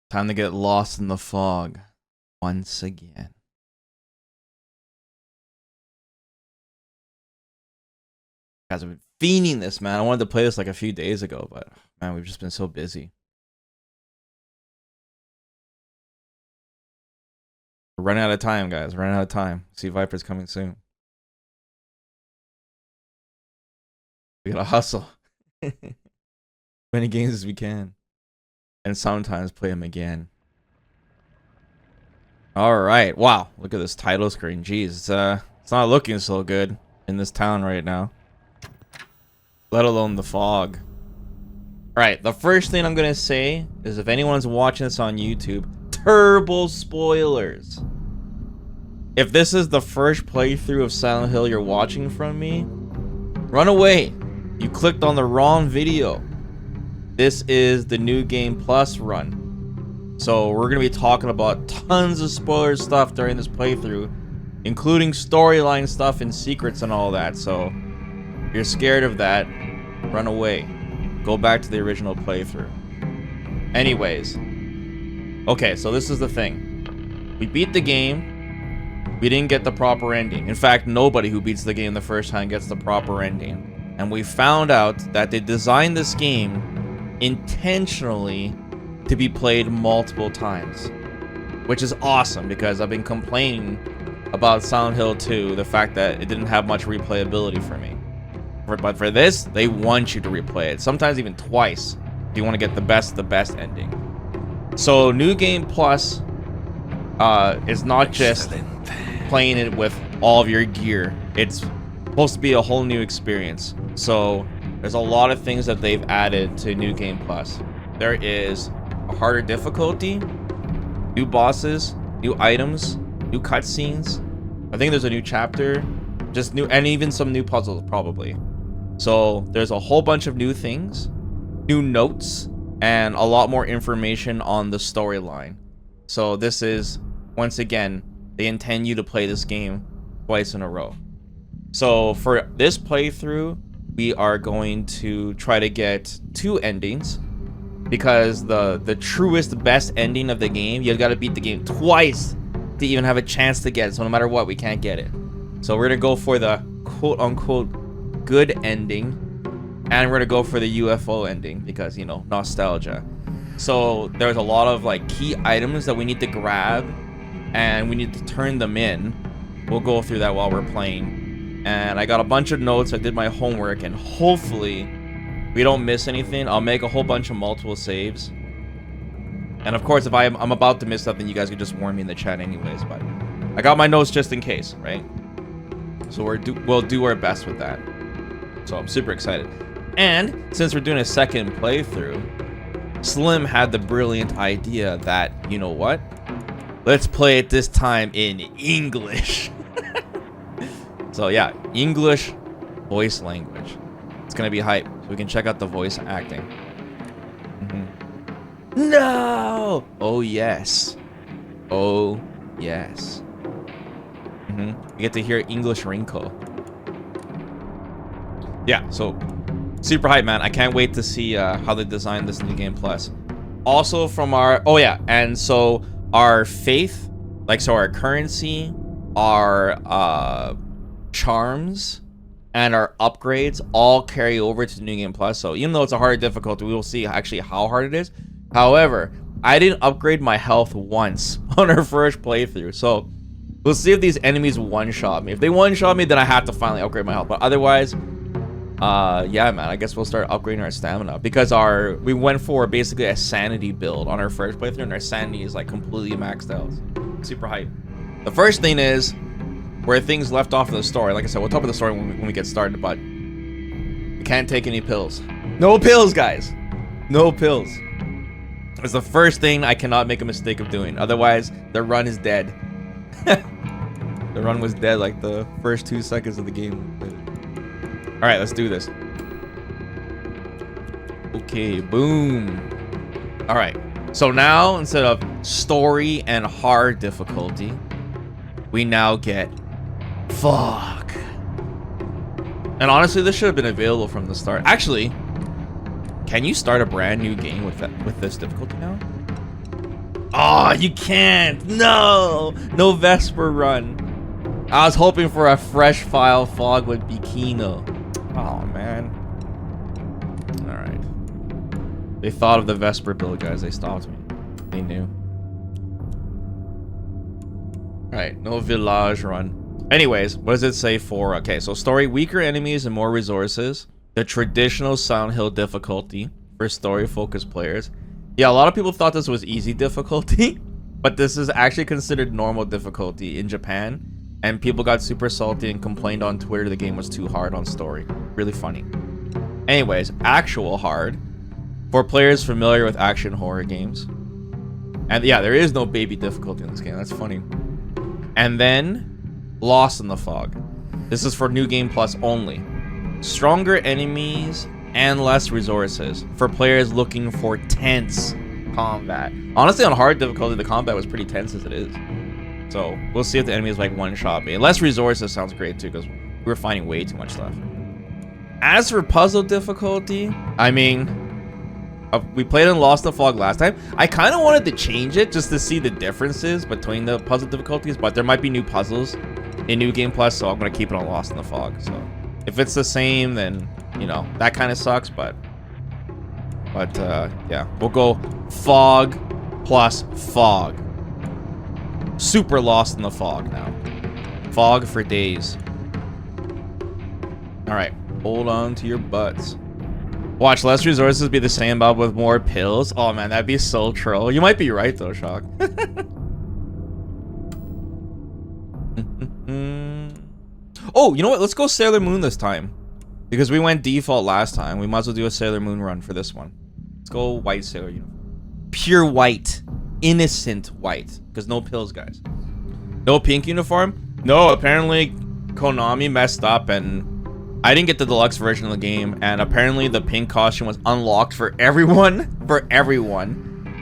Time to get lost in the fog once again. Guys, I've been fiending this, man. I wanted to play this like a few days ago, but man, we've just been so busy. We're running out of time, guys. We're running out of time. See, Viper's coming soon. We gotta hustle. As many games as we can. And sometimes play them again. Alright. Wow. Look at this title screen. Jeez. It's not looking so good in this town right now. Let alone the fog. Alright. The first thing I'm gonna say is if anyone's watching this on YouTube, turbo spoilers. If this is the first playthrough of Silent Hill you're watching from me, run away. You clicked on the wrong video. This is the New Game Plus run. So we're going to be talking about tons of spoiler stuff during this playthrough, including storyline stuff and secrets and all that. So if you're scared of that, run away. Go back to the original playthrough. Anyways. Okay, so this is the thing. We beat the game. We didn't get the proper ending. In fact, nobody who beats the game the first time gets the proper ending. And we found out that they designed this game intentionally to be played multiple times, which is awesome because I've been complaining about Silent Hill 2, the fact that it didn't have much replayability for me. But for this, they want you to replay it, sometimes even twice, if you want to get the best ending. So New Game Plus is not just playing it with all of your gear. It's supposed to be a whole new experience. So there's a lot of things that they've added to New Game Plus. There is a harder difficulty, new bosses, new items, new cutscenes. I think there's a new chapter, just new, and even some new puzzles probably. So there's a whole bunch of new things, new notes, and a lot more information on the storyline. So this is, once again, they intend you to play this game twice in a row. So for this playthrough, we are going to try to get 2 endings, because the truest, best ending of the game, you've got to beat the game twice to even have a chance to get it. So no matter what, we can't get it. So we're gonna go for the quote-unquote good ending, and we're gonna go for the UFO ending because, you know, nostalgia. So there's a lot of like key items that we need to grab, and we need to turn them in. We'll go through that while we're playing. And I got a bunch of notes. I did my homework, and hopefully we don't miss anything. I'll make a whole bunch of multiple saves. And of course, if I'm about to miss something, you guys can just warn me in the chat anyways. But I got my notes just in case, right? So we'll do our best with that. So I'm super excited. And since we're doing a second playthrough, Slim had the brilliant idea that, you know what? Let's play it this time in English. So yeah, English voice language. It's gonna be hype. So we can check out the voice acting. No! Oh yes. Oh yes. You get to hear English Rinko. Yeah, so super hype, man. I can't wait to see how they design this New Game Plus. Also from our, oh yeah, and so our faith, like, so our currency, our charms, and our upgrades all carry over to New Game Plus. So even though it's a harder difficulty, we will see actually how hard it is. However, I didn't upgrade my health once on our first playthrough, so we'll see if these enemies one-shot me. If they one-shot me, then I have to finally upgrade my health. But otherwise, yeah, man, I guess we'll start upgrading our stamina, because we went for basically a sanity build on our first playthrough, and our sanity is like completely maxed out. Super hype. The first thing is where things left off in the story. Like I said, we'll talk about the story when we get started, but we can't take any pills. No pills, guys. No pills. It's the first thing I cannot make a mistake of doing. Otherwise, the run is dead. The run was dead like the first 2 seconds of the game. All right, let's do this. Okay, boom. All right. So now, instead of story and hard difficulty, we now get fuck. And honestly, this should have been available from the start. Actually, can you start a brand new game with this difficulty now? Oh, you can't. No. No Vesper run. I was hoping for a fresh file fog with Bikino. Oh, man. All right. They thought of the Vesper build, guys. They stopped me. They knew. All right. No Village run. Anyways, what does it say for... Okay, so story. Weaker enemies and more resources. The traditional Silent Hill difficulty for story-focused players. Yeah, a lot of people thought this was easy difficulty. But this is actually considered normal difficulty in Japan. And people got super salty and complained on Twitter the game was too hard on story. Really funny. Anyways, actual hard for players familiar with action horror games. And yeah, there is no baby difficulty in this game. That's funny. And then Lost in the Fog. This is for New Game Plus only. Stronger enemies and less resources for players looking for tense combat. Honestly, on hard difficulty, the combat was pretty tense as it is. So we'll see if the enemy is like one-shot me. Less resources sounds great too, because we were finding way too much stuff. As for puzzle difficulty, I mean, we played in Lost in the Fog last time. I kind of wanted to change it just to see the differences between the puzzle difficulties, but there might be new puzzles in New Game Plus, so I'm going to keep it on Lost in the Fog. So if it's the same, then, you know, that kind of sucks, but yeah, we'll go Fog plus Fog. Super Lost in the Fog now. Fog for days. All right, hold on to your butts. Watch less resources be the same, but with more pills. Oh man, that'd be so troll. You might be right though, Shock. Oh, you know what? Let's go Sailor Moon this time, because we went default last time. We might as well do a Sailor Moon run for this one. Let's go white Sailor uniform. Pure white. Innocent white, because no pills, guys. No pink uniform. No, apparently Konami messed up and I didn't get the deluxe version of the game, and apparently the pink costume was unlocked for everyone.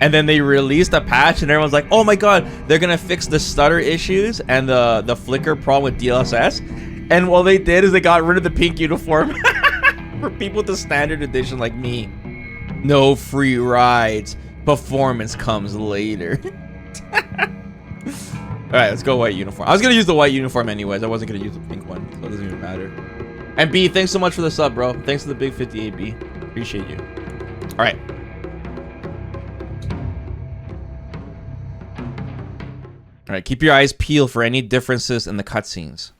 And then they released a patch and everyone's like, oh my god, they're gonna fix the stutter issues and the flicker problem with DLSS. And what they did is they got rid of the pink uniform for people with the standard edition like me. No free rides. Performance comes later. Alright, let's go white uniform. I was gonna use the white uniform anyways. I wasn't gonna use the pink one, so it doesn't even matter. And B, thanks so much for the sub, bro. Thanks for the big 58, B. Appreciate you. Alright. Alright, keep your eyes peeled for any differences in the cutscenes.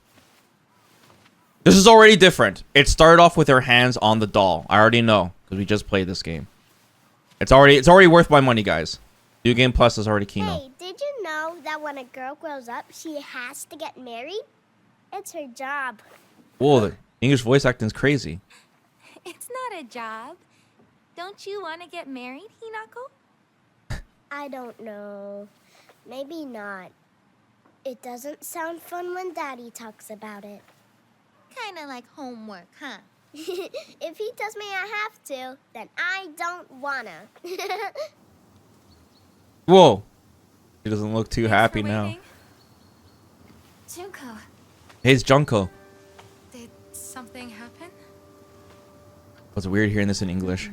This is already different. It started off with her hands on the doll. I already know, because we just played this game. It's already worth my money, guys. New Game Plus is already Kino. Hey, did you know that when a girl grows up, she has to get married? It's her job. Whoa, the English voice acting is crazy. It's not a job. Don't you want to get married, Hinako? I don't know. Maybe not. It doesn't sound fun when Daddy talks about it. Kind of like homework, huh? If he tells me I have to, then I don't wanna. Whoa. He doesn't look too happy now. Junko, Hey, it's Junko. did something happen? Was weird hearing this in English.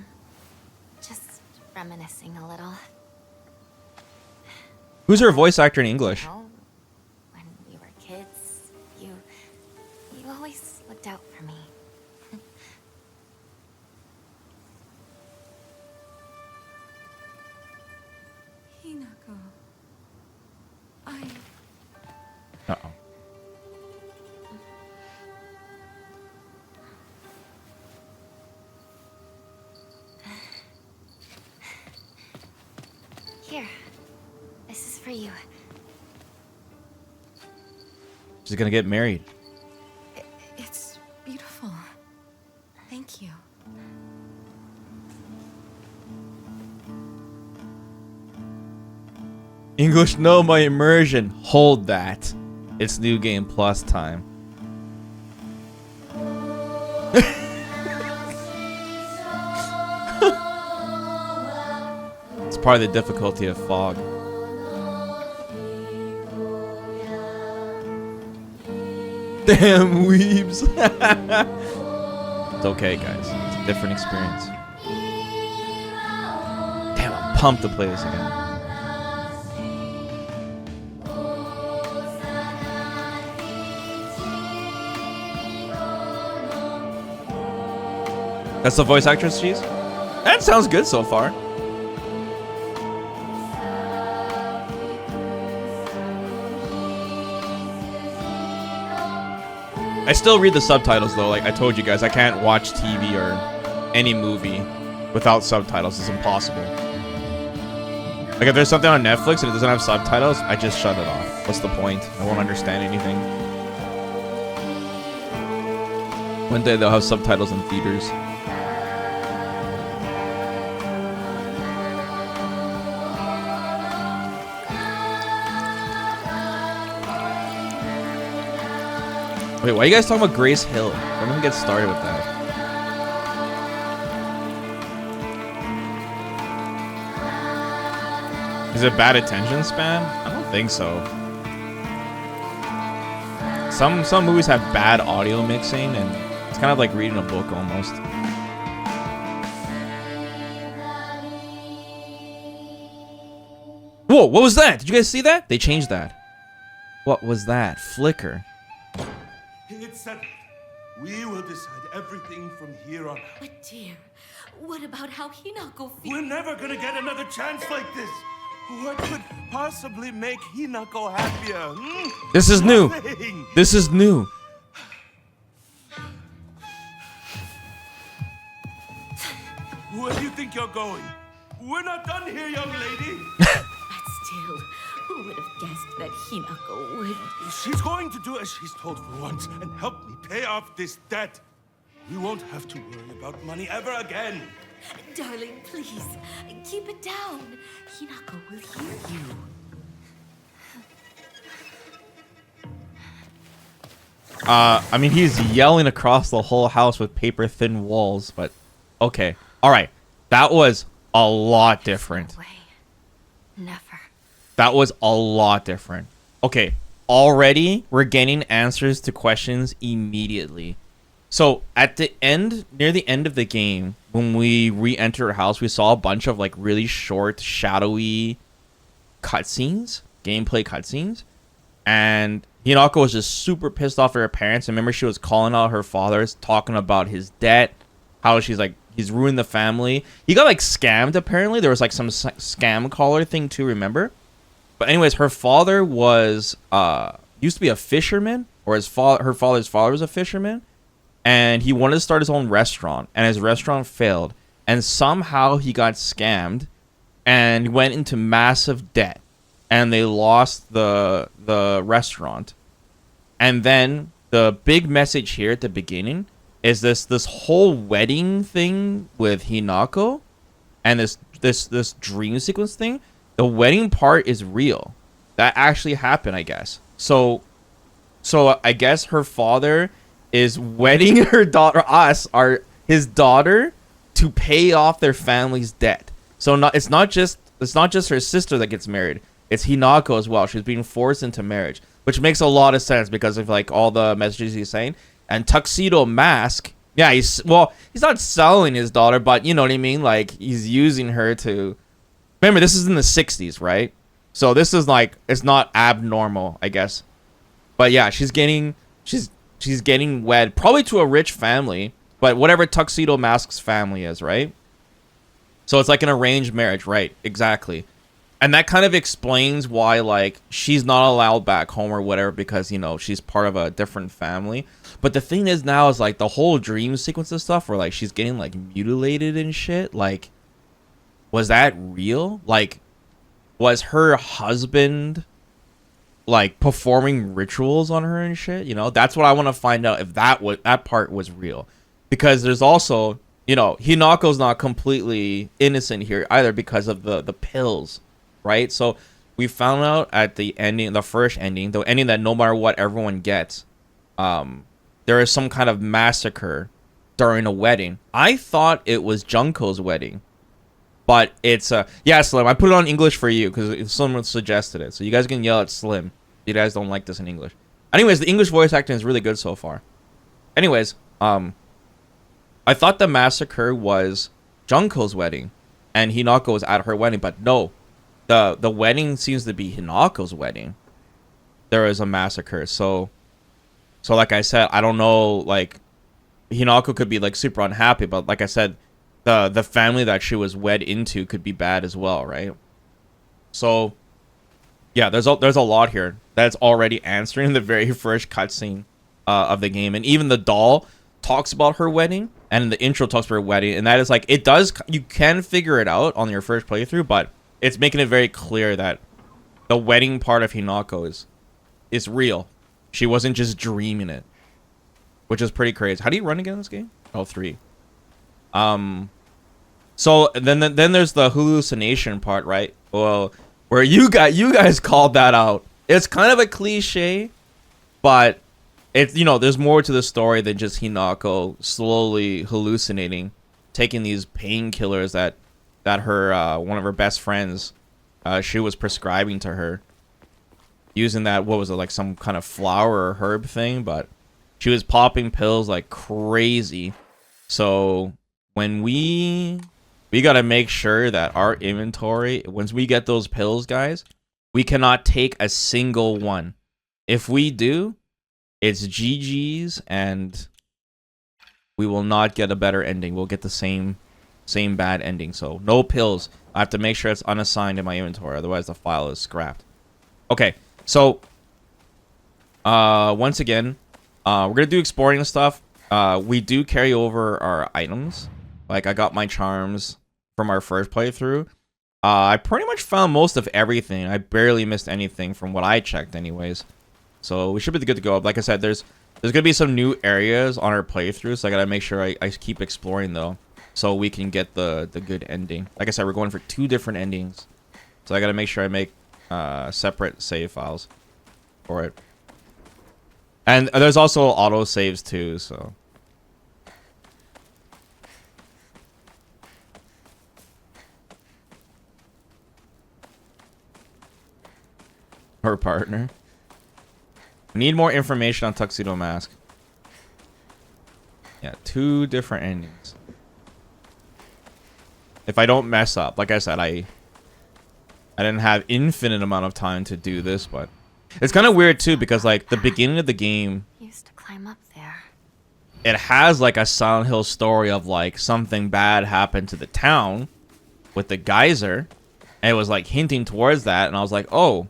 Just reminiscing a little. Who's her voice actor in English? Oh, when we were kids, you always looked out for me. Hinako, Uh-oh. Here, this is for you. She's gonna get married. It's beautiful. Thank you. English, no, my immersion. Hold that. It's New Game Plus time. It's part of the difficulty of fog. Damn weebs. It's okay, guys. It's a different experience. Damn, I'm pumped to play this again. That's the voice actress she's? That sounds good so far. I still read the subtitles though. Like I told you guys, I can't watch TV or any movie without subtitles. It's impossible. Like if there's something on Netflix and it doesn't have subtitles, I just shut it off. What's the point? I won't understand anything. One day they'll have subtitles in theaters. Wait, why are you guys talking about Grace Hill? Don't even get started with that. Is it bad attention span? I don't think so. Some movies have bad audio mixing, and it's kind of like reading a book almost. Whoa, what was that? Did you guys see that? They changed that. What was that? Flicker. It's settled. We will decide everything from here on out. But dear, what about how Hinako feels? We're never gonna get another chance like this. What could possibly make Hinako happier? This is new. Nothing. This is new. Where do you think you're going? We're not done here, young lady. But still, who would have guessed that Hinako would... She's going to do as she's told for once and help me pay off this debt. We won't have to worry about money ever again. Darling, please, keep it down. Hinako will hear you. I mean, he's yelling across the whole house with paper-thin walls, but okay. All right. That was a lot different. Way. Never. That was a lot different. Okay. Already, we're getting answers to questions immediately. So, at the end, near the end of the game, when we re-entered our house, we saw a bunch of, like, really short, shadowy cutscenes, gameplay cutscenes. And Hinako was just super pissed off at her parents. And remember, she was calling out her fathers, talking about his debt, how she's, like, he's ruined the family. He got, like, scammed, apparently. There was, like, some scam caller thing, too, remember? But anyways, her father was, used to be a fisherman, or her father's father was a fisherman. And he wanted to start his own restaurant, and his restaurant failed. And somehow he got scammed and went into massive debt. And they lost the restaurant. And then the big message here at the beginning is this whole wedding thing with Hinako and this dream sequence thing. The wedding part is real. That actually happened, I guess. So I guess her father is wedding her daughter, his daughter, to pay off their family's debt. So it's not just her sister that gets married. It's Hinako as well. She's being forced into marriage, which makes a lot of sense because of like all the messages he's saying. And Tuxedo Mask, yeah, he's not selling his daughter, but you know what I mean. Like he's using her to. Remember, this is in the 60s, right? So this is like it's not abnormal, I guess. But yeah, she's getting wed, probably to a rich family, but whatever Tuxedo Mask's family is, right? So it's like an arranged marriage, right? Exactly. And that kind of explains why, like, she's not allowed back home or whatever because, you know, she's part of a different family. But the thing is now is, like, the whole dream sequence of stuff where, like, she's getting, like, mutilated and shit. Like, was that real? Like, was her husband, like, performing rituals on her and shit? You know, that's what I want to find out if that part was real. Because there's also, you know, Hinako's not completely innocent here either because of the pills. Right, so we found out at the ending, the first ending, the ending that no matter what everyone gets, there is some kind of massacre during a wedding. I thought it was Junko's wedding, but it's yeah, Slim. I put it on English for you because someone suggested it, so you guys can yell at Slim. If you guys don't like this in English. Anyways, the English voice acting is really good so far. Anyways, I thought the massacre was Junko's wedding, and Hinako was at her wedding, but no. The wedding seems to be Hinako's wedding. There is a massacre. So like I said, I don't know, like, Hinako could be like super unhappy, but like I said, the family that she was wed into could be bad as well, right? So yeah, there's a lot here that's already answering the very first cutscene of the game, and even the doll talks about her wedding, and the intro talks about her wedding, and that is like, it does, you can figure it out on your first playthrough, but it's making it very clear that the wedding part of Hinako is real. She wasn't just dreaming it, which is pretty crazy. How do you run again in this game? Oh, 3. So then there's the hallucination part, right? Well, where you guys called that out. It's kind of a cliche, but it's, you know, there's more to the story than just Hinako slowly hallucinating, taking these painkillers that her one of her best friends she was prescribing to her, using that, what was it, like some kind of flower or herb thing, but she was popping pills like crazy. So when we got to make sure that our inventory, once we get those pills, guys, we cannot take a single one. If we do, it's GG's, and we will not get a better ending. We'll get the same bad ending. So no pills. I have to make sure it's unassigned in my inventory, otherwise the file is scrapped. Okay, so once again, we're gonna do exploring and stuff. We do carry over our items. Like, I got my charms from our first playthrough. I pretty much found most of everything. I barely missed anything from what I checked anyways. So we should be good to go. Like I said, there's gonna be some new areas on our playthrough, so I gotta make sure I keep exploring though, so we can get the good ending. Like I said, we're going for 2 different endings, so I gotta make sure I make separate save files for it. And there's also auto saves too, so. Her partner. We need more information on Tuxedo Mask. Yeah, 2 different endings. If I don't mess up, like I said, I didn't have infinite amount of time to do this, but it's kind of weird too, because like the beginning of the game, Used to climb up there. it has like a Silent Hill story of like something bad happened to the town with the geyser, and it was like hinting towards that, and I was like, oh.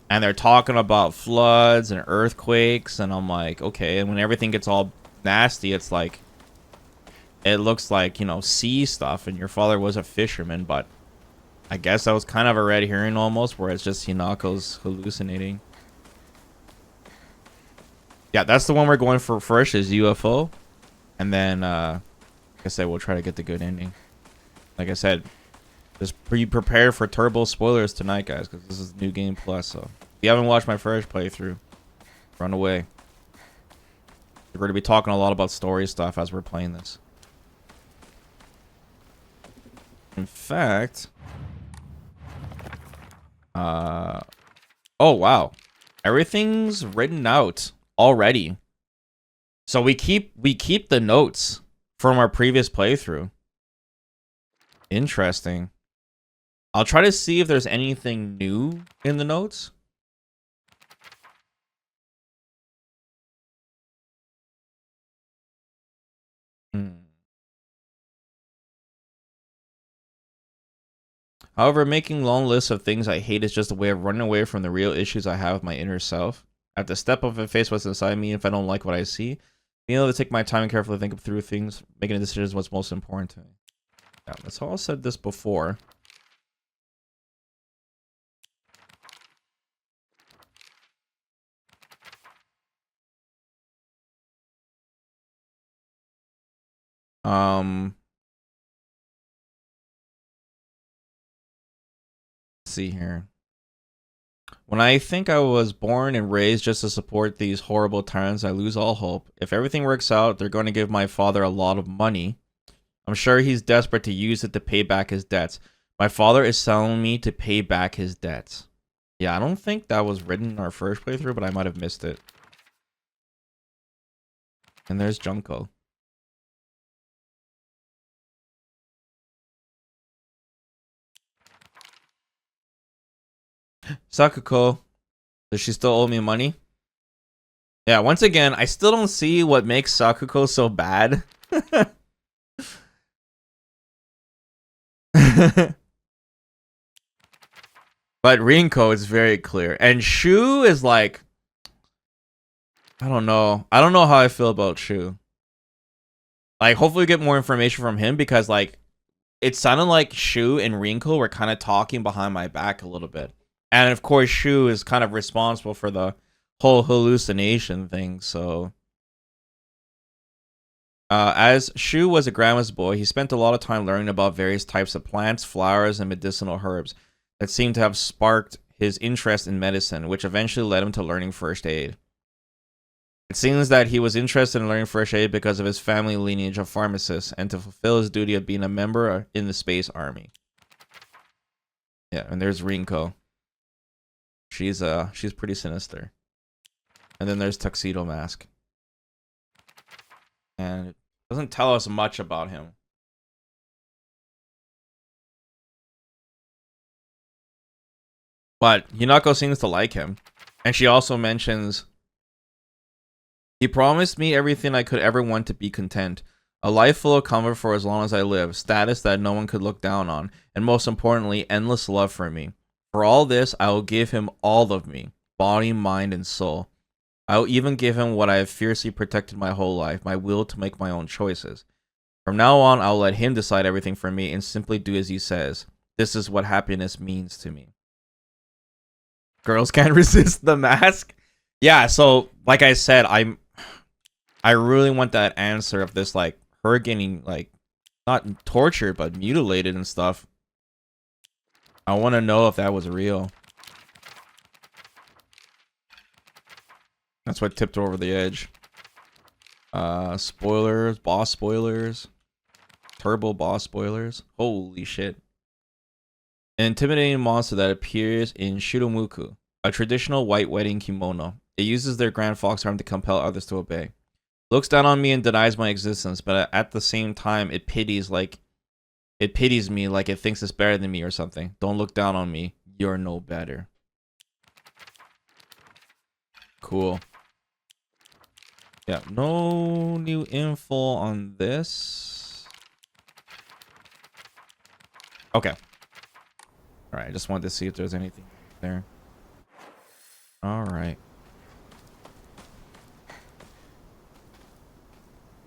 And they're talking about floods and earthquakes, and I'm like, okay. And when everything gets all nasty, it's like, it looks like, you know, sea stuff, and your father was a fisherman, but I guess that was kind of a red herring almost, where it's just Hinako's hallucinating. Yeah, that's the one we're going for first, is UFO. And then, like I said, we'll try to get the good ending. Like I said, just be prepared for turbo spoilers tonight, guys, because this is New Game Plus. So if you haven't watched my first playthrough, run away. We're going to be talking a lot about story stuff as we're playing this. In fact, oh wow, everything's written out already. So we keep the notes from our previous playthrough. Interesting. I'll try to see if there's anything new in the notes. However, making long lists of things I hate is just a way of running away from the real issues I have with my inner self. I have to step up and face what's inside me if I don't like what I see. Being able to take my time and carefully think through things, making a decision is what's most important to me. Yeah, that's all. I said this before. Let's see here. When I think I was born and raised just to support these horrible tyrants, I lose all hope. If everything works out, they're going to give my father a lot of money. I'm sure he's desperate to use it to pay back his debts. My father is selling me to pay back his debts. Yeah, I don't think that was written in our first playthrough, but I might have missed it. And there's Junko. Sakuko. Does she still owe me money? Yeah, once again, I still don't see what makes Sakuko so bad. But Rinko is very clear. And Shu is like, I don't know. I don't know how I feel about Shu. Like, hopefully we get more information from him because, like, it sounded like Shu and Rinko were kind of talking behind my back a little bit. And, of course, Shu is kind of responsible for the whole hallucination thing, so... as Shu was a grandma's boy, he spent a lot of time learning about various types of plants, flowers, and medicinal herbs that seemed to have sparked his interest in medicine, which eventually led him to learning first aid. It seems that he was interested in learning first aid because of his family lineage of pharmacists and to fulfill his duty of being a member in the space army. Yeah, and there's Rinko. She's pretty sinister. And then there's Tuxedo Mask. And it doesn't tell us much about him. But Hinako seems to like him. And she also mentions, he promised me everything I could ever want to be content. A life full of comfort for as long as I live. Status that no one could look down on. And most importantly, endless love for me. For all this, I will give him all of me. Body, mind, and soul. I will even give him what I have fiercely protected my whole life. My will to make my own choices. From now on, I will let him decide everything for me and simply do as he says. This is what happiness means to me. Girls can't resist the mask? Yeah, so, like I said, I really want that answer of this, like, her getting, like, not tortured, but mutilated and stuff. I want to know if that was real. That's what tipped her over the edge. Spoilers, boss spoilers. Turbo boss spoilers. Holy shit. An intimidating monster that appears in Shiromuku, a traditional white wedding kimono. It uses their grand fox arm to compel others to obey. Looks down on me and denies my existence, but at the same time, it pities me like it thinks it's better than me or something. Don't look down on me. You're no better. Cool. Yeah, no new info on this. Okay. Alright, I just wanted to see if there's anything there. Alright.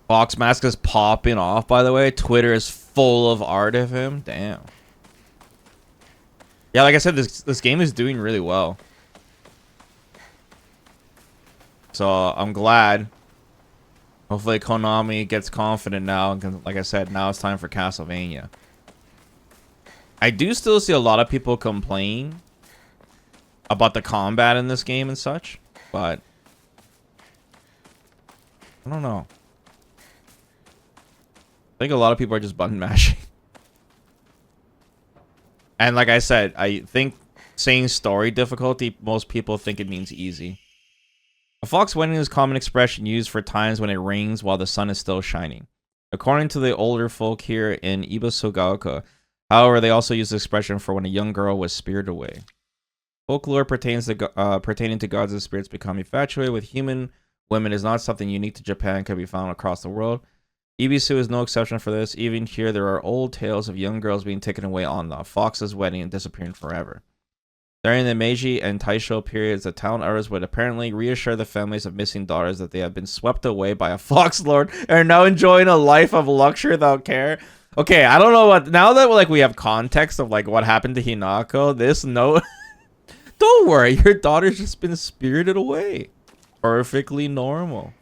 Fox Mask is popping off, by the way. Twitter is full of art of him. Damn. Yeah, like I said, this game is doing really well. So, I'm glad. Hopefully Konami gets confident now. And like I said, now it's time for Castlevania. I do still see a lot of people complain about the combat in this game and such. But I don't know. I think a lot of people are just button mashing. And like I said, I think saying story difficulty, most people think it means easy. A fox wedding is a common expression used for times when it rains while the sun is still shining. According to the older folk here in Ibusugaoka, however, they also use the expression for when a young girl was spirited away. Folklore pertaining to gods and spirits becoming infatuated with human women is not something unique to Japan and can be found across the world. Ibisu is no exception for this. Even here, there are old tales of young girls being taken away on the fox's wedding and disappearing forever. During the Meiji and Taisho periods, the town elders would apparently reassure the families of missing daughters that they have been swept away by a fox lord and are now enjoying a life of luxury without care. Okay, I don't know what... Now that like we have context of like what happened to Hinako, this note... Don't worry, your daughter's just been spirited away. Perfectly normal.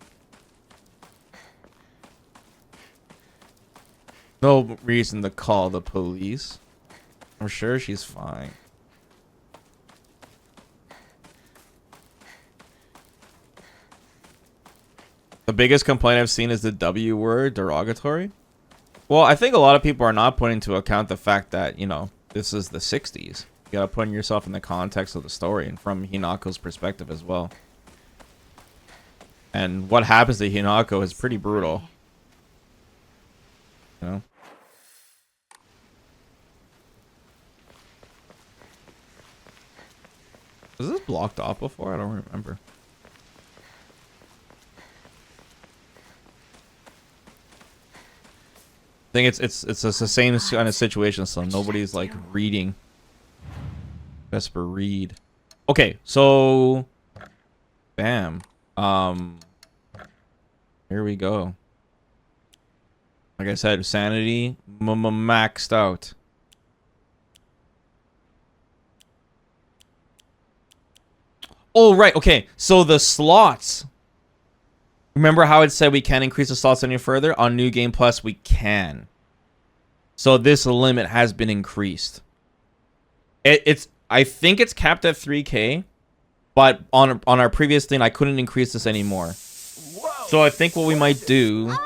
No reason to call the police. I'm sure she's fine. The biggest complaint I've seen is the W word, derogatory. Well, I think a lot of people are not putting into account the fact that, you know, this is the 60s. You gotta put yourself in the context of the story and from Hinako's perspective as well. And what happens to Hinako is pretty brutal. You know? Was this blocked off before? I don't remember. think it's the same kind of situation, so nobody's like reading. Vesper read. Okay, so bam. Here we go. Like I said, sanity maxed out. Oh, right. Okay. So the slots. Remember how it said we can't increase the slots any further? On New Game Plus, we can. So this limit has been increased. I think it's capped at 3K, but on our previous thing, I couldn't increase this anymore. Whoa. So I think what we might do...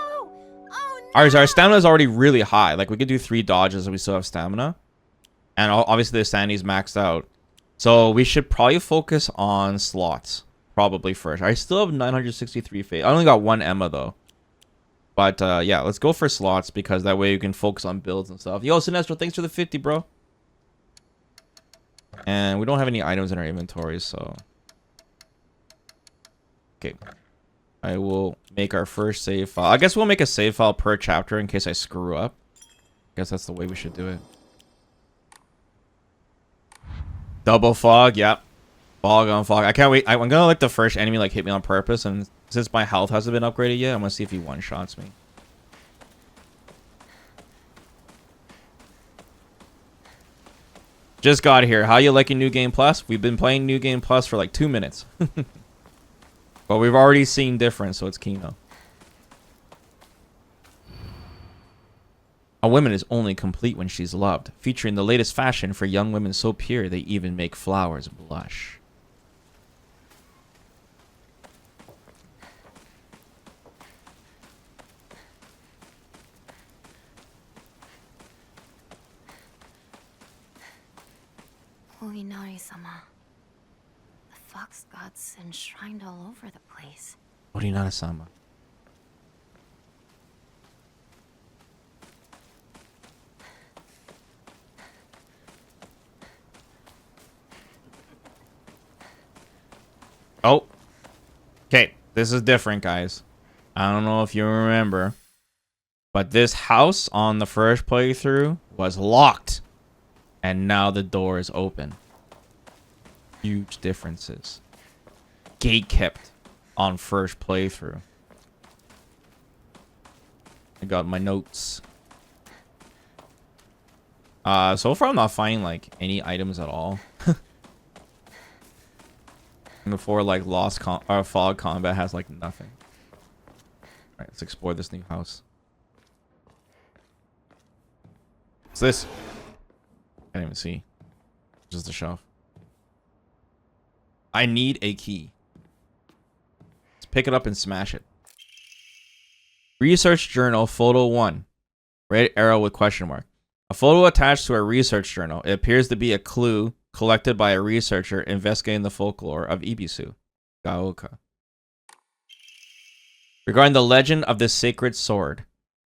Our stamina is already really high. Like, we could do 3 dodges and we still have stamina. And obviously the sanity's maxed out. So we should probably focus on slots. Probably first. I still have 963 faith. I only got 1 Emma, though. But, yeah, let's go for slots because that way you can focus on builds and stuff. Yo, Sinestro, thanks for the 50, bro. And we don't have any items in our inventories, so... Okay. I will make our first save file. I guess we'll make a save file per chapter in case I screw up. I guess that's the way we should do it. Double fog, yep. Fog on fog. I can't wait. I'm gonna let the first enemy like hit me on purpose, and since my health hasn't been upgraded yet, I'm gonna see if he one-shots me. Just got here. How you liking New Game Plus? We've been playing New Game Plus for like 2 minutes. But we've already seen difference, so it's Kino. A woman is only complete when she's loved, featuring the latest fashion for young women so pure they even make flowers blush. Oinari-sama. The fox gods enshrined all over the place. Orinara-sama. Oh. Okay, this is different, guys. I don't know if you remember, but this house on the first playthrough was locked. And now the door is open. Huge differences. Gate kept on first playthrough. I got my notes. So far I'm not finding like any items at all. Before like fog combat has like nothing. Alright, let's explore this new house. What's this? Can't even see. Just a shelf. I need a key. Let's pick it up and smash it. Research journal photo 1. Red arrow with question mark. A photo attached to a research journal. It appears to be a clue collected by a researcher investigating the folklore of Ibisu, Gaoka. Regarding the legend of this sacred sword.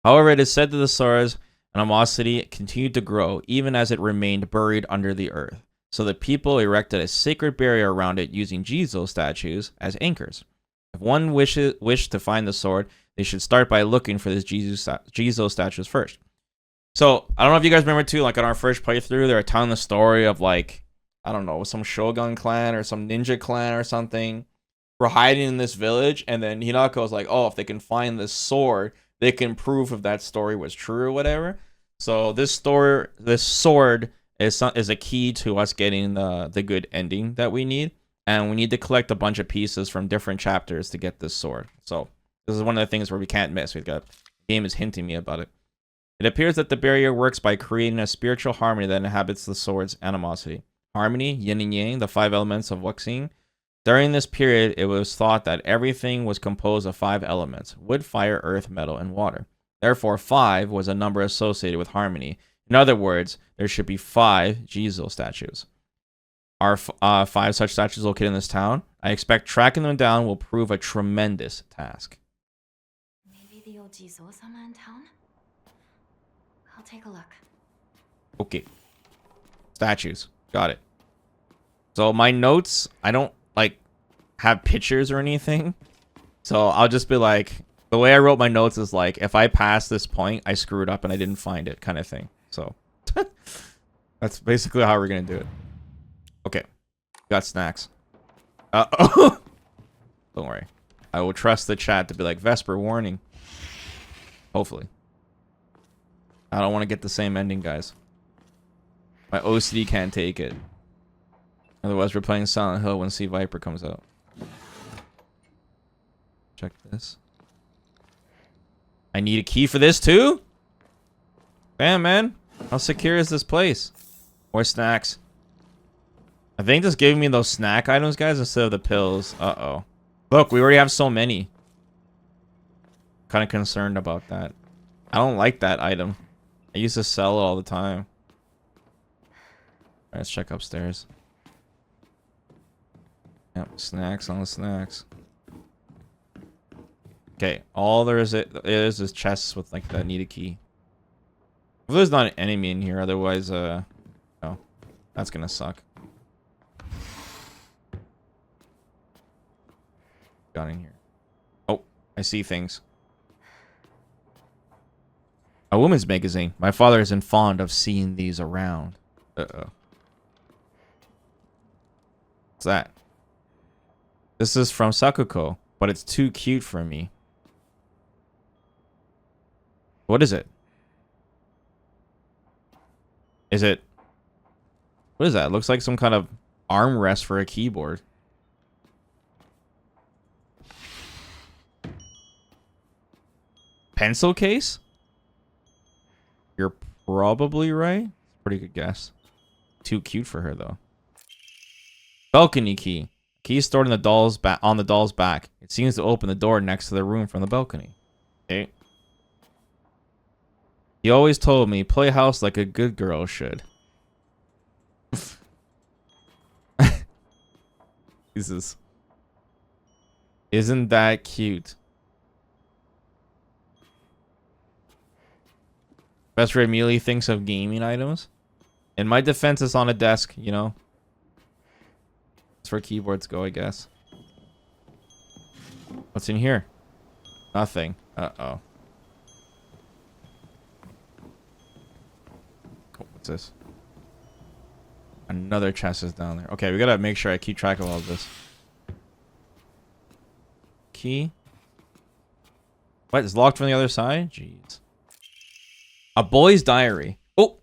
However, it is said that the sword's animosity continued to grow even as it remained buried under the earth. So the people erected a sacred barrier around it using Jizo statues as anchors. If one wished to find the sword, they should start by looking for this Jizo statues first. So, I don't know if you guys remember too, like on our first playthrough, they were telling the story of like, I don't know, some Shogun clan or some ninja clan or something. We're hiding in this village, and then Hinako was like, oh, if they can find this sword, they can prove if that story was true or whatever. So this sword is a key to us getting the good ending that we need. And we need to collect a bunch of pieces from different chapters to get this sword. So this is one of the things where we can't miss. The game is hinting me about it. It appears that the barrier works by creating a spiritual harmony that inhabits the sword's animosity. Harmony, yin and yang, the 5 elements of Wuxing. During this period, it was thought that everything was composed of 5 elements: wood, fire, earth, metal, and water. Therefore, 5 was a number associated with harmony. In other words, there should be 5 Jizo statues. Are 5 such statues located in this town? I expect tracking them down will prove a tremendous task. Maybe the old Jizo-sama in town? I'll take a look. Okay. Statues. Got it. So my notes, I don't like have pictures or anything. So I'll just be like, The way I wrote my notes is like, if I pass this point, I screwed up and I didn't find it, kind of thing. So that's basically how we're gonna do it. Okay, got snacks. Oh, don't worry. I will trust the chat to be like, Vesper warning. Hopefully. I don't want to get the same ending, guys. My OCD can't take it. Otherwise, we're playing Silent Hill when Sea Viper comes out. Check this. I need a key for this too? Damn, man. How secure is this place? More snacks. I think just giving me those snack items, guys, instead of the pills. Uh-oh. Look, we already have so many. Kind of concerned about that. I don't like that item. I used to sell it all the time. Alright, let's check upstairs. Yep, snacks on the snacks. Okay, all there is chests with like the need a key. If there's not an enemy in here, otherwise, no, that's gonna suck. Got in here. Oh, I see things. A woman's magazine. My father isn't fond of seeing these around. Uh-oh. What's that? This is from Sakuko, but it's too cute for me. What is it? Is it... What is that? It looks like some kind of armrest for a keyboard. Pencil case? You're probably right. Pretty good guess. Too cute for her, though. Balcony key. Key stored in the doll's on the doll's back. It seems to open the door next to the room from the balcony. Okay. He always told me, play house like a good girl should. Jesus. Isn't that cute? Best Ray immediately thinks of gaming items. In my defense, it's on a desk, you know. That's where keyboards go, I guess. What's in here? Nothing. Uh-oh. What's this? Another chest is down there. Okay, we gotta make sure I keep track of all of this. Key. What? It's locked from the other side? Jeez. A boy's diary. Oh!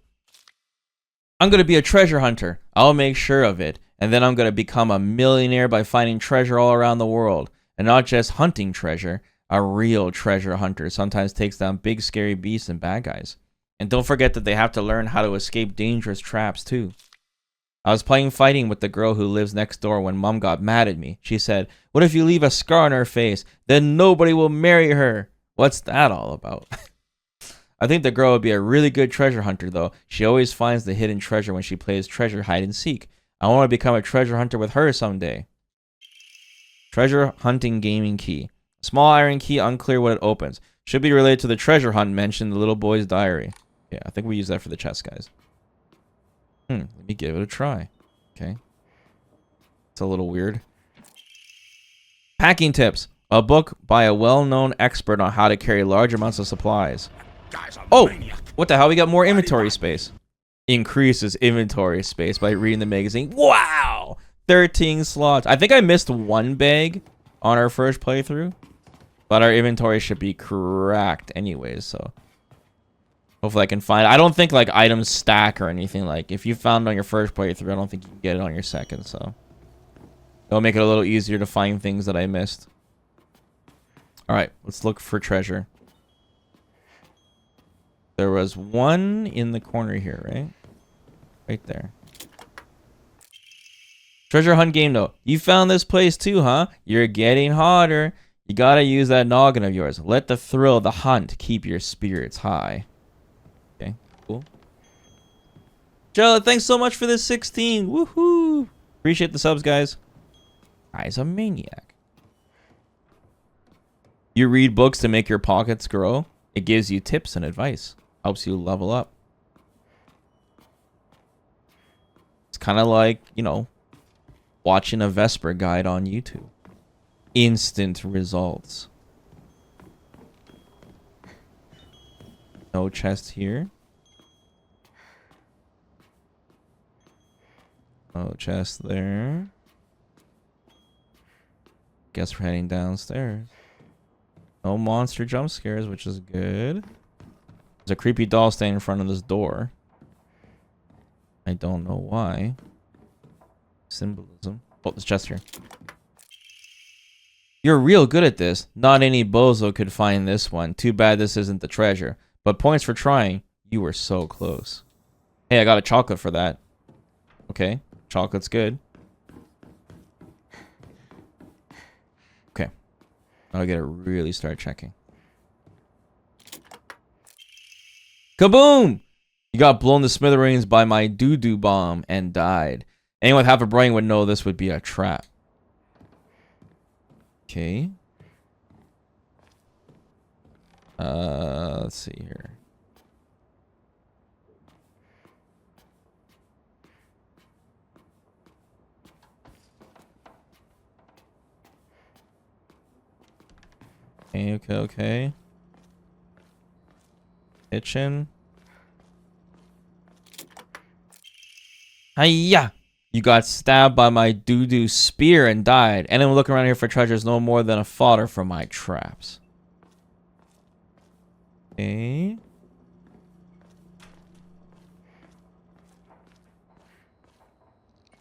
I'm gonna be a treasure hunter. I'll make sure of it. And then I'm gonna become a millionaire by finding treasure all around the world. And not just hunting treasure. A real treasure hunter sometimes takes down big scary beasts and bad guys. And don't forget that they have to learn how to escape dangerous traps too. I was playing fighting with the girl who lives next door when Mom got mad at me. She said, "What if you leave a scar on her face? Then nobody will marry her." What's that all about? I think the girl would be a really good treasure hunter though. She always finds the hidden treasure when she plays treasure hide and seek. I want to become a treasure hunter with her someday. Treasure hunting gaming key. Small iron key, unclear what it opens. Should be related to the treasure hunt mentioned in the little boy's diary. Yeah, I think we use that for the chest, guys. Let me give it a try. Okay. It's a little weird. Packing tips. A book by a well-known expert on how to carry large amounts of supplies. Oh! What the hell? We got more inventory space. Increases inventory space by reading the magazine. Wow! 13 slots. I think I missed one bag on our first playthrough. But our inventory should be cracked anyways, so... Hopefully I can find... I don't think, like, items stack or anything. Like, if you found it on your first playthrough, I don't think you can get it on your second, so... It'll make it a little easier to find things that I missed. Alright, let's look for treasure. There was one in the corner here, right? Right there. Treasure hunt game, though. You found this place too, huh? You're getting hotter. You gotta use that noggin of yours. Let the thrill of the hunt keep your spirits high. Okay, cool. Jella, thanks so much for this 16. Woohoo! Appreciate the subs, guys. Guy's a maniac. You read books to make your pockets grow. It gives you tips and advice. Helps you level up. It's kind of like, you know, watching a Vesper guide on YouTube. Instant results. No chest here. No chest there. Guess we're heading downstairs. No monster jump scares, which is good. There's a creepy doll standing in front of this door. I don't know why. Symbolism. Oh, there's chest here. You're real good at this. Not any bozo could find this one. Too bad this isn't the treasure. But points for trying. You were so close. Hey, I got a chocolate for that. Okay. Chocolate's good. Okay. Now I gotta really start checking. Kaboom! You got blown to smithereens by my doo-doo bomb and died. Anyone with half a brain would know this would be a trap. Okay. Let's see here. Okay. Kitchen. Hiya! You got stabbed by my doo-doo spear and died. Anyone looking around here for treasure is no more than a fodder for my traps. Okay.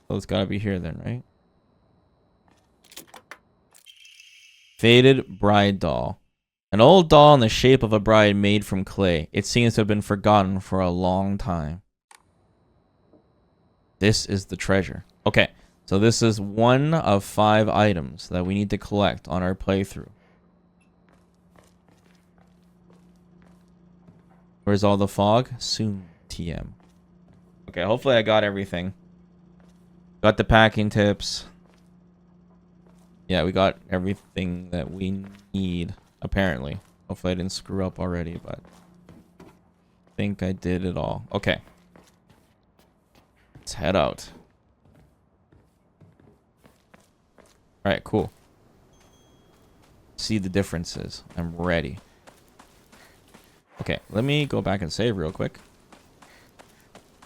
So it's gotta be here then, right? Faded bride doll. An old doll in the shape of a bride made from clay. It seems to have been forgotten for a long time. This is the treasure. Okay, so this is one of 5 items that we need to collect on our playthrough. Where's all the fog? Soon, TM. Okay, hopefully I got everything. Got the packing tips. Yeah, we got everything that we need, apparently. Hopefully I didn't screw up already, but I think I did it all. Okay. Let's head out. Alright, cool. See the differences. I'm ready. Okay, let me go back and save real quick.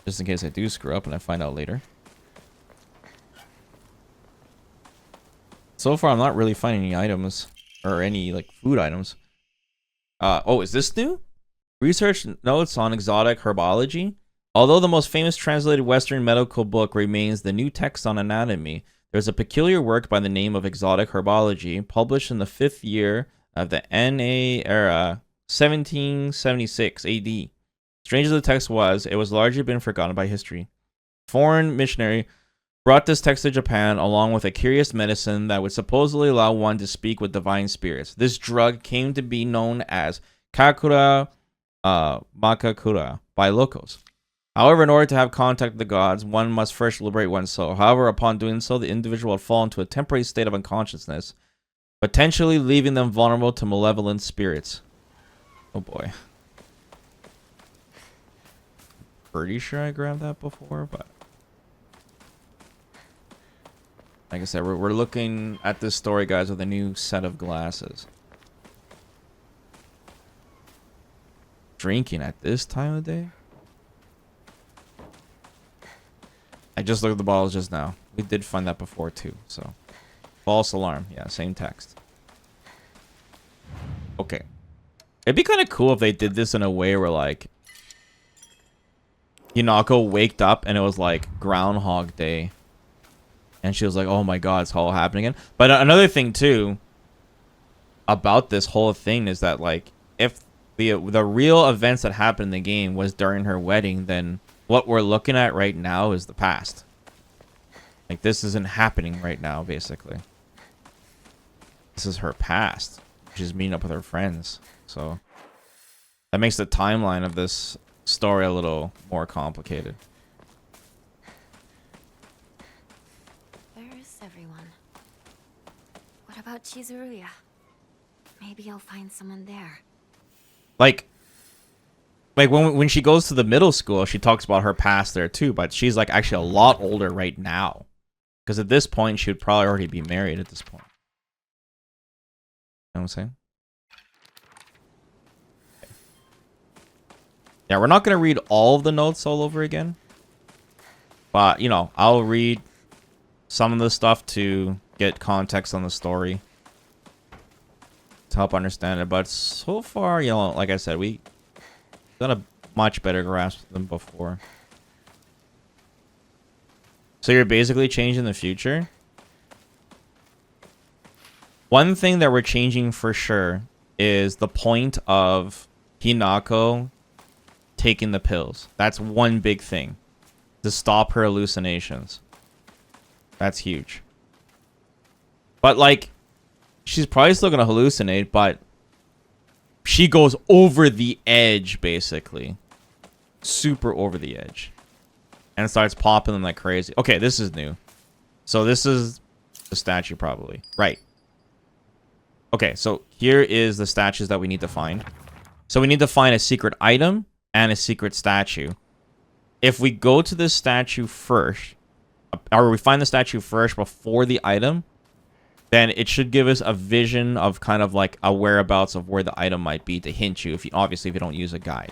Just in case I do screw up and I find out later. So far, I'm not really finding any items. Or any, like, food items. Oh, is this new? Research notes on exotic herbology. Although the most famous translated Western medical book remains the New Text on Anatomy, there's a peculiar work by the name of Exotic Herbology, published in the 5th year of the NA era, 1776 AD. Strange as the text was, it was largely been forgotten by history. Foreign missionary brought this text to Japan along with a curious medicine that would supposedly allow one to speak with divine spirits. This drug came to be known as Kakura Makakura by locals. However, in order to have contact with the gods, one must first liberate one's soul. However, upon doing so, the individual would fall into a temporary state of unconsciousness, potentially leaving them vulnerable to malevolent spirits. Oh boy. Pretty sure I grabbed that before, but like I said, we're looking at this story, guys, with a new set of glasses. Drinking at this time of day? I just looked at the bottles just now. We did find that before too, so. False alarm. Yeah, same text. Okay. It'd be kind of cool if they did this in a way where, like, Hinako waked up and it was like Groundhog Day. And she was like, oh my god, it's all happening again. But another thing too about this whole thing is that, like, if the real events that happened in the game was during her wedding, then what we're looking at right now is the past. Like, this isn't happening right now, basically. This is her past. She's meeting up with her friends. So that makes the timeline of this story a little more complicated. Where is everyone? What about Chizuruya? Maybe I'll find someone there. Like when she goes to the middle school, she talks about her past there too, but she's like actually a lot older right now. Because at this point, she would probably already be married at this point. You know what I'm saying? Yeah, we're not going to read all of the notes all over again. But, you know, I'll read some of the stuff to get context on the story. To help understand it. But so far, you know, like I said, we got a much better grasp than before. So you're basically changing the future? One thing that we're changing for sure is the point of Hinako taking the pills. That's one big thing. To stop her hallucinations. That's huge. But, like, she's probably still going to hallucinate, but she goes over the edge, basically. Super over the edge. And starts popping them like crazy. Okay, this is new. So this is the statue, probably. Right. Okay, so here is the statues that we need to find. So we need to find a secret item and a secret statue. If we go to this statue first, or we find the statue first before the item, then it should give us a vision of kind of like a whereabouts of where the item might be to hint you, obviously if you don't use a guide.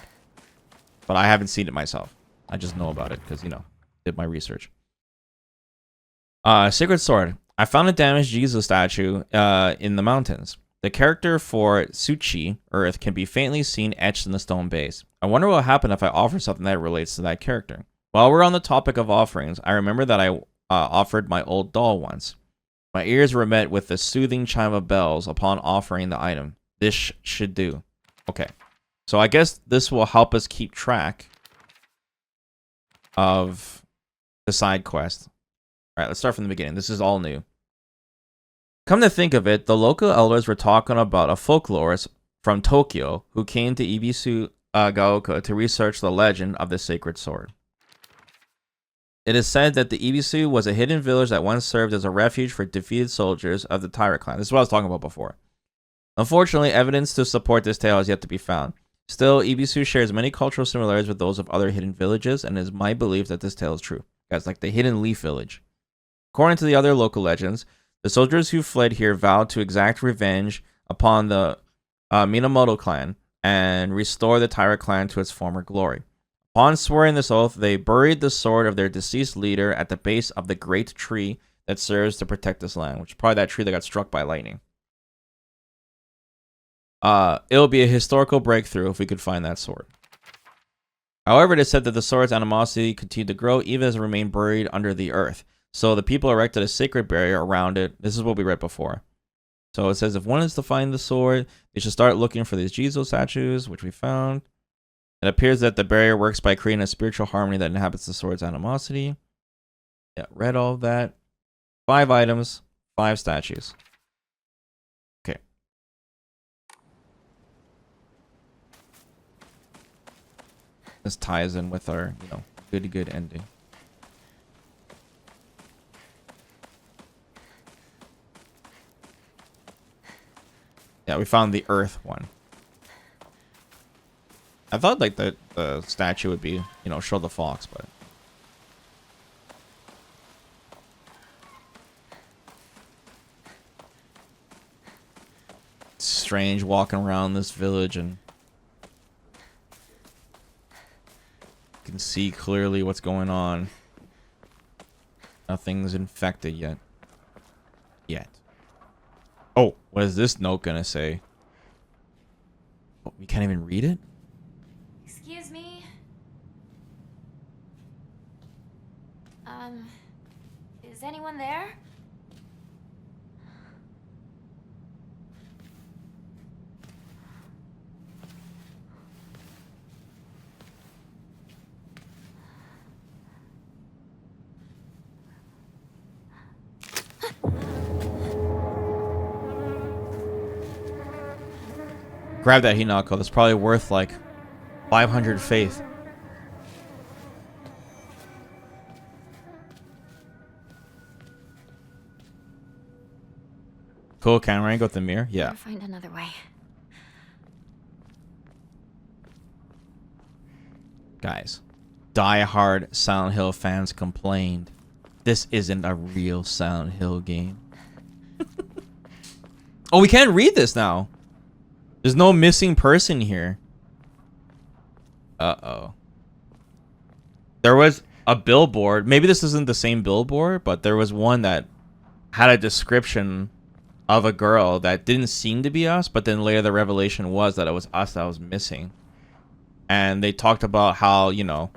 But I haven't seen it myself. I just know about it because, you know, did my research. Sacred Sword. I found a damaged Jesus statue in the mountains. The character for Tsuchi, Earth, can be faintly seen etched in the stone base. I wonder what will happen if I offer something that relates to that character. While we're on the topic of offerings, I remember that I offered my old doll once. My ears were met with the soothing chime of bells upon offering the item. This should do. Okay. So I guess this will help us keep track of the side quest. Alright, let's start from the beginning. This is all new. Come to think of it, the local elders were talking about a folklorist from Tokyo who came to Ibisu Gaoka to research the legend of the sacred sword. It is said that the Ibisu was a hidden village that once served as a refuge for defeated soldiers of the Tyrant clan. This is what I was talking about before. Unfortunately, evidence to support this tale has yet to be found. Still, Ibisu shares many cultural similarities with those of other hidden villages, and it is my belief that this tale is true. Guys, like the Hidden Leaf Village. According to the other local legends, the soldiers who fled here vowed to exact revenge upon the Minamoto clan and restore the Taira clan to its former glory. Upon swearing this oath, they buried the sword of their deceased leader at the base of the great tree that serves to protect this land, which is probably that tree that got struck by lightning. It'll be a historical breakthrough if we could find that sword. However, it is said that the sword's animosity continued to grow even as it remained buried under the earth. So the people erected a sacred barrier around it. This is what we read before. So it says if one is to find the sword, they should start looking for these Jesus statues, which we found. It appears that the barrier works by creating a spiritual harmony that inhabits the sword's animosity. Yeah, read all of that. 5 items, 5 statues. Okay. This ties in with our, you know, good ending. Yeah, we found the earth one. I thought like the statue would be, you know, show the fox, but it's strange walking around this village and you can see clearly what's going on. Nothing's infected yet. Oh, what is this note gonna say? Oh, we can't even read it? Excuse me? Is anyone there? Grab that, Hinako. That's probably worth like 500 faith. Cool, can I go with the mirror? Yeah. Better find another way. Guys, die-hard Silent Hill fans complained. This isn't a real Silent Hill game. Oh, we can't read this now. There's no missing person here. Uh-oh. There was a billboard. Maybe this isn't the same billboard, but there was one that had a description of a girl that didn't seem to be us, but then later the revelation was that it was us that was missing. And they talked about how, you know,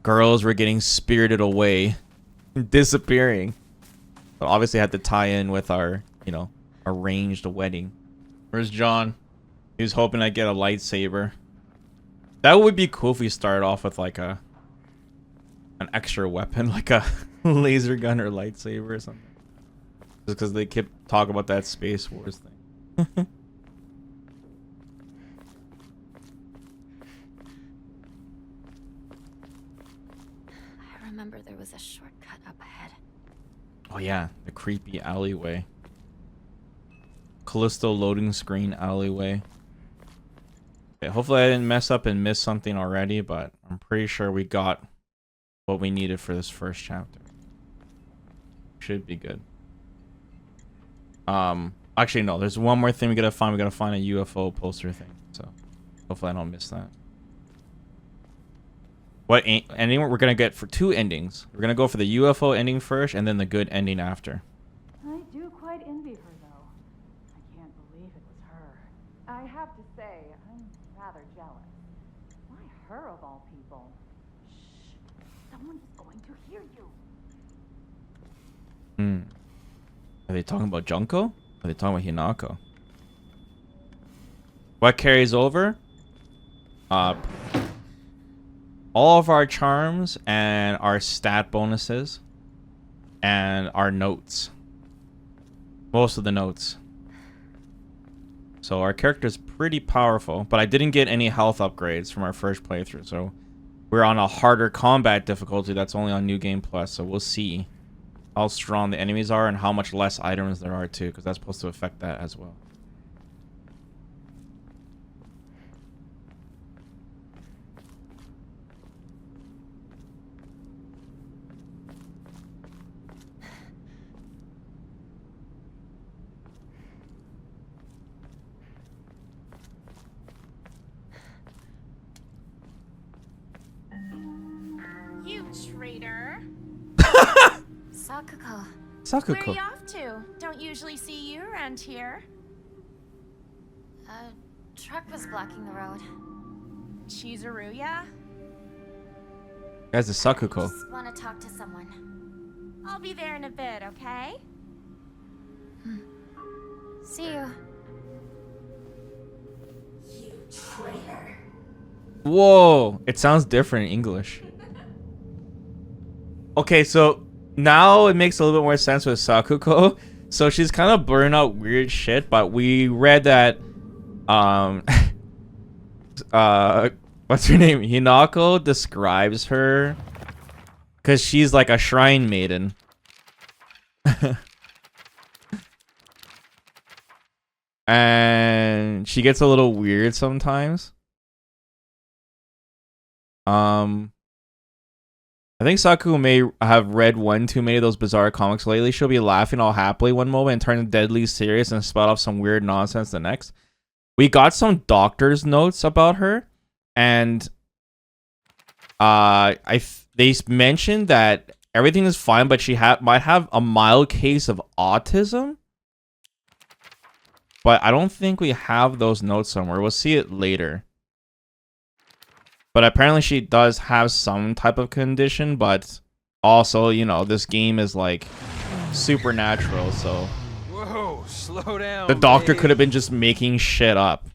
girls were getting spirited away, disappearing. But obviously had to tie in with our, you know, arranged wedding. Where's John? He was hoping I'd get a lightsaber. That would be cool if we started off with like an extra weapon, like a laser gun or lightsaber or something. Just because they kept talking about that Space Wars thing. I remember there was a shortcut up ahead. Oh yeah, the creepy alleyway. Callisto loading screen alleyway. Okay, hopefully I didn't mess up and miss something already, but I'm pretty sure we got what we needed for this first chapter. Should be good. Actually no, there's one more thing we gotta find. We gotta find a UFO poster thing. So hopefully I don't miss that. What ending we're gonna get for 2 endings? We're gonna go for the UFO ending first, and then the good ending after. I do quite envy her, though. I can't believe it was her. I have to say, I'm rather jealous. Why her of all people? Shh! Someone is going to hear you. Are they talking about Junko? Are they talking about Hinako? What carries over? All of our charms and our stat bonuses and our notes. Most of the notes. So our character's pretty powerful, but I didn't get any health upgrades from our first playthrough, so we're on a harder combat difficulty that's only on New Game Plus, so we'll see how strong the enemies are and how much less items there are too, because that's supposed to affect that as well. You traitor. Sakuko. Where Sakuko. are you off to? Don't usually see you around here. A truck was blocking the road. Chizuruya? Guys, it's Sakuko. Just want to talk to someone. I'll be there in a bit, okay? See you. Whoa, it sounds different in English. Okay, so now it makes a little bit more sense with Sakuko. So she's kind of blurring out weird shit, but we read that what's her name? Hinako describes her because she's like a shrine maiden. And she gets a little weird sometimes. I think Saku may have read one too many of those bizarre comics lately. She'll be laughing all happily one moment and turn deadly serious and spout off some weird nonsense the next. We got some doctor's notes about her, and they mentioned that everything is fine, but she might have a mild case of autism. But I don't think we have those notes somewhere. We'll see it later. But apparently she does have some type of condition, but also, you know, this game is like supernatural, so Whoa, slow down. the doctor babe. could have been just making shit up.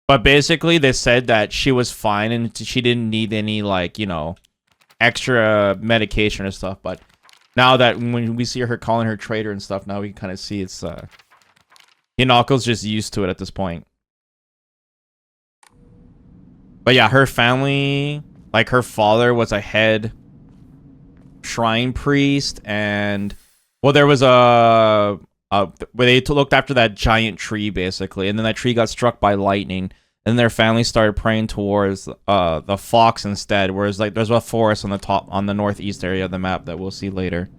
But basically they said that she was fine and she didn't need any, like, you know, extra medication or stuff. But now that when we see her calling her traitor and stuff, now we can kind of see it's Hinako's just used to it at this point. But yeah, her family, like her father was a head shrine priest, and well, there was where they looked after that giant tree basically, and then that tree got struck by lightning, and their family started praying towards the fox instead. Whereas like there's a forest on the top, on the northeast area of the map that we'll see later,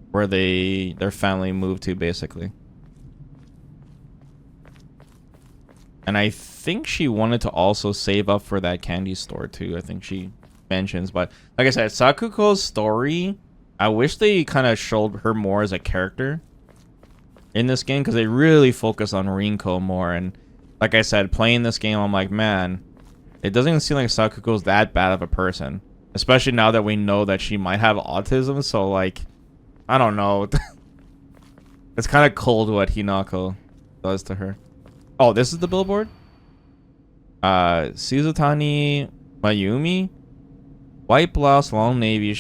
where their family moved to basically. And I think she wanted to also save up for that candy store too. I think she mentions. But like I said, Sakuko's story, I wish they kind of showed her more as a character in this game, because they really focus on Rinko more. And like I said, playing this game, I'm like, man, it doesn't even seem like Sakuko's that bad of a person. Especially now that we know that she might have autism. So like, I don't know. It's kind of cold what Hinako does to her. Oh, this is the billboard? Suzutani Mayumi. White blouse, long navy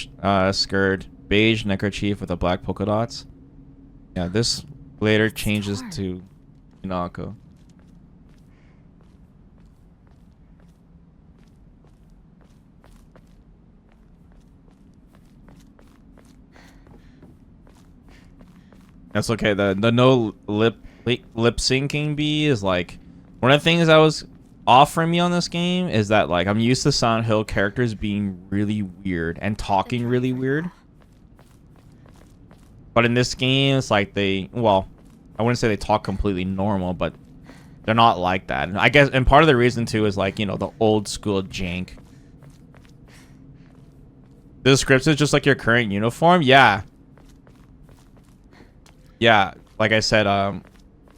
skirt, beige neckerchief with the black polka dots. Yeah, this later changes to Hinako. That's okay. The no lip syncing bee is like one of the things that was off for me on this game is that like I'm used to Silent Hill characters being really weird and talking really weird. But in this game, it's like they, well, I wouldn't say they talk completely normal, but they're not like that. And I guess, and part of the reason too is like, you know, the old school jank. The script is just like your current uniform. Yeah. Yeah, like I said,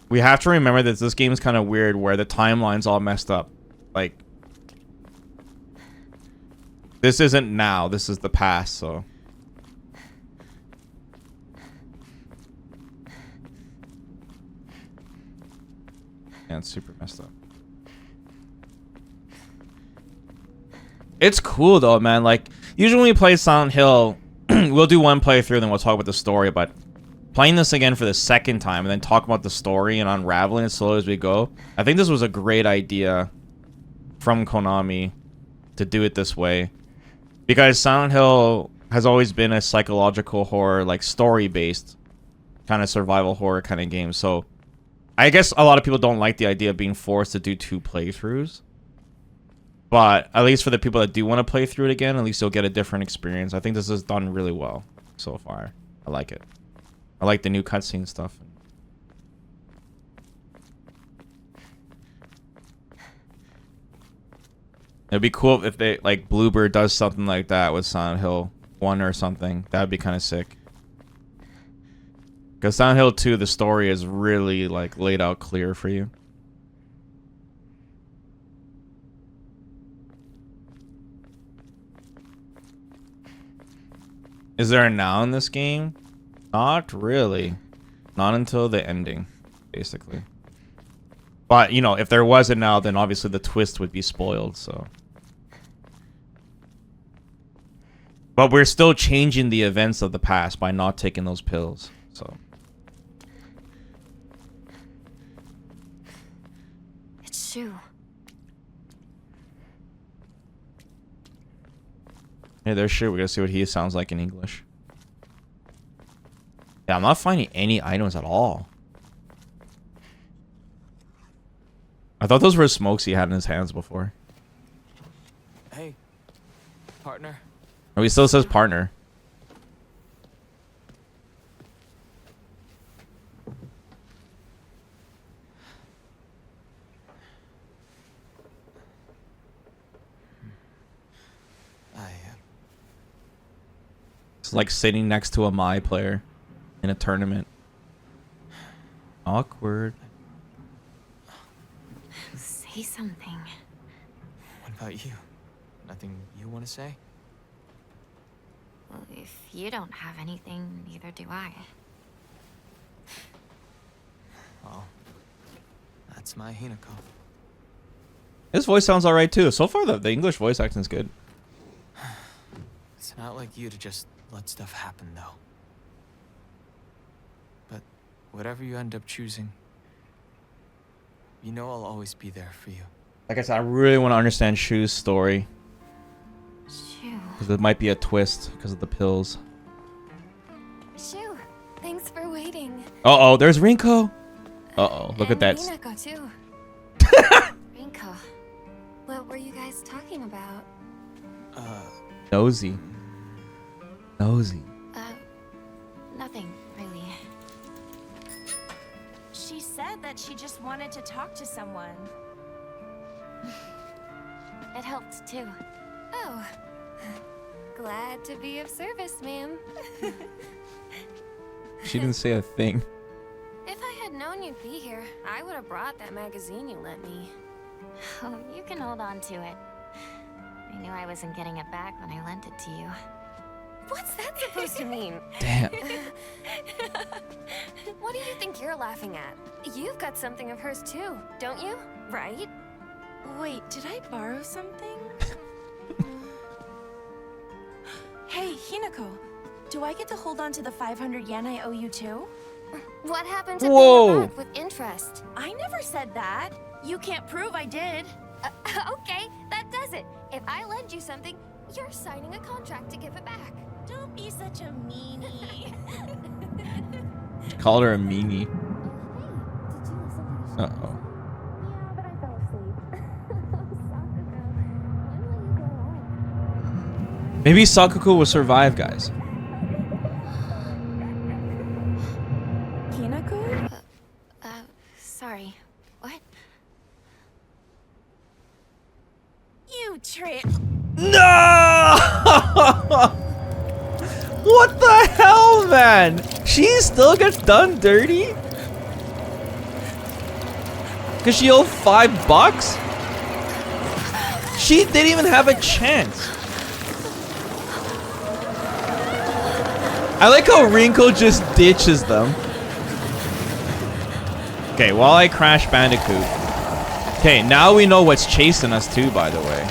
we have to remember that this game is kind of weird where the timeline's all messed up. Like, this isn't now, this is the past, so. Yeah, it's super messed up. It's cool though, man. Like, usually when we play Silent Hill, we'll do one playthrough, then we'll talk about the story, but playing this again for the second time and then talk about the story and unraveling it slowly as we go, I think this was a great idea from Konami to do it this way, because Silent Hill has always been a psychological horror, like story-based kind of survival horror kind of game. So I guess a lot of people don't like the idea of being forced to do 2 playthroughs, but at least for the people that do want to play through it again, at least you'll get a different experience. I think this is done really well so far. I like it. I like the new cutscene stuff. It'd be cool if they, like, Bluebird does something like that with Silent Hill 1 or something. That'd be kind of sick. Because Silent Hill 2, the story is really, like, laid out clear for you. Is there a now in this game? Not really. Not until the ending, basically. But, you know, if there was a now, then obviously the twist would be spoiled, so. But we're still changing the events of the past by not taking those pills, so. It's Shu. Hey, there's Shu. We're gonna see what he sounds like in English. Yeah, I'm not finding any items at all. I thought those were smokes he had in his hands before. Hey, partner. Oh, he still says partner. It's like sitting next to a Mai player in a tournament. Awkward. Say something. What about you? Nothing you want to say? Well, if you don't have anything, neither do I. Well, that's my Hinako. His voice sounds alright too. So far, the English voice acting is good. It's not like you to just let stuff happen, though. But whatever you end up choosing, you know I'll always be there for you. Like I said, I really want to understand Shu's story. Shu. Because there might be a twist because of the pills. Shu, thanks for waiting. Uh-oh, there's Rinko. Uh-oh, look at that. Hinako, too. Rinko, what were you guys talking about? Nosy. Nosy. Nothing, really. She said that she just wanted to talk to someone. It helped too. Oh. Glad to be of service, ma'am. She didn't say a thing. If I had known you'd be here, I would have brought that magazine you lent me. Oh, you can hold on to it. I knew I wasn't getting it back when I lent it to you. What's that supposed to mean? Damn. What do you think you're laughing at? You've got something of hers too, don't you? Right? Wait, did I borrow something? Hey, Hinako. Do I get to hold on to the 500 yen I owe you too? What happened to Whoa. paying it back with interest? I never said that. You can't prove I did. Okay, that does it. If I lend you something, you're signing a contract to give it back. Don't be such a meanie. Called her a meanie. Oh, hey, did you listen to the show? Uh-oh. Yeah, but I fell asleep. Sakura, when will you grow up? Maybe Sakuko will survive, guys. Hinako? Sorry. What? You trick. No! What the hell, man? She still gets done dirty? Cause she owed $5? She didn't even have a chance. I like how Rinko just ditches them. Okay, while I crash Bandicoot. Okay, now we know what's chasing us too, by the way.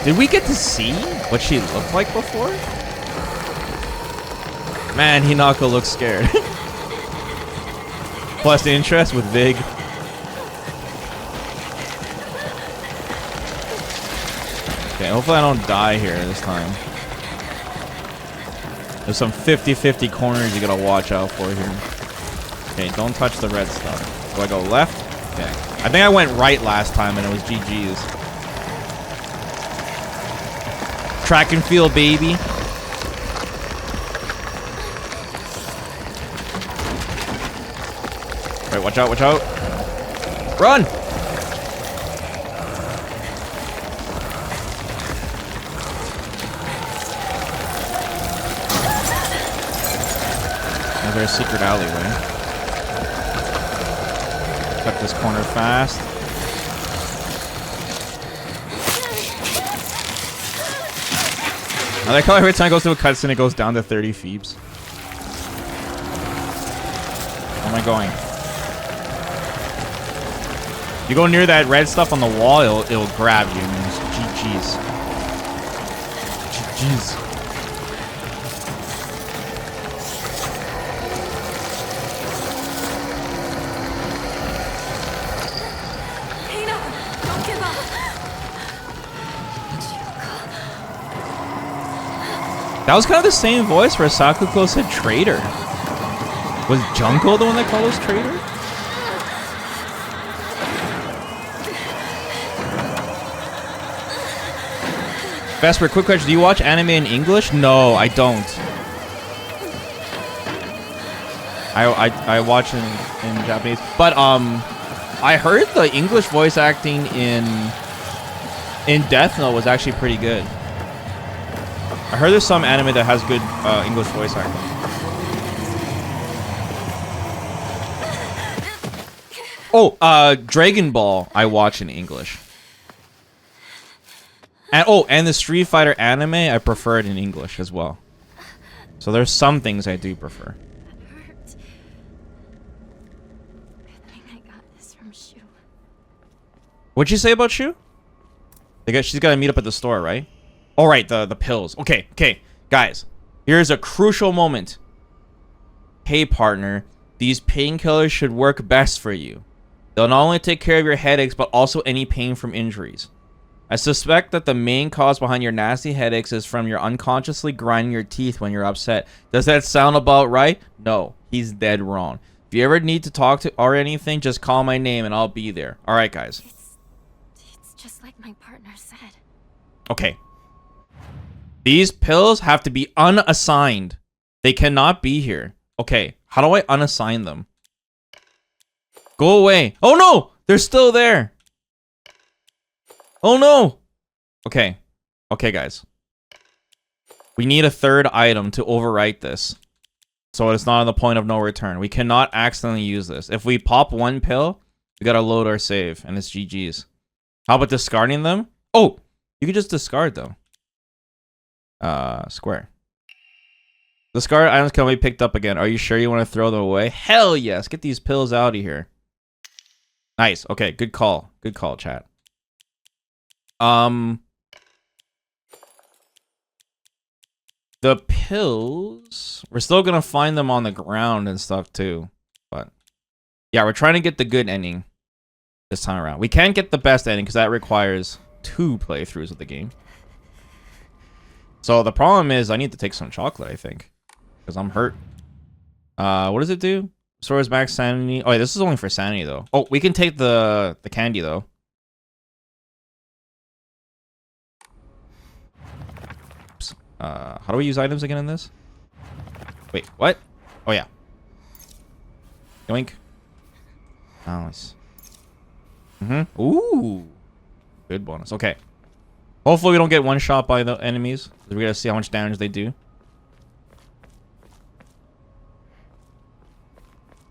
Did we get to see what she looked like before? Man, Hinako looks scared. Plus the interest with Vig. Okay, hopefully I don't die here this time. There's some 50-50 corners you gotta watch out for here. Okay, don't touch the red stuff. Do I go left? Okay. I think I went right last time and it was GG's. Track and field, baby. Right, watch out, watch out. Run! Is there a secret alleyway? Cut this corner fast. I like how every time it goes to a cutscene, it goes down to 30 feeps. Where am I going? You go near that red stuff on the wall, it'll grab you. And it's GG's. GG's. Don't give up. That was kind of the same voice where Sakuko said traitor. Was Junko the one that called us traitor? Vesper, quick question. Do you watch anime in English? No, I don't. I watch in Japanese. But I heard the English voice acting in Death Note was actually pretty good. I heard there's some anime that has good English voice acting. Oh, Dragon Ball I watch in English. And and the Street Fighter anime I prefer it in English as well. So there's some things I do prefer. That hurt. Good thing I got this from Shu. What'd you say about Shu? She's got to meet up at the store, right? All right, the pills. Okay, guys. Here's a crucial moment. Hey, partner. These painkillers should work best for you. They'll not only take care of your headaches, but also any pain from injuries. I suspect that the main cause behind your nasty headaches is from your unconsciously grinding your teeth when you're upset. Does that sound about right? No, he's dead wrong. If you ever need to talk to or anything, just call my name and I'll be there. All right, guys. It's just like my partner said. Okay. These pills have to be unassigned. They cannot be here. Okay, how do I unassign them? Go away. Oh no! They're still there. Oh no. Okay. Okay, guys. We need a third item to overwrite this. So it's not on the point of no return. We cannot accidentally use this. If we pop one pill, we gotta load our save, and it's GG's. How about discarding them? Oh! You can just discard them. Square. Discard items can be picked up again. Are you sure you want to throw them away? Hell yes! Get these pills out of here. Nice. Okay, good call. Good call, chat. The pills, we're still gonna find them on the ground and stuff too. But yeah, we're trying to get the good ending this time around. We can't get the best ending because that requires 2 playthroughs of the game. So the problem is I need to take some chocolate, I think. Because I'm hurt. What does it do? Restores max sanity. Oh, yeah, this is only for sanity though. Oh, we can take the candy though. Oops. How do we use items again in this? Wait, what? Oh yeah. Yoink. Nice. Ooh. Good bonus. Okay. Hopefully we don't get one shot by the enemies. We gotta see how much damage they do.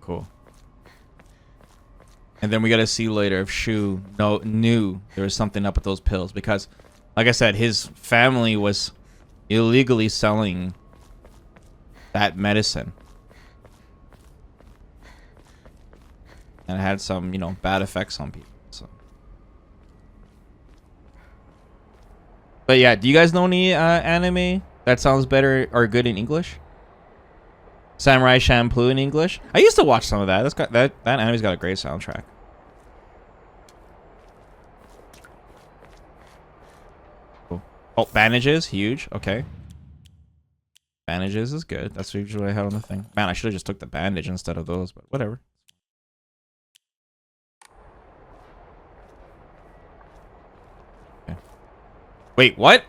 Cool. And then we gotta see later if Shu knew there was something up with those pills, because, like I said, his family was illegally selling that medicine, and it had some, you know, bad effects on people. So, but yeah, do you guys know any anime that sounds better or good in English? Samurai Champloo in English. I used to watch some of that. That's got that anime's got a great soundtrack. Cool. Oh, bandages, huge. Okay. Bandages is good. That's usually what I had on the thing. Man, I should have just took the bandage instead of those, but whatever. Okay. Wait, what?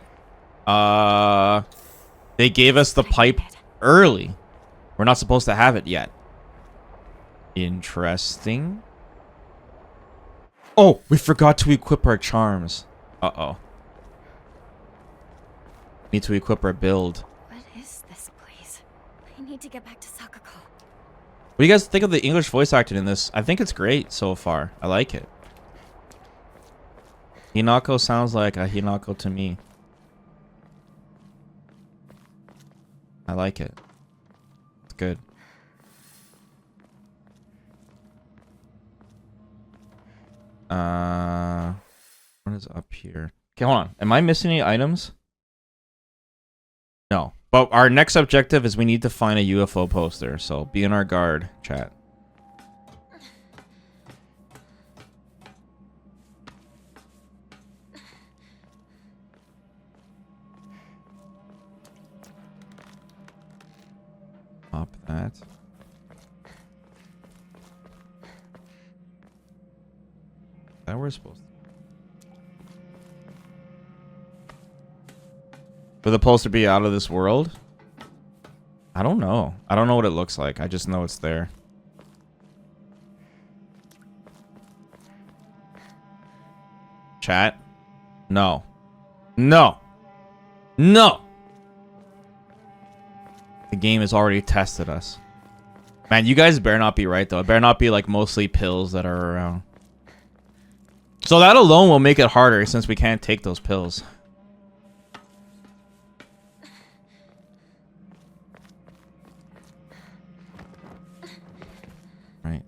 They gave us the pipe early. We're not supposed to have it yet. Interesting. Oh, we forgot to equip our charms. Uh-oh. Need to equip our build. What is this place? I need to get back to Sakuko. What do you guys think of the English voice acting in this? I think it's great so far. I like it. Hinako sounds like a Hinako to me. I like it. It's good. What is up here? Okay, hold on. Am I missing any items? No. But our next objective is we need to find a UFO poster. So be on our guard, chat. Pop that. That we're supposed to. For the poster to be out of this world? I don't know. I don't know what it looks like. I just know it's there. Chat? No. No. No! The game has already tested us. Man, you guys better not be right, though. It better not be, like, mostly pills that are around. So that alone will make it harder, since we can't take those pills. Right.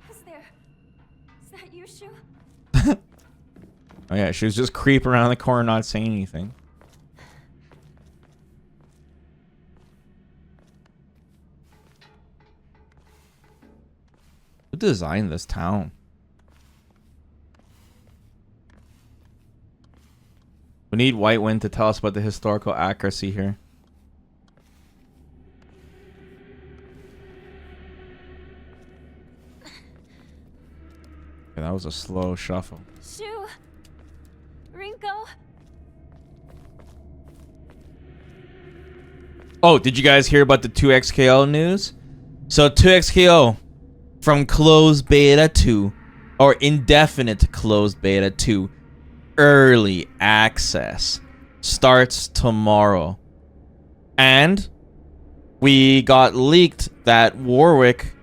Is that you, Shu? Oh yeah, she was just creeping around the corner not saying anything. Who designed this town? We need White Wind to tell us about the historical accuracy here. Yeah, that was a slow shuffle. Shu! Rinko! Oh, did you guys hear about the 2XKO news? So 2XKO from closed beta to, or indefinite closed beta to early access starts tomorrow. And we got leaked that Warwick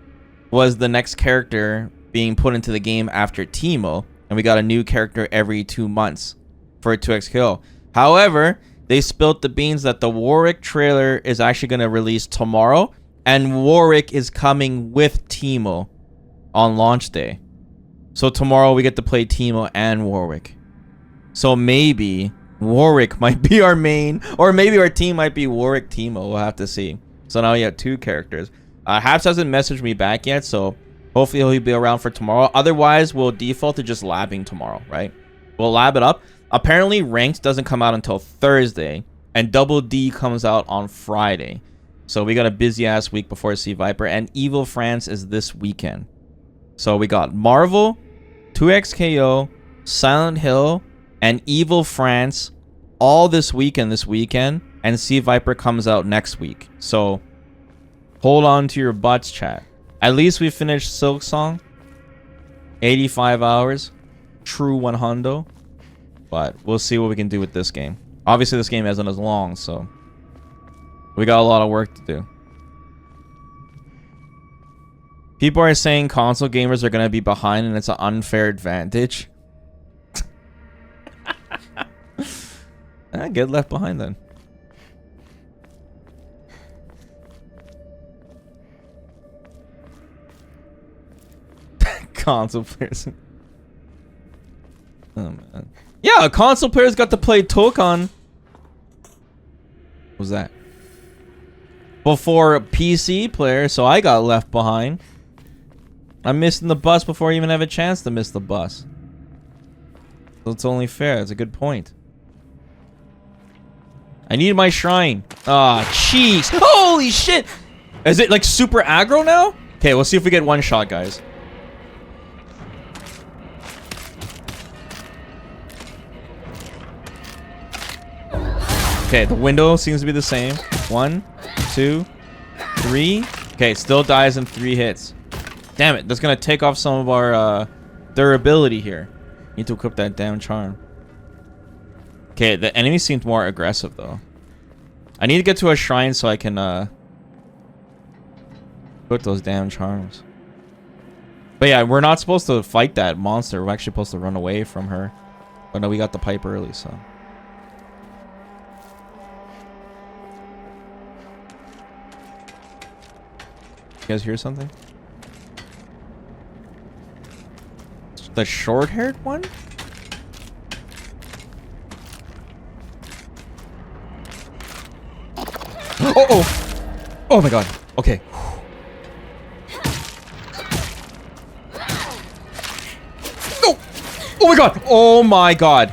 was the next character being put into the game after Teemo, and we got a new character every 2 months for 2XKO. However, they spilled the beans that the Warwick trailer is actually going to release tomorrow, and Warwick is coming with Teemo on launch day. So tomorrow we get to play Teemo and Warwick. So maybe Warwick might be our main, or maybe our team might be Warwick Teemo. We'll have to see. So now we have 2 characters. Haps hasn't messaged me back yet, so hopefully he'll be around for tomorrow. Otherwise, we'll default to just labbing tomorrow, right? We'll lab it up. Apparently, Ranked doesn't come out until Thursday, and Double D comes out on Friday. So we got a busy-ass week before Sea Viper, and Evil France is this weekend. So we got Marvel, 2XKO, Silent Hill, and Evil France all this weekend, and Sea Viper comes out next week. So hold on to your butts, chat. At least we finished Silk Song. 85 hours. True 100. But we'll see what we can do with this game. Obviously, this game isn't as long, so we got a lot of work to do. People are saying console gamers are going to be behind and it's an unfair advantage. Get left behind then. Console players. Oh man. Yeah, console players got to play Tokon. What was that? Before PC players, so I got left behind. I'm missing the bus before I even have a chance to miss the bus. So it's only fair. It's a good point. I need my shrine. Ah, jeez. Holy shit! Is it like super aggro now? Okay, we'll see if we get one shot, guys. Okay, the window seems to be the same. 1, 2, 3. Okay, still dies in 3 hits. Damn it, that's gonna take off some of our durability here. Need to equip that damn charm. Okay, the enemy seemed more aggressive though. I need to get to a shrine so I can put those damn charms. But yeah, we're not supposed to fight that monster. We're actually supposed to run away from her. But no, we got the pipe early, so. You guys hear something? The short-haired one? Oh, oh! Oh my god. Okay. No! Oh my god! Oh my god!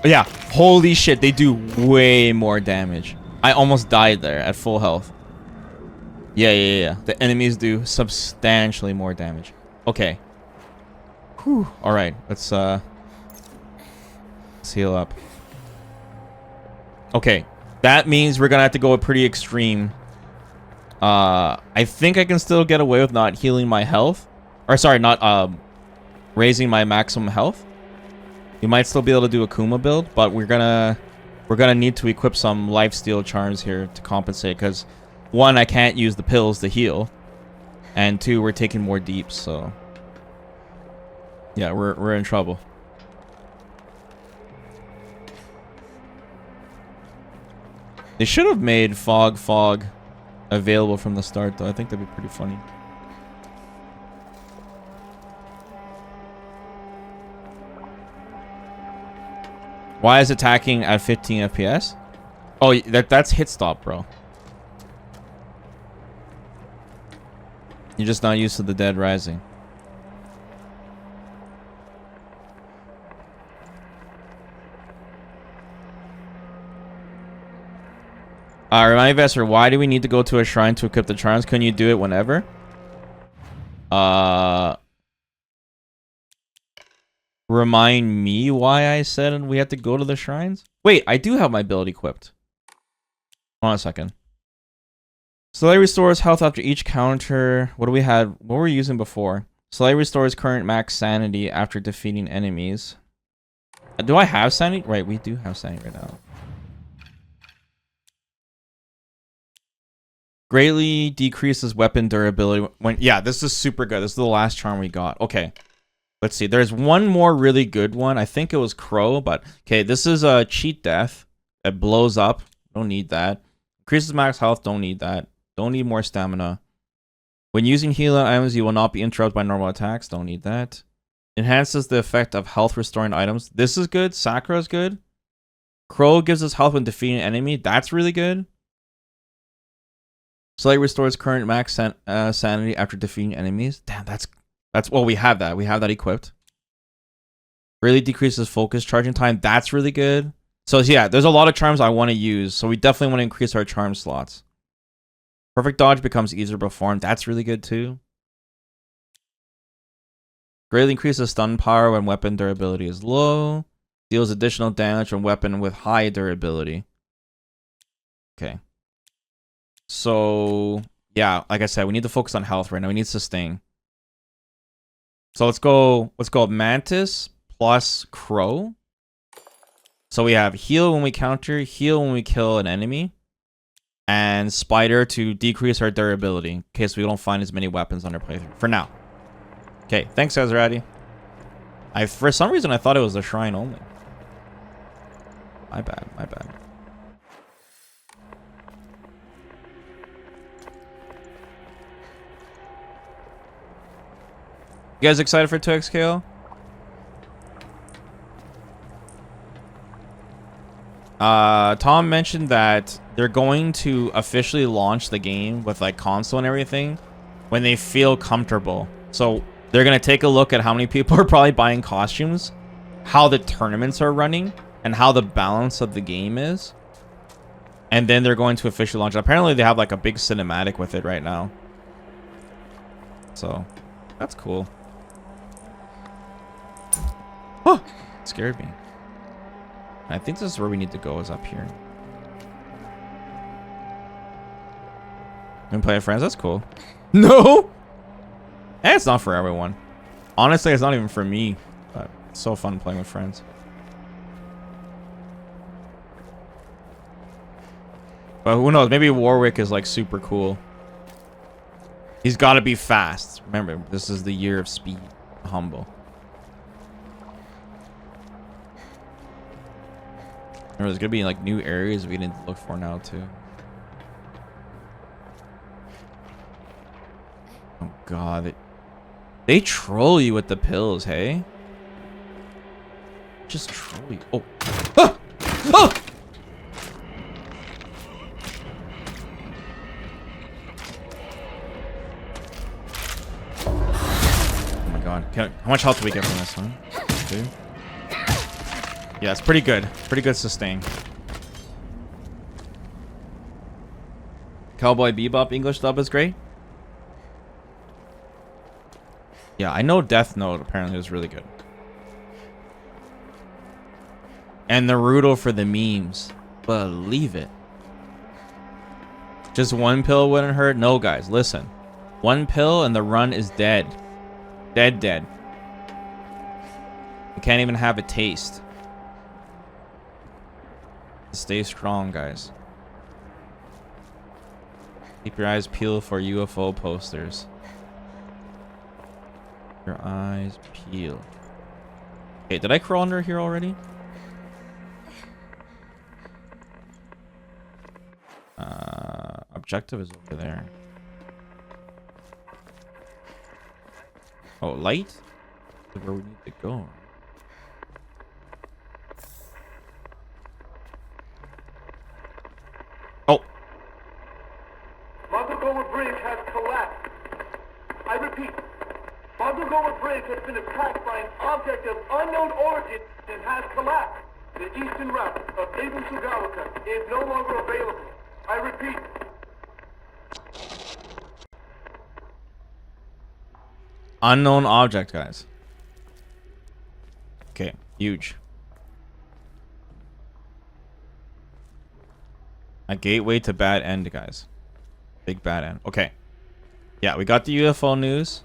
Yeah. Holy shit, they do way more damage. I almost died there at full health. Yeah. The enemies do substantially more damage. Okay. Whew. Alright, let's heal up. Okay. That means we're gonna have to go pretty extreme. I think I can still get away with not healing my health. Or sorry, not raising my maximum health. We might still be able to do a Kuma build, but we're gonna need to equip some lifesteal charms here to compensate, because 1, I can't use the pills to heal, and 2, we're taking more deeps, so yeah, we're in trouble. They should have made fog available from the start, though. I think that'd be pretty funny. Why is attacking at 15 FPS? Oh, that's hit stop, bro. You're just not used to the dead rising. Remind me, Vesper, why do we need to go to a shrine to equip the charms? Couldn't you do it whenever? Remind me why I said we have to go to the shrines? Wait, I do have my build equipped. Hold on a second. Slay restores health after each counter. What do we had? What were we using before? Slay restores current max sanity after defeating enemies. Do I have sanity? Right, we do have sanity right now. Greatly decreases weapon durability when... Yeah, this is super good. This is the last charm we got. Okay. Let's see. There's one more really good one. I think it was Crow, but... Okay, this is a cheat death. It blows up. Don't need that. Increases max health. Don't need that. Don't need more stamina. When using healing items, you will not be interrupted by normal attacks. Don't need that. Enhances the effect of health restoring items. This is good. Sakura is good. Crow gives us health when defeating an enemy. That's really good. Slay restores current max sanity after defeating enemies. Damn, that's well, we have that. We have that equipped. Really decreases focus charging time. That's really good. So yeah, there's a lot of charms I want to use. So we definitely want to increase our charm slots. Perfect dodge becomes easier to perform. That's really good too. Greatly increases stun power when weapon durability is low. Deals additional damage from weapon with high durability. Okay. So, yeah, like I said, we need to focus on health right now. We need sustain. So let's go Mantis plus Crow. So we have heal when we counter, heal when we kill an enemy, and Spider to decrease our durability in case we don't find as many weapons on our playthrough. For now. Okay, thanks, Azerati. For some reason, I thought it was the shrine only. My bad, my bad. You guys excited for 2XKO? Tom mentioned that they're going to officially launch the game with like console and everything when they feel comfortable. So they're going to take a look at how many people are probably buying costumes, how the tournaments are running, and how the balance of the game is. And then they're going to officially launch it. Apparently they have like a big cinematic with it right now. So that's cool. Oh, it scared me. I think this is where we need to go, is up here. Been playing with friends? That's cool. No! And it's not for everyone. Honestly, it's not even for me. But it's so fun playing with friends. But who knows? Maybe Warwick is like super cool. He's got to be fast. Remember, this is the year of speed. Humble. Remember, there's gonna be like new areas we need to look for now too. Oh god, they troll you with the pills, hey? Just troll you. Oh, ah! Ah! Oh my god, how much health do we get from this one? Dude. Yeah, it's pretty good. Pretty good sustain. Cowboy Bebop English dub is great. Yeah, I know Death Note apparently was really good. And Naruto for the memes. Believe it. Just one pill wouldn't hurt? No, guys, listen. One pill and the run is dead. Dead. You can't even have a taste. Stay strong, guys. Keep your eyes peeled for UFO posters. Your eyes peeled. Okay, did I crawl under here already? Objective is over there. Oh, light? This is where we need to go. Montgomery Bridge has collapsed. I repeat, Montgomery Bridge has been attacked by an object of unknown origin and has collapsed. The eastern route of Aiden Sugawaka is no longer available. I repeat. Unknown object, guys. Okay, huge. A gateway to bad end, guys. Big bad end. Okay. Yeah, we got the UFO news.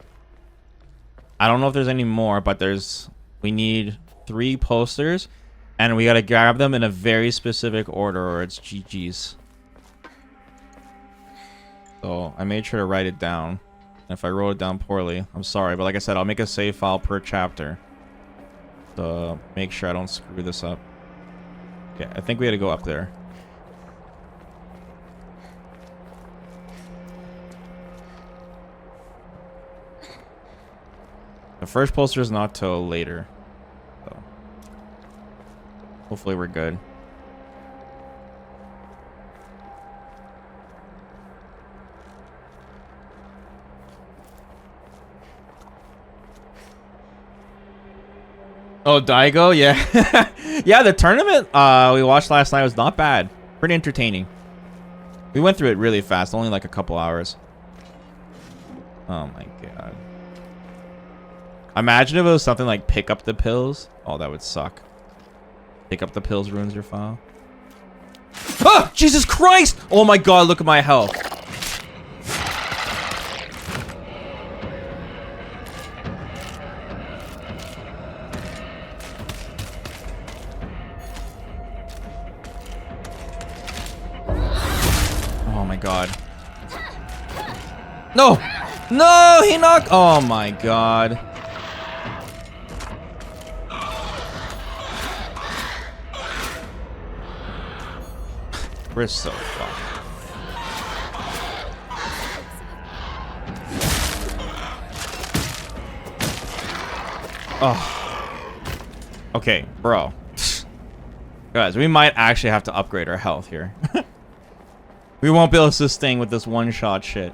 I don't know if there's any more, but we need 3 posters, and we gotta grab them in a very specific order, or it's GG's. So I made sure to write it down. And if I wrote it down poorly, I'm sorry. But like I said, I'll make a save file per chapter to make sure I don't screw this up. Okay, I think we had to go up there. The first poster is not till later. So hopefully we're good. Oh, Daigo? Yeah. Yeah, the tournament we watched last night was not bad. Pretty entertaining. We went through it really fast, only like a couple hours. Oh my god. Imagine if it was something like pick up the pills. Oh, that would suck. Pick up the pills ruins your file. Ah! Jesus Christ! Oh my god, look at my health. Oh my god. No! No! He knocked. Oh my god. We're so fucked. Oh. Okay, bro. Guys, we might actually have to upgrade our health here. We won't be able to sustain with this one-shot shit.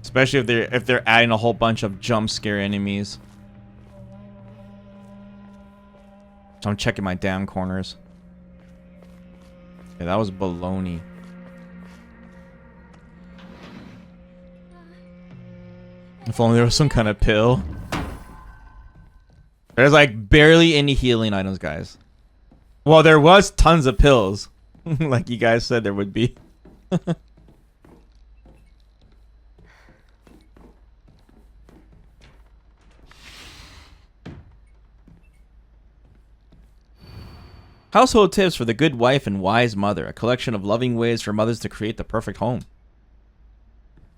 Especially if they're adding a whole bunch of jump scare enemies. So I'm checking my damn corners. Yeah, that was baloney. If only there was some kind of pill. There's like barely any healing items, guys. Well, there was tons of pills. Like you guys said there would be. Household tips for the good wife and wise mother. A collection of loving ways for mothers to create the perfect home.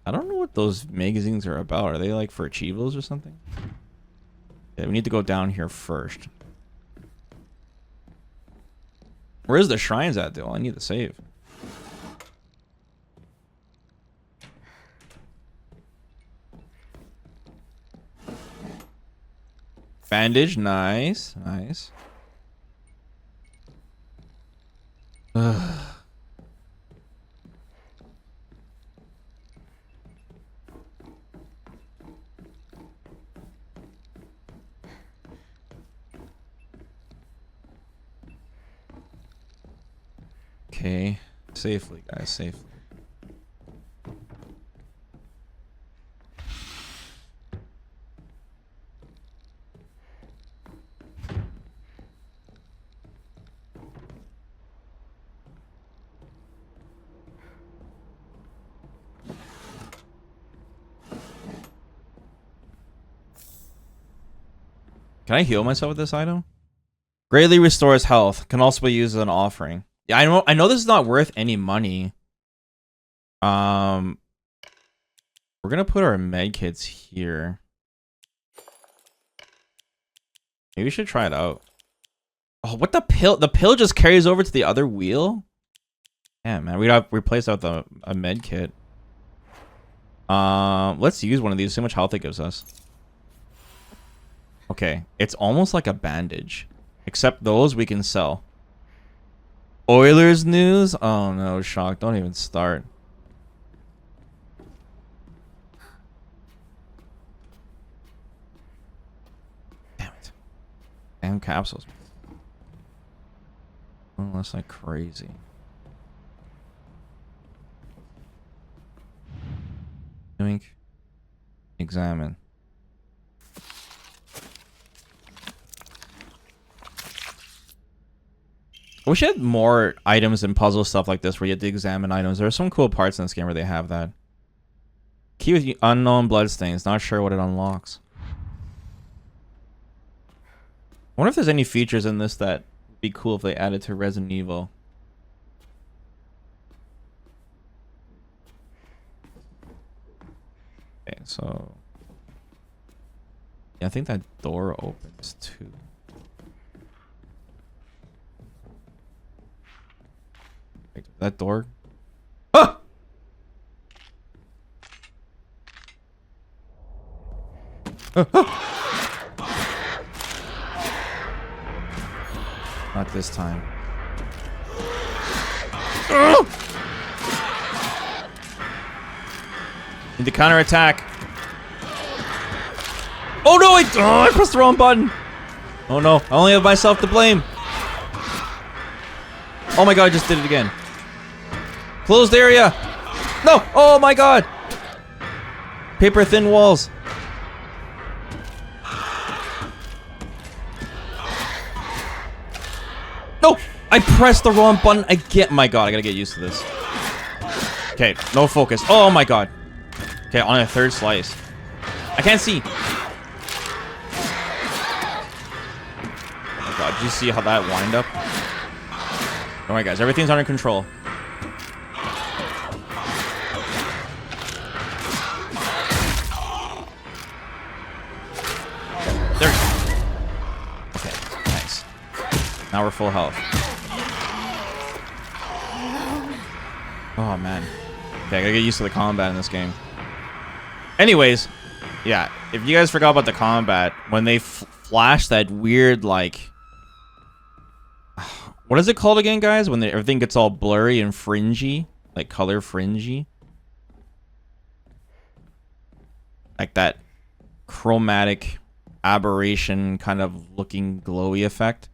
I don't know what those magazines are about. Are they like for Achievos or something? Yeah, we need to go down here first. Where's the shrines at, though? I need to save. Bandage, nice, nice. Ugh. Okay, safely, guys, safely. Can I heal myself with this item? Greatly restores health. Can also be used as an offering. Yeah, I know this is not worth any money. We're gonna put our med kits here. Maybe we should try it out. Oh, what the pill? The pill just carries over to the other wheel? Yeah, man, we gotta replace out a med kit. Let's use one of these. See how much health it gives us. Okay, it's almost like a bandage. Except those we can sell. Oilers news? Oh no, shock. Don't even start. Damn it. Damn capsules. Oh, that's like crazy. Doink. Examine. I wish I had more items and puzzle stuff like this where you had to examine items. There are some cool parts in this game where they have that. Key with unknown bloodstains. Not sure what it unlocks. I wonder if there's any features in this that would be cool if they added to Resident Evil. Okay, so... yeah, I think that door opens too. Wait, that door? Ah! Not this time. Need to counterattack. Oh no! I pressed the wrong button. Oh no! I only have myself to blame. Oh my god! I just did it again. Closed area. No! Oh my god! Paper thin walls. No! I pressed the wrong button again. My god, I gotta get used to this. Okay, no focus. Oh my god. Okay, on a third slice. I can't see. Oh my god, did you see how that wind up? Alright guys, everything's under control. There. Okay, nice. Now we're full health. Oh man. Okay, I gotta get used to the combat in this game. Anyways, yeah, if you guys forgot about the combat, when they flash that weird, like... what is it called again, guys? When everything gets all blurry and fringy? Like, color fringy? Like that chromatic aberration kind of looking glowy effect.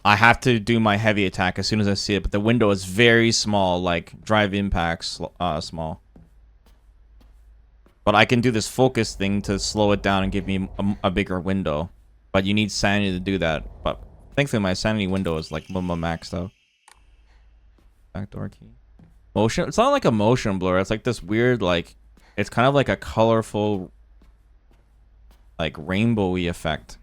I have to do my heavy attack as soon as I see it, but the window is very small, like drive impacts small. But I can do this focus thing to slow it down and give me a bigger window. But you need sanity to do that. But thankfully my sanity window is like maxed out. Backdoor key. Motion? It's not like a motion blur. It's like this weird, like... it's kind of like a colorful... like rainbowy effect.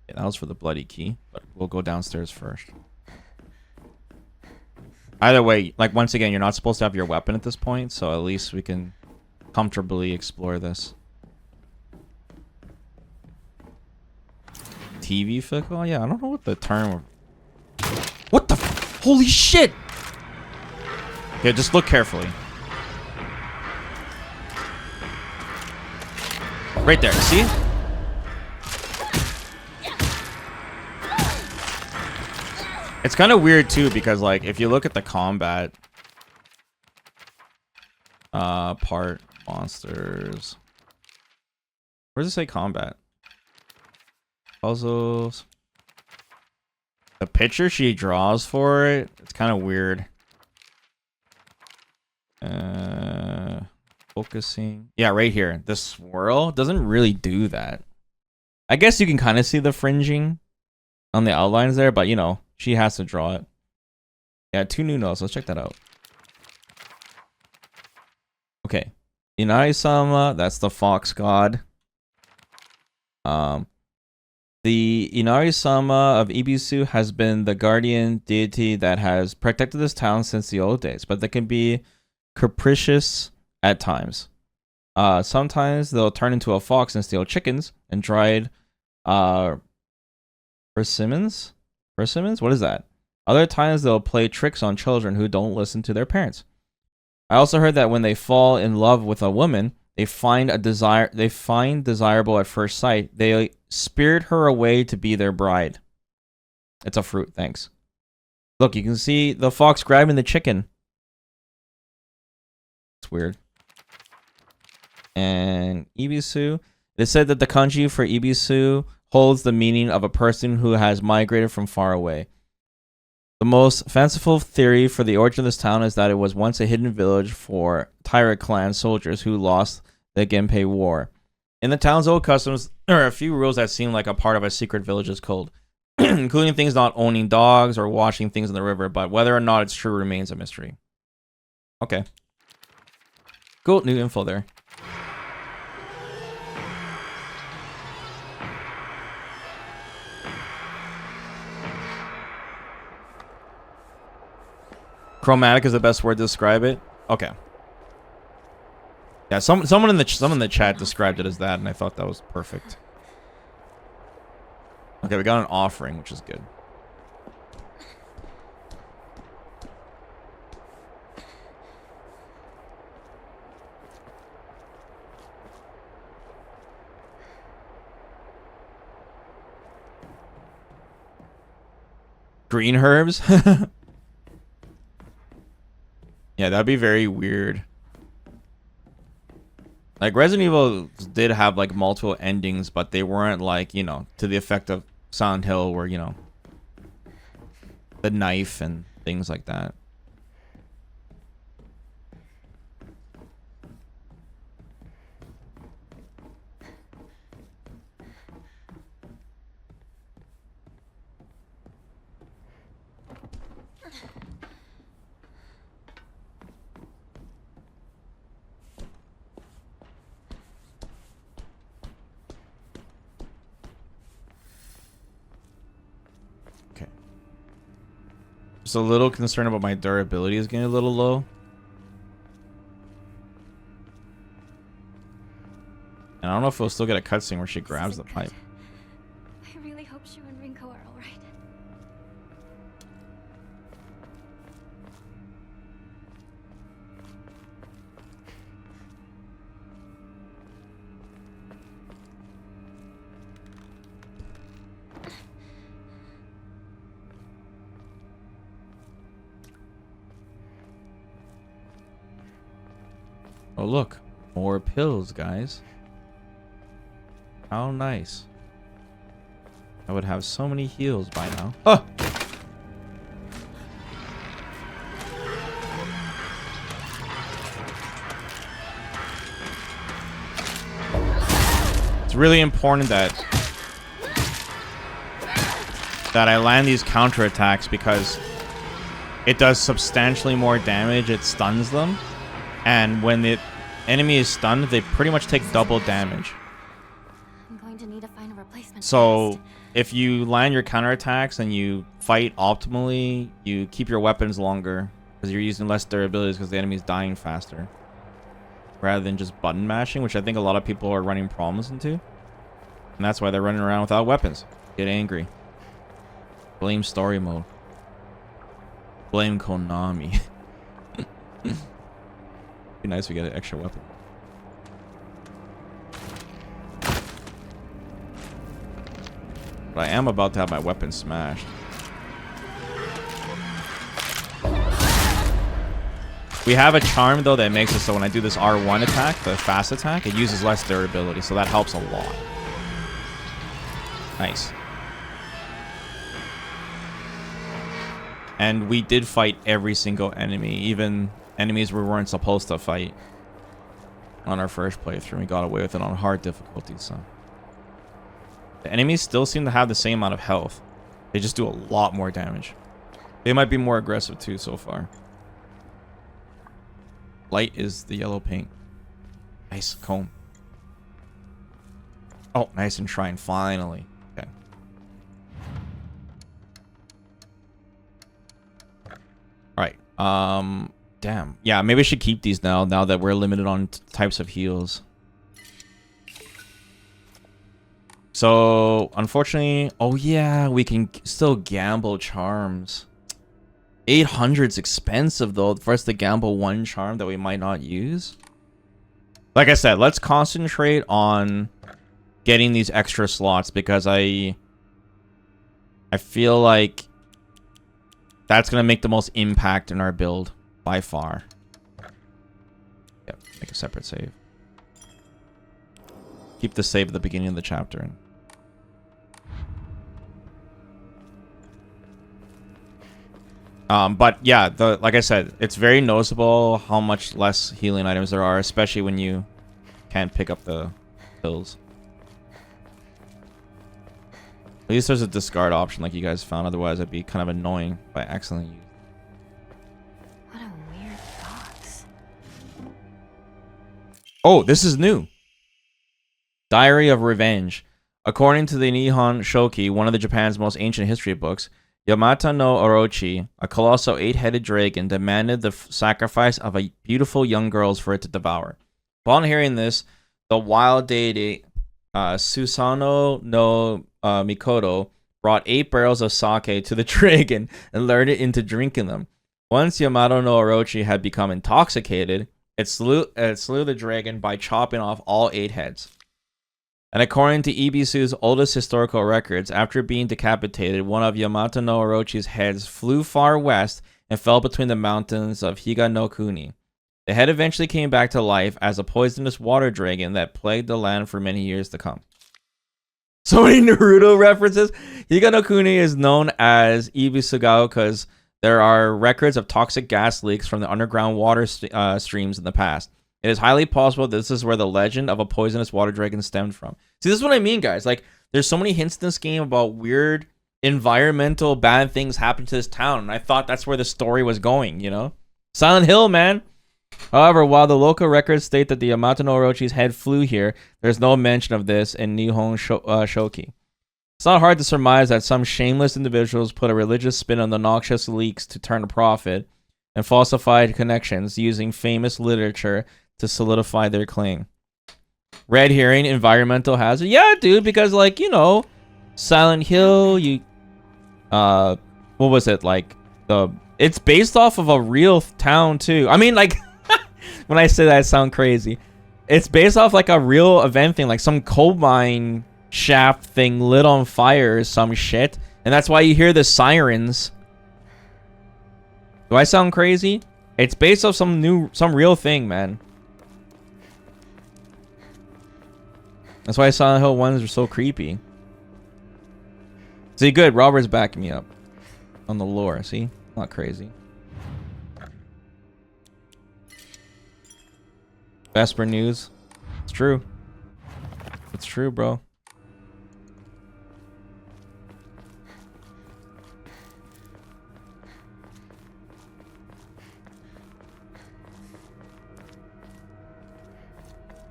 Yeah, that was for the bloody key. But we'll go downstairs first. Either way, like once again, you're not supposed to have your weapon at this point, so at least we can comfortably explore this. TV fickle? Oh, yeah, I don't know what the term... what the holy shit! Okay, just look carefully. Right there, see? It's kind of weird too because like if you look at the combat part, monsters, where does it say combat? Puzzles. The picture she draws for it, it's kind of weird. Focusing. Yeah, right here. The swirl doesn't really do that. I guess you can kind of see the fringing on the outlines there, but you know, she has to draw it. Yeah, 2 new notes. Let's check that out. Okay. Inari-sama, that's the fox god. The Inari-sama of Ibisu has been the guardian deity that has protected this town since the old days, but they can be capricious at times. Sometimes they'll turn into a fox and steal chickens and dried persimmons? Persimmons? What is that? Other times they'll play tricks on children who don't listen to their parents. I also heard that when they fall in love with a woman, they find desirable at first sight, they spirit her away to be their bride. It's a fruit, thanks. Look, you can see the fox grabbing the chicken. It's weird. And Ibisu. It said that the kanji for Ibisu holds the meaning of a person who has migrated from far away. The most fanciful theory for the origin of this town is that it was once a hidden village for Taira clan soldiers who lost the Genpei War. In the town's old customs, there are a few rules that seem like a part of a secret village's code, including things not owning dogs or washing things in the river, but whether or not it's true remains a mystery. Okay. Cool, new info there. Chromatic is the best word to describe it. Okay. Yeah, someone in the chat described it as that, and I thought that was perfect. Okay, we got an offering, which is good. Green herbs? Yeah, that'd be very weird. Like, Resident Evil did have, like, multiple endings, but they weren't, like, you know, to the effect of Silent Hill, where, you know, the knife and things like that. Just a little concerned about my durability is getting a little low. And I don't know if we'll still get a cutscene where she grabs the pipe. I really hope Shu and Rinko are alright. Oh, look. More pills, guys. How nice. I would have so many heals by now. Oh! It's really important that I land these counterattacks because it does substantially more damage. It stuns them. And when the enemy is stunned, they pretty much take double damage. I'm going to need to find a replacement. So fast. if you land your counterattacks and you fight optimally, you keep your weapons longer because you're using less durabilities because the enemy's dying faster. Rather than just button mashing, which I think a lot of people are running problems into. And that's why they're running around without weapons. Get angry. Blame story mode. Blame Konami. Be nice if we get an extra weapon. But I am about to have my weapon smashed. We have a charm though that makes it so when I do this R1 attack, the fast attack, it uses less durability, so that helps a lot. Nice. And we did fight every single enemy, even enemies we weren't supposed to fight on our first playthrough. We got away with it on hard difficulty, so. The enemies still seem to have the same amount of health. They just do a lot more damage. They might be more aggressive too so far. Light is the yellow paint. Nice comb. Oh, nice and shrine, finally. Okay. Alright, damn. Yeah, maybe I should keep these now that we're limited on types of heals. So, unfortunately... Oh, yeah, we can still gamble charms. 800's expensive, though, for us to gamble one charm that we might not use. Like I said, let's concentrate on getting these extra slots, because I feel like that's going to make the most impact in our build. By far. Yep, make a separate save. Keep the save at the beginning of the chapter. But yeah, like I said, it's very noticeable how much less healing items there are, especially when you can't pick up the pills. At least there's a discard option like you guys found. Otherwise, it'd be kind of annoying if I accidentally used. What a weird box. Oh, this is new. Diary of Revenge. According to the Nihon Shoki, one of the Japan's most ancient history books, Yamata no Orochi, a colossal 8-headed dragon, demanded the sacrifice of a beautiful young girl for it to devour. Upon hearing this, the wild deity Susanoo no Mikoto brought 8 barrels of sake to the dragon and lured it into drinking them. Once Yamato no Orochi had become intoxicated, it slew the dragon by chopping off all 8 heads. And according to Ibisu's oldest historical records, after being decapitated, one of Yamato no Orochi's heads flew far west and fell between the mountains of Higa no Kuni. The head eventually came back to life as a poisonous water dragon that plagued the land for many years to come. So many Naruto references. Higa no Kuni is known as Ibisugao because there are records of toxic gas leaks from the underground water streams in the past. It is highly possible this is where the legend of a poisonous water dragon stemmed from. See, this is what I mean, guys. Like, there's so many hints in this game about weird environmental bad things happening to this town. And I thought that's where the story was going, you know? Silent Hill, man. However, while the local records state that the Yamato no Orochi's head flew here, there's no mention of this in Nihon Shoki. It's not hard to surmise that some shameless individuals put a religious spin on the noxious leaks to turn a profit and falsified connections using famous literature to solidify their claim. Red herring, environmental hazard. Yeah, dude, because, like, you know, Silent Hill, what was it? Like, it's based off of a real town, too. I mean, like, when I say that, I sound crazy. It's based off, like, a real event thing, like some coal mine shaft thing lit on fire or some shit. And that's why you hear the sirens. Do I sound crazy? It's based off some real thing, man. That's why Silent Hill 1s are so creepy. See, good. Robert's backing me up on the lore. See? Not crazy. Vesper news. It's true. It's true, bro.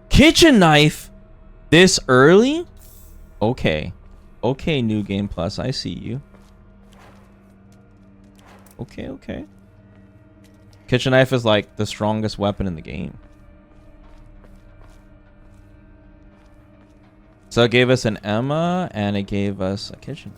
Kitchen knife? This early? Okay. Okay, New Game Plus. I see you. Okay, okay. Kitchen knife is like the strongest weapon in the game. So it gave us an Emma and it gave us a kitchen.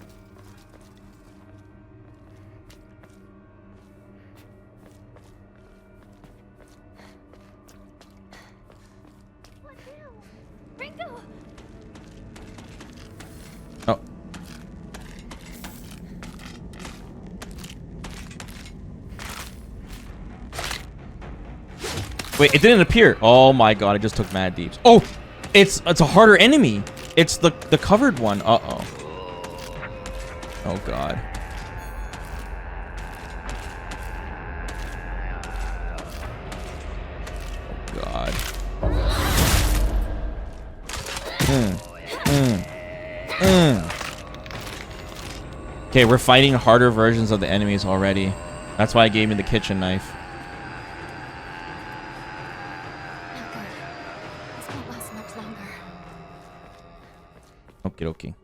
Oh. Wait, it didn't appear. Oh my god, I just took mad deeps. Oh, it's a harder enemy. It's the covered one. Uh-oh. Oh god. Oh god. Okay, we're fighting harder versions of the enemies already. That's why it gave me the kitchen knife. This won't last much longer. Okie dokie.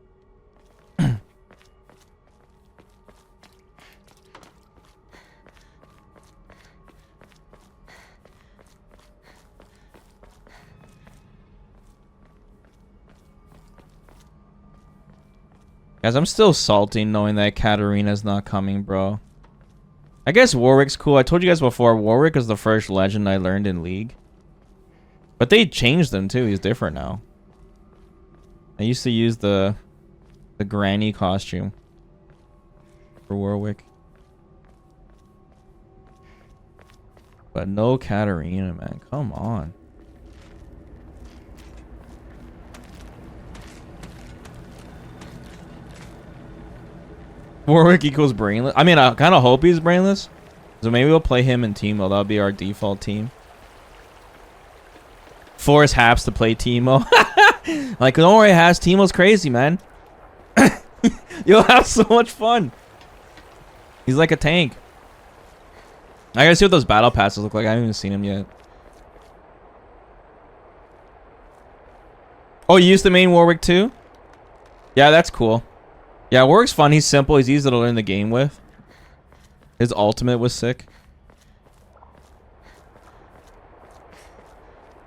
Guys, I'm still salty knowing that Katarina's not coming, bro. I guess Warwick's cool. I told you guys before, Warwick is the first legend I learned in League. But they changed him too. He's different now. I used to use the granny costume for Warwick. But no Katarina, man. Come on. Warwick equals brainless. I mean, I kind of hope he's brainless. So maybe we'll play him and Teemo. That'll be our default team. Force Haps to play Teemo. Like, don't worry, Has. Teemo's crazy, man. You'll have so much fun. He's like a tank. I gotta see what those battle passes look like. I haven't even seen them yet. Oh, you used the main Warwick too? Yeah, that's cool. Yeah, Warwick's fun. He's simple. He's easy to learn the game with. His ultimate was sick.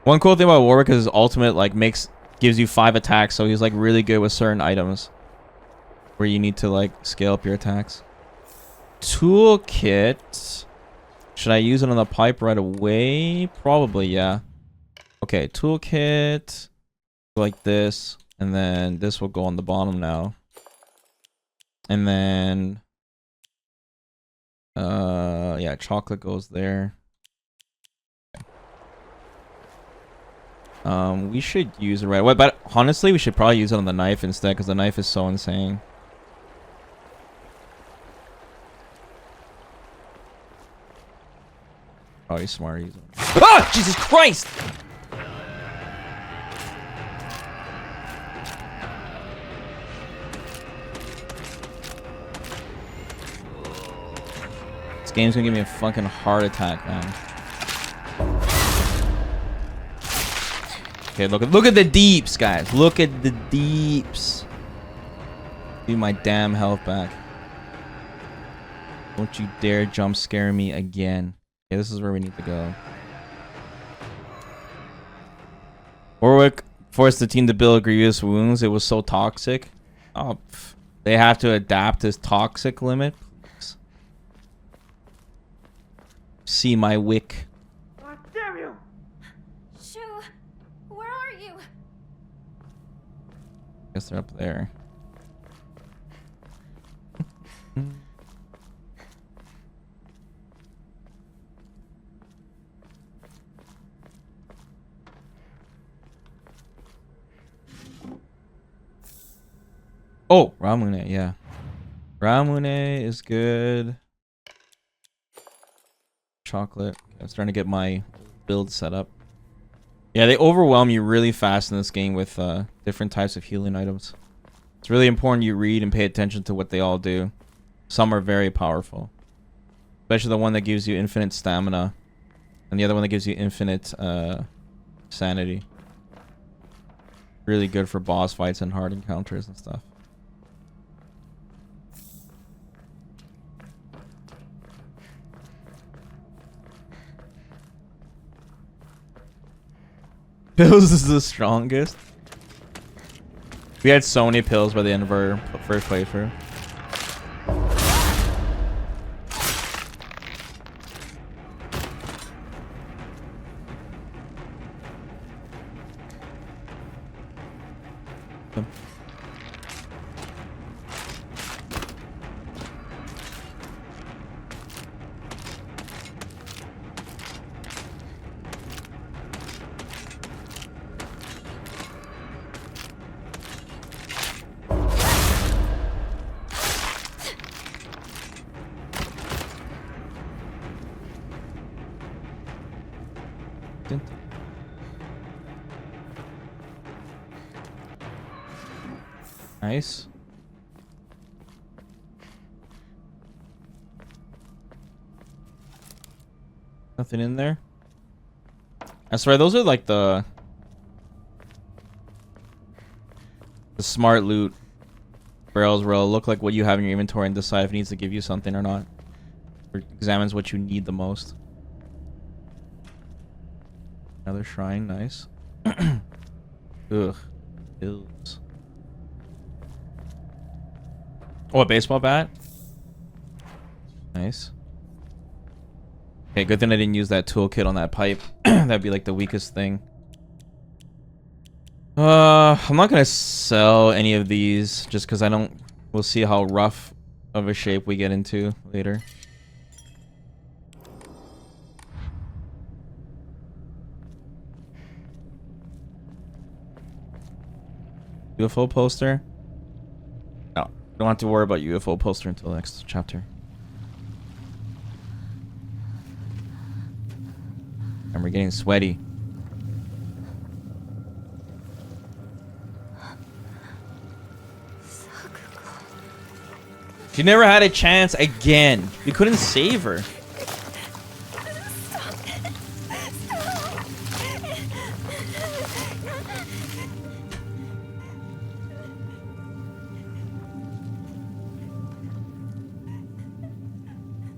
One cool thing about Warwick is his ultimate like gives you 5 attacks, so he's like really good with certain items where you need to like scale up your attacks. Toolkit. Should I use it on the pipe right away? Probably, yeah. Okay, toolkit. Like this, and then this will go on the bottom now. And then yeah, chocolate goes there. We should use it right away, but honestly we should probably use it on the knife instead, because the knife is so insane. Oh, he's smart. He's... Ah! Jesus Christ! This game's gonna give me a fucking heart attack, man. Okay, look at the deeps, guys. Look at the deeps. Give me my damn health back. Don't you dare jump scare me again. Okay, this is where we need to go. Warwick forced the team to build grievous wounds. It was so toxic. Oh, they have to adapt his toxic limit. See my wick. God damn you! Shu, where are you? Guess they're up there. Oh, Ramune, yeah. Ramune is good. Chocolate. I'm starting to get my build set up. Yeah, they overwhelm you really fast in this game with different types of healing items. It's really important you read and pay attention to what they all do. Some are very powerful. Especially the one that gives you infinite stamina. And the other one that gives you infinite sanity. Really good for boss fights and hard encounters and stuff. Pills is the strongest. We had so many pills by the end of our first playthrough. Nice. Nothing in there. I swear those are like the smart loot barrels where it'll look like what you have in your inventory and decide if it needs to give you something or not. Or examines what you need the most. Another shrine, nice. Ugh. Pills. Oh, a baseball bat? Nice. Okay, good thing I didn't use that toolkit on that pipe. That'd be like the weakest thing. I'm not gonna sell any of these just because I don't... We'll see how rough of a shape we get into later. UFO poster? No, don't have to worry about UFO poster until the next chapter. And we're getting sweaty. She never had a chance again. We couldn't save her.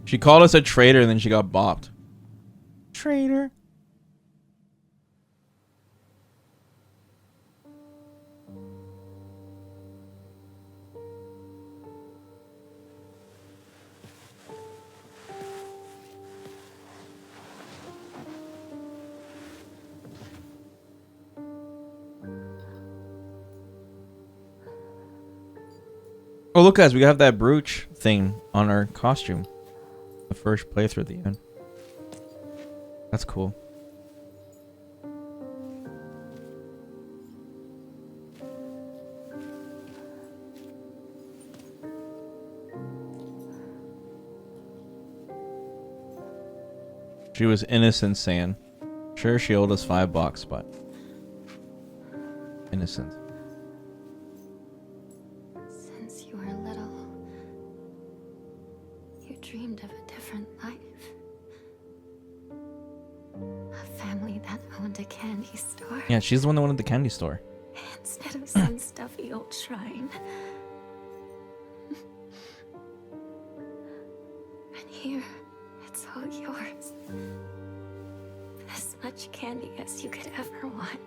She called us a traitor and then she got bopped. Traitor. Oh, look, guys, we have that brooch thing on our costume. The first playthrough at the end. That's cool. She was innocent, saying. Sure, she owed us $5, but innocent. Since you were little, you dreamed of a different life. A family that owned a candy store. Yeah, she's the one that went to the candy store. Instead of some stuffy old shrine. And here, it's all yours. As much candy as you could ever want.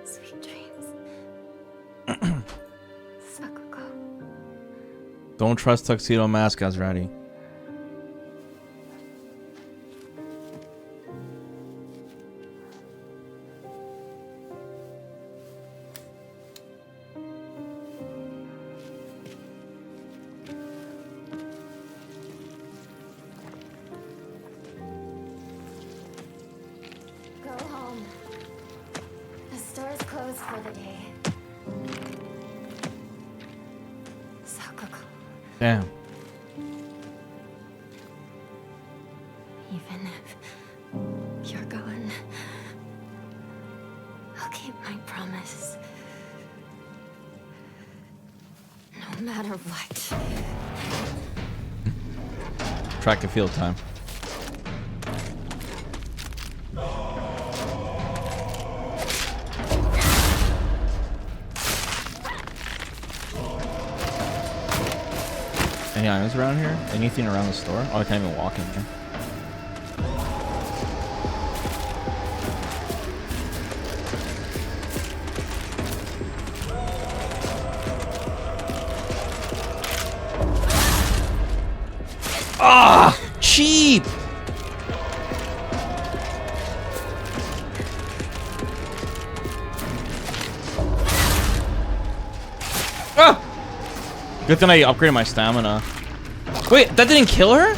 Sweet dreams. Sakuko. Don't trust Tuxedo Mask, Azrati. Go home. The store's closed for the day. Sakuko. Damn. Even if you're gone, I'll keep my promise. No matter what. Track and field time. Any items around here? Anything around the store? Oh, I can't even walk in here. Ah! Cheap! Ah! Good thing I upgraded my stamina. Wait, that didn't kill her?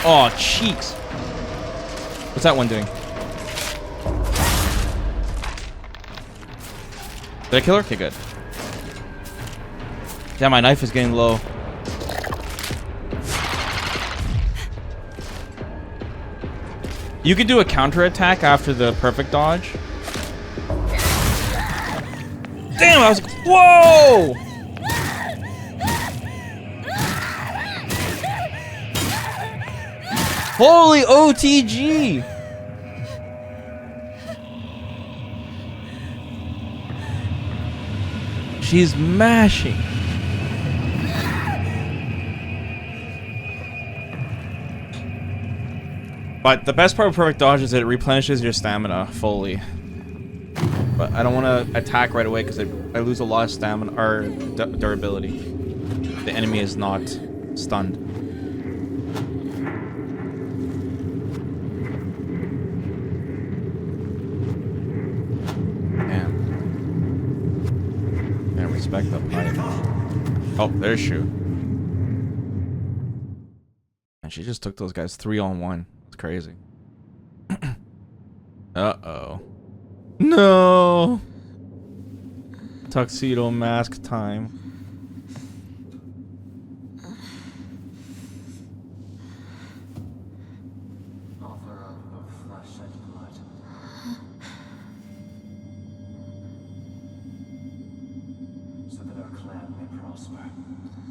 Oh, cheeks. What's that one doing? Did I kill her? Okay, good. Damn, my knife is getting low. You could do a counterattack after the perfect dodge. Damn, I was like, whoa! Holy OTG! She's mashing. But the best part of Perfect Dodge is that it replenishes your stamina fully. But I don't want to attack right away because I lose a lot of stamina or durability. The enemy is not stunned. Respect the pipe. Oh, there's Shu. And she just took those guys 3-on-1. It's crazy. Uh-oh. No! Tuxedo Mask time.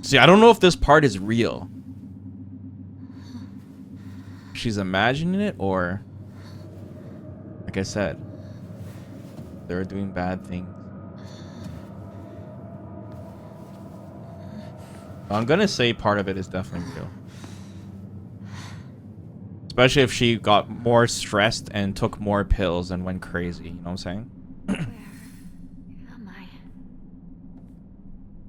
See, I don't know if this part is real. She's imagining it, or like I said, they're doing bad things. I'm gonna say part of it is definitely real. Especially if she got more stressed and took more pills and went crazy, you know what I'm saying? Where am I?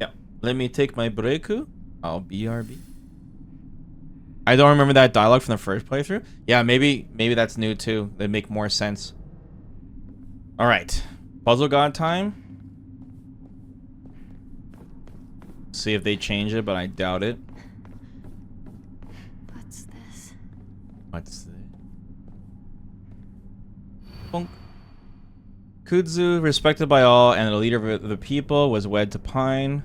Yeah. Let me take my breaku. I'll BRB. I don't remember that dialogue from the first playthrough. Yeah, maybe that's new too. They make more sense. Alright. Puzzle God time. See if they change it, but I doubt it. What's this? What's this? Bonk. Kudzu, respected by all and the leader of the people, was wed to pine.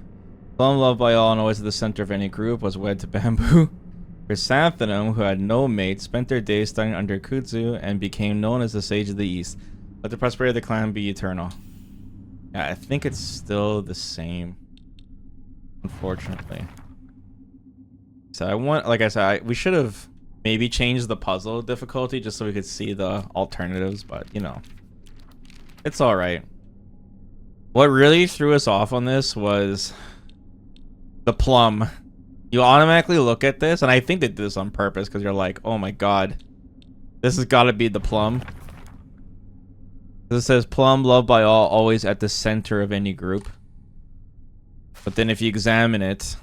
Plum, loved by all and always at the center of any group, was wed to bamboo. Chrysanthemum, who had no mate, spent their days studying under Kudzu and became known as the Sage of the East. Let the prosperity of the clan be eternal. Yeah, I think it's still the same. Unfortunately. So I want, like I said, we should have maybe changed the puzzle difficulty just so we could see the alternatives, but you know, it's all right. What really threw us off on this was the plum. You automatically look at this, and I think they did this on purpose because you're like, oh my god, this has got to be the plum. It says plum, loved by all, always at the center of any group. But then if you examine it,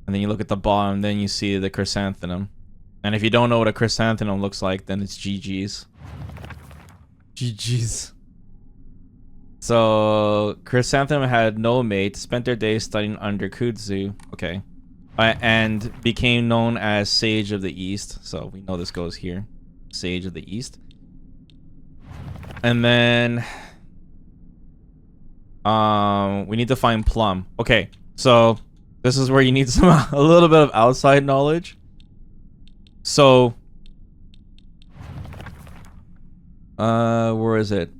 and then you look at the bottom, then you see the chrysanthemum. And if you don't know what a chrysanthemum looks like, then it's GG's. GG's. So, chrysanthemum had no mate, spent their days studying under Kudzu. Okay. And became known as Sage of the East. So, we know this goes here. Sage of the East. And then... we need to find plum. Okay, so this is where you need a little bit of outside knowledge. So, where is it?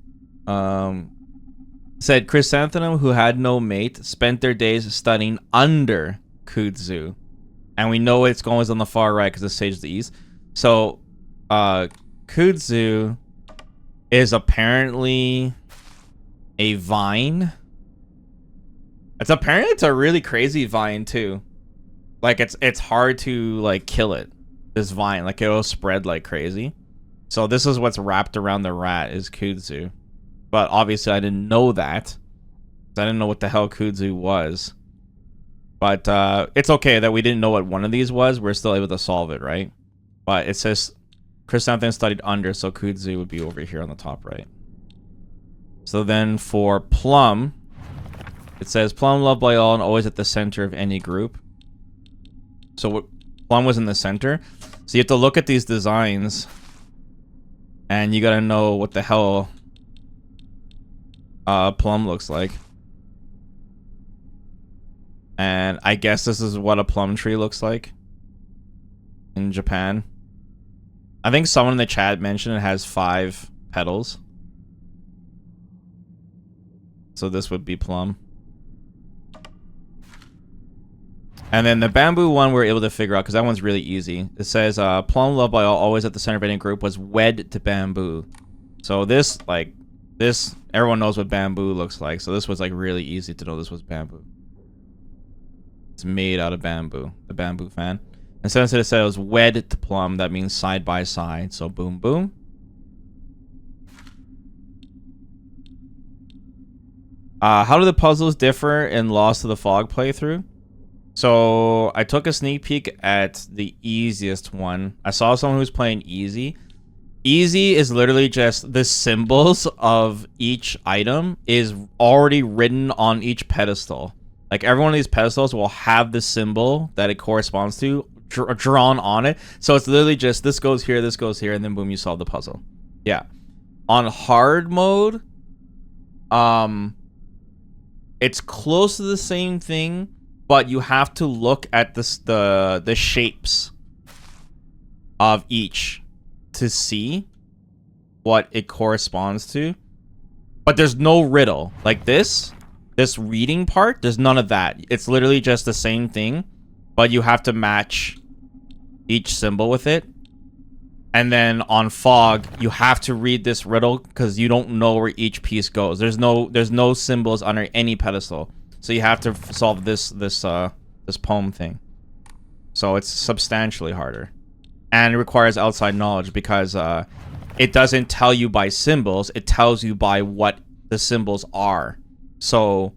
Said chrysanthemum, who had no mate, spent their days studying under Kudzu, and we know it's always on the far right because it's Sage of the East. So, Kudzu is apparently a vine. It's a really crazy vine too. Like it's hard to like kill it. This vine, like it'll spread like crazy. So this is what's wrapped around the rat is Kudzu. But obviously I didn't know that. I didn't know what the hell Kudzu was. But it's okay that we didn't know what one of these was. We're still able to solve it, right? But it says chrysanthemum studied under, so Kudzu would be over here on the top right. So then for plum, it says plum, loved by all and always at the center of any group. So what, plum was in the center. So you have to look at these designs and you gotta know what the hell plum looks like. And I guess this is what a plum tree looks like in Japan. I think someone in the chat mentioned it has 5 petals. So this would be plum. And then the bamboo one we're able to figure out because that one's really easy. It says plum, loved by all, always at the center of any group, was wed to bamboo. So this, like, this, everyone knows what bamboo looks like. So this was like really easy to know this was bamboo. It's made out of bamboo. The bamboo fan. And since it said it was wed to plum, that means side by side. So boom, boom. How do the puzzles differ in Lost to the Fog playthrough? So I took a sneak peek at the easiest one. I saw someone who's playing easy. Easy is literally just the symbols of each item is already written on each pedestal. Like every one of these pedestals will have the symbol that it corresponds to drawn on it. So it's literally just this goes here, and then boom, you solve the puzzle. Yeah. On hard mode, it's close to the same thing, but you have to look at the shapes of each to see what it corresponds to. But there's no riddle. Like this, this reading part, there's none of that. It's literally just the same thing, but you have to match each symbol with it. And then on fog, you have to read this riddle because you don't know where each piece goes. There's no symbols under any pedestal, so you have to solve this poem thing. So it's substantially harder, and it requires outside knowledge because it doesn't tell you by symbols. It tells you by what the symbols are. So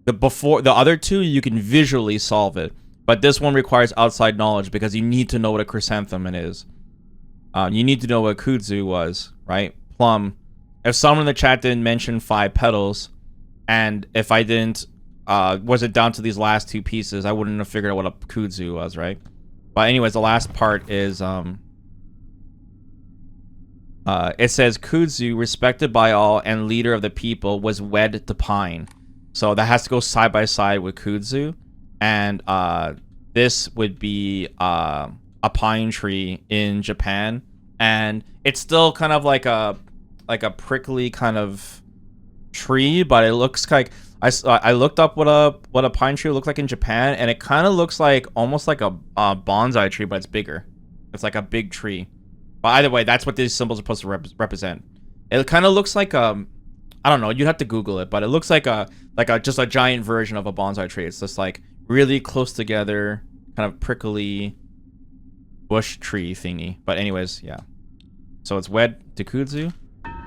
the other two, you can visually solve it, but this one requires outside knowledge because you need to know what a chrysanthemum is. You need to know what kudzu was, right? Plum. If someone in the chat didn't mention 5 petals, and if I didn't, was it down to these last 2 pieces, I wouldn't have figured out what a kudzu was, right? But anyways, the last part is, it says, kudzu, respected by all and leader of the people, was wed to pine. So that has to go side by side with kudzu. And this would be a pine tree in Japan, and it's still kind of like a prickly kind of tree, but it looks like I looked up what a pine tree looked like in Japan, and it kind of looks like almost like a bonsai tree, but it's bigger. It's like a big tree. But either way, that's what these symbols are supposed to represent. It kind of looks like I don't know, you'd have to Google it, but it looks like just a giant version of a bonsai tree. It's just like really close together, kind of prickly bush tree thingy. But anyways, yeah. So it's wed to kudzu,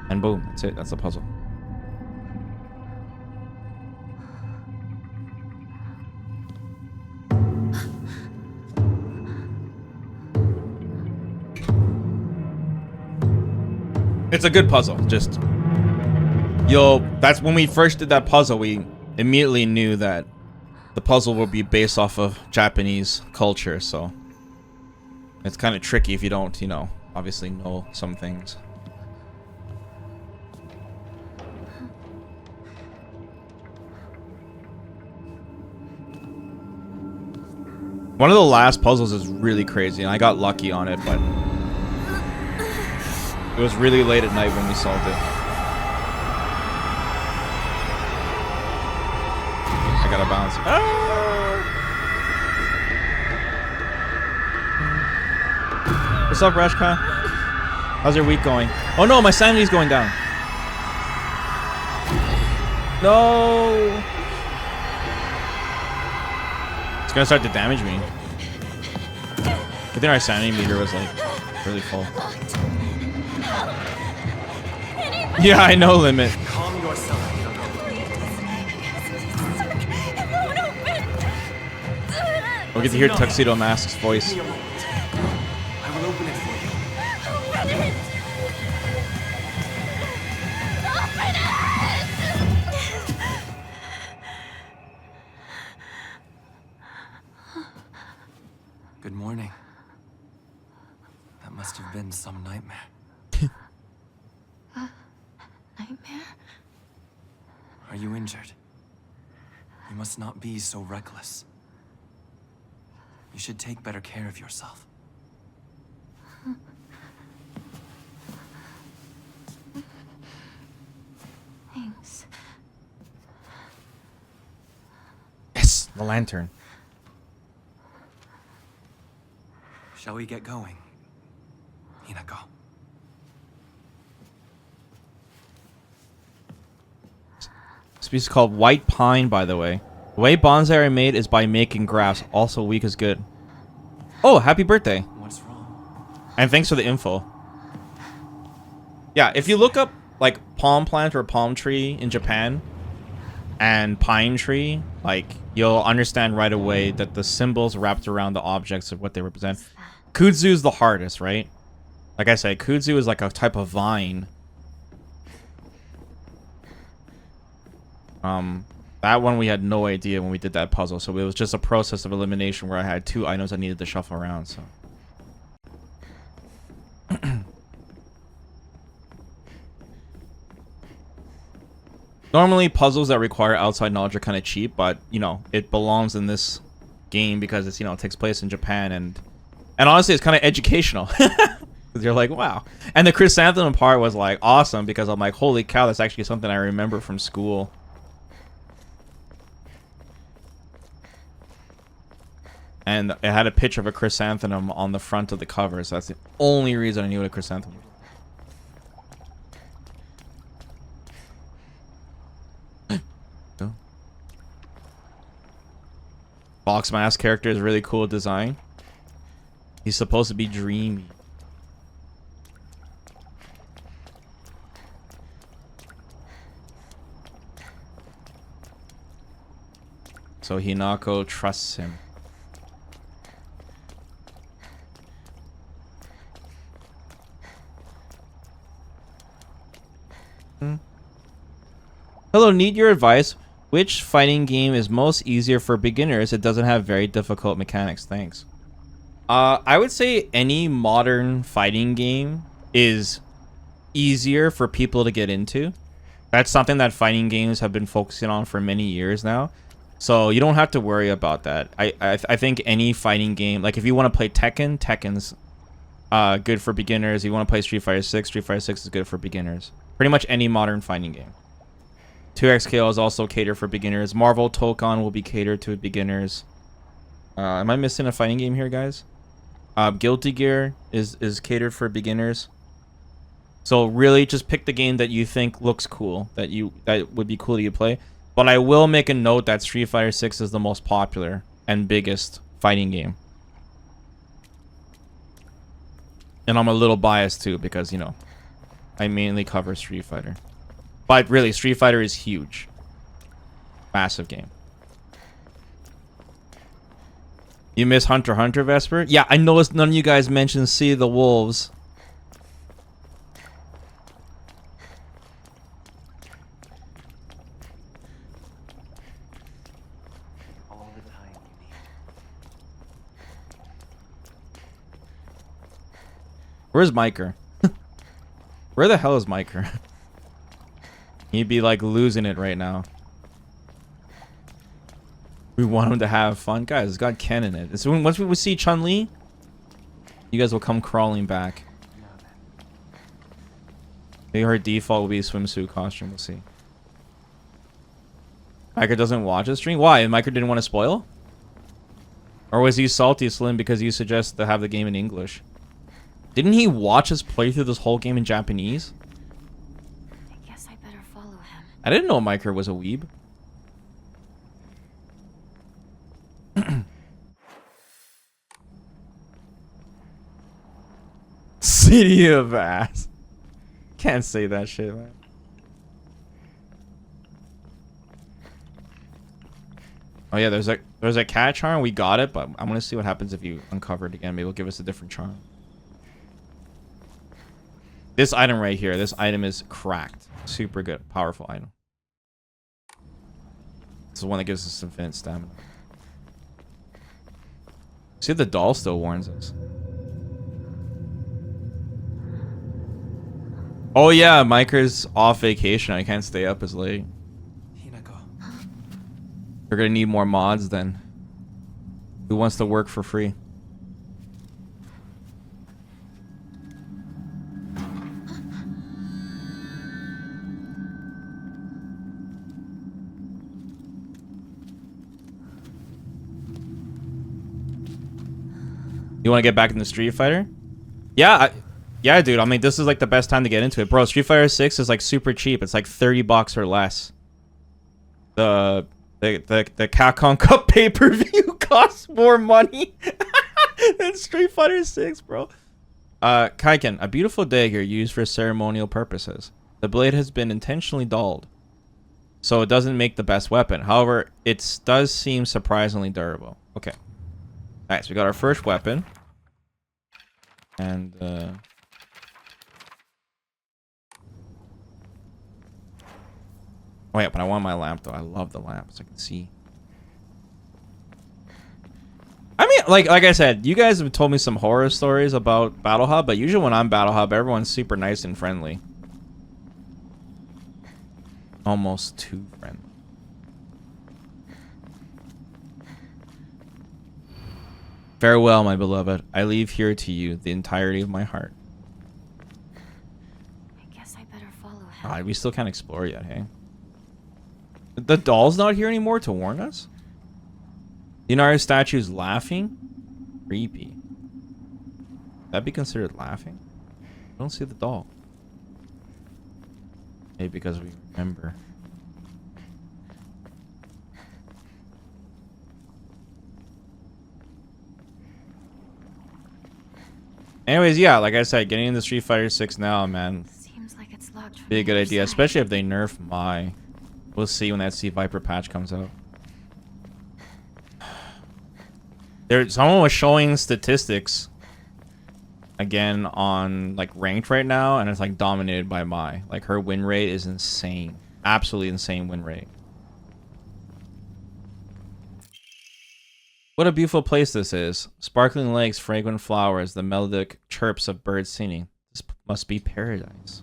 and boom, that's it. That's the puzzle. It's a good puzzle. Just that's when we first did that puzzle, we immediately knew that the puzzle will be based off of Japanese culture, so it's kind of tricky if you don't, obviously know some things. One of the last puzzles is really crazy, and I got lucky on it, but it was really late at night when we solved it. I gotta bounce. What's up, Rashka? How's your week going? Oh no, my sanity's going down. No! It's gonna start to damage me. I think our sanity meter was like really full. Yeah, I know, Limit. Calm yourself. We'll get to hear Tuxedo Mask's voice. I will open it for you. Good morning. That must have been some nightmare. Nightmare? Are you injured? You must not be so reckless. You should take better care of yourself. Thanks. Yes, the lantern. Shall we get going, Hinako? This piece is called White Pine, by the way. The way bonsai are made is by making graphs. Also, weak is good. Oh, happy birthday. What's wrong? And thanks for the info. Yeah, if you look up, like, palm plant or palm tree in Japan and pine tree, like, you'll understand right away that the symbols wrapped around the objects of what they represent. Kudzu is the hardest, right? Like I said, kudzu is like a type of vine. That one we had no idea when we did that puzzle, so it was just a process of elimination where I had 2 items I needed to shuffle around, so. Normally, puzzles that require outside knowledge are kind of cheap, but, it belongs in this game because it's, it takes place in Japan, and honestly, it's kind of educational. Because you're like, wow. And the chrysanthemum part was, like, awesome because I'm like, holy cow, that's actually something I remember from school. And it had a picture of a chrysanthemum on the front of the cover, so that's the only reason I knew what a chrysanthemum was. Oh. Box Mask character is really cool design. He's supposed to be dreamy. So Hinako trusts him. Hello, need your advice. Which fighting game is most easier for beginners? It doesn't have very difficult mechanics. Thanks. I would say any modern fighting game is easier for people to get into. That's something that fighting games have been focusing on for many years now. So you don't have to worry about that. I think any fighting game, like if you want to play Tekken, Tekken's good for beginners. You want to play Street Fighter 6, Street Fighter 6 is good for beginners. Pretty much any modern fighting game. 2XKL is also catered for beginners. Marvel Tokon will be catered to beginners. Am I missing a fighting game here, guys? Guilty Gear is catered for beginners. So really just pick the game that you think looks cool, that would be cool that you play. But I will make a note that Street Fighter 6 is the most popular and biggest fighting game. And I'm a little biased too because, you know, I mainly cover Street Fighter. But really, Street Fighter is huge. Massive game. You miss Hunter x Hunter, Vesper? Yeah, I noticed none of you guys mentioned Sea of the Wolves. All the time you need. Where's Miker? Where the hell is Miker? He'd be like losing it right now. We want him to have fun. Guys, it's got Ken in it. So once we see Chun-Li, you guys will come crawling back. Maybe her default will be a swimsuit costume. We'll see. Miker doesn't watch the stream? Why? Miker didn't want to spoil? Or was he salty, Slim, because you suggest to have the game in English? Didn't he watch us play through this whole game in Japanese? I guess I better follow him. I didn't know Miker was a weeb. City of ass. Can't say that shit, man. Oh yeah, there's a cat charm. We got it, but I'm gonna see what happens if you uncover it again. Maybe it'll give us a different charm. This item right here, this item is cracked. Super good, powerful item. This is one that gives us infinite stamina. See if the doll still warns us. Oh yeah, Miker's off vacation. I can't stay up as late. Hinako. We're gonna need more mods then. Who wants to work for free? You want to get back into Street Fighter? Yeah, yeah, dude. I mean, this is like the best time to get into it, bro. Street Fighter 6 is like super cheap. It's like $30 or less. The Capcom Cup pay-per-view costs more money than Street Fighter 6, bro. Kaiken, a beautiful dagger used for ceremonial purposes. The blade has been intentionally dulled, so it doesn't make the best weapon. However, it does seem surprisingly durable. Okay. Alright, so we got our first weapon. And, oh yeah, but I want my lamp, though. I love the lamp, so I can see. I mean, like I said, you guys have told me some horror stories about Battle Hub, but usually when I'm Battle Hub, everyone's super nice and friendly. Almost too friendly. Farewell, my beloved. I leave here to you the entirety of my heart. I guess I better follow him. Ah, we still can't explore yet, hey? The doll's not here anymore to warn us? Leonardo statue's laughing? Creepy. That'd be considered laughing? I don't see the doll. Maybe because we remember. Anyways, yeah, like I said, getting into Street Fighter 6 now, man. Seems like it's locked from Be a good the idea, other side. especially if they nerf Mai. We'll see when that Sea Viper patch comes out. Someone was showing statistics again on like ranked right now, and it's like dominated by Mai. Like her win rate is insane, absolutely insane win rate. What a beautiful place this is. Sparkling lakes, fragrant flowers, the melodic chirps of birds singing. This must be paradise.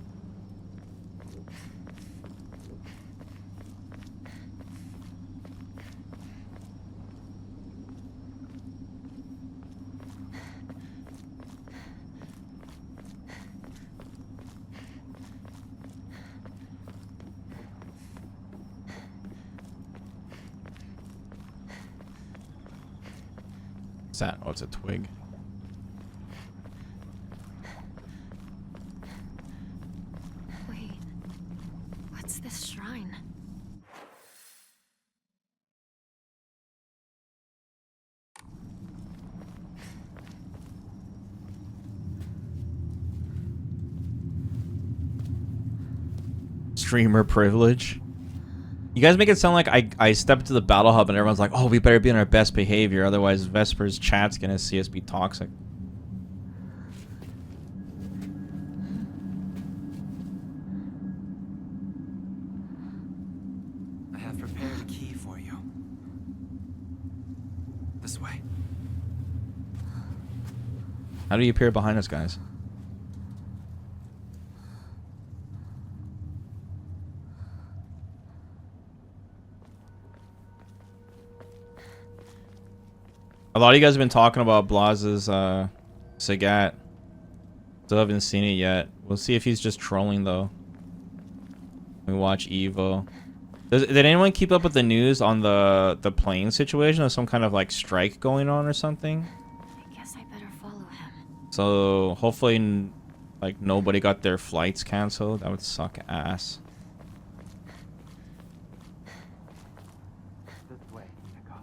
What's that? Oh, it's a twig. Wait, what's this shrine? Streamer privilege. You guys make it sound like I stepped to the battle hub and everyone's like, oh, we better be on our best behavior, otherwise Vesper's chat's gonna see us be toxic. I have prepared a key for you. This way. How do you appear behind us, guys? A lot of you guys have been talking about Blaz's Sagat. Still haven't seen it yet. We'll see if he's just trolling though. We watch Evo. Did anyone keep up with the news on the plane situation? There's some kind of like strike going on or something. I guess I better follow him. So hopefully like nobody got their flights canceled. That would suck ass. This way, Hinako.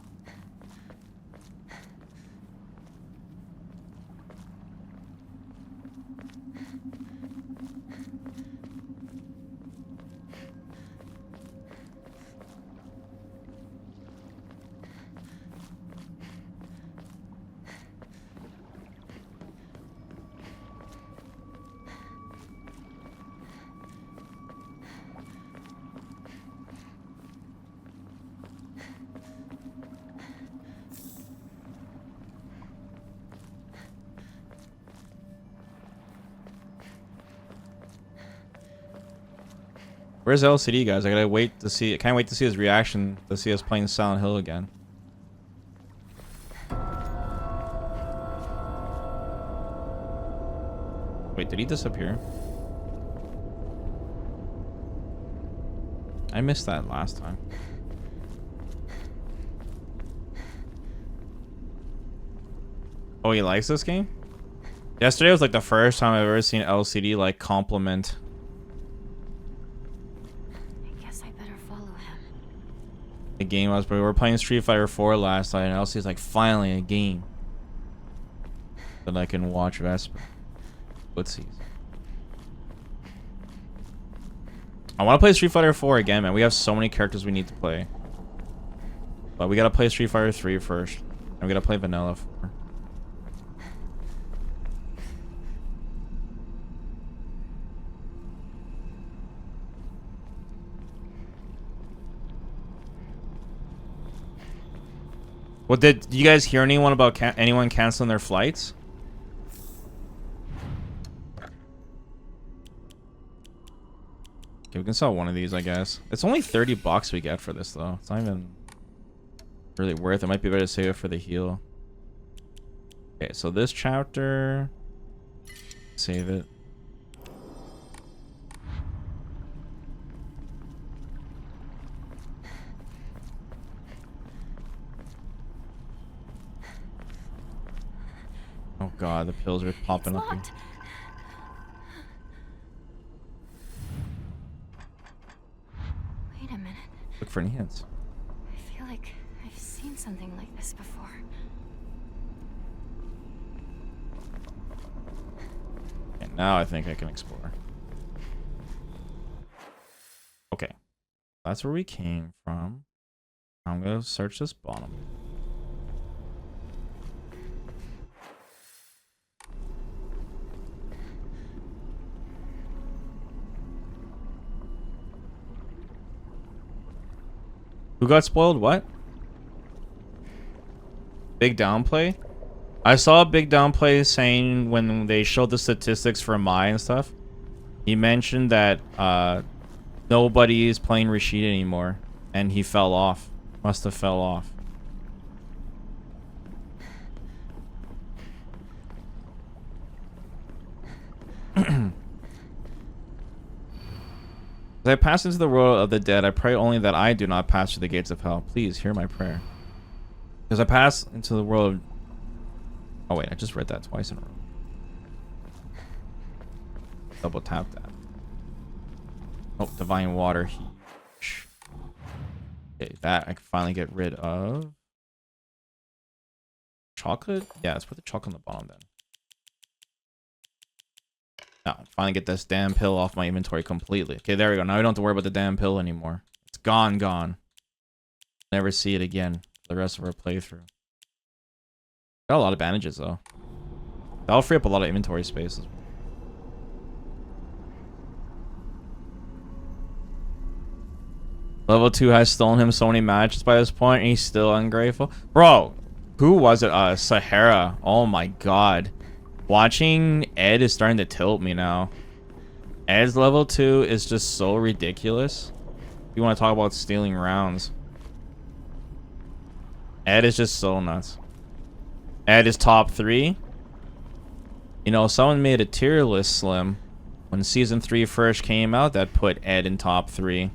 Where's LCD, guys? I gotta wait to see. I can't wait to see his reaction to see us playing Silent Hill again. Wait, did he disappear? I missed that last time. Oh, he likes this game? Yesterday was like the first time I've ever seen LCD like compliment. I guess I better follow him. The game was, but we were playing Street Fighter 4 last night, and LCD's like, finally a game that I can watch Vesper. Let's see. I want to play Street Fighter 4 again, man. We have so many characters we need to play. But we gotta play Street Fighter 3 first. And we gotta play Vanilla 4. Well, did you guys hear anyone about anyone canceling their flights? Okay, we can sell one of these, I guess. It's only 30 bucks we get for this, though. It's not even really worth it. Might be better to save it for the heal. Okay, so this chapter... Save it. god, the pills are popping up. Locked. Wait a minute. Look for any hints. I feel like I've seen something like this before. Okay, now I think I can explore. Okay. That's where we came from. I'm gonna search this bottom. Who got spoiled? What? Big downplay? I saw a big downplay saying when they showed the statistics for Mai and stuff, he mentioned that nobody is playing Rashid anymore, and he fell off. Must have fell off. As I pass into the world of the dead, I pray only that I do not pass through the gates of hell. Please hear my prayer. As I pass into the world of... Oh wait, I just read that twice in a row. Double tap that. Oh, divine water heat. Okay, that I can finally get rid of. Chocolate? Yeah, let's put the chocolate on the bottom then. Now, finally get this damn pill off my inventory completely. Okay, there we go. Now we don't have to worry about the damn pill anymore. It's gone, gone. Never see it again for the rest of our playthrough. Got a lot of bandages though. That'll free up a lot of inventory spaces. Level 2 has stolen him so many matches by this point, and he's still ungrateful. Bro, who was it? Sahara. Oh my god. Watching Ed is starting to tilt me now. Ed's level 2 is just so ridiculous. If you want to talk about stealing rounds. Ed is just so nuts. Ed is top 3. You know, someone made a tier list, Slim. When Season 3 first came out, that put Ed in top 3.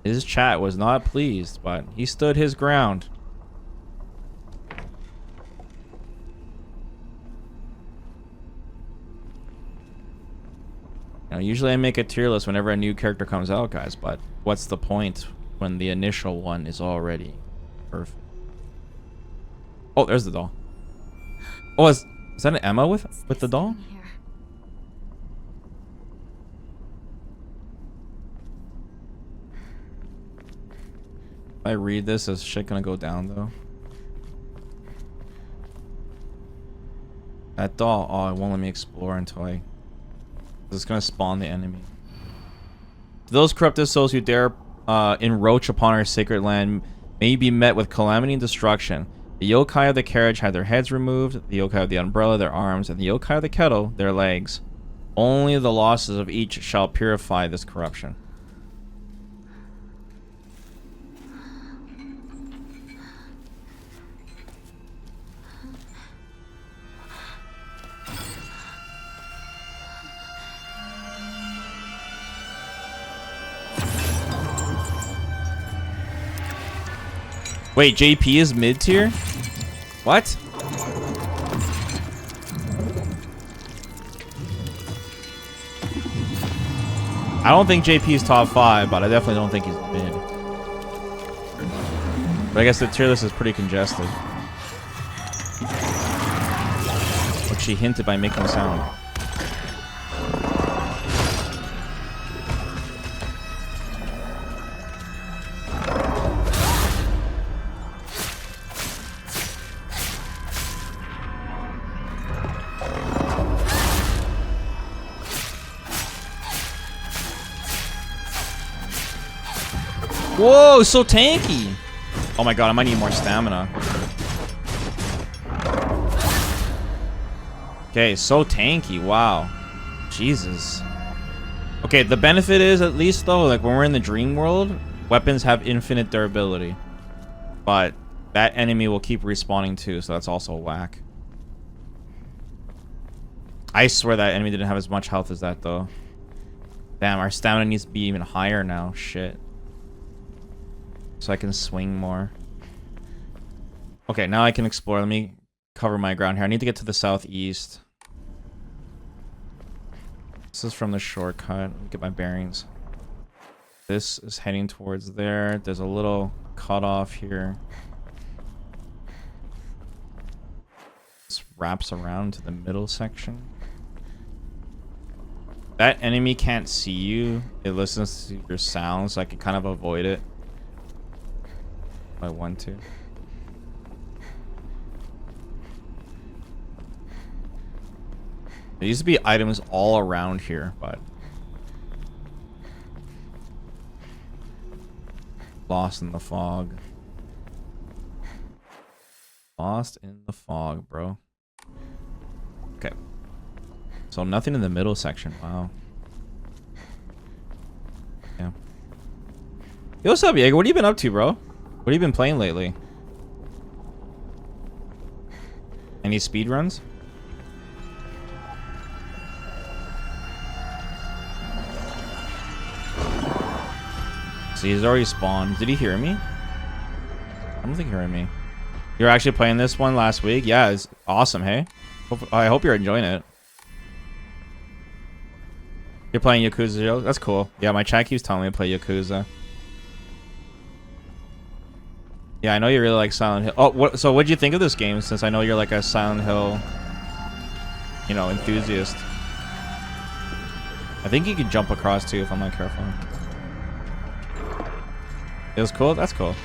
His chat was not pleased, but he stood his ground. Now, usually I make a tier list whenever a new character comes out, guys, but what's the point when the initial one is already perfect? Oh, there's the doll. Oh, is that an Emma with the doll? If I read this, is shit gonna go down though? That doll, oh, it won't let me explore until I... It's gonna spawn the enemy. Those corrupted souls who dare encroach upon our sacred land may be met with calamity and destruction. The yokai of the carriage had their heads removed, the yokai of the umbrella their arms, and the yokai of the kettle their legs. Only the losses of each shall purify this corruption. Wait, JP is mid-tier? What? I don't think JP is top 5, but I definitely don't think he's mid. But I guess the tier list is pretty congested. Which she hinted by making a sound. Whoa, so tanky. Oh my god, I might need more stamina. Okay, so tanky. Wow. Jesus. Okay, the benefit is at least though, like when we're in the dream world, weapons have infinite durability. But that enemy will keep respawning too, so that's also whack. I swear that enemy didn't have as much health as that though. Damn, our stamina needs to be even higher now. Shit. So I can swing more. Okay, now I can explore. Let me cover my ground here. I need to get to the southeast. This is from the shortcut. Get my bearings. This is heading towards there. There's a little cutoff here. This wraps around to the middle section. That enemy can't see you. It listens to your sounds, so I can kind of avoid it if I want to. There used to be items all around here, but lost in the fog. Lost in the fog, bro. Okay. So nothing in the middle section. Wow. Yeah. Yo, what's up, Jaeger? What have you been up to, bro? What have you been playing lately? Any speed runs? See, he's already spawned. Did he hear me? I don't think he heard me. You're actually playing this one last week? Yeah, it's awesome, hey? I hope you're enjoying it. You're playing Yakuza, Joe? That's cool. Yeah, my chat keeps telling me to play Yakuza. Yeah, I know you really like Silent Hill. Oh, so what'd you think of this game, since I know you're like a Silent Hill, you know, enthusiast? I think you can jump across too if I'm not careful. It was cool? That's cool.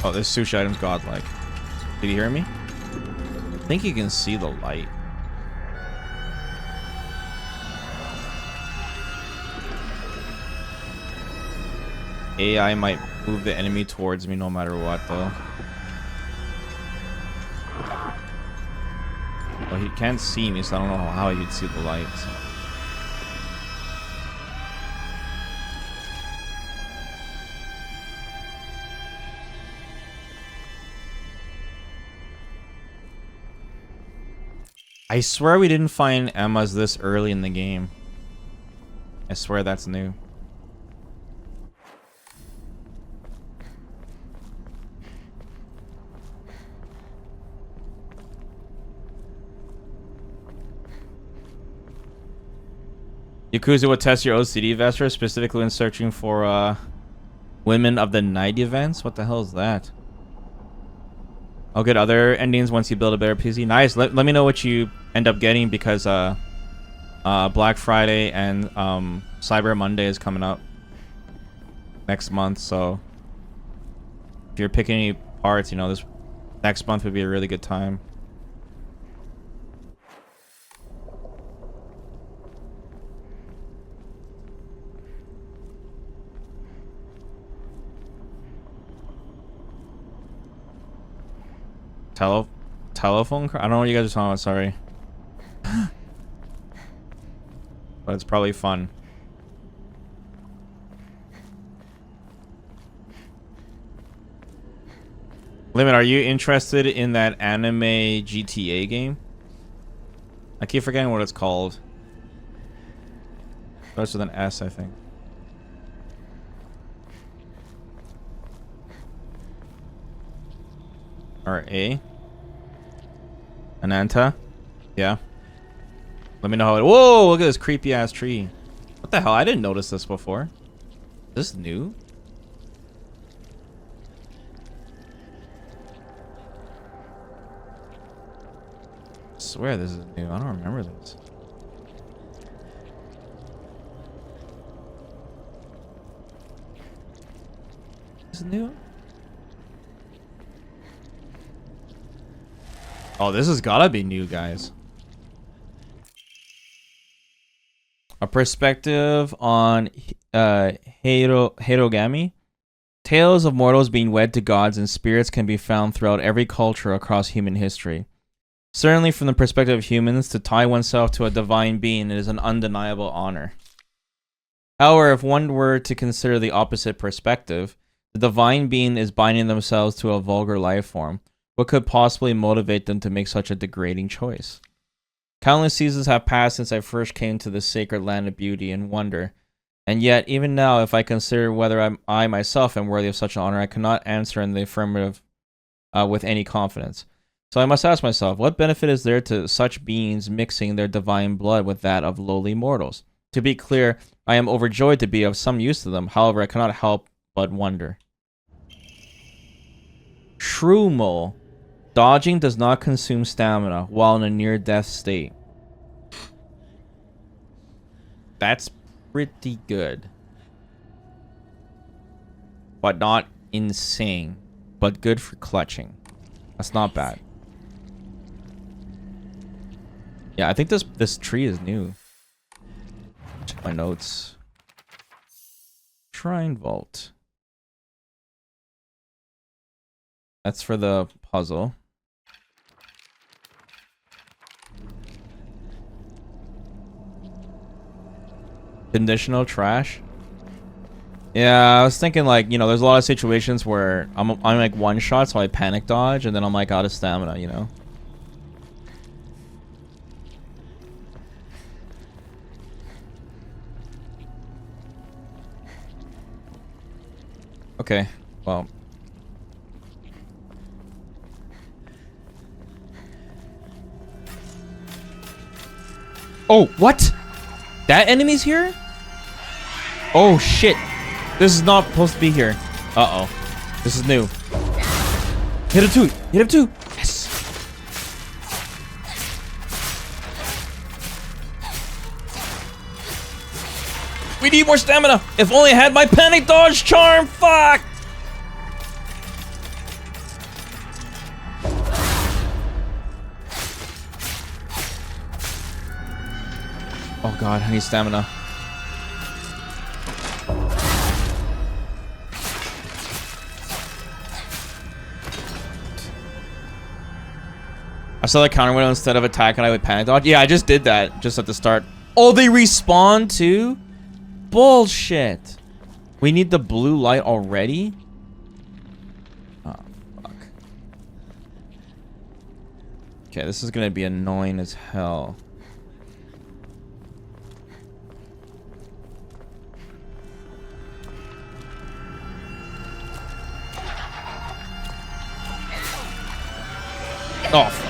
Oh, this sushi item's godlike. Did you hear me? I think you can see the light. AI might move the enemy towards me no matter what, though. Well, he can't see me, so I don't know how he'd see the lights. I swear we didn't find Emmas this early in the game. I swear that's new. Yakuza would test your OCD, Vesper, specifically when searching for Women of the Night events. What the hell is that? I'll get other endings once you build a better PC. Nice. Let me know what you end up getting, because Black Friday and Cyber Monday is coming up next month. So if you're picking any parts, you know, this next month would be a really good time. Telephone? I don't know what you guys are talking about, sorry. But it's probably fun. Limit, are you interested in that anime GTA game? I keep forgetting what it's called. Starts with an S, I think. Or A. Ananta? Yeah. Let me know how it... Whoa! Look at this creepy ass tree. What the hell? I didn't notice this before. Is this new? I swear this is new. I don't remember this. Is it new? Oh, this has gotta be new, guys. A perspective on Hirogami. Tales of mortals being wed to gods and spirits can be found throughout every culture across human history. Certainly from the perspective of humans, to tie oneself to a divine being is an undeniable honor. However, if one were to consider the opposite perspective, the divine being is binding themselves to a vulgar life form. What could possibly motivate them to make such a degrading choice? Countless seasons have passed since I first came to this sacred land of beauty and wonder. And yet, even now, if I consider whether I myself am worthy of such an honor, I cannot answer in the affirmative with any confidence. So I must ask myself, what benefit is there to such beings mixing their divine blood with that of lowly mortals? To be clear, I am overjoyed to be of some use to them. However, I cannot help but wonder. Shroomel. Dodging does not consume stamina while in a near-death state. That's pretty good. But not insane. But good for clutching. That's not bad. Yeah, I think this tree is new. Check my notes. Shrine Vault. That's for the puzzle. Conditional trash. Yeah, I was thinking like, you know, there's a lot of situations where I'm like one shot, so I panic dodge, and then I'm like out of stamina, you know. Okay, well. Oh, what? That enemy's here? Oh, shit. This is not supposed to be here. Uh-oh. This is new. Hit him too. Hit him too. Yes. We need more stamina. If only I had my panic dodge charm. Fuck. Oh god, I need stamina. I saw the counter window instead of attacking, I would panic dodge. Yeah, I just did that just at the start. Oh, they respawn too? Bullshit. We need the blue light already? Oh, fuck. Okay, this is gonna be annoying as hell. Oh, fuck.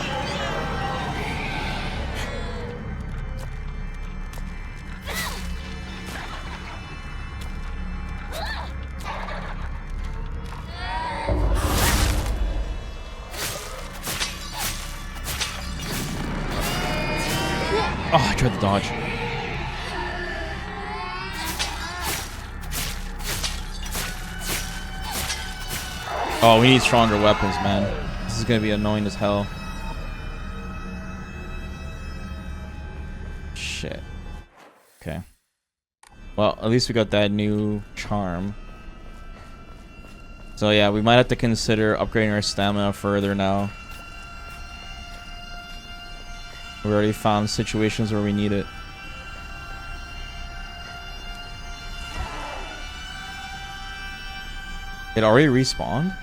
Oh, I tried to dodge. Oh, we need stronger weapons, man. This is gonna be annoying as hell. Shit. Okay. Well, at least we got that new charm. So yeah, we might have to consider upgrading our stamina further now. We already found situations where we need it. It already respawned?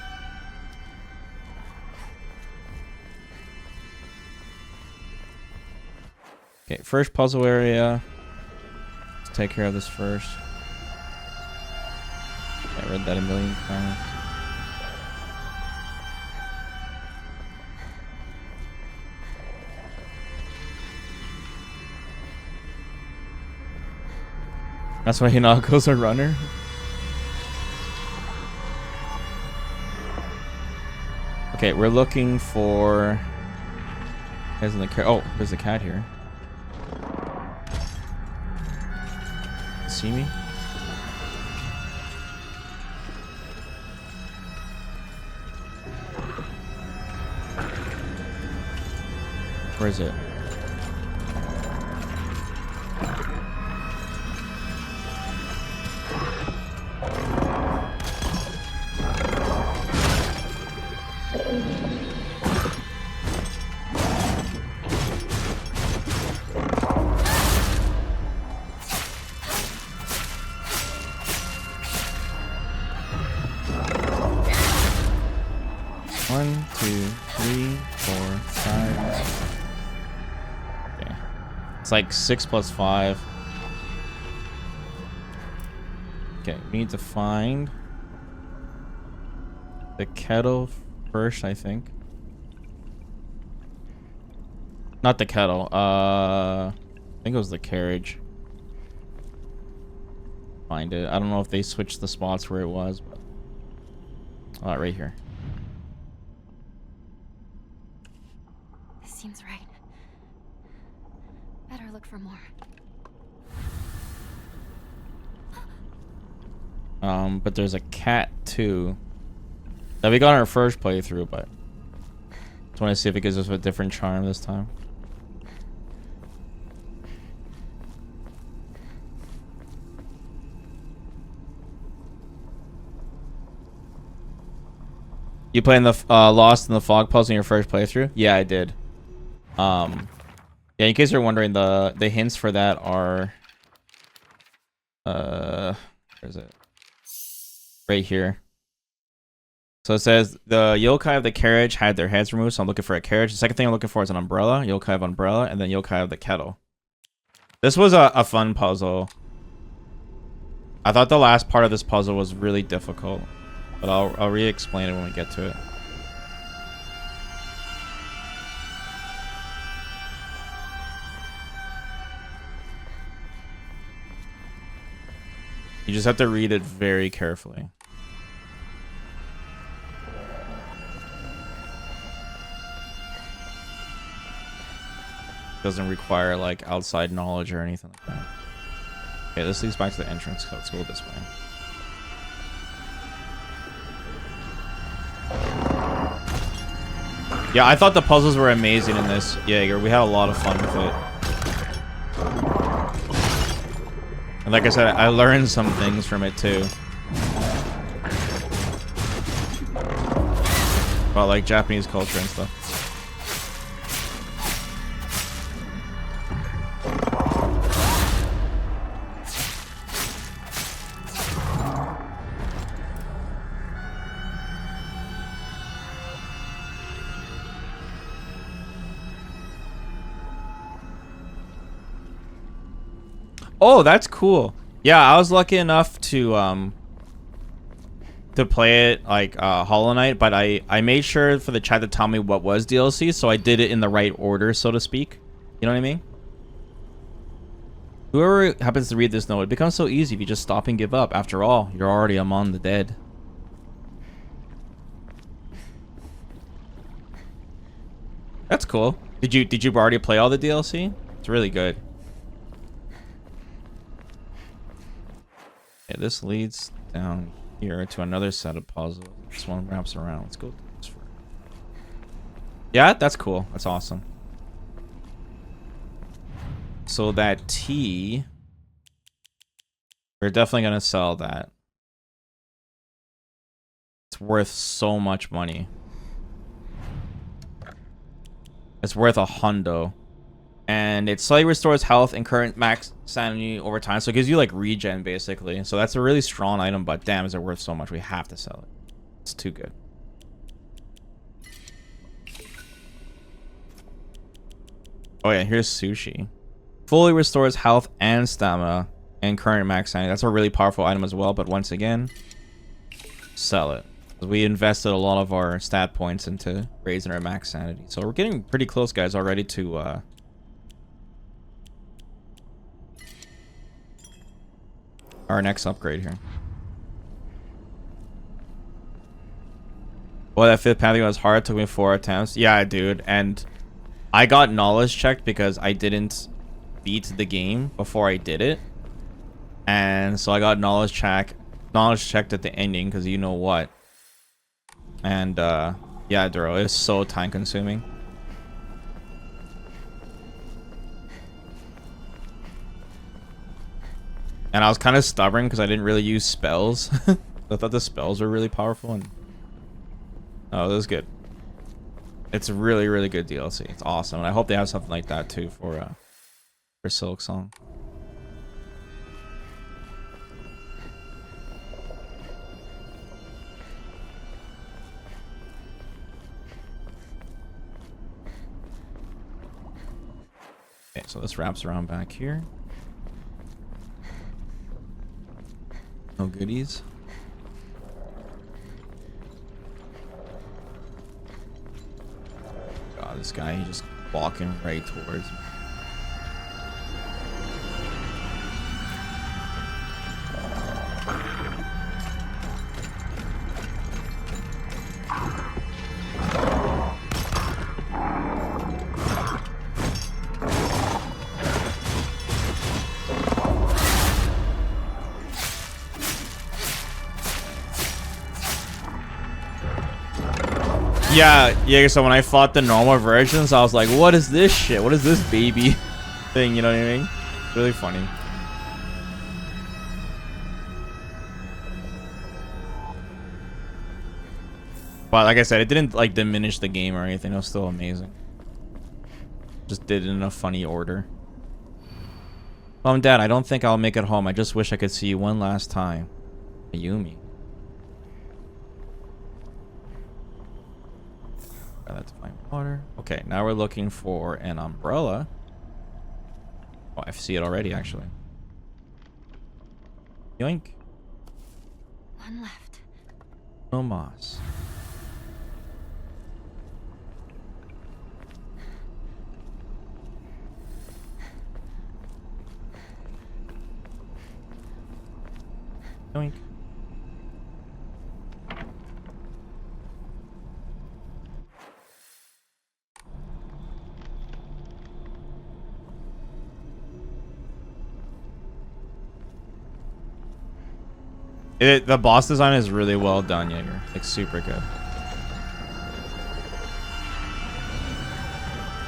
Okay, first puzzle area. Let's take care of this first. I read that a million times. That's why Hinako's a runner? Okay, we're looking for... Guys in the car. Oh, there's a cat here. See me? Where is it? One, two, three, four, five. Okay. It's like 6 plus 5. Okay, we need to find the kettle first, I think. Not the kettle. I think it was the carriage. Find it. I don't know if they switched the spots where it was, but right here. This seems right. Better look for more. But there's a cat too that we got in our first playthrough, but just want to see if it gives us a different charm this time. You playing the Lost in the Fog puzzle in your first playthrough? Yeah, I did. Yeah, in case you're wondering, the hints for that are where is it? Right here. So it says the yokai of the carriage had their heads removed, so I'm looking for a carriage. The second thing I'm looking for is an umbrella, yokai of umbrella, and then yokai of the kettle. This was a fun puzzle. I thought the last part of this puzzle was really difficult, but I'll re-explain it when we get to it. You just have to read it very carefully. Doesn't require like outside knowledge or anything like that. Okay, this leads back to the entrance. Let's go this way. Yeah, I thought the puzzles were amazing in this, Jaeger. We had a lot of fun with it. And like I said, I learned some things from it too. About like Japanese culture and stuff. Oh, that's cool. Yeah, I was lucky enough to play it like Hollow Knight, but I made sure for the chat to tell me what was DLC, so I did it in the right order, so to speak. You know what I mean? Whoever happens to read this note, it becomes so easy if you just stop and give up. After all, you're already among the dead. That's cool. Did you already play all the DLC? It's really good. Okay, this leads down here to another set of puzzles. This one wraps around. Let's go this first. Yeah, that's cool. That's awesome. So that tea, we're definitely gonna sell that. It's worth so much money. It's worth $100. And it slightly restores health and current max sanity over time, so it gives you like regen basically. So that's a really strong item, but damn, is it worth so much? We have to sell it. It's too good. Oh yeah, here's sushi. Fully restores health and stamina and current max sanity. That's a really powerful item as well, but once again, sell it. We invested a lot of our stat points into raising our max sanity. So we're getting pretty close, guys, already to our next upgrade here. Well, that fifth Pantheon was hard. It took me 4 attempts. Yeah, dude. And I got knowledge checked because I didn't beat the game before I did it. And so I got knowledge checked at the ending because you know what. And yeah, Duro, it's so time consuming. And I was kind of stubborn because I didn't really use spells. I thought the spells were really powerful. And oh, that was good. It's really, really good DLC. It's awesome. And I hope they have something like that too for Silk Song. Okay. Okay, so this wraps around back here. No goodies. God, this guy, he's just walking right towards me. Yeah, so when I fought the normal versions, I was like, what is this shit? What is this baby thing, you know what I mean? Really funny. But like I said, it didn't like diminish the game or anything. It was still amazing. Just did it in a funny order. Mom, Dad, I don't think I'll make it home. I just wish I could see you one last time. Ayumi. That's fine. Water. Okay, now we're looking for an umbrella. Oh, I see it already, actually. Yoink. One left. No moss. Yoink. The boss design is really well done, Jaeger. Like super good.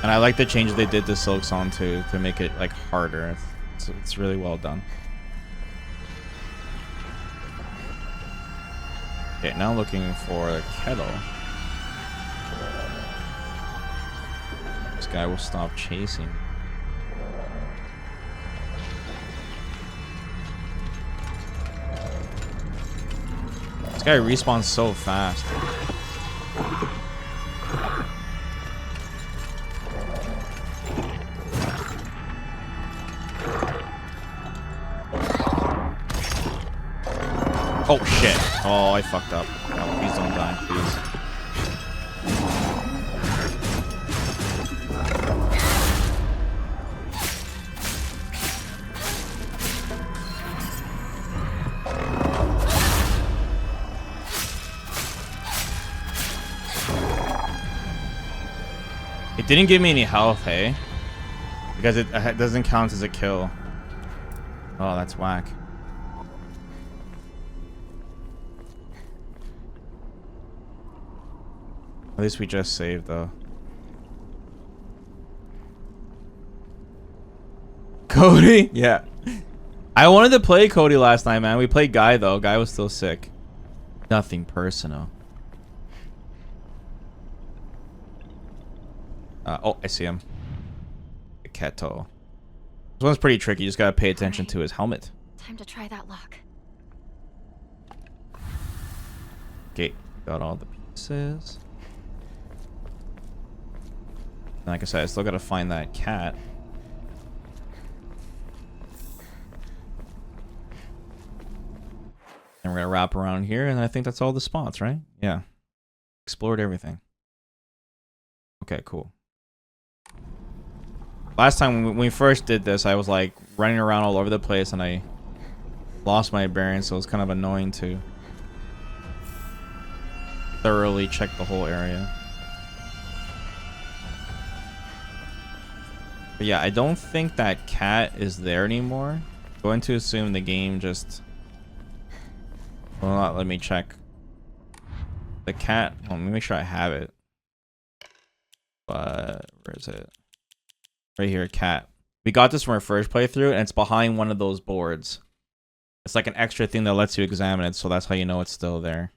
And I like the change they did to Silk Song too, to make it like harder. It's really well done. Okay, now looking for a kettle. This guy will stop chasing. This guy respawns so fast. Oh shit. Oh, I fucked up. No, please don't die, please. It didn't give me any health, hey? Because it doesn't count as a kill. Oh, that's whack. At least we just saved, though. Cody? Yeah. I wanted to play Cody last night, man. We played Guy, though. Guy was still sick. Nothing personal. Oh, I see him. Keto. This one's pretty tricky. You just gotta pay attention to his helmet. Time to try that lock. Okay, got all the pieces. Like I said, I still gotta find that cat. And we're gonna wrap around here, and I think that's all the spots, right? Yeah. Explored everything. Okay, cool. Last time when we first did this, I was like running around all over the place, and I lost my bearings, so it was kind of annoying to thoroughly check the whole area. But yeah, I don't think that cat is there anymore. I'm going to assume the game just will not let me check the cat. Well, let me make sure I have it. But where is it? Right here, cat. We got this from our first playthrough, and it's behind one of those boards. It's like an extra thing that lets you examine it, so that's how you know it's still there.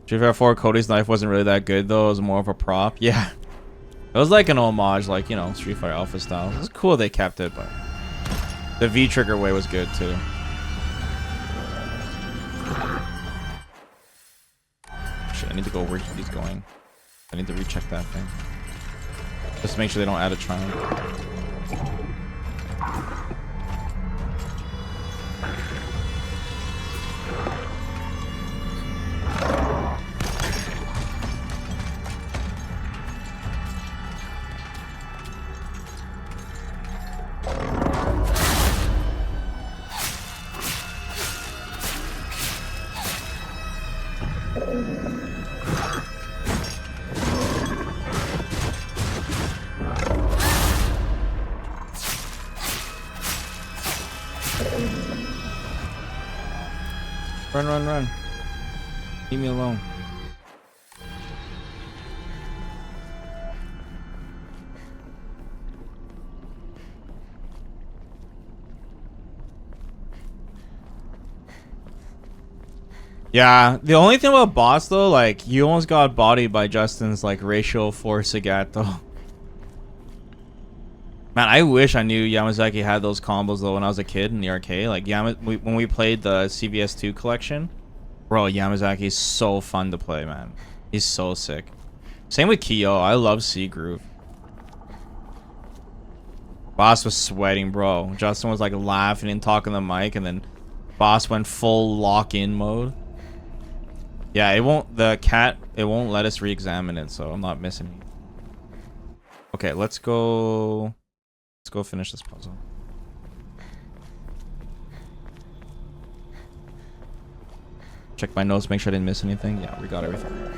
Street Fighter 4 Cody's knife wasn't really that good though. It was more of a prop. Yeah. It was like an homage, like, you know, Street Fighter Alpha style. It was cool they kept it, but the V-trigger way was good too. I need to go where he's going. I need to recheck that thing. Just to make sure they don't add a triangle. Run, run, run. Leave me alone. Yeah, the only thing about boss though, like, you almost got bodied by Justin's like ratio 4 Sagato. Man, I wish I knew Yamazaki had those combos though when I was a kid in the arcade. Like when we played the CVS2 collection, bro, Yamazaki's so fun to play, man. He's so sick. Same with Kyo. I love C Groove. Boss was sweating, bro. Justin was like laughing and talking to the mic, and then Boss went full lock-in mode. Yeah, it won't. The cat. It won't let us re-examine it, so I'm not missing it. Okay, let's go. Let's go finish this puzzle. Check my notes, make sure I didn't miss anything. Yeah, we got everything.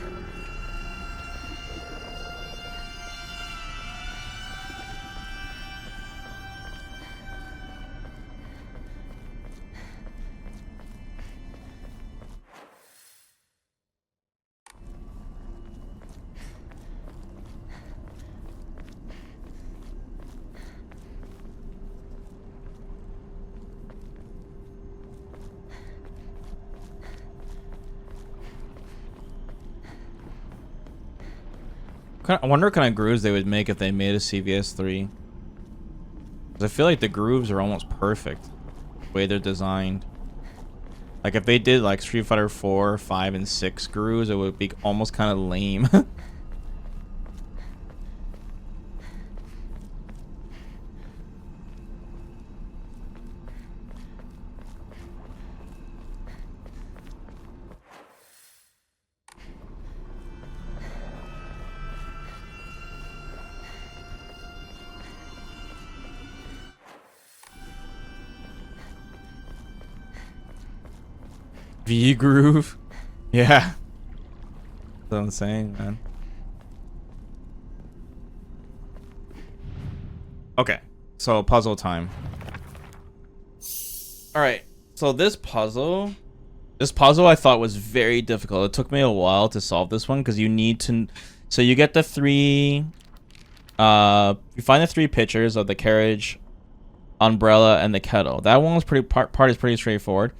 I wonder what kind of grooves they would make if they made a CVS 3. Because I feel like the grooves are almost perfect. The way they're designed. Like if they did like Street Fighter 4, 5, and 6 grooves, it would be almost kind of lame. V groove. Yeah. That's what I'm saying, man. Okay. So puzzle time. Alright. So this puzzle I thought was very difficult. It took me a while to solve this one because you need to, so you get the three, you find the 3 pictures of the carriage, umbrella, and the kettle. That one was part is pretty straightforward.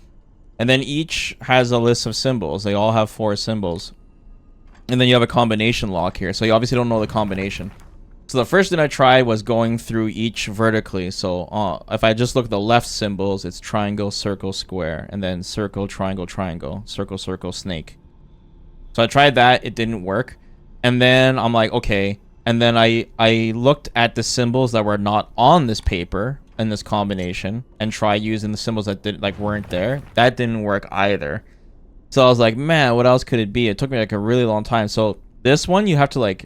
And then each has a list of symbols. They all have 4 symbols. And then you have a combination lock here. So you obviously don't know the combination. So the first thing I tried was going through each vertically. So if I just look at the left symbols, it's triangle, circle, square. And then circle, triangle, triangle. Circle, circle, snake. So I tried that. It didn't work. And then I'm like, okay. And then I looked at the symbols that were not on this paper in this combination and try using the symbols that weren't there. That didn't work either. So I was like, man, what else could it be? It took me like a really long time. So this one you have to like,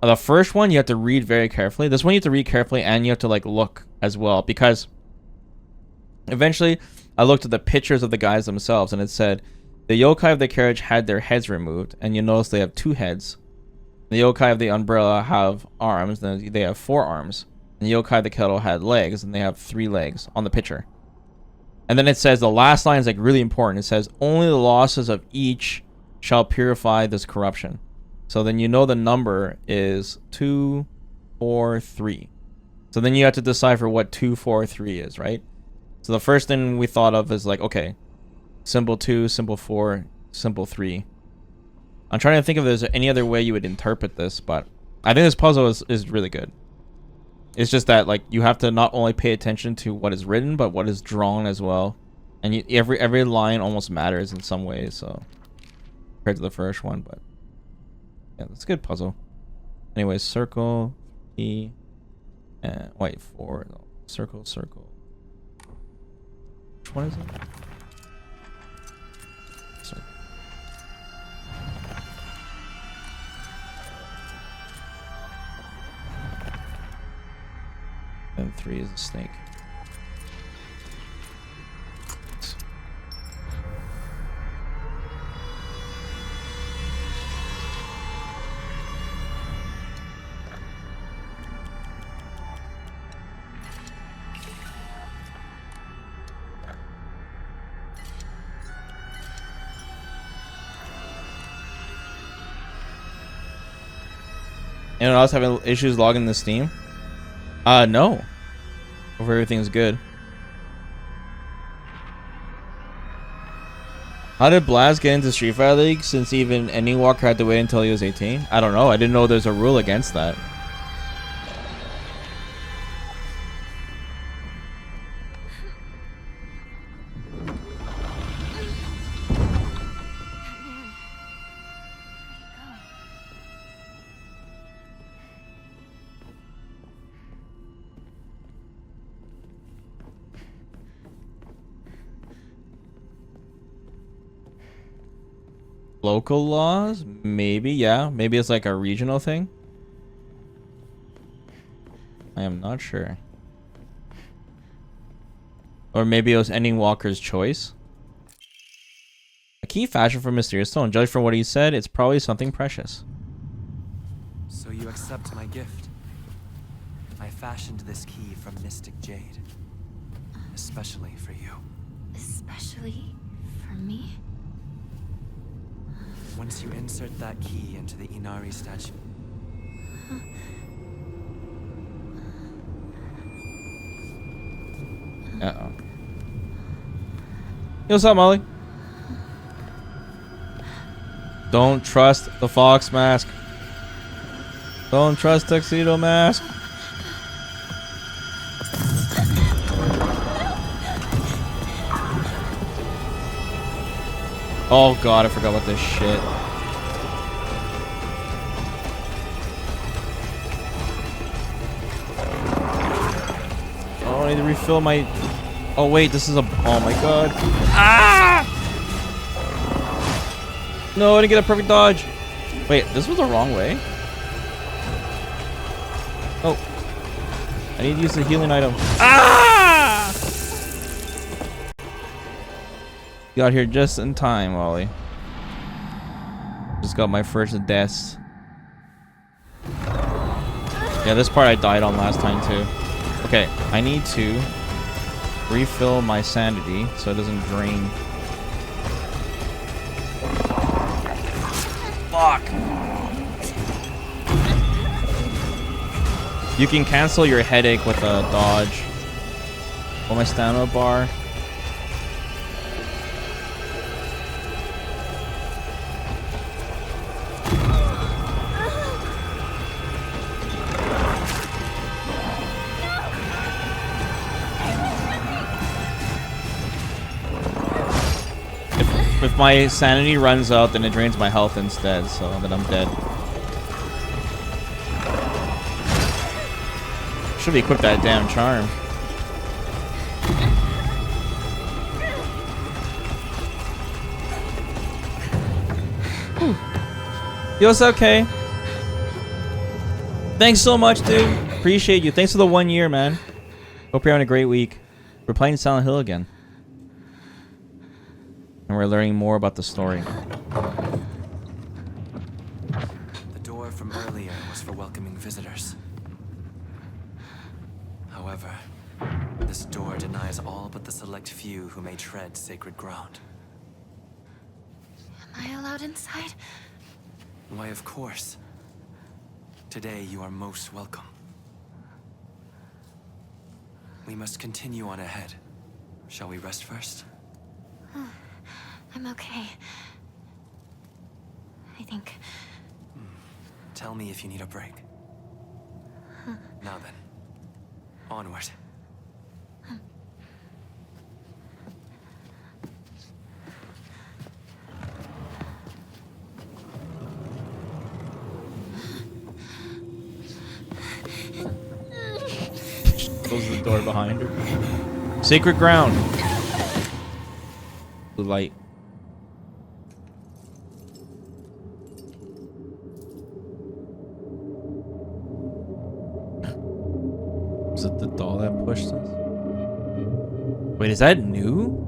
the first one you have to read very carefully. This one you have to read carefully and you have to like look as well, because eventually I looked at the pictures of the guys themselves and it said the yokai of the carriage had their heads removed, and you notice they have 2 heads. The yokai of the umbrella have arms, then they have 4 arms. And the yokai of the kettle had legs, and they have 3 legs on the picture. And then it says, the last line is like really important. It says, only the losses of each shall purify this corruption. So then you know the number is 2, 4, 3. So then you have to decipher what 2, 4, 3 is, right? So the first thing we thought of is like, okay, symbol 2, symbol 4, symbol 3. I'm trying to think if there's any other way you would interpret this, but I think this puzzle is really good. It's just that like you have to not only pay attention to what is written, but what is drawn as well. And every line almost matters in some ways, so compared to the first one, but yeah, that's a good puzzle. Anyways, circle, key, and wait, 4. No, circle, circle. Which one is it? Circle. And 3 is a snake. Anyone else having issues logging the Steam? No. Hope everything's good. How did Blaz get into Street Fighter League since even any walker had to wait until he was 18? I don't know. I didn't know there's a rule against that. Local laws? Maybe, yeah. Maybe it's like a regional thing. I am not sure. Or maybe it was ending Walker's choice. A key fashion for Mysterious Stone. Judge from what he said, it's probably something precious. So you accept my gift? I fashioned this key from Mystic Jade. Especially for you. Especially for me? Once you insert that key into the Inari statue... Uh-oh. Yo, what's up, Molly? Don't trust the Fox Mask. Don't trust Tuxedo Mask. Oh god, I forgot about this shit. Oh, I need to refill my... Oh wait, this is a... Oh my god. Ah! No, I didn't get a perfect dodge. Wait, this was the wrong way? Oh. I need to use the healing item. Ah! Got here just in time, Wally. Just got my first death. Yeah, this part I died on last time too. Okay, I need to refill my sanity so it doesn't drain. Fuck. You can cancel your headache with a dodge. Oh, my stamina bar. If my sanity runs out, then it drains my health instead, so then I'm dead. Should be equip that damn charm. Yo, it's okay. Thanks so much, dude. Appreciate you. Thanks for the 1 year, man. Hope you're having a great week. We're playing Silent Hill again. And we're learning more about the story. The door from earlier was for welcoming visitors. However, this door denies all but the select few who may tread sacred ground. Am I allowed inside? Why, of course. Today you are most welcome. We must continue on ahead. Shall we rest first? I'm okay. I think. Tell me if you need a break. Now then, onward. Close the door behind her. Sacred ground. Blue light. Was it the doll that pushed us? Wait, is that new?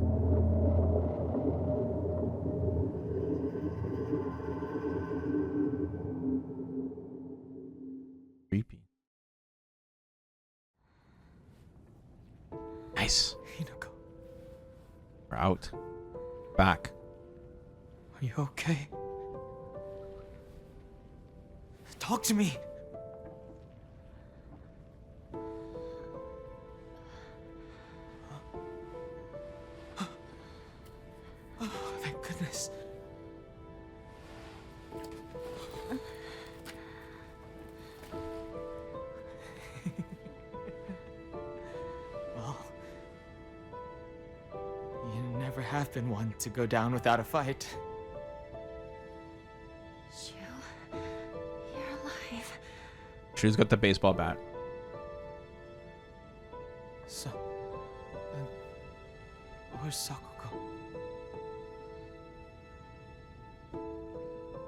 Creepy. Nice. Hinako, We're out. Back. are you okay? Talk to me. Oh, thank goodness. Well, you never have been one to go down without a fight. Shu, you're alive. Shu's got the baseball bat. So, where's Sakuko?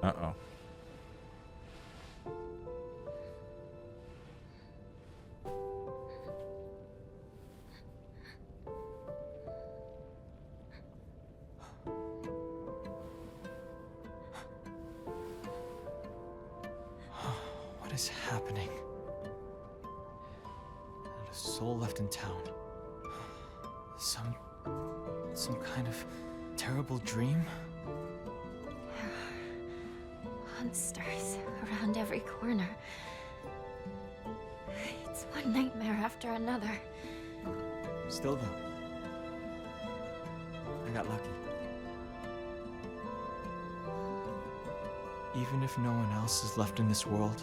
Uh-oh. What is happening? Not a soul left in town. Some kind of terrible dream? Monsters around every corner. It's one nightmare after another. Still though, I got lucky. Even if no one else is left in this world,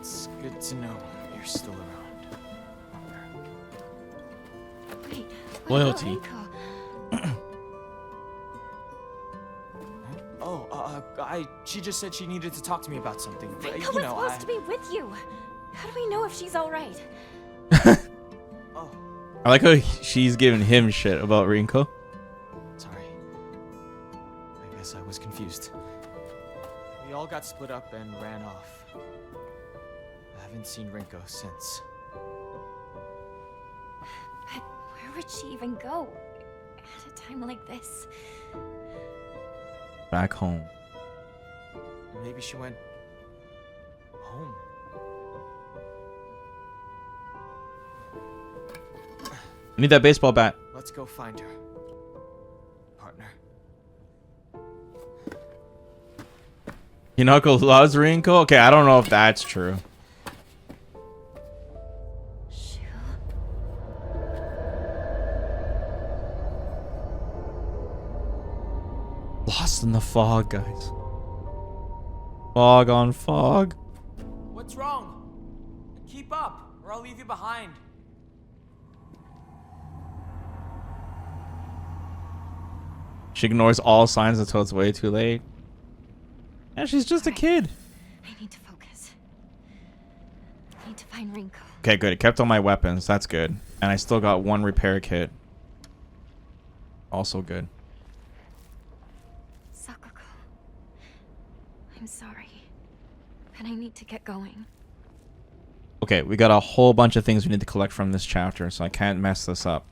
it's good to know you're still around. Wait, what Loyalty. about Rinko? She just said she needed to talk to me about something. But, Rinko was supposed to be with you. How do we know if she's all right? Oh, I like how she's giving him shit about Rinko. sorry. I guess I was confused. We all got split up and ran off. I haven't seen Rinko since. But where would she even go at a time like this? Back home. Maybe she went home. I need that baseball bat. Let's go find her, partner. Hinako loves Rinko? Okay, I don't know if that's true. Shu? Lost in the fog, guys. Fog on fog. What's wrong? Keep up, or I'll leave you behind. She ignores all signs until it's way too late. Yeah, she's just a kid. I need to focus. I need to find Rinko. Okay, good. It kept all my weapons. That's good. And I still got one repair kit. Also good. Sakuko. I'm sorry. But I need to get going. Okay, we got a whole bunch of things we need to collect from this chapter, so I can't mess this up.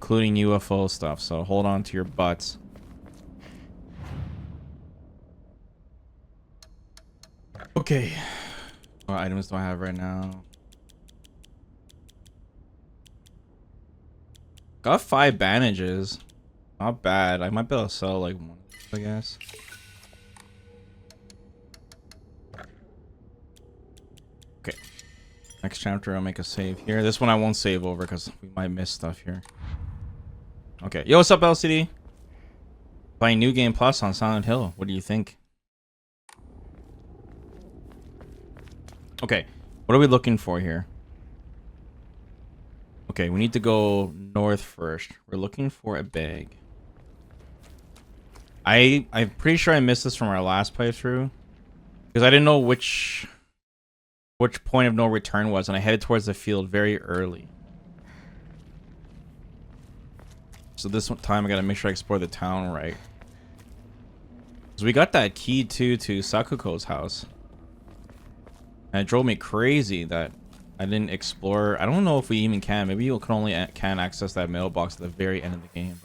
Including UFO stuff, so hold on to your butts. Okay. What items do I have right now? Got 5 bandages. Not bad. I might be able to sell like one, I guess. Okay. Next chapter, I'll make a save here. This one I won't save over because we might miss stuff here. Okay. Yo, what's up, LCD? Playing New Game Plus on Silent Hill. What do you think? Okay. What are we looking for here? Okay, we need to go north first. We're looking for a bag. I'm pretty sure I missed this from our last playthrough. Because I didn't know which which point of no return was, and I headed towards the field very early. So this one time I gotta make sure I explore the town right. So we got that key too to Sakuko's house. And it drove me crazy that I didn't explore. I don't know if we even can. Maybe you can only can access that mailbox at the very end of the game.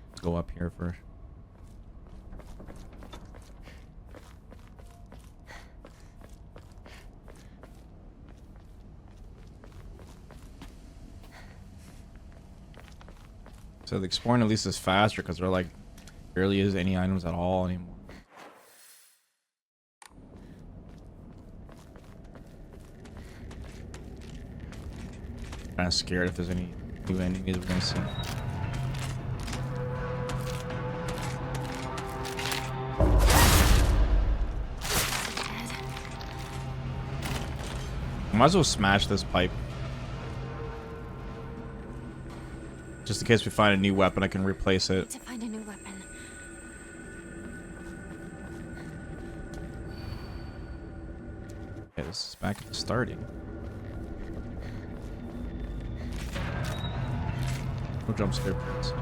Let's go up here first. So the exploring at least is faster because there like barely is any items at all anymore. Kind of scared if there's any new enemies we're gonna see. Might as well smash this pipe. Just in case we find a new weapon, I can replace it. To find a new weapon. Okay, this is back at the starting. No jump scare, please.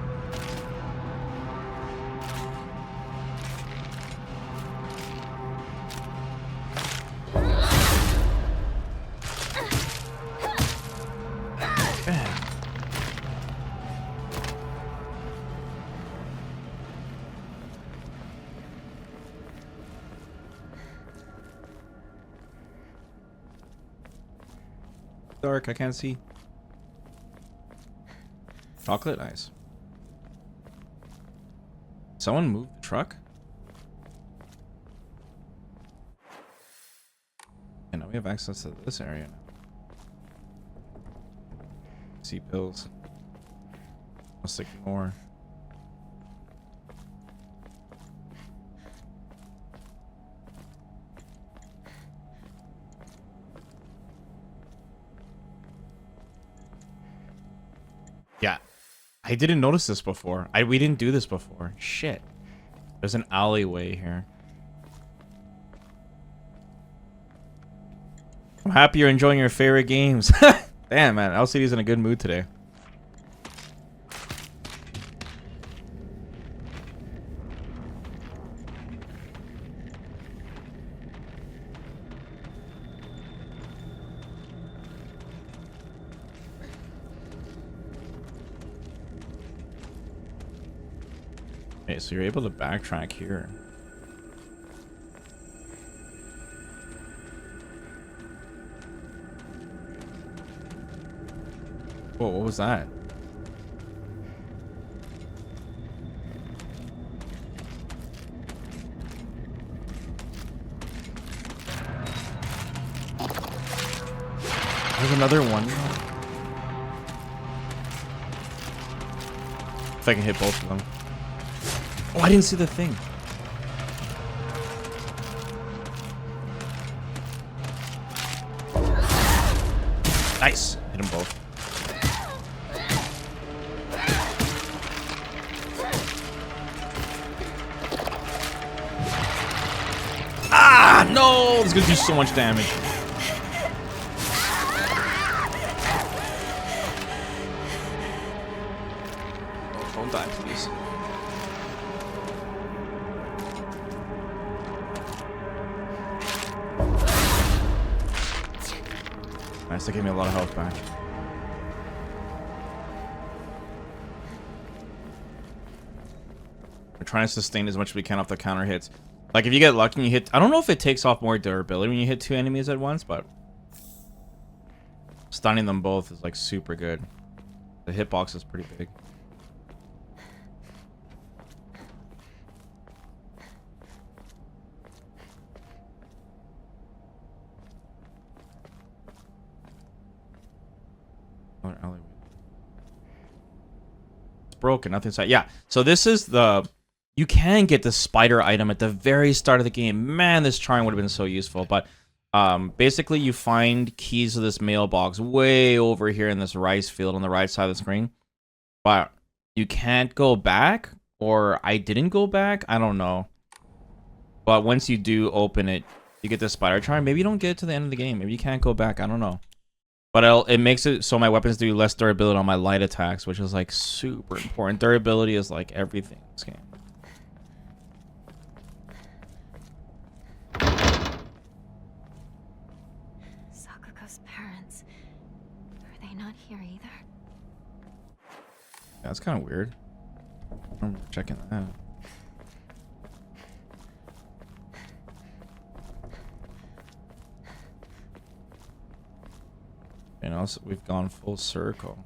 Dark, I can't see. Chocolate, nice. Someone moved the truck? And now we have access to this area now. See pills. Let's ignore. Yeah, I didn't notice this before. We didn't do this before. Shit. There's an alleyway here. I'm happy you're enjoying your favorite games. Damn, man. LCD's in a good mood today. Okay, so you're able to backtrack here. Whoa, what was that? There's another one. If I can hit both of them. Oh, I didn't see the thing. Nice. Hit them both. Ah, no! It's gonna do so much damage. Oh, don't die, please. Nice, that gave me a lot of health back. We're trying to sustain as much as we can off the counter hits. Like, if you get lucky and you hit... I don't know if it takes off more durability when you hit two enemies at once, but... stunning them both is, like, super good. The hitbox is pretty big. It's broken, nothing inside. Yeah, so this is the... You can get the spider item at the very start of the game. Man, this charm would have been so useful. But basically, you find keys to this mailbox way over here in this rice field on the right side of the screen. But you can't go back, or I didn't go back. I don't know. But once you do open it, you get the spider charm. Maybe you don't get it to the end of the game. Maybe you can't go back. I don't know. But it makes it so my weapons do less durability on my light attacks, which is like super important. Durability is like everything in this game. Sakuko's parents. Are they not here either? Yeah, that's kind of weird. I'm checking that. You know, so we've gone full circle.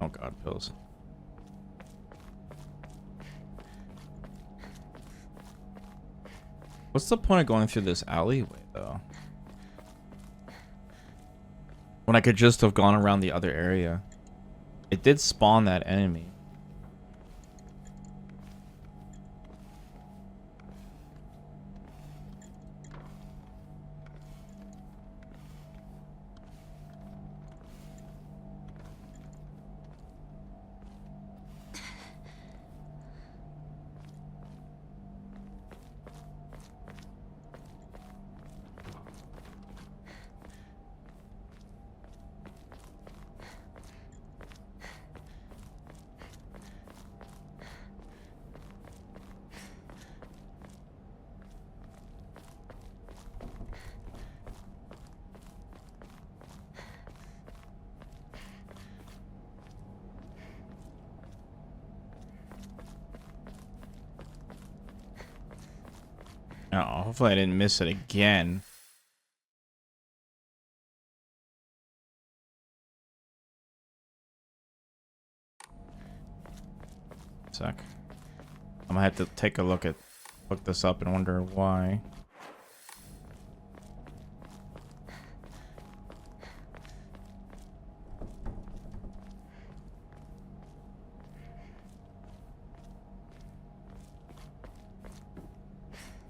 Oh god, pills. What's the point of going through this alleyway, though? When I could just have gone around the other area. It did spawn that enemy. Oh, hopefully I didn't miss it again. Sec. I'm gonna have to take a look this up and wonder why.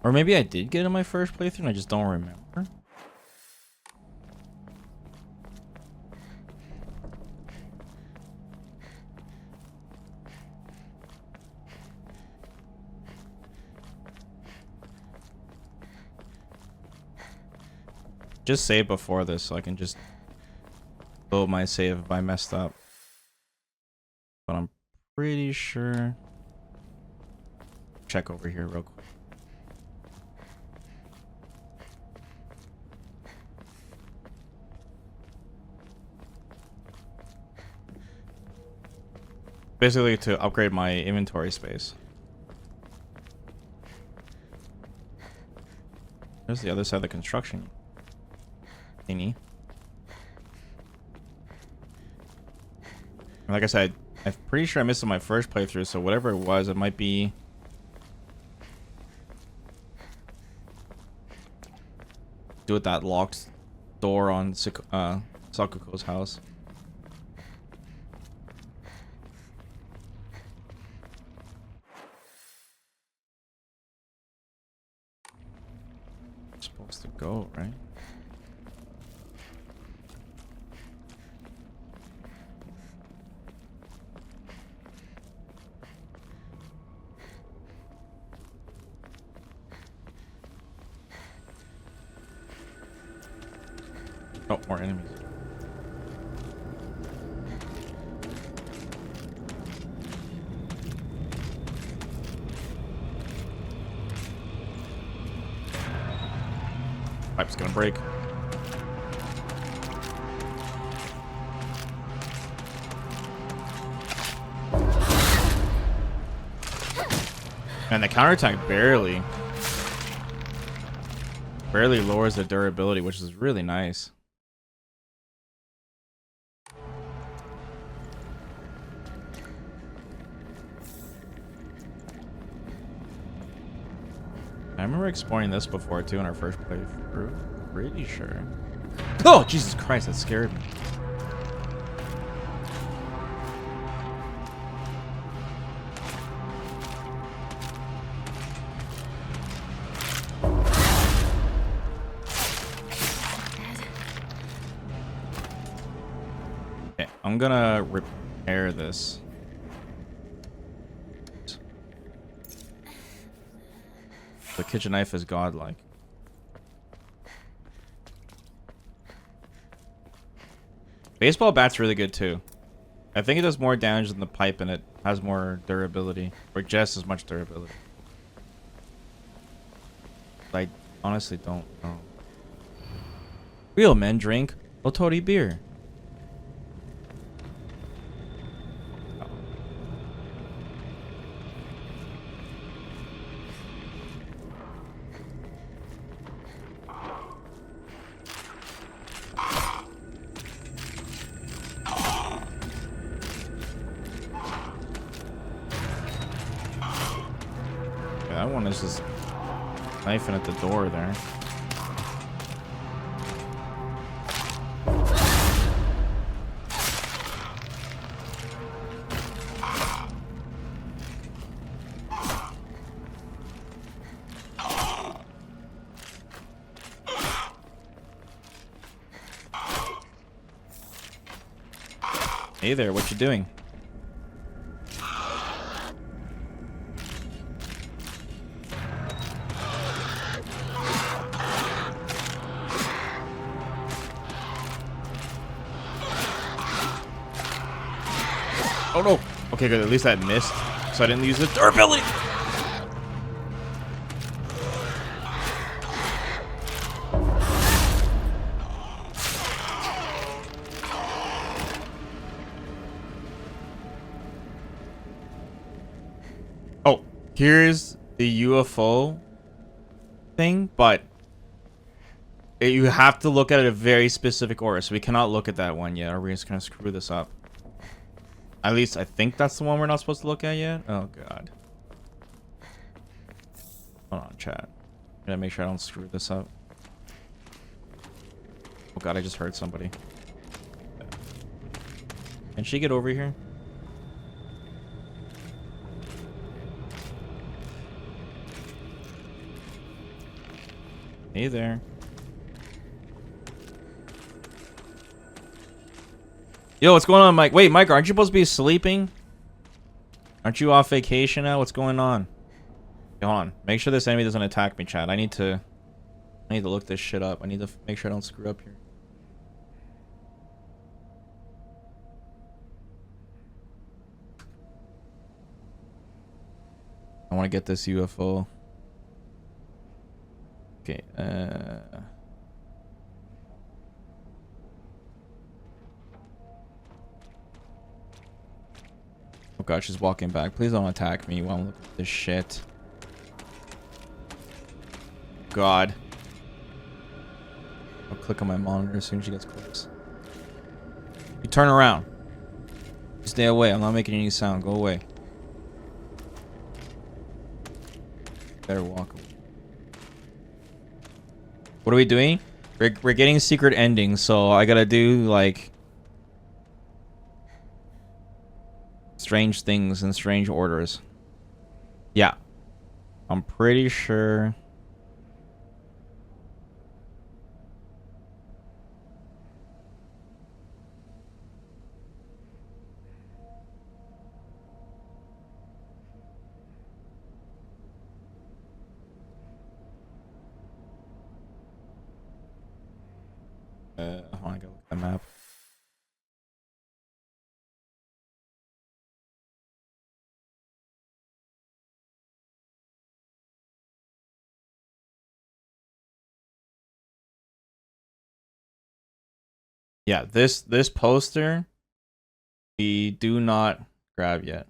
Or maybe I did get it in my first playthrough and I just don't remember. Just save before this so I can just load my save if I messed up. But I'm pretty sure. Check over here real quick. Basically to upgrade my inventory space. There's the other side of the construction thingy. Like I said, I'm pretty sure I missed it my first playthrough, so whatever it was, it might be do with that locked door on Sakuko's house. Supposed to go, right? Oh, more enemies. Pipe's gonna break. And the counterattack barely lowers the durability, which is really nice. I remember exploring this before too in our first playthrough. Pretty sure. Oh, Jesus Christ, that scared me. I'm gonna repair this. The kitchen knife is godlike. Baseball bat's really good too. I think it does more damage than the pipe and it has more durability. Or just as much durability. I honestly don't know. Real men drink Otori beer. That one is just knifing at the door there. Hey there, what you doing? Oh no! Okay, good. At least that missed, so I didn't use the durability. Oh, here's the UFO thing, but you have to look at it a very specific order, so we cannot look at that one yet, or we're just gonna screw this up. At least I think that's the one we're not supposed to look at yet. Oh god. Hold on, chat. Gotta make sure I don't screw this up. Oh god, I just heard somebody. Can she get over here? Hey there. Yo, what's going on, Mike? Wait, Mike, aren't you supposed to be sleeping? Aren't you off vacation now? What's going on? Hold on. Make sure this enemy doesn't attack me, chat. I need to look this shit up. I need to make sure I don't screw up here. I want to get this UFO. Okay, oh god, she's walking back. Please don't attack me while I'm looking at this shit. God. I'll click on my monitor as soon as she gets close. You turn around. You stay away. I'm not making any sound. Go away. Better walk away. What are we doing? We're getting secret endings, so I gotta do like strange things in strange orders. Yeah. I'm pretty sure. I want to go look at the map. Yeah, this poster we do not grab yet.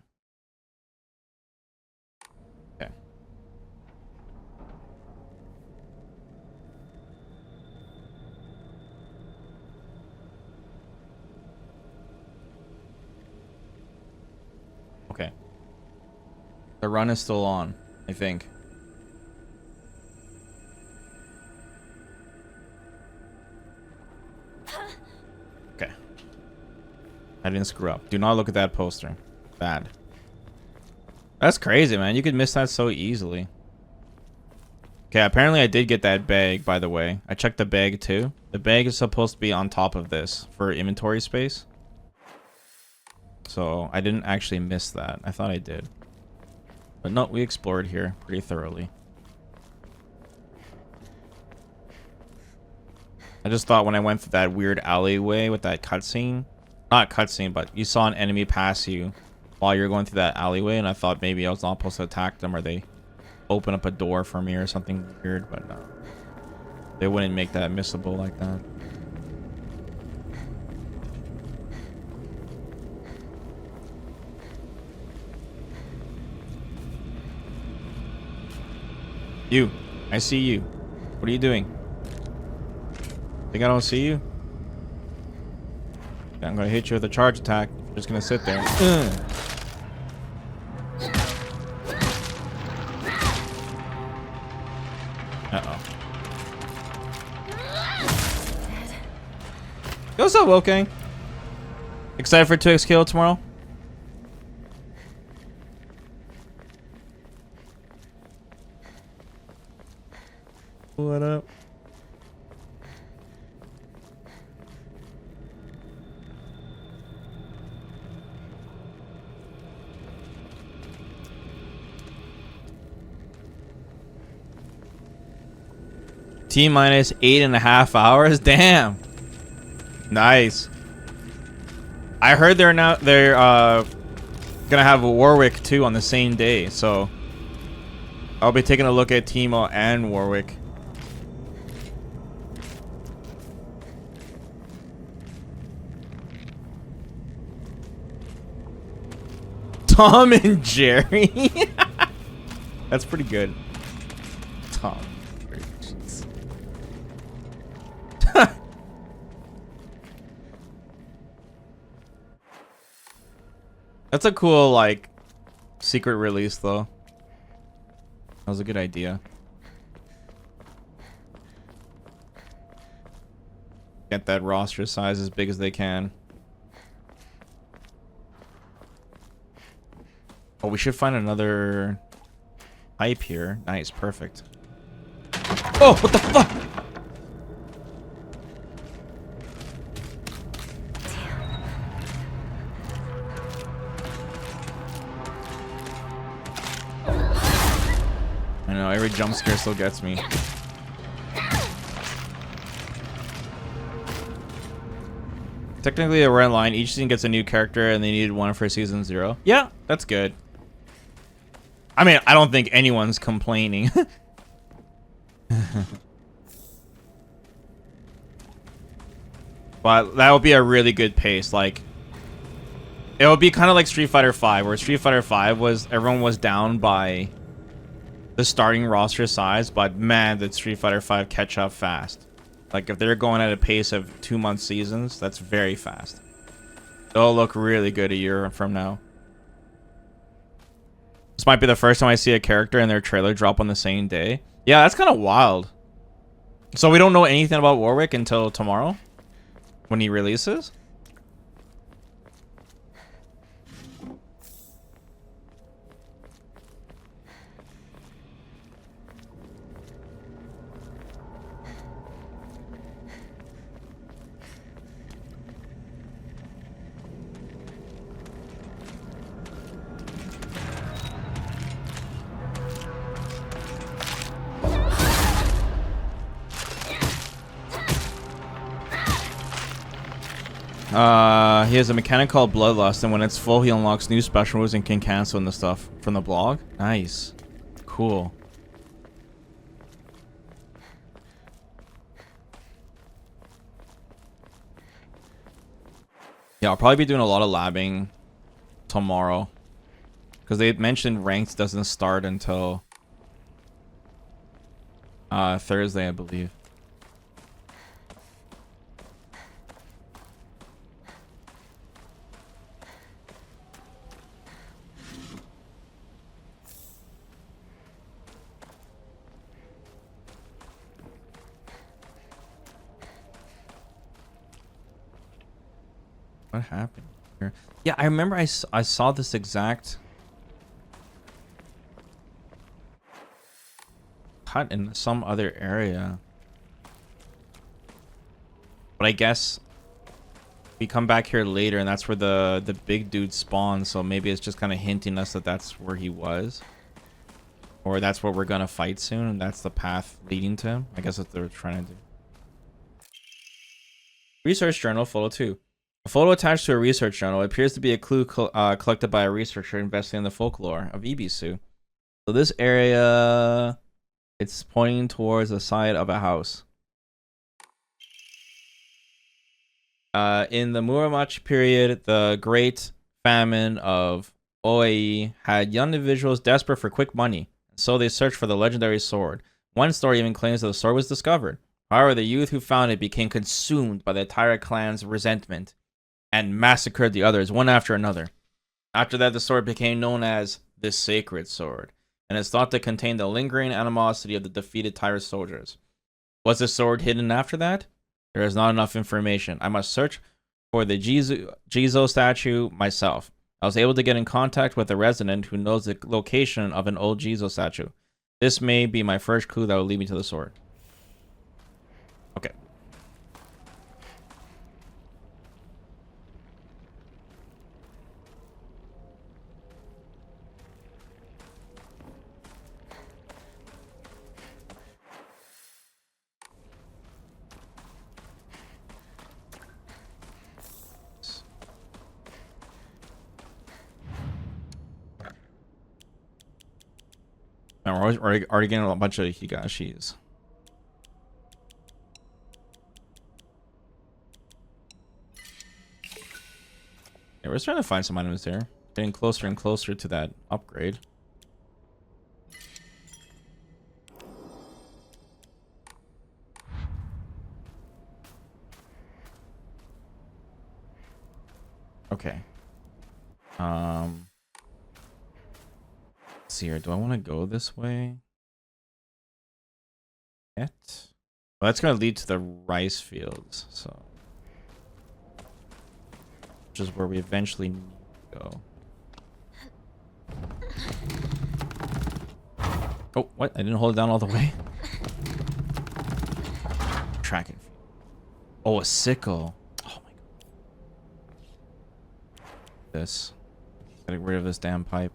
Okay. Okay. The run is still on, I think. Okay. I didn't screw up. Do not look at that poster. Bad. That's crazy, man. You could miss that so easily. Okay, apparently I did get that bag, by the way. I checked the bag too. The bag is supposed to be on top of this for inventory space. So I didn't actually miss that. I thought I did. But no, we explored here pretty thoroughly. I just thought when I went through that weird alleyway with that cutscene, not cutscene, but you saw an enemy pass you while you're going through that alleyway, and I thought maybe I was not supposed to attack them or they open up a door for me or something weird, but no. They wouldn't make that missable like that. You. I see you. What are you doing? Think I don't see you? I'm gonna hit you with a charge attack. You're just gonna sit there. Uh-oh. Yo, what's up, Wolfgang? Excited for 2x kill tomorrow? What up? T-minus 8.5 hours? Damn. Nice. I heard they're gonna have a Warwick too on the same day, so I'll be taking a look at Teemo and Warwick. Tom and Jerry. That's pretty good. Tom. That's a cool, like, secret release, though. That was a good idea. Get that roster size as big as they can. Oh, we should find another pipe here. Nice, perfect. Oh, what the fuck? I know, every jump scare still gets me. Technically, we're in line. Each season gets a new character, and they needed one for season 0. Yeah, that's good. I mean, I don't think anyone's complaining. But that would be a really good pace. Like, it would be kind of like Street Fighter V, where Street Fighter V was everyone was down by the starting roster size, but man, did Street Fighter V catch up fast. Like, if they're going at a pace of 2-month seasons, that's very fast. They'll look really good a year from now. This might be the first time I see a character and their trailer drop on the same day. Yeah, that's kind of wild. So we don't know anything about Warwick until tomorrow when he releases? He has a mechanic called Bloodlust, and when it's full, he unlocks new special moves and can cancel the stuff from the blog. Nice. Cool. Yeah, I'll probably be doing a lot of labbing tomorrow. Because they mentioned ranked doesn't start until Thursday, I believe. What happened here? Yeah, I remember I saw this exact cut in some other area. But I guess we come back here later, and that's where the big dude spawns. So maybe it's just kind of hinting us that that's where he was, or that's what we're gonna fight soon, and that's the path leading to him. I guess that's what they're trying to do. Research journal photo 2. A photo attached to a research journal appears to be a clue collected by a researcher investigating the folklore of Ibisu. So this area, it's pointing towards the side of a house. In the Muromachi period, the Great Famine of Oei had young individuals desperate for quick money, and so they searched for the legendary sword. One story even claims that the sword was discovered. However, the youth who found it became consumed by the entire clan's resentment and massacred the others one after another. After that, the sword became known as the Sacred Sword, and is thought to contain the lingering animosity of the defeated Taira soldiers. Was the sword hidden after that? There is not enough information. I must search for the Jizo statue myself. I was able to get in contact with a resident who knows the location of an old Jizo statue. This may be my first clue that will lead me to the sword. Okay. Now we're already getting a bunch of higashis. Yeah, we're trying to find some items there. Getting closer and closer to that upgrade. Okay. Let's see here. Do I want to go this way yet? Well, that's going to lead to the rice fields, so which is where we eventually need to go. Oh, what? I didn't hold it down all the way. Tracking. Oh, a sickle. Oh my god. This. Getting rid of this damn pipe.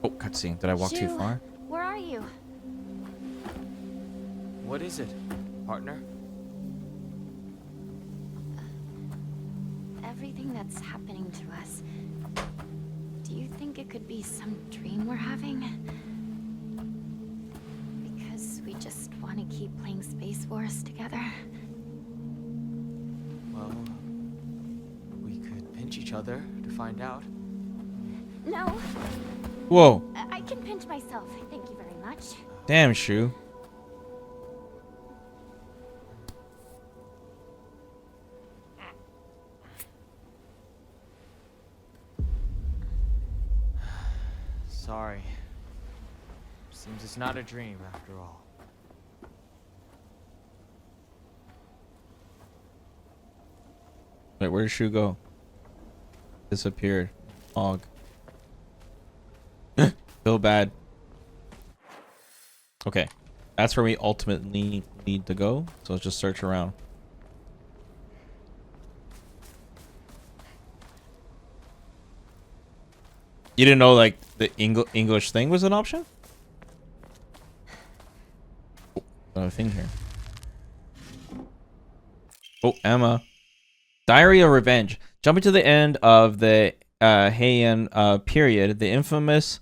Oh, cutscene. Did I walk too far? Where are you? What is it, partner? Everything that's happening to us. Do you think it could be some dream we're having? Because we just want to keep playing Space Wars together? Well, we could pinch each other to find out. No. Whoa. I can pinch myself. Thank you very much. Damn, Shu. Sorry. Seems it's not a dream after all. Wait, where did Shu go? Disappeared. Fog. Feel bad. Okay. That's where we ultimately need to go. So let's just search around. You didn't know, like, the English thing was an option? Oh, another thing here. Oh, Emma. Diary of Revenge. Jumping to the end of the Heian period, the infamous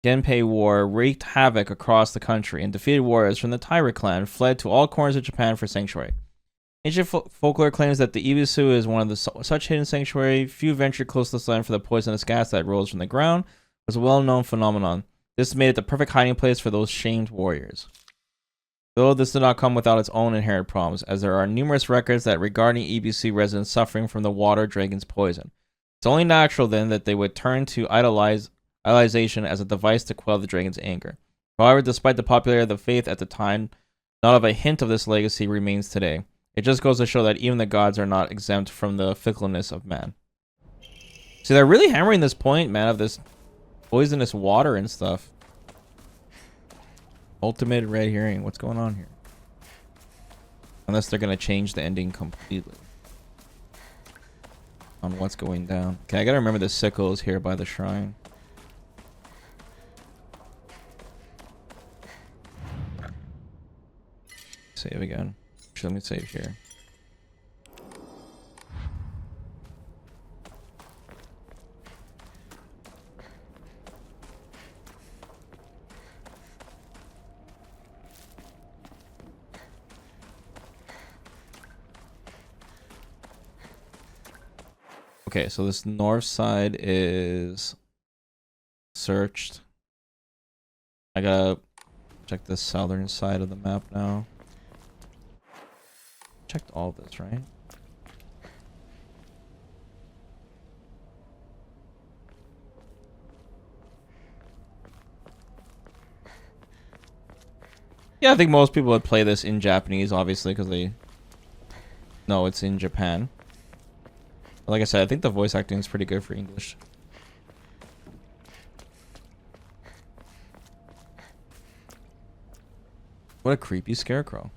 Genpei War wreaked havoc across the country, and defeated warriors from the Taira clan fled to all corners of Japan for sanctuary. Ancient folklore claims that the Ibisu is one of the such hidden sanctuary. Few venture close to this land for the poisonous gas that rose from the ground. It was a well-known phenomenon. This made it the perfect hiding place for those shamed warriors. Though this did not come without its own inherent problems, as there are numerous records that regarding EBC residents suffering from the water dragon's poison. It's only natural then that they would turn to idolization as a device to quell the dragon's anger. However, despite the popularity of the faith at the time, not of a hint of this legacy remains today. It just goes to show that even the gods are not exempt from the fickleness of man. See, they're really hammering this point, man, of this poisonous water and stuff. Ultimate red herring. What's going on here? Unless they're gonna change the ending completely on what's going down. Okay, I gotta remember the sickle is here by the shrine. Save again. Actually, let me save here. Okay, so this north side is searched. I gotta check the southern side of the map now. Checked all this, right? Yeah, I think most people would play this in Japanese, obviously, because they know it's in Japan. Like I said, I think the voice acting is pretty good for English. What a creepy scarecrow.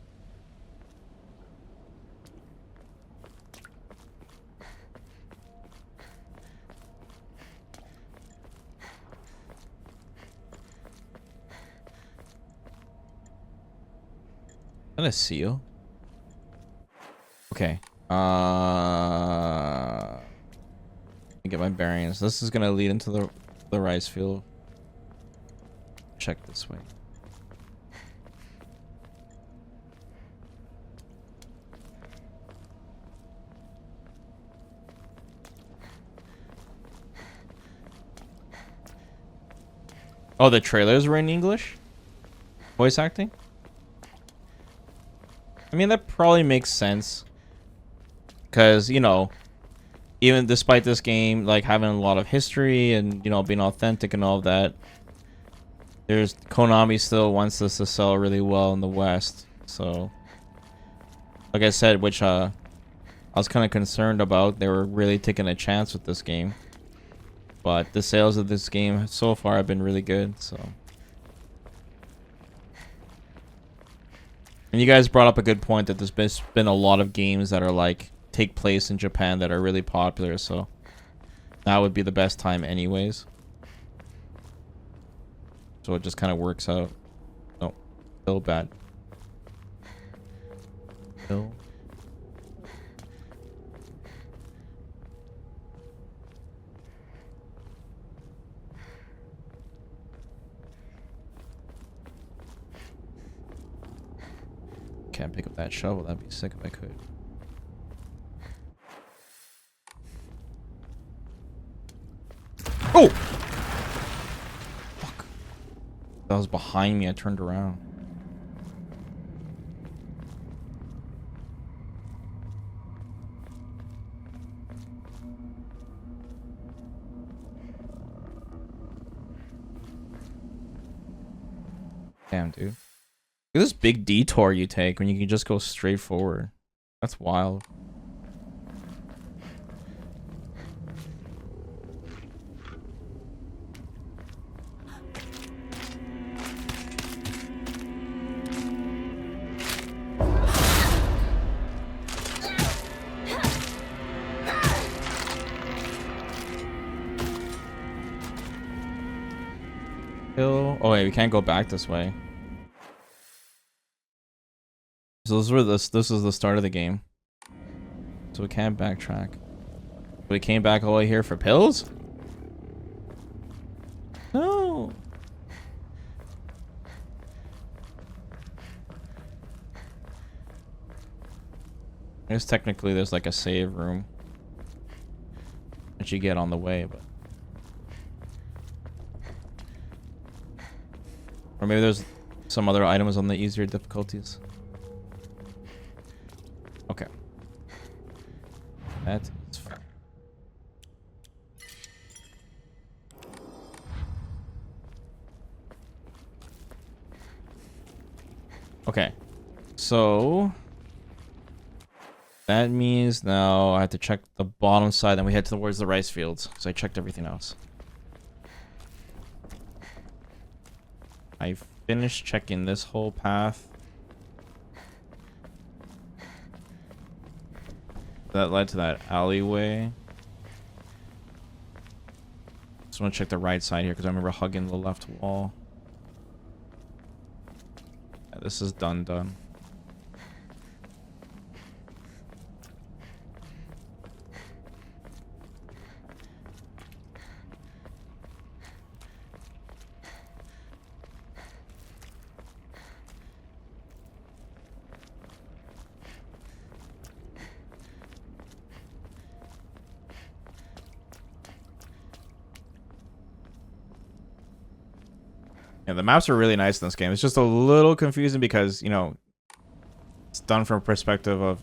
Is that a seal? Okay. Let me get my bearings. This is gonna lead into the rice field. Check this way. Oh, the trailers were in English? Voice acting? I mean, that probably makes sense. Because, you know, even despite this game, like, having a lot of history and, you know, being authentic and all of that, there's Konami still wants this to sell really well in the West. So, like I said, which I was kind of concerned about. They were really taking a chance with this game. But the sales of this game so far have been really good, so. And you guys brought up a good point that there's been a lot of games that are like take place in Japan that are really popular, so that would be the best time anyways. So it just kind of works out. Oh, still bad. Still. Can't pick up that shovel. That'd be sick if I could. Oh! Fuck. That was behind me. I turned around. Damn, dude. Look at this big detour you take when you can just go straight forward. That's wild. Oh wait, we can't go back this way. So this is the start of the game. So we can't backtrack. We came back all the way here for pills? No. I guess technically there's like a save room that you get on the way, but or maybe there's some other items on the easier difficulties. Okay. That is fine. Okay. So that means now I have to check the bottom side, then we head towards the rice fields because I checked everything else. I finished checking this whole path. That led to that alleyway. Just want to check the right side here because I remember hugging the left wall. Yeah, this is done. Yeah, the maps are really nice in this game. It's just a little confusing because, you know, it's done from a perspective of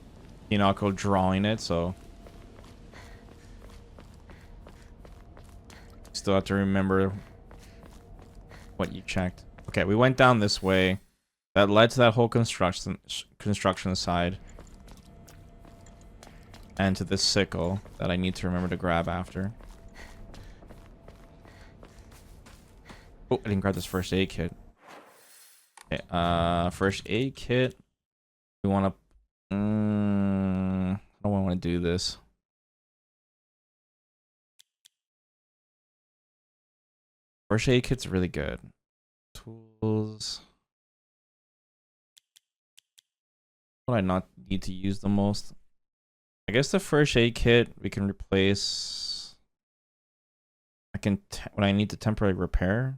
Hinako drawing it, so still have to remember what you checked. Okay, we went down this way. That led to that whole construction side. And to this sickle that I need to remember to grab after. Oh, I didn't grab this first aid kit. Okay, first aid kit. We want to... I don't want to do this. First aid kit's really good. Tools. What do I not need to use the most? I guess the first aid kit we can replace. I can when I need to temporarily repair.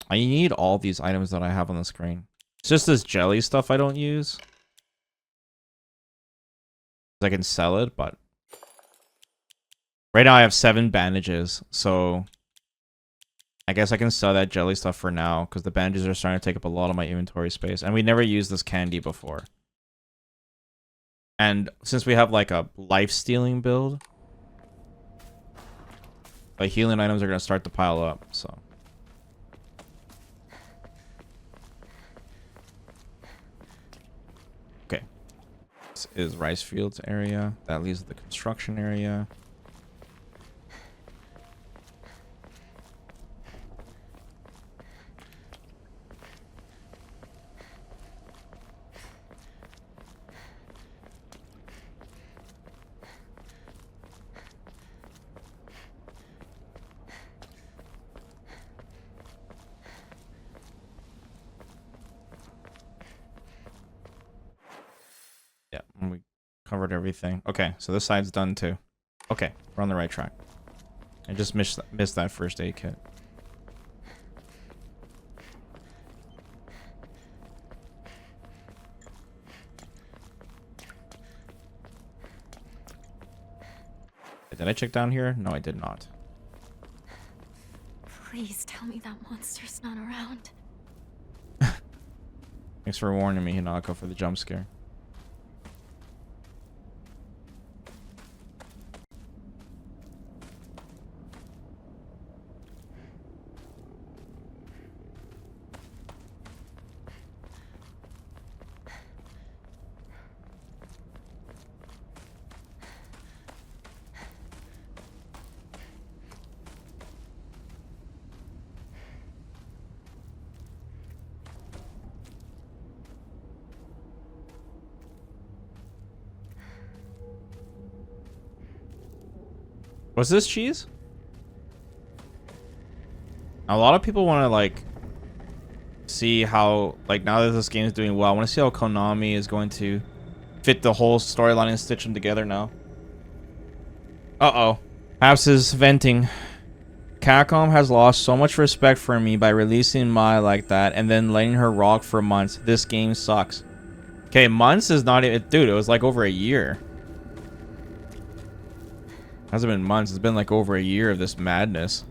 I need all these items that I have on the screen. It's just this jelly stuff I don't use. I can sell it, but right now I have 7 bandages, so I guess I can sell that jelly stuff for now because the bandages are starting to take up a lot of my inventory space, and we never used this candy before. And since we have like a life-stealing build, like healing items are going to start to pile up, so. Okay. This is rice fields area. That leaves the construction area. We covered everything. Okay, so this side's done too. Okay, we're on the right track. I just missed that first aid kit. Did I check down here? No, I did not. Please tell me that monster's not around. Thanks for warning me, Hinako, for the jump scare. What's this cheese? A lot of people want to like see how, like, now that this game is doing well, I want to see how Konami is going to fit the whole storyline and stitch them together now. Uh-oh. Apps is venting. Capcom has lost so much respect for me by releasing Mai like that and then letting her rock for months. This game sucks. Okay, months is not even... Dude, it was like over a year. Hasn't been months. It's been like over a year of this madness.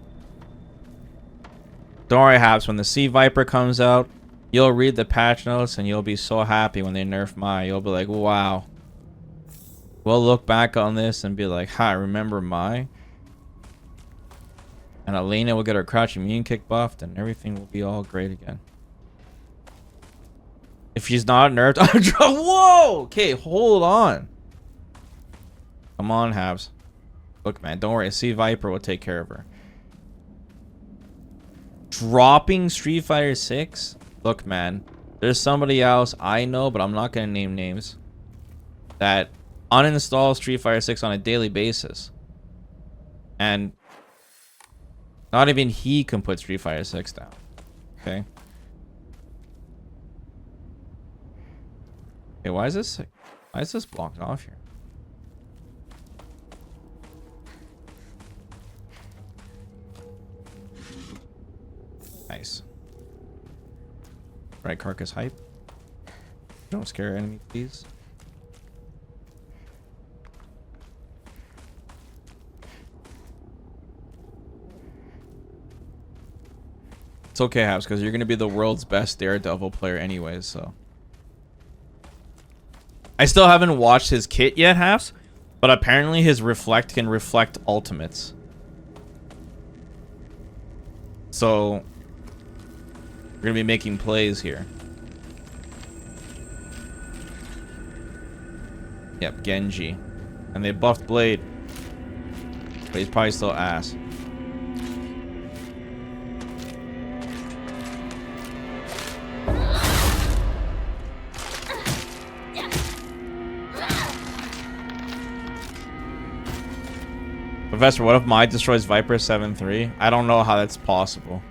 Don't worry, Haps. When the Sea Viper comes out, you'll read the patch notes and you'll be so happy when they nerf Mai. You'll be like, wow. We'll look back on this and be like, ha, remember Mai? And Elena will get her crouch immune kick buffed and everything will be all great again. If she's not nerfed... Whoa! Okay, hold on. Come on, Habs. Look, man, don't worry. Sea Viper will take care of her. Dropping Street Fighter 6? Look, man, there's somebody else I know, but I'm not going to name names, that uninstall Street Fighter 6 on a daily basis. And not even he can put Street Fighter 6 down. Okay. Okay, why is this blocked off here? Nice. Right, carcass hype. Don't scare enemy, please. It's okay, Habs, because you're gonna be the world's best Daredevil player anyways, so. I still haven't watched his kit yet, Habs, but apparently his reflect can reflect ultimates. So we're gonna be making plays here. Yep, Genji. And they buffed Blade. But he's probably still ass. Professor, what if Mai destroys Viper 7-3? I don't know how that's possible.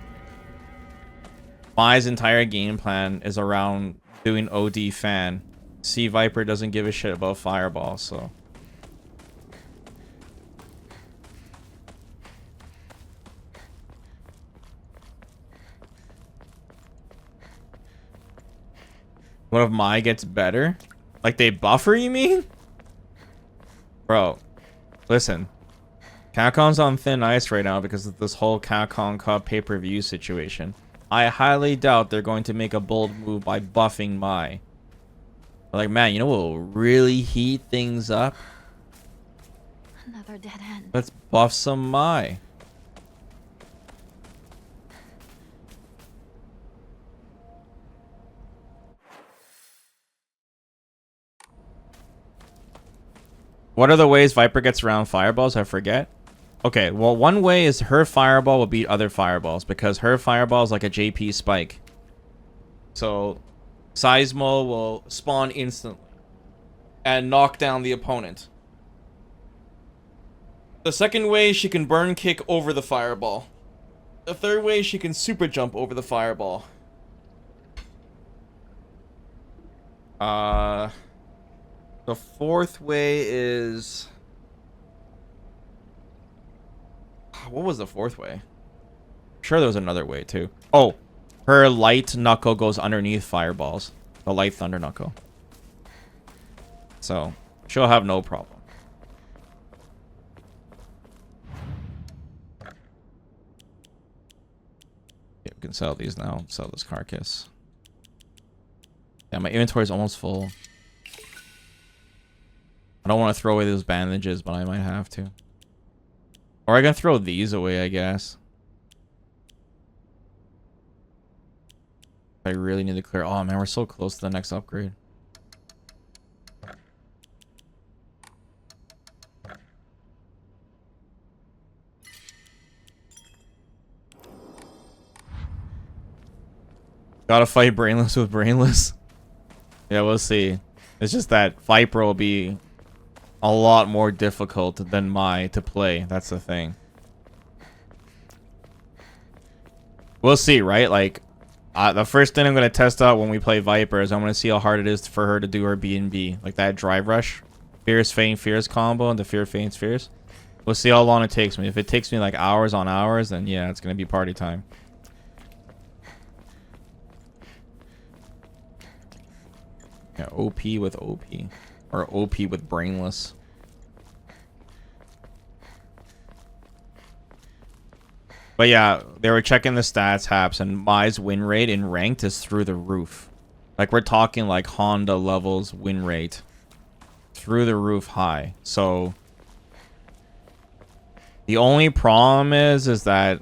Mai's entire game plan is around doing OD fan. See, Viper doesn't give a shit about Fireball, so. What if Mai gets better? Like they buffer, you mean? Bro, listen. Capcom's on thin ice right now because of this whole Capcom Cup pay-per-view situation. I highly doubt they're going to make a bold move by buffing Mai. Like, man, you know what will really heat things up? Another dead end. Let's buff some Mai. What are the ways Viper gets around fireballs? I forget. Okay, well, one way is her fireball will beat other fireballs because her fireball is like a JP spike. So, Seismo will spawn instantly and knock down the opponent. The second way, she can burn kick over the fireball. The third way, she can super jump over the fireball. The fourth way is... What was the fourth way? I'm sure there was another way too. Oh, her light knuckle goes underneath fireballs. The light thunder knuckle. So, she'll have no problem. Yeah, we can sell these now. Sell this carcass. Yeah, my inventory is almost full. I don't want to throw away those bandages, but I might have to. Or I can throw these away, I guess. I really need to clear. Oh man, we're so close to the next upgrade. Gotta fight Brainless with Brainless. Yeah, we'll see. It's just that Viper will be a lot more difficult than Mai to play. That's the thing. We'll see, right? Like, the first thing I'm going to test out when we play Viper is I'm going to see how hard it is for her to do her B&B. Like that drive rush. Fierce, feint, fierce combo and the fear, feint, fierce. We'll see how long it takes me. If it takes me like hours on hours, then yeah, it's going to be party time. Yeah, OP with OP. Or OP with Brainless. But yeah, they were checking the stats, Haps, and Mai's win rate in ranked is through the roof. Like, we're talking like Honda levels win rate. Through the roof high. So, the only problem is that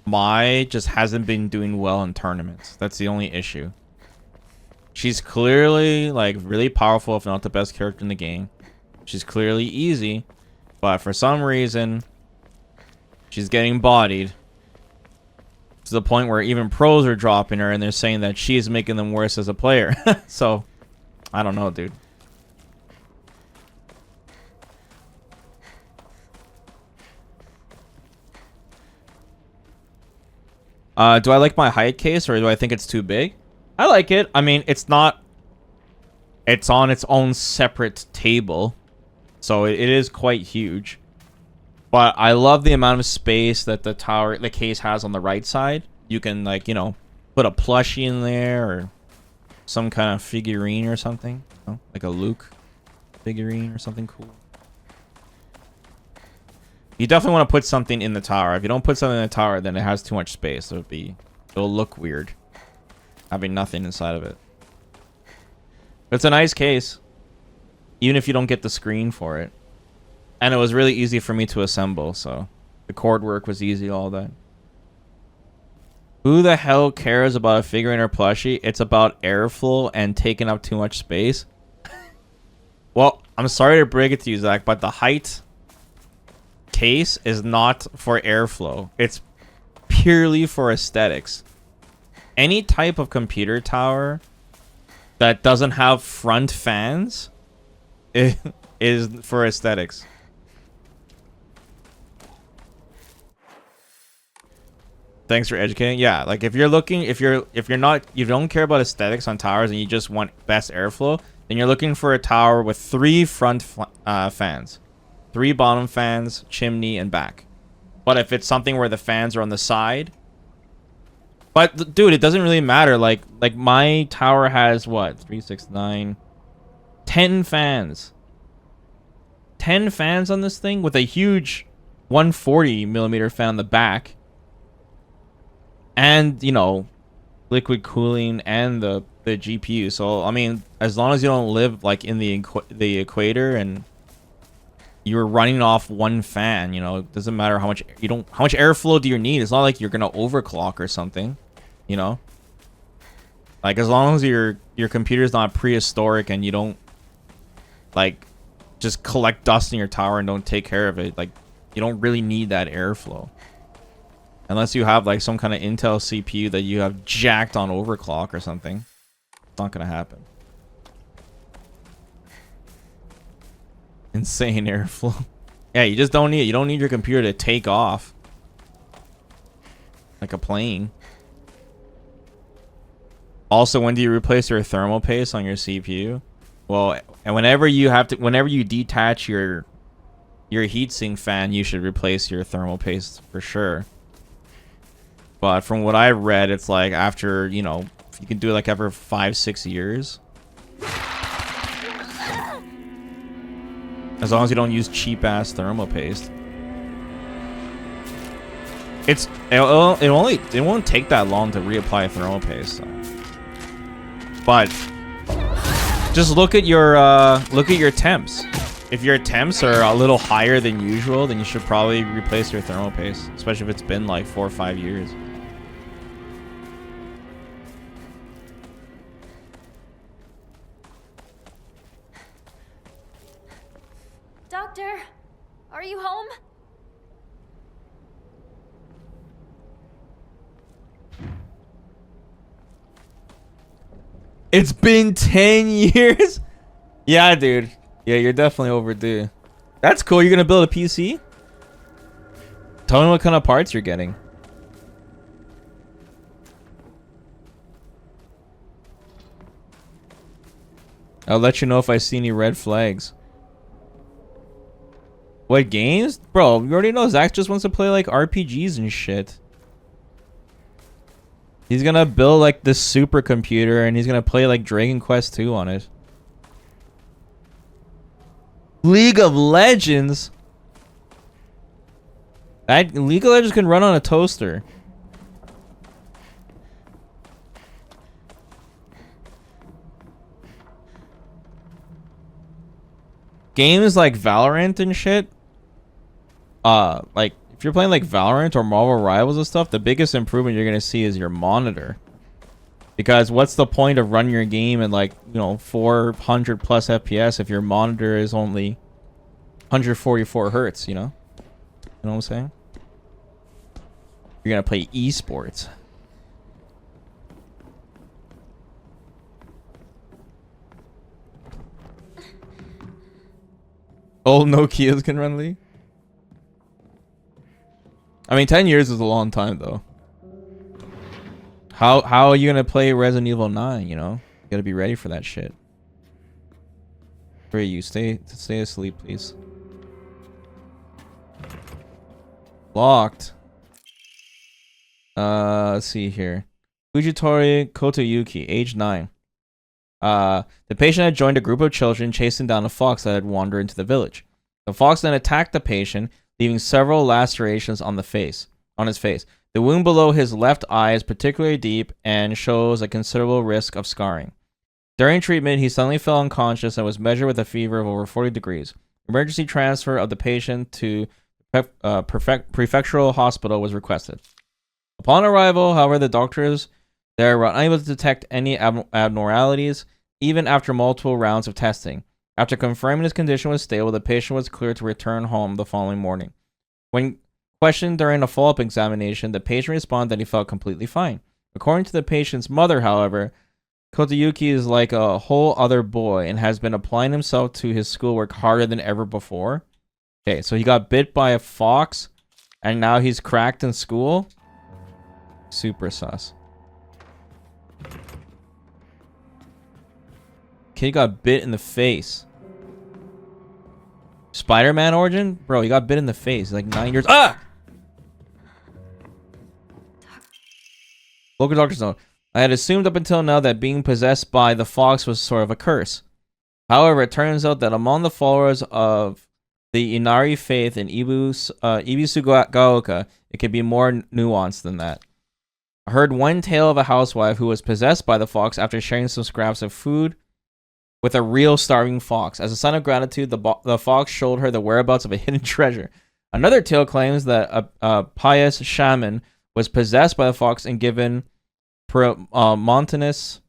Mai just hasn't been doing well in tournaments. That's the only issue. She's clearly, like, really powerful, if not the best character in the game. She's clearly easy, but for some reason, she's getting bodied. To the point where even pros are dropping her, and they're saying that she's making them worse as a player. So, I don't know, dude. Do I like my height case or do I think it's too big? I like it. I mean, it's not... It's on its own separate table. So it is quite huge. But I love the amount of space that the case has on the right side. You can, like, you know, put a plushie in there or some kind of figurine or something. You know, like a Luke figurine or something cool. You definitely want to put something in the tower. If you don't put something in the tower, then it has too much space. It'll look weird having nothing inside of it. But it's a nice case, even if you don't get the screen for it. And it was really easy for me to assemble, so the cord work was easy, all that. Who the hell cares about a figurine or plushie? It's about airflow and taking up too much space. Well, I'm sorry to break it to you, Zach, but the height case is not for airflow. It's purely for aesthetics. Any type of computer tower that doesn't have front fans is for aesthetics. Thanks for educating. Yeah, like if you're looking, if you don't care about aesthetics on towers and you just want best airflow, then you're looking for a tower with 3 front fans, 3 bottom fans, chimney, and back. But if it's something where the fans are on the side, but dude, it doesn't really matter. Like my tower has what 3, 6, 9, 10 fans. 10 fans on this thing with a huge 140mm fan on the back. And, you know, liquid cooling and the GPU. So, I mean, as long as you don't live, like, in the equator and you're running off one fan, you know, it doesn't matter how much airflow do you need. It's not like you're going to overclock or something, you know? Like, as long as your computer's not prehistoric and you don't, like, just collect dust in your tower and don't take care of it, like, you don't really need that airflow. Unless you have like some kind of Intel CPU that you have jacked on overclock or something. It's not gonna happen. Insane airflow. Yeah, you just don't need it. You don't need your computer to take off like a plane. Also, when do you replace your thermal paste on your CPU? Well, and whenever you detach your heatsink fan, you should replace your thermal paste for sure. But from what I read, it's like after, you know, you can do it like every 5-6 years. As long as you don't use cheap ass thermal paste. It won't take that long to reapply thermal paste. So. But just look at your temps. If your temps are a little higher than usual, then you should probably replace your thermal paste, especially if it's been like 4 or 5 years. Doctor, are you home? It's been 10 years? Yeah, dude. Yeah, you're definitely overdue. That's cool. You're gonna build a PC? Tell me what kind of parts you're getting. I'll let you know if I see any red flags. What games? Bro, you already know Zach just wants to play like RPGs and shit. He's gonna build like this supercomputer and he's gonna play like Dragon Quest 2 on it. League of Legends? League of Legends can run on a toaster. Games like Valorant and shit, like if you're playing like Valorant or Marvel Rivals and stuff, the biggest improvement you're gonna see is your monitor. Because what's the point of running your game at like, you know, 400 plus FPS if your monitor is only 144 hertz, you know? You know what I'm saying? You're gonna play esports. Old Nokias can run League. I mean, 10 years is a long time, though. How are you gonna play Resident Evil 9, you know? You gotta be ready for that shit. Where are you? Stay asleep, please. Locked. Let's see here. Fujitori Kotoyuki, age 9. The patient had joined a group of children chasing down a fox that had wandered into the village. The fox then attacked the patient, leaving several lacerations on his face. The wound below his left eye is particularly deep and shows a considerable risk of scarring. During treatment, he suddenly fell unconscious and was measured with a fever of over 40 degrees. Emergency transfer of the patient to prefectural hospital was requested. Upon arrival, however, the doctors there were unable to detect any abnormalities, even after multiple rounds of testing. After confirming his condition was stable, the patient was cleared to return home the following morning. When questioned during a follow-up examination, the patient responded that he felt completely fine. According to the patient's mother, however, Kotoyuki is like a whole other boy and has been applying himself to his schoolwork harder than ever before. Okay, so he got bit by a fox, and now he's cracked in school? Super sus. Kid got bit in the face. Spider-Man origin? Bro, he got bit in the face. He's like 9 years. Ah! Local doctor's note. I had assumed up until now that being possessed by the fox was sort of a curse. However, it turns out that among the followers of the Inari faith in Ibisugaoka, it can be more nuanced than that. I heard one tale of a housewife who was possessed by the fox after sharing some scraps of food with a real starving fox. As a sign of gratitude, the fox showed her the whereabouts of a hidden treasure. Another tale claims that a pious shaman was possessed by the fox and given premonitions.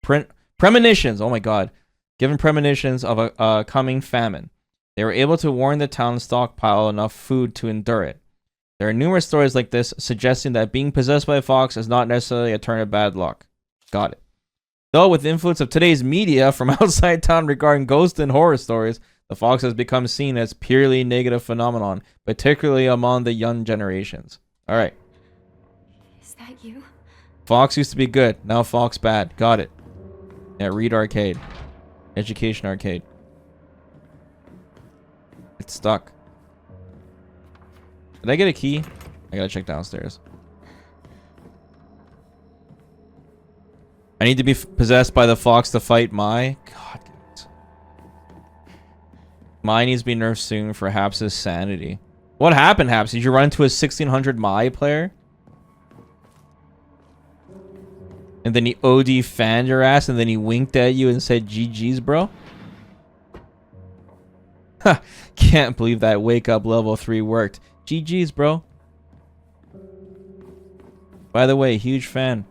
Oh my god. Given premonitions of a coming famine. They were able to warn the town stockpile enough food to endure it. There are numerous stories like this suggesting that being possessed by a fox is not necessarily a turn of bad luck. Got it. Though with the influence of today's media from outside town regarding ghost and horror stories, the fox has become seen as purely negative phenomenon, particularly among the young generations. Alright. Is that you? Fox used to be good, now Fox bad. Got it. Yeah, read arcade. Education arcade. It's stuck. Did I get a key? I gotta check downstairs. I need to be possessed by the fox to fight Mai. God. Mai needs to be nerfed soon for Haps's sanity. What happened, Haps? Did you run into a 1600 Mai player? And then he OD fanned your ass and then he winked at you and said GG's, bro? Ha! Can't believe that wake up level 3 worked. GG's, bro. By the way, huge fan.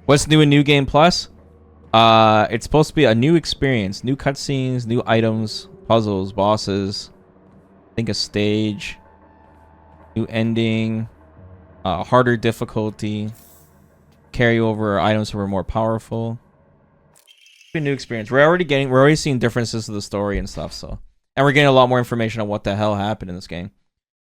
What's new in New Game Plus? It's supposed to be a new experience, new cutscenes, new items, puzzles, bosses. I think a stage, new ending, harder difficulty, carry over items that were more powerful. A new experience. We're already seeing differences to the story and stuff. So, and we're getting a lot more information on what the hell happened in this game.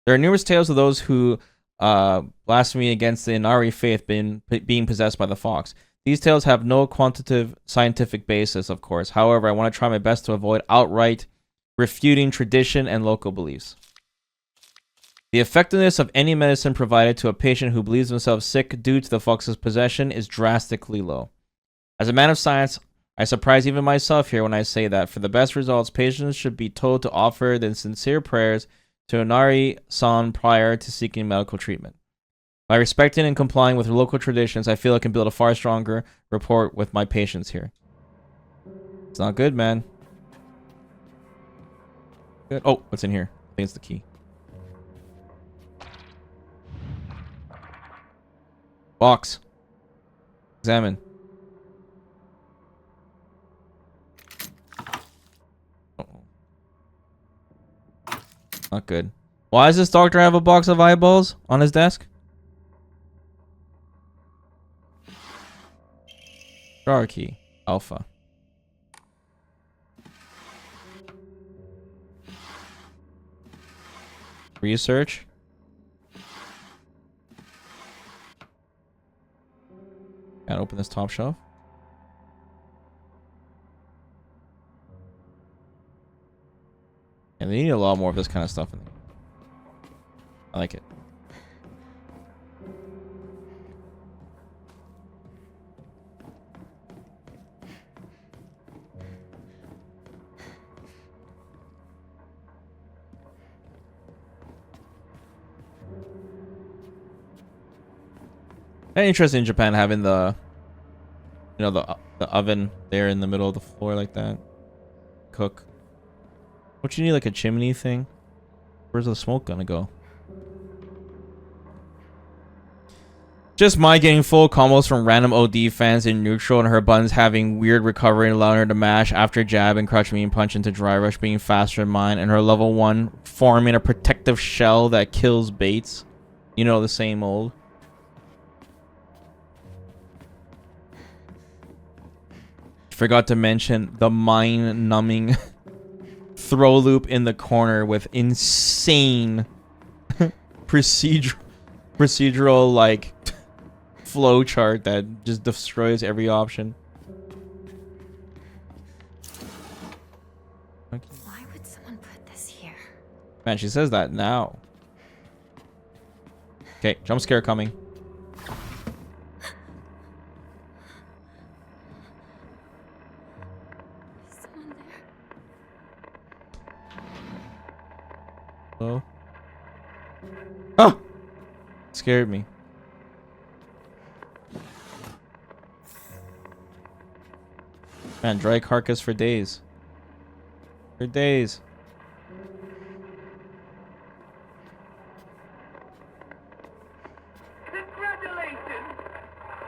There are numerous tales of those who blasphemy against the Inari faith being possessed by the fox. These tales have no quantitative scientific basis, of course. However, I want to try my best to avoid outright refuting tradition and local beliefs. The effectiveness of any medicine provided to a patient who believes themselves sick due to the fox's possession is drastically low. As a man of science, I surprise even myself here when I say that for the best results, patients should be told to offer their sincere prayers to Inari-san prior to seeking medical treatment. By respecting and complying with local traditions, I feel I can build a far stronger rapport with my patients here. It's not good, man. Good. Oh, what's in here? I think it's the key. Box. Examine. Uh-oh. Not good. Why does this doctor have a box of eyeballs on his desk? Drawer key. Alpha. Research. Can't open this top shelf. And they need a lot more of this kind of stuff in there. I like it. Kind of interesting in Japan having the, you know, the oven there in the middle of the floor like that. Cook. What you need, like a chimney thing? Where's the smoke gonna go? Just my getting full combos from random OD fans in neutral, and her buttons having weird recovery and allowing her to mash after jab and crouch mean punch into dry rush being faster than mine, and her level 1 forming a protective shell that kills baits. You know, the same old. Forgot to mention the mind-numbing throw loop in the corner with insane procedural like flow chart that just destroys every option. Okay. Why would someone put this here? Man, she says that now. Okay, jump scare coming. Someone there? Hello? Oh! Scared me. Man, dry carcass for days. For days. Congratulations!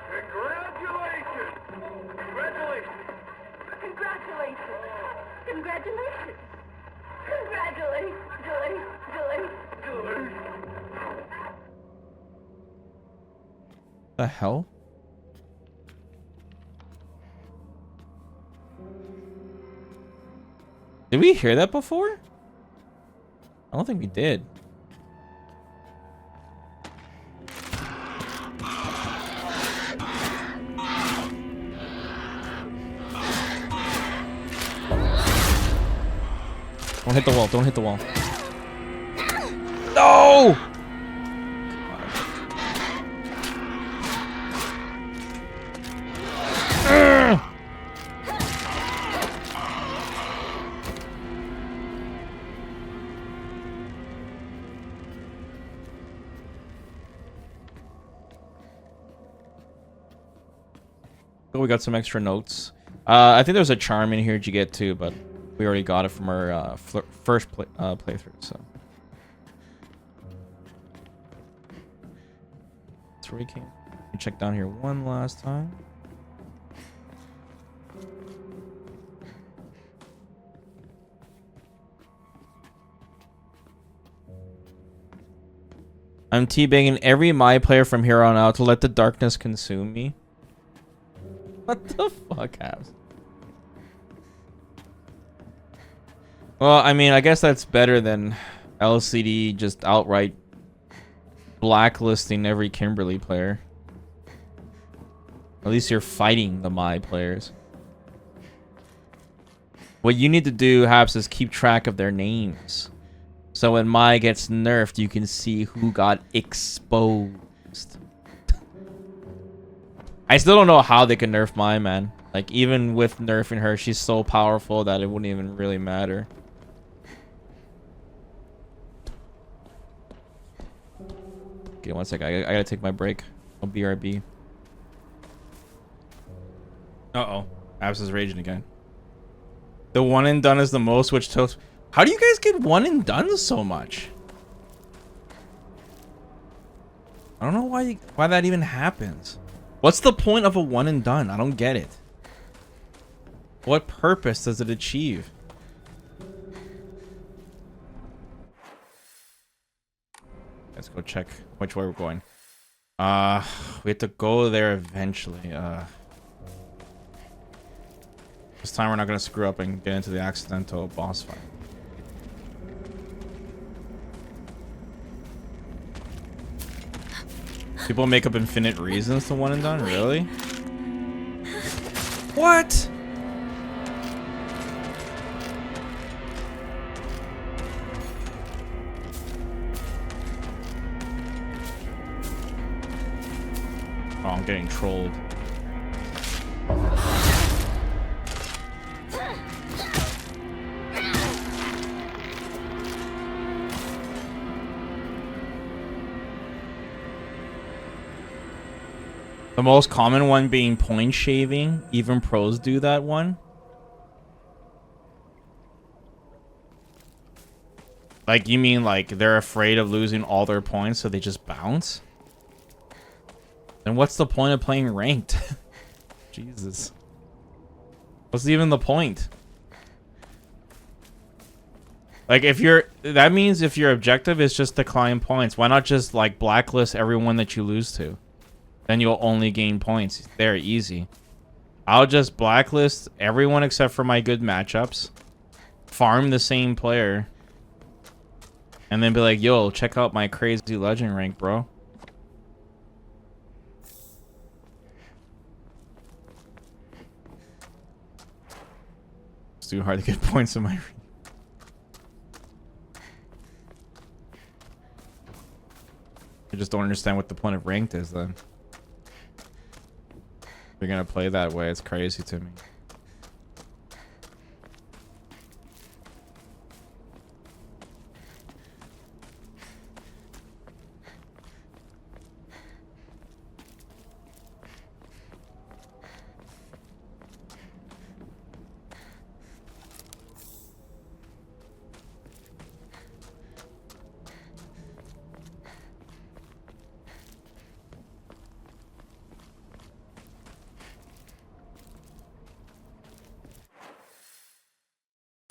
Congratulations! Congratulations! Congratulations! Congratulations! Congratulations! The hell? Did we hear that before? I don't think we did. Don't hit the wall. Don't hit the wall. No! We got some extra notes. I think there's a charm in here to get to, but we already got it from our first playthrough. So that's where we came. We check down here one last time. I'm teabagging every my player from here on out to let the darkness consume me. What the fuck, Habs? Well, I mean, I guess that's better than LCD just outright blacklisting every Kimberly player. At least you're fighting the my players. What you need to do, Habs, is keep track of their names. So when Mai gets nerfed, you can see who got exposed. I still don't know how they can nerf Mai, man. Like, even with nerfing her, she's so powerful that it wouldn't even really matter. Okay, one sec. I gotta take my break. I'll BRB. Uh-oh. Abs is raging again. The one and done is the most, which tells... How do you guys get one and done so much? I don't know why that even happens. What's the point of a one and done? I don't get it. What purpose does it achieve? Let's go check which way we're going. We have to go there eventually. This time we're not gonna screw up and get into the accidental boss fight. People make up infinite reasons to one and done, really? What? Oh, I'm getting trolled. The most common one being point shaving. Even pros do that one. Like, you mean like they're afraid of losing all their points, so they just bounce? Then what's the point of playing ranked? Jesus. What's even the point? Like, if you're... That means if your objective is just to climb points, why not just, like, blacklist everyone that you lose to? Then you'll only gain points. There, easy. I'll just blacklist everyone except for my good matchups. Farm the same player. And then be like, yo, check out my crazy legend rank, bro. It's too hard to get points in my... I just don't understand what the point of ranked is then. If you're gonna play that way, it's crazy to me.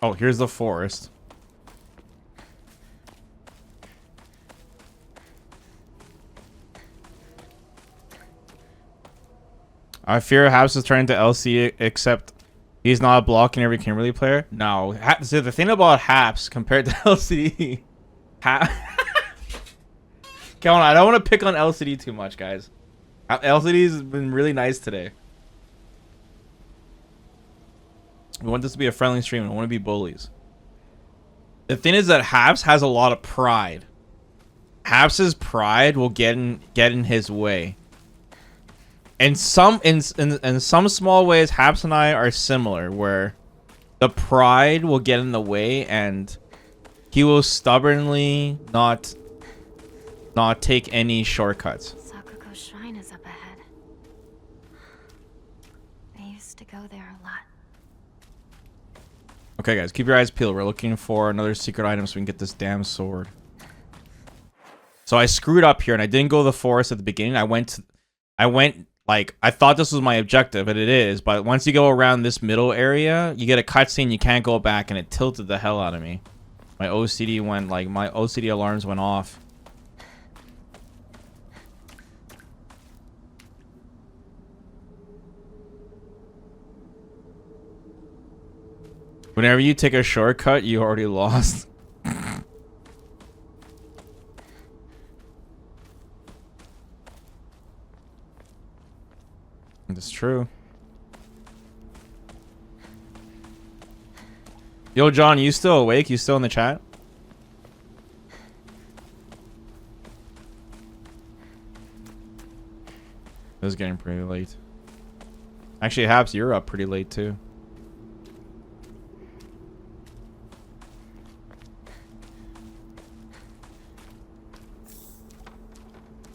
Oh, here's the forest. I fear Habs is turning to LC, except he's not blocking every Kimberly player. No, so the thing about Haps compared to LCD, come on, I don't want to pick on LCD too much, guys. LCD's been really nice today. We want this to be a friendly stream. I don't want to be bullies. The thing is that Haps has a lot of pride. Haps's pride will get in his way. And in some small ways, Haps and I are similar, where the pride will get in the way, and he will stubbornly not take any shortcuts. Sakuko Shrine is up ahead. I used to go there a lot. Okay, guys, keep your eyes peeled. We're looking for another secret item so we can get this damn sword. So I screwed up here, and I didn't go to the forest at the beginning. I went like, I thought this was my objective, and it is. But once you go around this middle area, you get a cutscene. You can't go back, and it tilted the hell out of me. My OCD went, like, my OCD alarms went off. Whenever you take a shortcut, you already lost. That's true. Yo, John, you still awake? You still in the chat? It was getting pretty late. Actually, Haps, you're up pretty late too.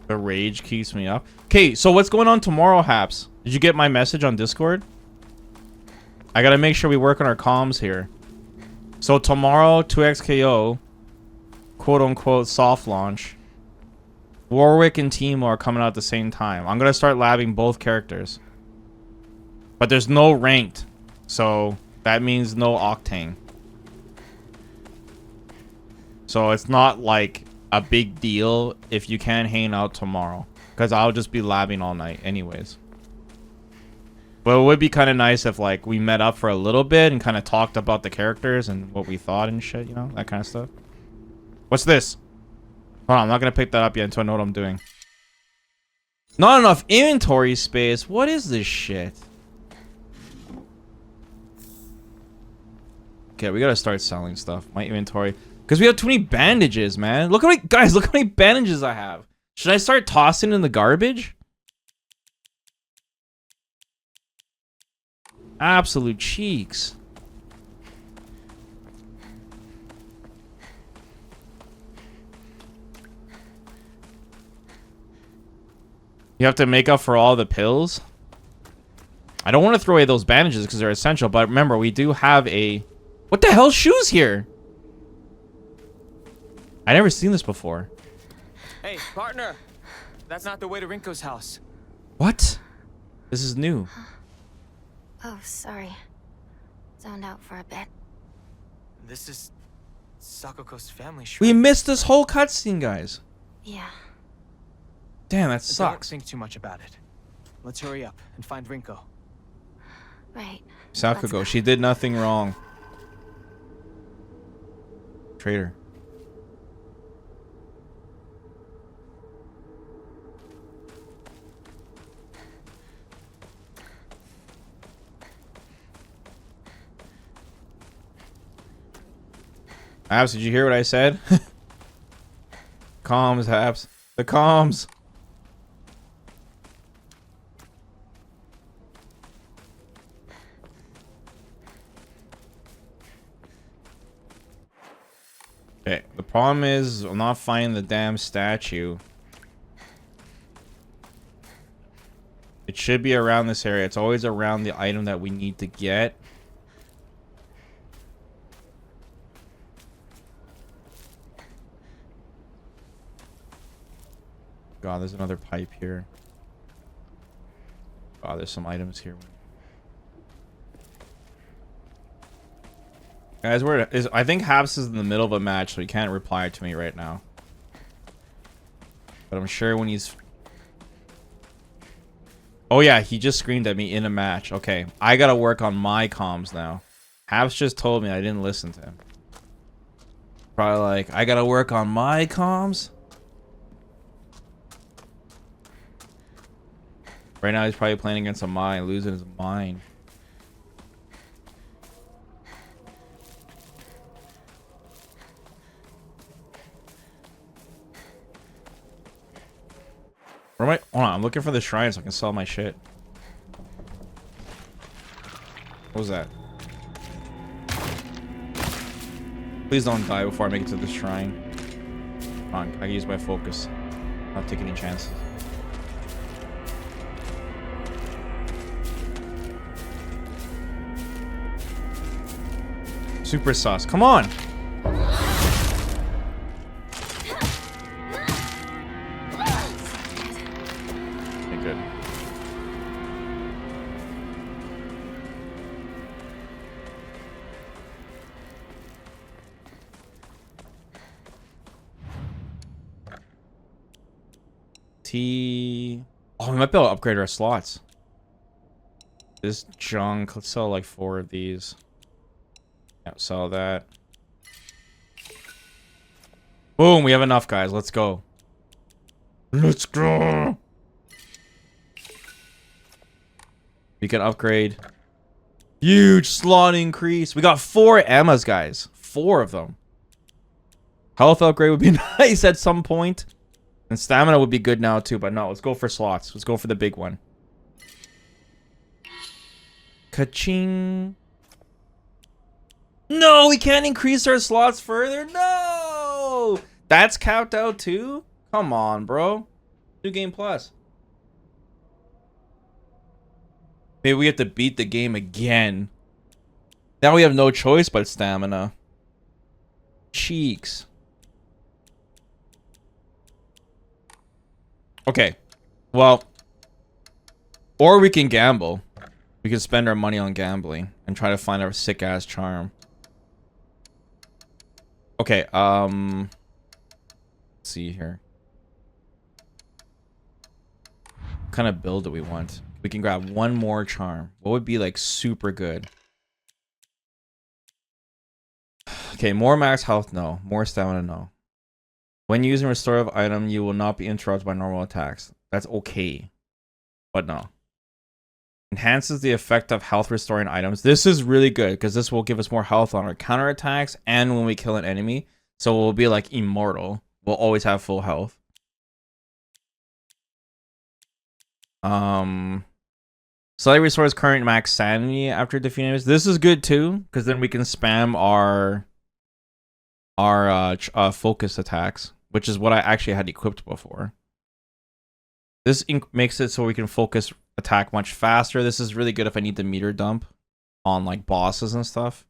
The rage keeps me up. Okay, so what's going on tomorrow, Haps? Did you get my message on Discord? I gotta make sure we work on our comms here. So tomorrow, 2XKO, quote-unquote soft launch. Warwick and Timo are coming out at the same time. I'm gonna start labbing both characters. But there's no ranked. So that means no Octane. So it's not like a big deal if you can hang out tomorrow, because I'll just be labbing all night anyways. But it would be kind of nice if like we met up for a little bit and kind of talked about the characters and what we thought and shit, you know, that kind of stuff. What's this? Hold on, I'm not gonna pick that up yet until I know what I'm doing. Not enough inventory space. What is this shit? Okay, we gotta start selling stuff. My inventory, because we have too many bandages, man. Look how many guys. Look how many bandages I have. Should I start tossing in the garbage? Absolute cheeks. You have to make up for all the pills. I don't want to throw away those bandages because they're essential, but remember, we do have a... What the hell shoes here? I never seen this before. Hey, partner! That's not the way to Rinko's house. What? This is new. Oh, sorry. Zoned out for a bit. This is Sakoko's family We shrine. missed this whole cutscene, guys. Yeah. Damn, that Don't sucks. think too much about it. Let's hurry up and find Rinko. Right. Sakugo, she did nothing wrong. Traitor. Abs, did you hear what I said? Comms, Abs. The comms. Okay, the problem is I'm not finding the damn statue. It should be around this area. It's always around the item that we need to get. God, there's another pipe here. God, there's some items here. Guys, I think Habs is in the middle of a match, so he can't reply to me right now. But I'm sure when he's... Oh yeah, he just screamed at me in a match. Okay, I gotta work on my comms now. Habs just told me I didn't listen to him. Probably like, I gotta work on my comms? Right now he's probably playing against a mine, losing his mind. Where am I? Hold on, I'm looking for the shrine so I can sell my shit. What was that? Please don't die before I make it to the shrine. Come on, I can use my focus. Not taking any chances. Super sus. Come on. Okay, good. Oh, we might be able to upgrade our slots. This junk. Let's sell like 4 of these. Yeah, sell that. Boom, we have enough, guys. Let's go. Let's go. We can upgrade. Huge slot increase. We got 4 Emmas, guys. 4 of them. Health upgrade would be nice at some point. And stamina would be good now too, but no, let's go for slots. Let's go for the big one. Ka-ching. No, we can't increase our slots further. No! That's capped out too? Come on, bro. New game plus. Maybe we have to beat the game again. Now we have no choice but stamina. Cheeks. Okay. Well. Or we can gamble. We can spend our money on gambling and try to find our sick-ass charm. Okay, let's see here. What kind of build do we want? We can grab one more charm. What would be like super good? Okay, more max health, no. More stamina, no. When using restorative item, you will not be interrupted by normal attacks. That's okay. But no. Enhances the effect of health restoring items. This is really good because this will give us more health on our counterattacks and when we kill an enemy. So we'll be like immortal. We'll always have full health. Slightly restores current max sanity after defeating enemies. This is good too because then we can spam our focus attacks, which is what I actually had equipped before. This makes it so we can focus attack much faster. This is really good if I need the meter dump on like bosses and stuff.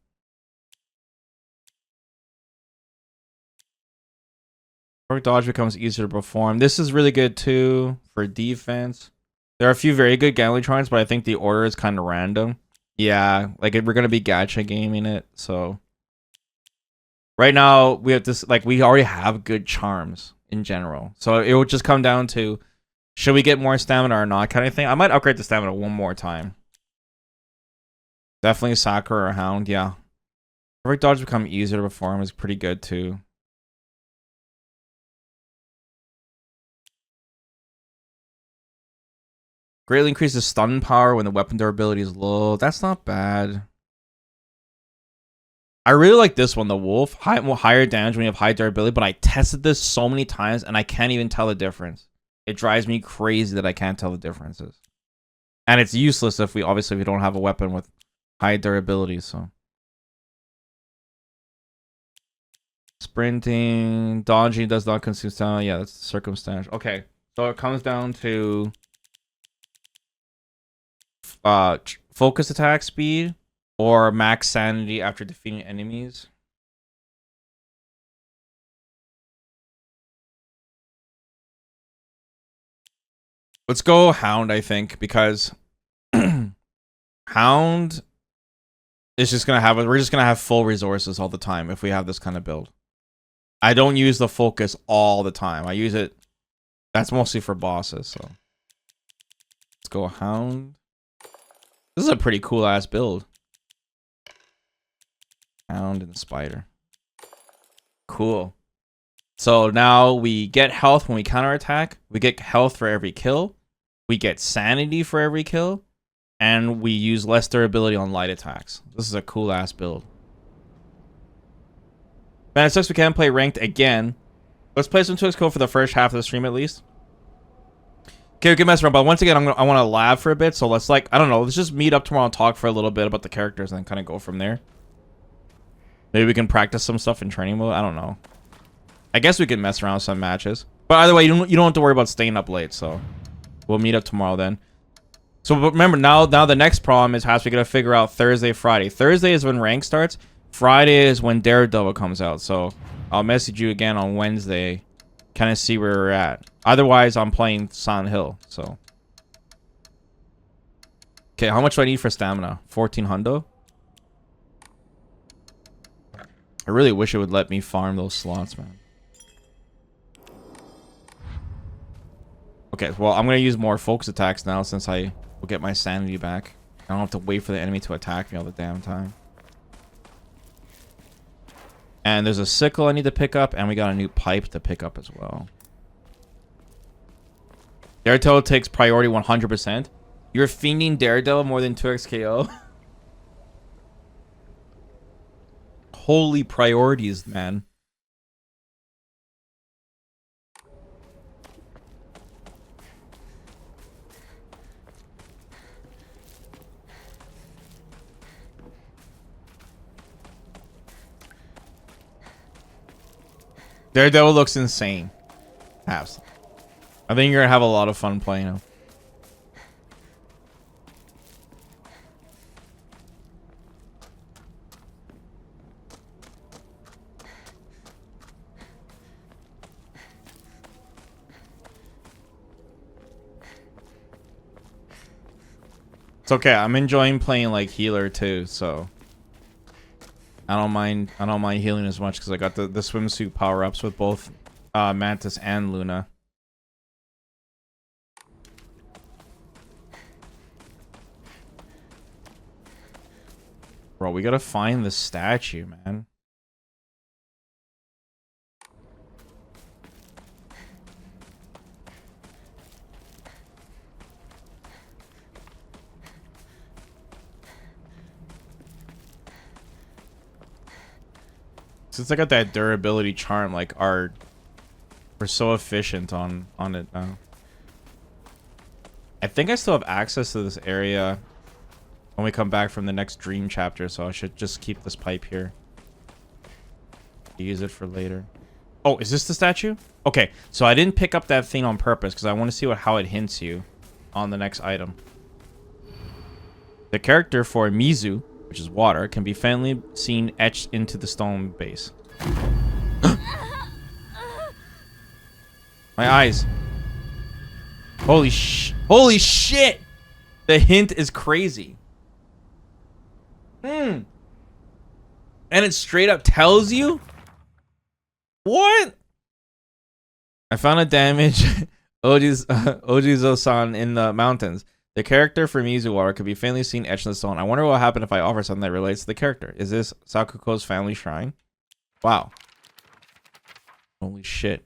Quick dodge becomes easier to perform. This is really good too for defense. There are a few very good gambling charms, but I think the order is kind of random. Yeah, like we're gonna be gacha gaming it, so right now we have this, like we already have good charms in general. So it will just come down to should we get more stamina or not kind of thing. I might upgrade the stamina one more time. Definitely Sakura or Hound, yeah. Perfect dodge become easier to perform is pretty good too. Greatly increases stun power when the weapon durability is low. That's not bad. I really like this one, the Wolf. Higher damage when you have high durability, but I tested this so many times and I can't even tell the difference. It drives me crazy that I can't tell the differences. And it's useless if we don't have a weapon with high durability, so. Sprinting, dodging does not consume stamina. Yeah, that's circumstantial. Okay, so it comes down to focus attack speed or max sanity after defeating enemies. Let's go Hound, I think, because Hound is just gonna have we're just gonna have full resources all the time if we have this kind of build. I don't use the focus all the time. I use it, that's mostly for bosses, so let's go Hound. This is a pretty cool ass build. Hound and Spider. Cool. So now we get health when we counterattack. We get health for every kill. We get sanity for every kill. And we use less durability on light attacks. This is a cool ass build. Man, it sucks we can't play ranked again. Let's play some 2x for the first half of the stream at least. Okay, we can mess around, but once again, I want to lab for a bit, so let's, like, I don't know, let's just meet up tomorrow and talk for a little bit about the characters and then kind of go from there. Maybe we can practice some stuff in training mode, I don't know. I guess we can mess around with some matches. But either way, you don't have to worry about staying up late, so we'll meet up tomorrow then. So remember, now the next problem is how we got to figure out Thursday, Friday. Thursday is when rank starts. Friday is when Daredevil comes out, so I'll message you again on Wednesday, kind of see where we're at. Otherwise, I'm playing Silent Hill, so. Okay, how much do I need for stamina? 14 hundo? I really wish it would let me farm those slots, man. Okay, well, I'm going to use more focus attacks now since I will get my sanity back. I don't have to wait for the enemy to attack me all the damn time. And there's a sickle I need to pick up, and we got a new pipe to pick up as well. Daredevil takes priority 100%. You're fiending Daredevil more than 2x KO. Holy priorities, man. Daredevil looks insane. Perhaps. I think you're gonna have a lot of fun playing him. It's okay. I'm enjoying playing like healer too, so I don't mind healing as much because I got the swimsuit power-ups with both Mantis and Luna. Bro, we gotta find the statue, man. Since I got that durability charm, like we're so efficient on it now. I think I still have access to this area when we come back from the next dream chapter, so I should just keep this pipe here. Use it for later. Oh, is this the statue? Okay, so I didn't pick up that thing on purpose because I want to see how it hints you on the next item. The character for Mizu, which is water, can be faintly seen etched into the stone base. My eyes. Holy shit! The hint is crazy. And it straight up tells you? What? I found a damaged Ojizo-san in the mountains. The character for Mizuwaru could be faintly seen etched in the stone. I wonder what will happen if I offer something that relates to the character. Is this Sakuko's family shrine? Wow. Holy shit.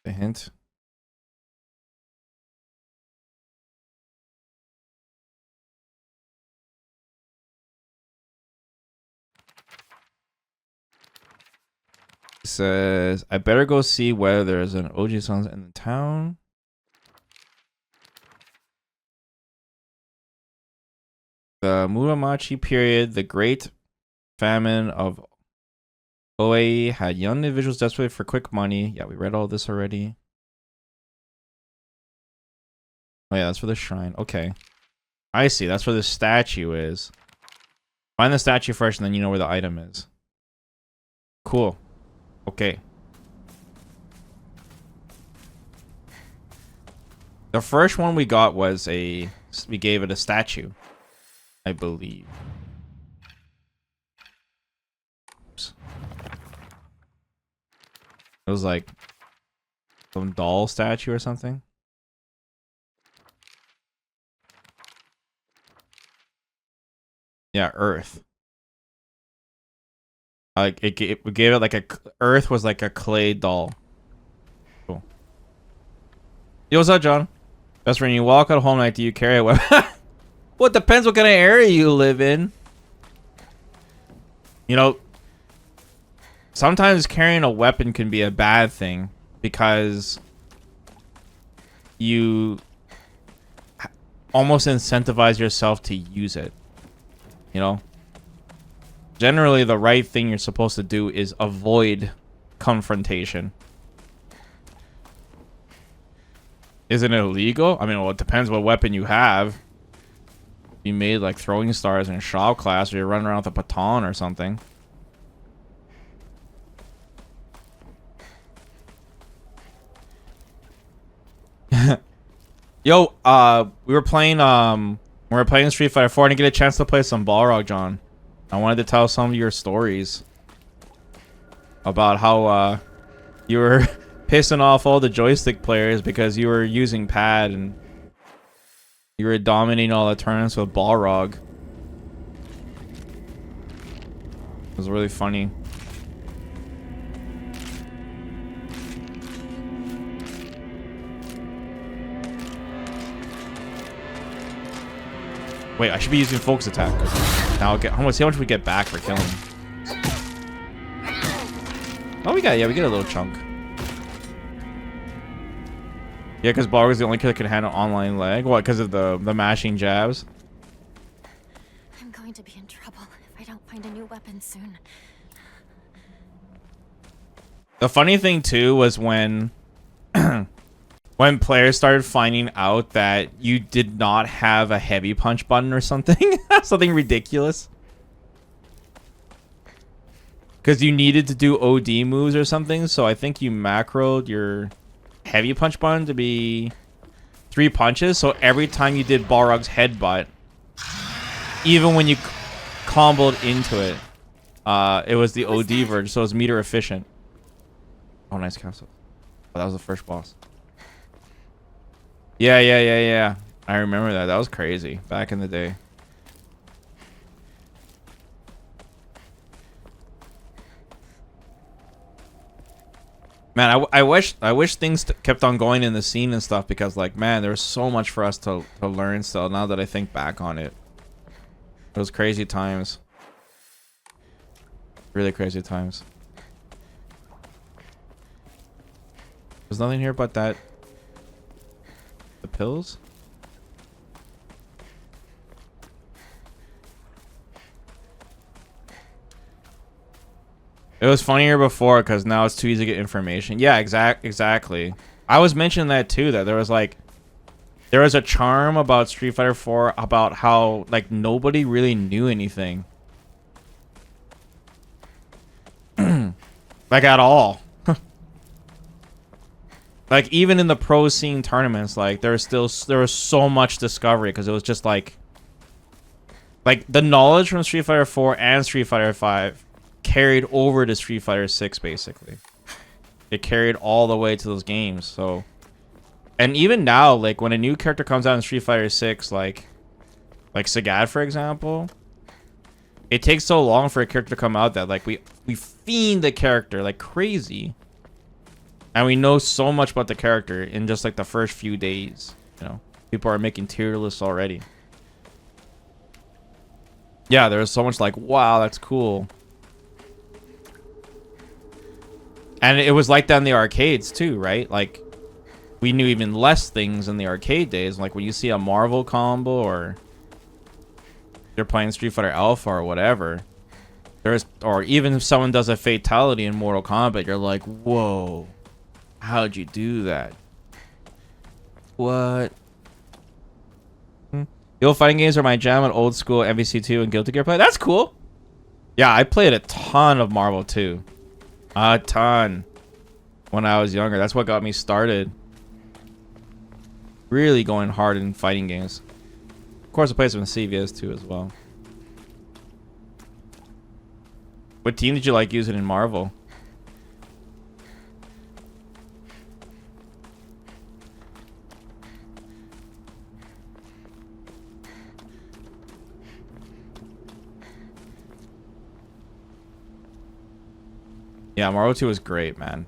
The hint. It says, I better go see whether there's an Oji-san in the town. The Muromachi period, the great famine of Oei had young individuals desperate for quick money. Yeah, we read all this already. Oh yeah, that's for the shrine. Okay. I see. That's where the statue is. Find the statue first and then you know where the item is. Cool. Okay. The first one we got was we gave it a statue, I believe. Oops. It was like some doll statue or something. Yeah, Earth. Like we gave it like Earth was like a clay doll. Cool. Yo, what's up, John? Best friend, you walk out home night, do you carry a weapon? Well, it depends what kind of area you live in. You know, sometimes carrying a weapon can be a bad thing because you almost incentivize yourself to use it. You know? Generally, the right thing you're supposed to do is avoid confrontation. Isn't it illegal? I mean, well, it depends what weapon you have. You made like throwing stars in shop class, or you're running around with a baton or something. Yo, we were playing Street Fighter 4 and I get a chance to play some Balrog, John. I wanted to tell some of your stories about how you were pissing off all the joystick players because you were using pad and you were dominating all the tournaments with Balrog. It was really funny. Wait, I should be using focus attack. Now I'll get how much we get back for killing him. Oh, we get a little chunk. Yeah, because Balrog is the only kid that can handle online lag. What? Because of the mashing jabs. I'm going to be in trouble if I don't find a new weapon soon. The funny thing too was when when players started finding out that you did not have a heavy punch button or something. Something ridiculous. Because you needed to do OD moves or something. So I think you macroed your heavy punch button to be 3 punches. So every time you did Balrog's headbutt, even when you comboed into it, it was the OD version. So it was meter efficient. Oh, nice capsule. Oh, that was the first boss. Yeah. I remember that. That was crazy back in the day. Man, I wish things kept on going in the scene and stuff, because like, man, there was so much for us to learn still. Now that I think back on it, it was crazy times. Really crazy times. There's nothing here but that. The pills? It was funnier before because now it's too easy to get information. Yeah, exactly. I was mentioning that too, that there was a charm about Street Fighter 4 about how like nobody really knew anything. Like at all. Like even in the pro scene tournaments, like there was so much discovery because it was just like the knowledge from Street Fighter 4 and Street Fighter 5 carried over to Street Fighter 6 basically. It carried all the way to those games. So, and even now, like when a new character comes out in Street Fighter 6, like Sagat for example, it takes so long for a character to come out that like we fiend the character like crazy. And we know so much about the character in just like the first few days. You know, people are making tier lists already. Yeah, there was so much like, wow, that's cool. And it was like that in the arcades too, right? Like, we knew even less things in the arcade days. Like when you see a Marvel combo or you're playing Street Fighter Alpha or whatever, or even if someone does a fatality in Mortal Kombat, you're like, whoa. How'd you do that? What? The old fighting games are my jam on old school MVC2 and Guilty Gear play. That's cool. Yeah, I played a ton of Marvel 2. A ton. When I was younger. That's what got me started. Really going hard in fighting games. Of course, I played some CVS too as well. What team did you like using in Marvel? Yeah, Marvel 2 was great, man.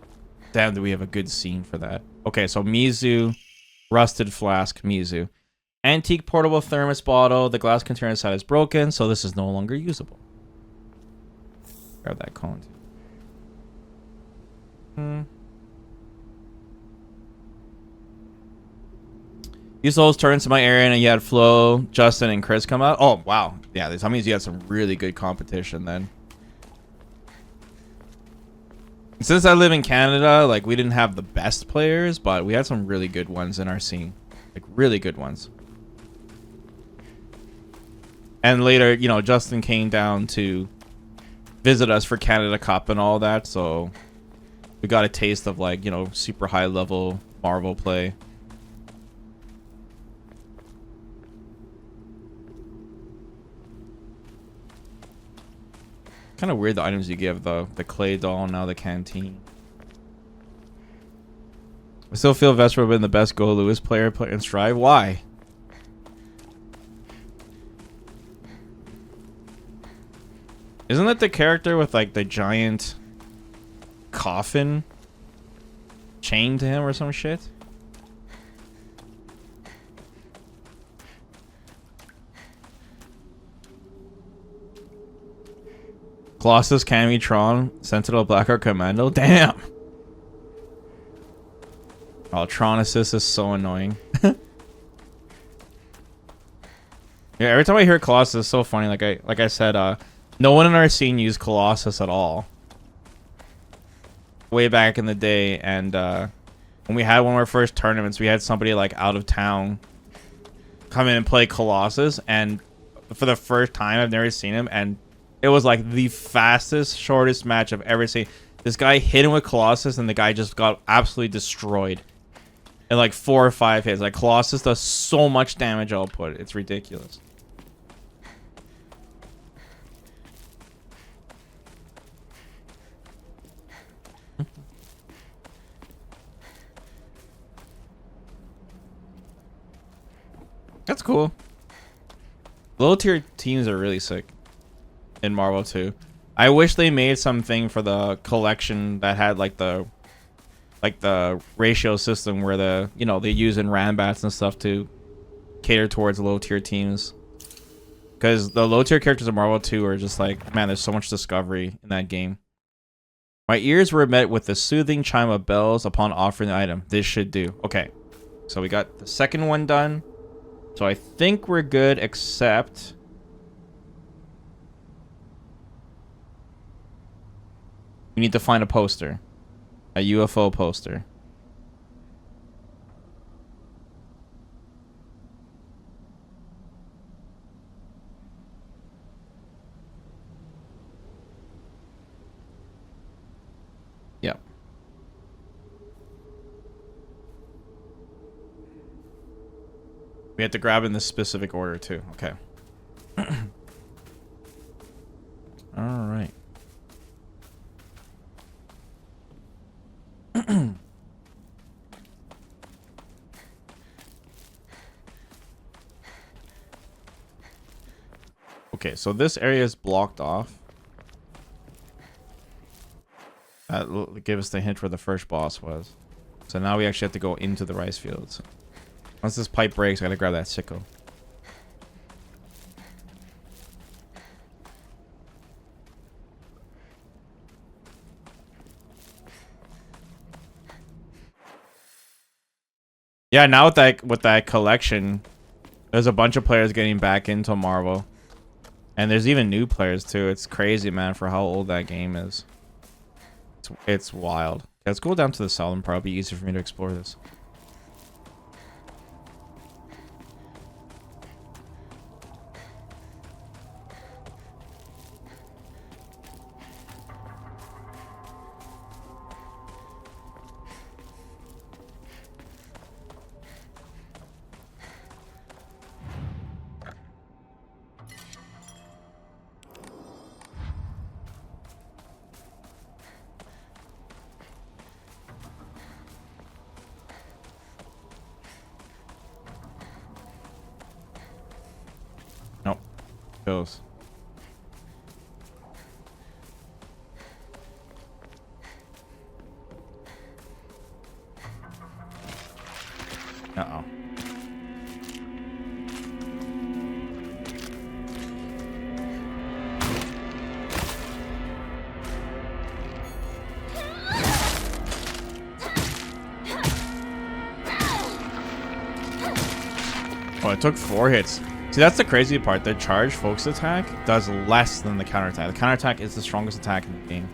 Damn, do we have a good scene for that. Okay, so Mizu, Rusted Flask, Mizu. Antique portable thermos bottle. The glass container inside is broken, so this is no longer usable. Grab that cone. These those turns to my area and you had Flo, Justin, and Chris come out. Oh, wow. Yeah, that means you had some really good competition then. Since I live in Canada, like we didn't have the best players, but we had some really good ones in our scene. Like really good ones. And later, you know, Justin came down to visit us for Canada Cup and all that, so we got a taste of like, you know, super high level Marvel play. Kind of weird the items you give though. The clay doll, now the canteen. I still feel Vesper would have been the best Go Lewis player in Strive. Why? Isn't that the character with like the giant coffin chained to him or some shit? Colossus, Cammy, Tron, Sentinel, Blackheart, Commando. Damn. Oh, Tron Assist is so annoying. Yeah, every time I hear Colossus, it's so funny. Like I said, no one in our scene used Colossus at all. Way back in the day, and when we had one of our first tournaments, we had somebody like out of town come in and play Colossus, and for the first time, I've never seen him, and it was like the fastest, shortest match I've ever seen. This guy hit him with Colossus, and the guy just got absolutely destroyed in like 4 or 5 hits. Like Colossus does so much damage output, it's ridiculous. That's cool. Low tier teams are really sick in Marvel 2. I wish they made something for the collection that had like the ratio system where the, you know, they use in Ranbats and stuff to cater towards low tier teams. Because the low tier characters in Marvel 2 are just like, man, there's so much discovery in that game. My ears were met with the soothing chime of bells upon offering the item. This should do. Okay. So we got the second one done. So I think we're good, except we need to find a poster. A UFO poster. Yep. We have to grab in this specific order too. Okay. All right. Okay, so this area is blocked off. That will give us the hint where the first boss was. So now we actually have to go into the rice fields. Once this pipe breaks, I gotta grab that sickle. Yeah, now with that collection, there's a bunch of players getting back into Marvel. And there's even new players too. It's crazy, man, for how old that game is. It's wild. Okay, let's go down to the southern part. It'll be easier for me to explore this. Nope. Goes. Uh-oh. Oh, it took 4 hits. See, that's the crazy part. The charge focus attack does less than the counterattack. The counterattack is the strongest attack in the game.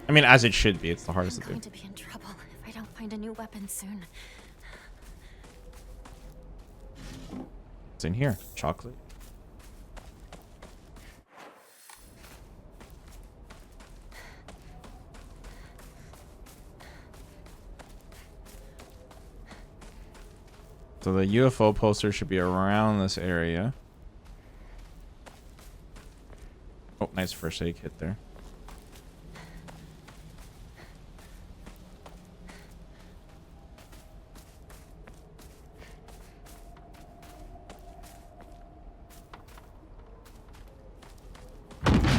I mean, as it should be. It's the hardest to do. I'm going to be in trouble if I don't find a new weapon soon. It's in here. Chocolate. So the UFO poster should be around this area. Oh, nice first aid kit there.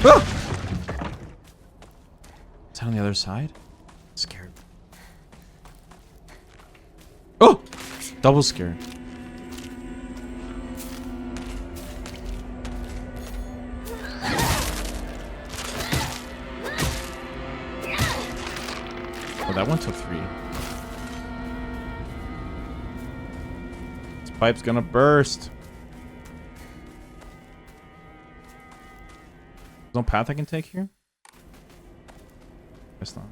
Ah! Is that on the other side? Scared. Oh! Double scared. Oh, that one took 3. This pipe's gonna burst. There's no path I can take here? Guess not.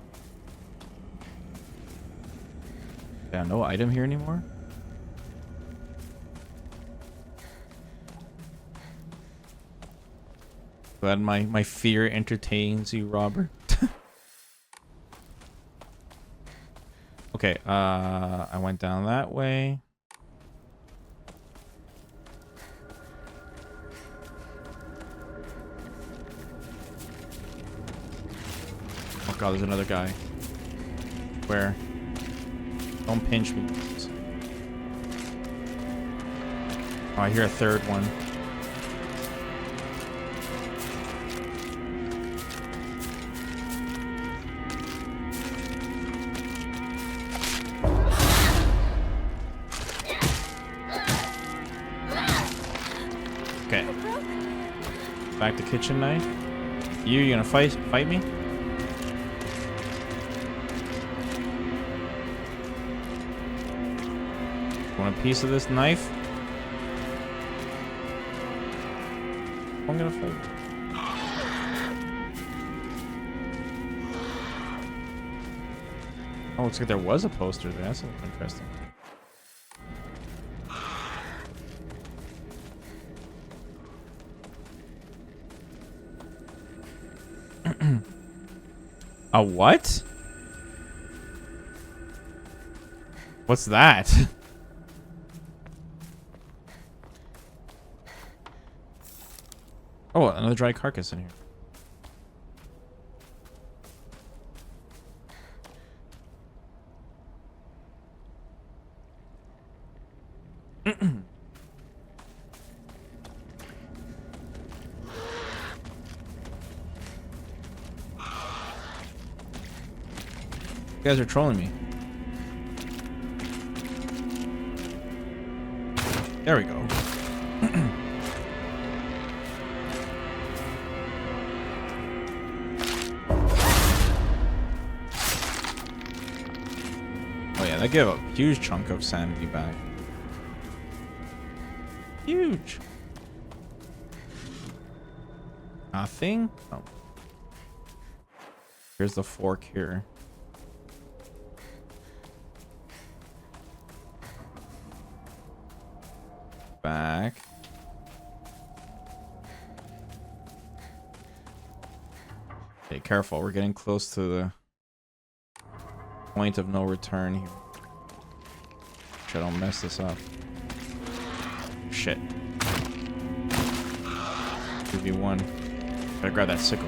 Yeah, no item here anymore? Glad my fear entertains you, Robert. Okay, I went down that way. Oh god, there's another guy. Where? Don't pinch me. Oh, I hear a third one. Okay. Back to kitchen knife. You gonna fight me? Want a piece of this knife? I'm gonna fight. Oh, looks like there was a poster there. That's interesting. A what? What's that? Oh, another dry carcass in here. You guys are trolling me. There we go. Oh yeah, that gave a huge chunk of sanity back. Huge. Nothing? Oh. Here's the fork here. Back. Okay, careful. We're getting close to the point of no return here. Sure, I don't mess this up. Shit. 2v1. Gotta grab that sickle.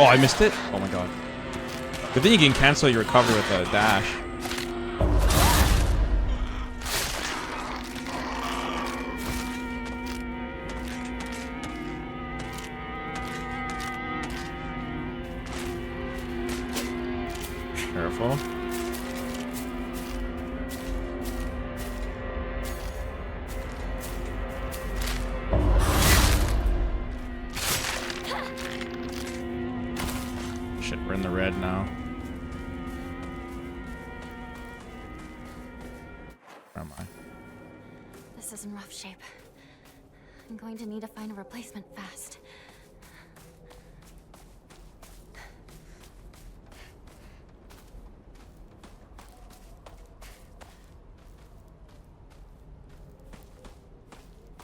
Oh, I missed it? Oh my god. Good thing you can cancel your recovery with a dash. Careful. Shit, we're in the red now. Where am I? This is in rough shape. I'm going to need to find a replacement fast.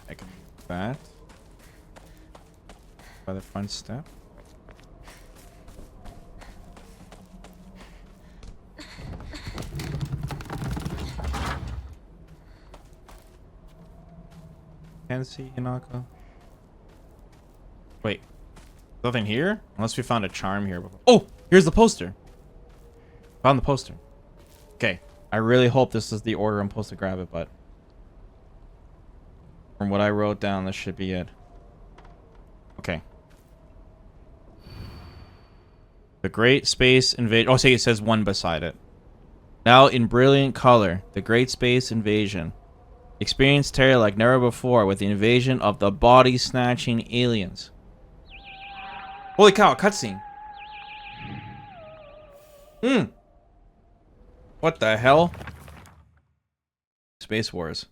I can do that by the front step. Can see Hinako. Wait, nothing here? Unless we found a charm here before. Oh, here's the poster. Found the poster. Okay, I really hope this is the order I'm supposed to grab it, but from what I wrote down, this should be it. Okay. The Great Space Invasion. Oh, see, it says 1 beside it. Now in brilliant color, the Great Space Invasion. Experience terror like never before with the invasion of the body-snatching aliens. Holy cow, a cutscene. What the hell? Space Wars.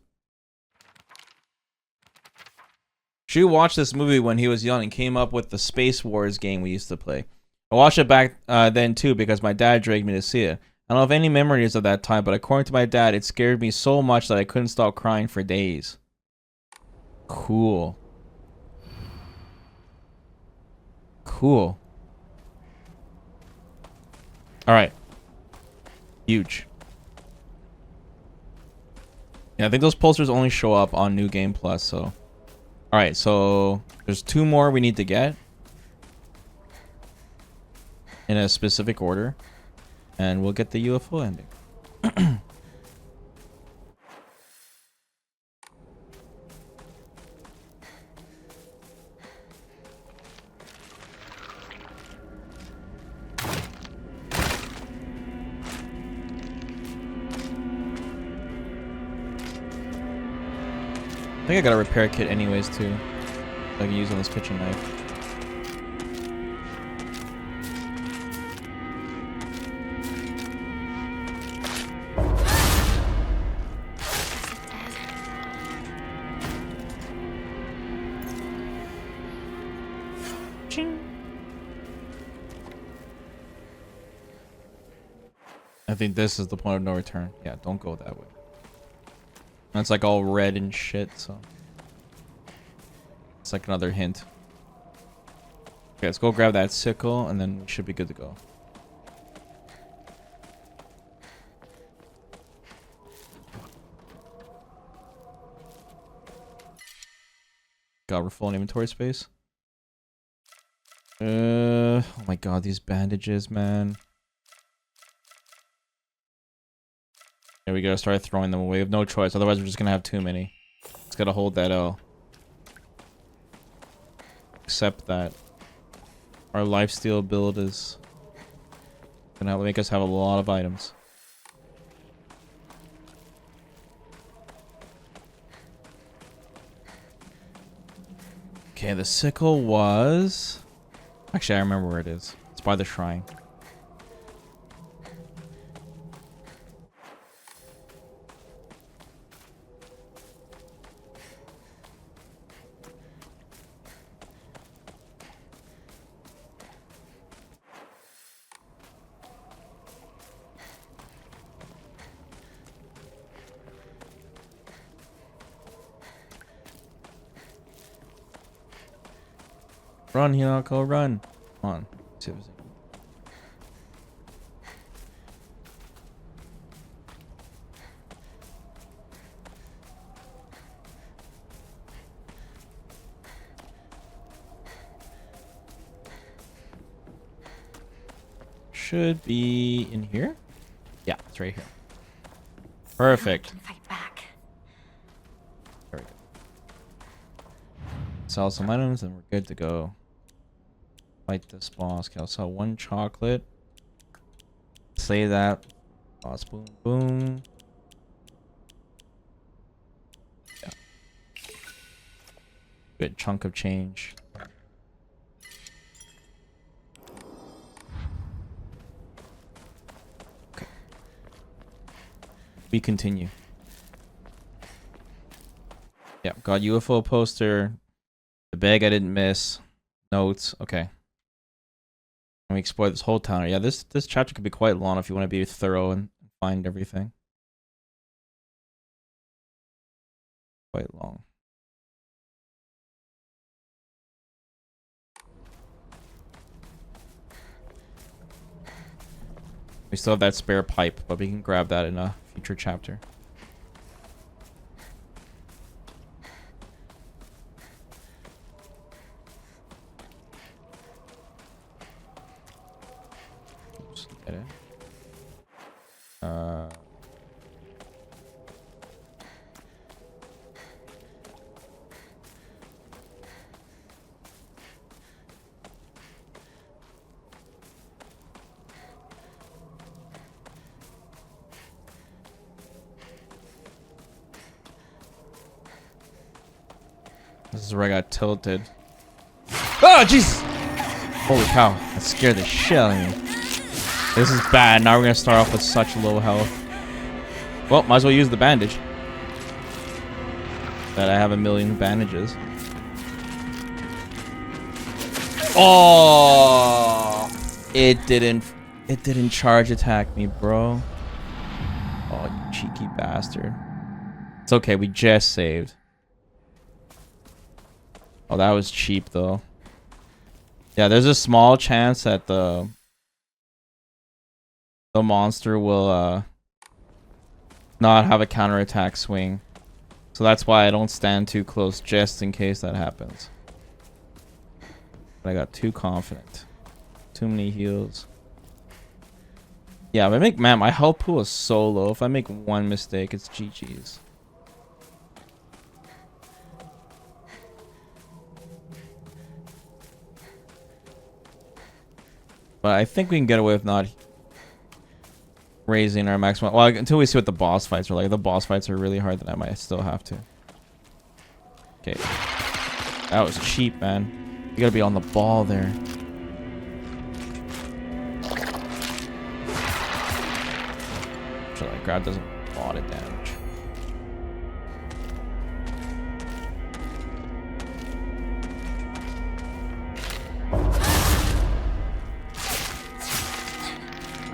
Shu watched this movie when he was young and came up with the Space Wars game we used to play. I watched it back then too because my dad dragged me to see it. I don't have any memories of that time, but according to my dad, it scared me so much that I couldn't stop crying for days. Cool. Cool. Alright. Huge. Yeah, I think those posters only show up on New Game Plus, so. Alright, so there's 2 more we need to get. In a specific order. And we'll get the UFO ending. I think I got a repair kit anyways too. I can use on this kitchen knife. I think this is the point of no return. Yeah, don't go that way. That's like all red and shit, so it's like another hint. Okay, let's go grab that sickle and then we should be good to go. God, we're full in inventory space. Oh my god, these bandages, man. Yeah, we gotta start throwing them away. We have no choice, otherwise we're just gonna have too many. Just gotta hold that L. Accept that. Our lifesteal build is gonna make us have a lot of items. Okay, the sickle was... Actually, I remember where it is. It's by the shrine. Run, Hinako, run. Come on. See if there's any- Should be in here? Yeah, it's right here. Perfect. Fight back. There we go. Sell some items and we're good to go. Fight this boss. Okay, I'll sell 1 chocolate. Say that. Boss, boom, boom. Yeah. Good chunk of change. Okay. We continue. Yeah, got UFO poster. The bag I didn't miss. Notes. Okay. And we explore this whole town. Yeah, this chapter could be quite long if you want to be thorough and find everything. Quite long. We still have that spare pipe, but we can grab that in a future chapter. Oops, get it. This is where I got tilted. Oh, jeez! Holy cow, that scared the shit out of me. This is bad. Now we're gonna start off with such low health. Well, might as well use the bandage. That I have a million bandages. Oh! It didn't charge attack me, bro. Oh, you cheeky bastard. It's okay, we just saved. Oh, that was cheap, though. Yeah, there's a small chance that the monster will not have a counterattack swing. So that's why I don't stand too close, just in case that happens. But I got too confident. Too many heals. Yeah, if I make, man, my health pool is so low. If I make one mistake, it's GG's. But I think we can get away with not raising our maximum. Well, until we see what the boss fights are like. If the boss fights are really hard, then I might still have to. Okay. That was cheap, man. You gotta be on the ball there. So that grab does a lot of damage.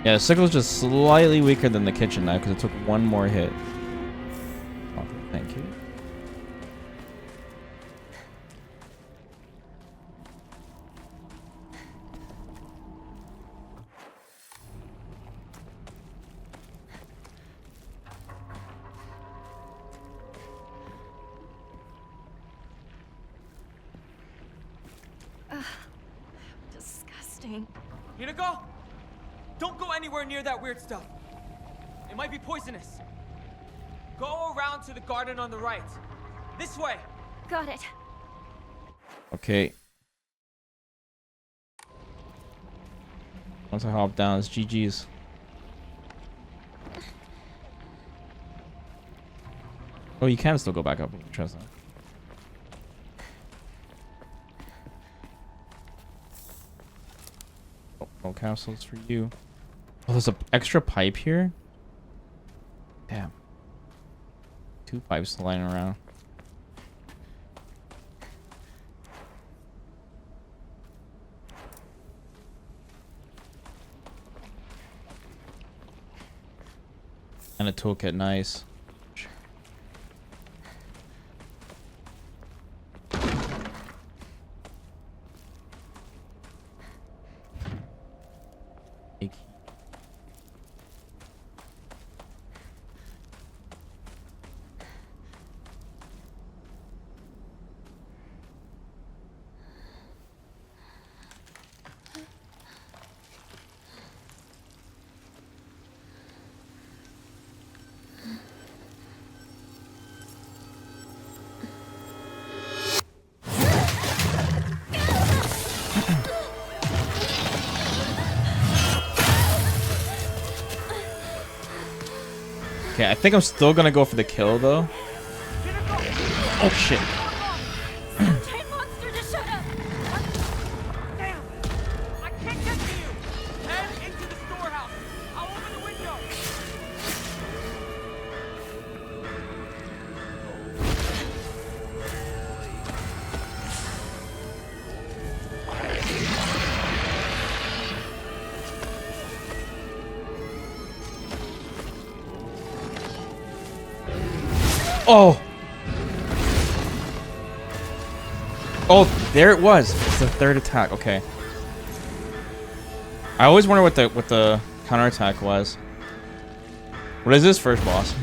Yeah, the sickle's just slightly weaker than the kitchen knife because it took one more hit. Oh, thank you. Disgusting. Hinako! Don't go anywhere near that weird stuff. It might be poisonous. Go around to the garden on the right. This way. Got it. Okay. Once I hop down, it's GG's. Oh, you can still go back up. Trust that. Oh, no capsules for you. Oh, there's an extra pipe here? Damn. 2 pipes lying around. And a toolkit, nice. Okay, I think I'm still gonna go for the kill though. Oh shit. Giant monster just showed up. Damn! I can't get to you! Head into the storehouse. I'll open the window. Oh! Oh, there it was. It's the third attack. Okay. I always wonder what the counterattack was. What is this first boss?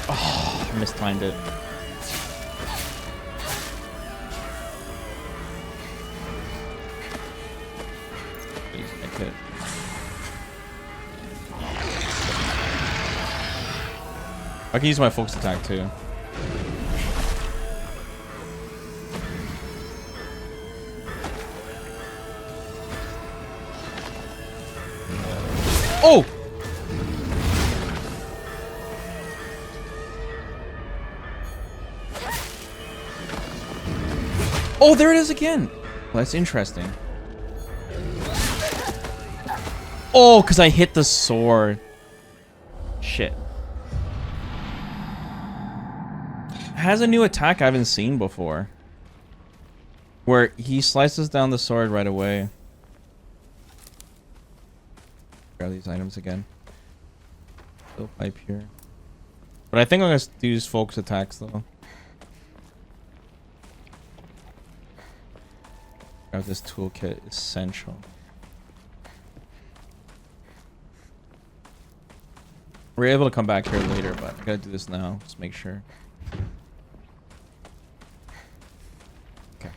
Oh, I mistimed it. Please, I could. I can use my focus attack too. Oh! Oh, there it is again. Well, that's interesting. Oh, because I hit the sword. Shit. Has a new attack I haven't seen before, where he slices down the sword right away. Grab these items again. Still pipe here, but I think I'm gonna use focus attacks though. Grab this toolkit, essential. We're able to come back here later, but I gotta do this now. Just make sure. Okay.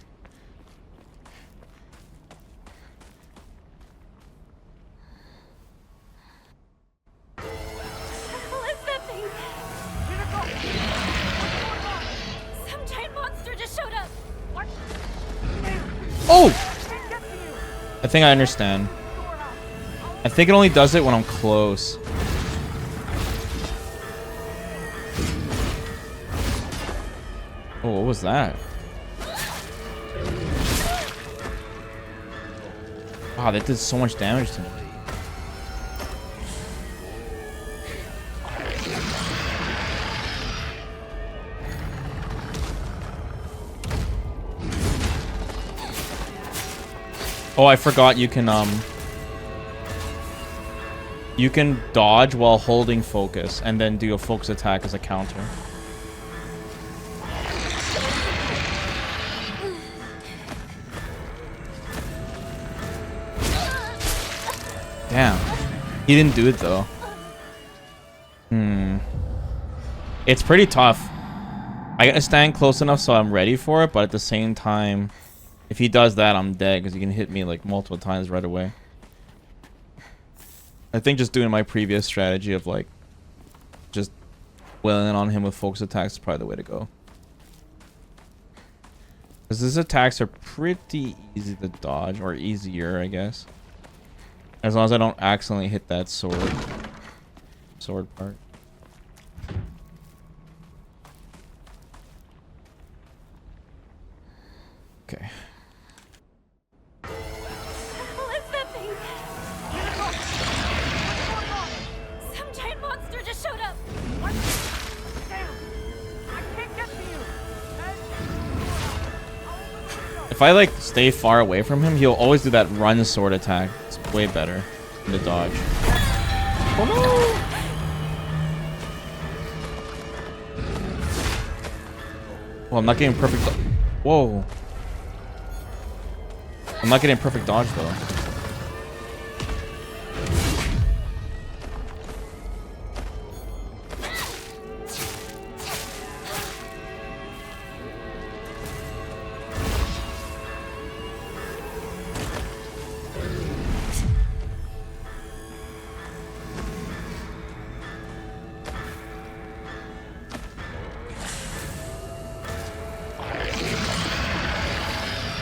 What is that thing? Some giant monster just showed up. What? Oh! I think I understand. I think it only does it when I'm close. Oh, what was that? Wow, that did so much damage to me. Oh, I forgot you can dodge while holding focus and then do a focus attack as a counter. Damn. He didn't do it though. It's pretty tough. I gotta stand close enough so I'm ready for it, but at the same time, if he does that, I'm dead because he can hit me like multiple times right away. I think just doing my previous strategy of like just wailing on him with focus attacks is probably the way to go. Because his attacks are pretty easy to dodge, or easier, I guess. As long as I don't accidentally hit that sword part. Okay. What is that thing? Some giant monster just showed up. What? Damn! I can't get to you. If I like stay far away from him, he'll always do that run sword attack. It's way better than the dodge. Oh no! Well, I'm not getting perfect. Whoa! I'm not getting perfect dodge though.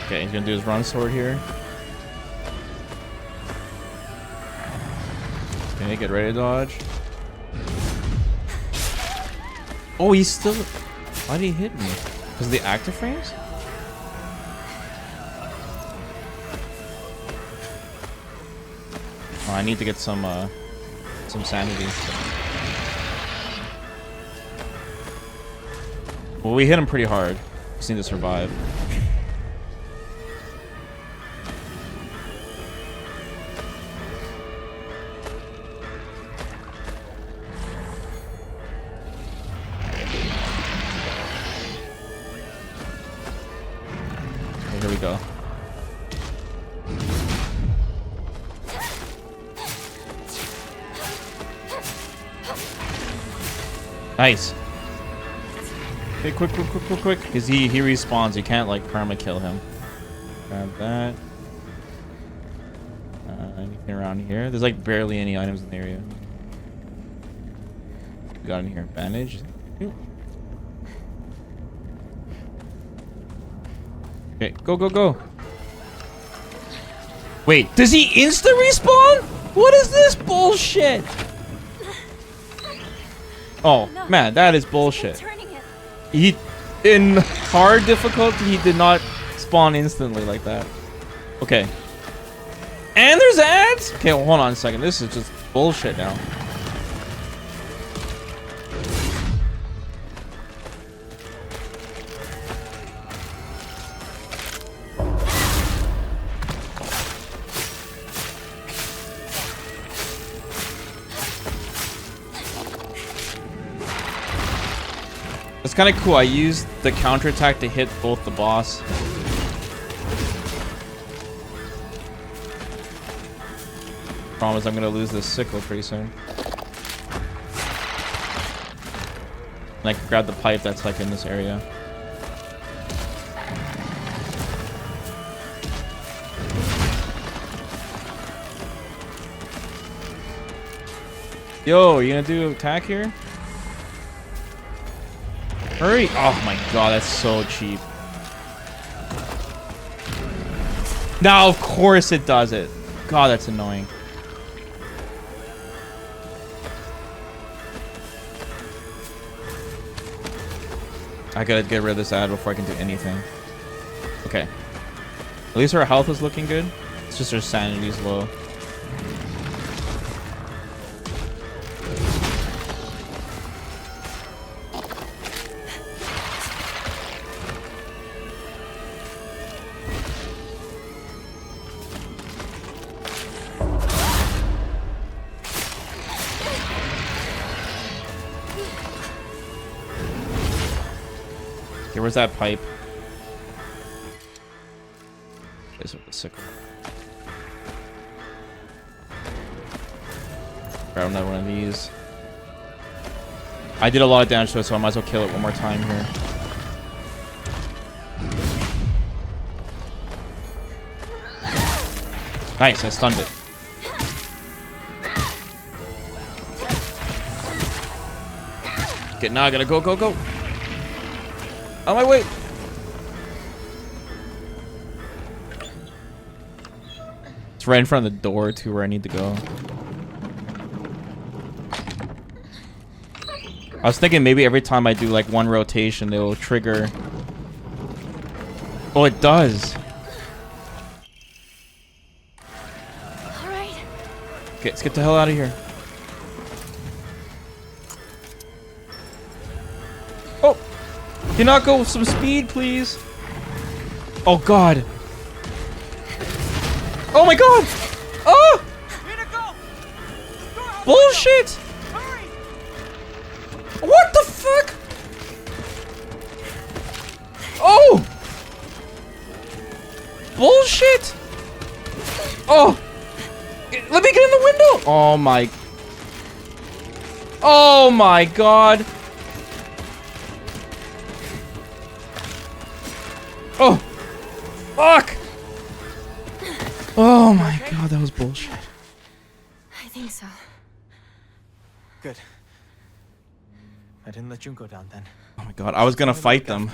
Okay, he's gonna do his run sword here. Okay, get ready to dodge. Oh, he's still... Why did he hit me? Because of the active frames? Oh, I need to get some sanity. Well, we hit him pretty hard. Just need to survive. Here we go. Nice. Okay, quick. Because he respawns. You can't like perma kill him. Grab that. Anything around here? There's like barely any items in the area. We got in here. Bandage. Okay, go. Wait, does he insta respawn? What is this bullshit? Oh man, that is bullshit. He, in hard difficulty, he did not spawn instantly like that. Okay. And there's ads? Okay, well, hold on a second. This is just bullshit now. It's kind of cool. I used the counterattack to hit both the boss. Problem is I'm gonna lose this sickle pretty soon. Like, grab the pipe that's like in this area. Yo, you gonna do attack here? Hurry! Oh my god, that's so cheap. Now, of course it does it. God, that's annoying. I gotta get rid of this ad before I can do anything. Okay. At least her health is looking good. It's just her sanity's low. Okay, where's that pipe? Place with the sickle. Grab another one of these. I did a lot of damage to it, so I might as well kill it one more time here. Nice, I stunned it. Okay, now I gotta go, go, go. On my way. It's right in front of the door to where I need to go. I was thinking maybe every time I do like one rotation, it will trigger. Oh, it does. All right. Okay, let's get the hell out of here. Oh, Hinako, with some speed, please. Oh God. Oh my God. Oh. Bullshit. What the fuck? Oh. Bullshit. Oh. Let me get in the window. Oh my. Oh my God. Oh. Fuck. Oh my God, that was bullshit. I think so. Good. I didn't let Junko down then. Oh my God, I was gonna fight them,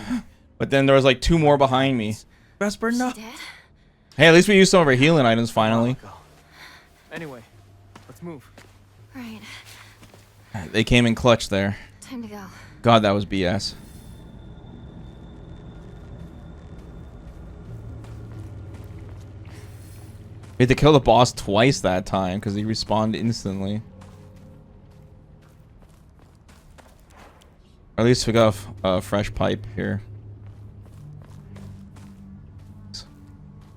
but then there was like 2 more behind me. Vesper, no. Dead? Hey, at least we used some of our healing items finally. Anyway, let's move. Right. They came in clutch there. Time to go. God, that was BS. We had to kill the boss twice that time because he respawned instantly. Or at least we got a fresh pipe here.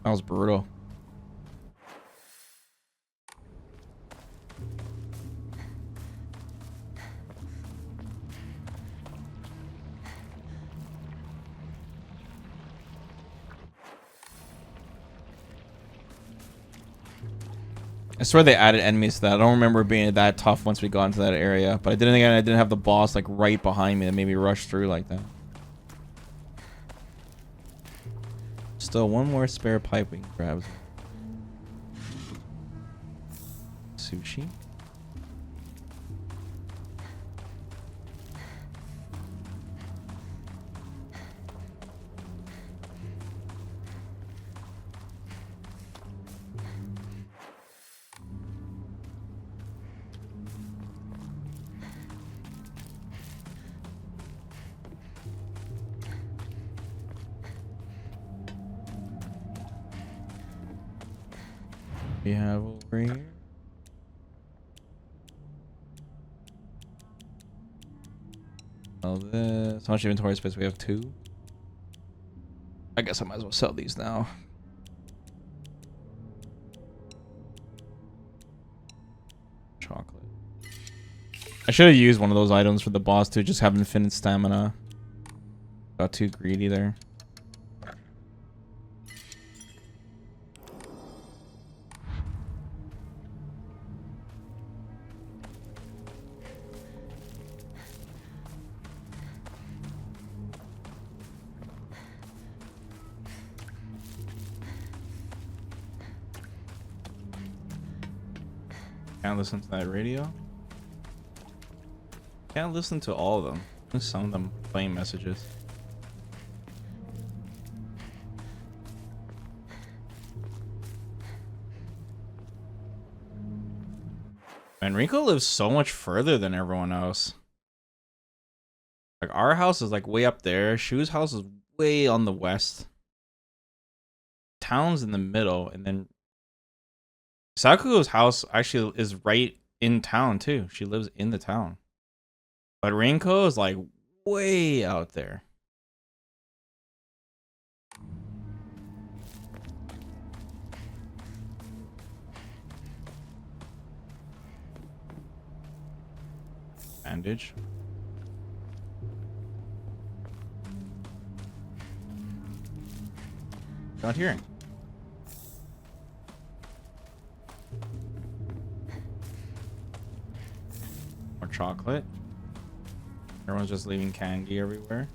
That was brutal. I swear they added enemies to that. I don't remember it being that tough once we got into that area. But I didn't have the boss like right behind me that made me rush through like that. Still one more spare pipe we can grab. Sushi. We have over here. All this. How much inventory space? We have 2. I guess I might as well sell these now. Chocolate. I should have used one of those items for the boss to just have infinite stamina. Got too greedy there. Can't listen to that radio. Can't listen to all of them. Just some of them playing messages. And Rinko lives so much further than everyone else. Like our house is like way up there. Shu's house is way on the west. Town's in the middle, and then Sakugo's house actually is right in town too. She lives in the town. But Rinko is like way out there. Bandage. Not hearing. More chocolate. Everyone's just leaving candy everywhere.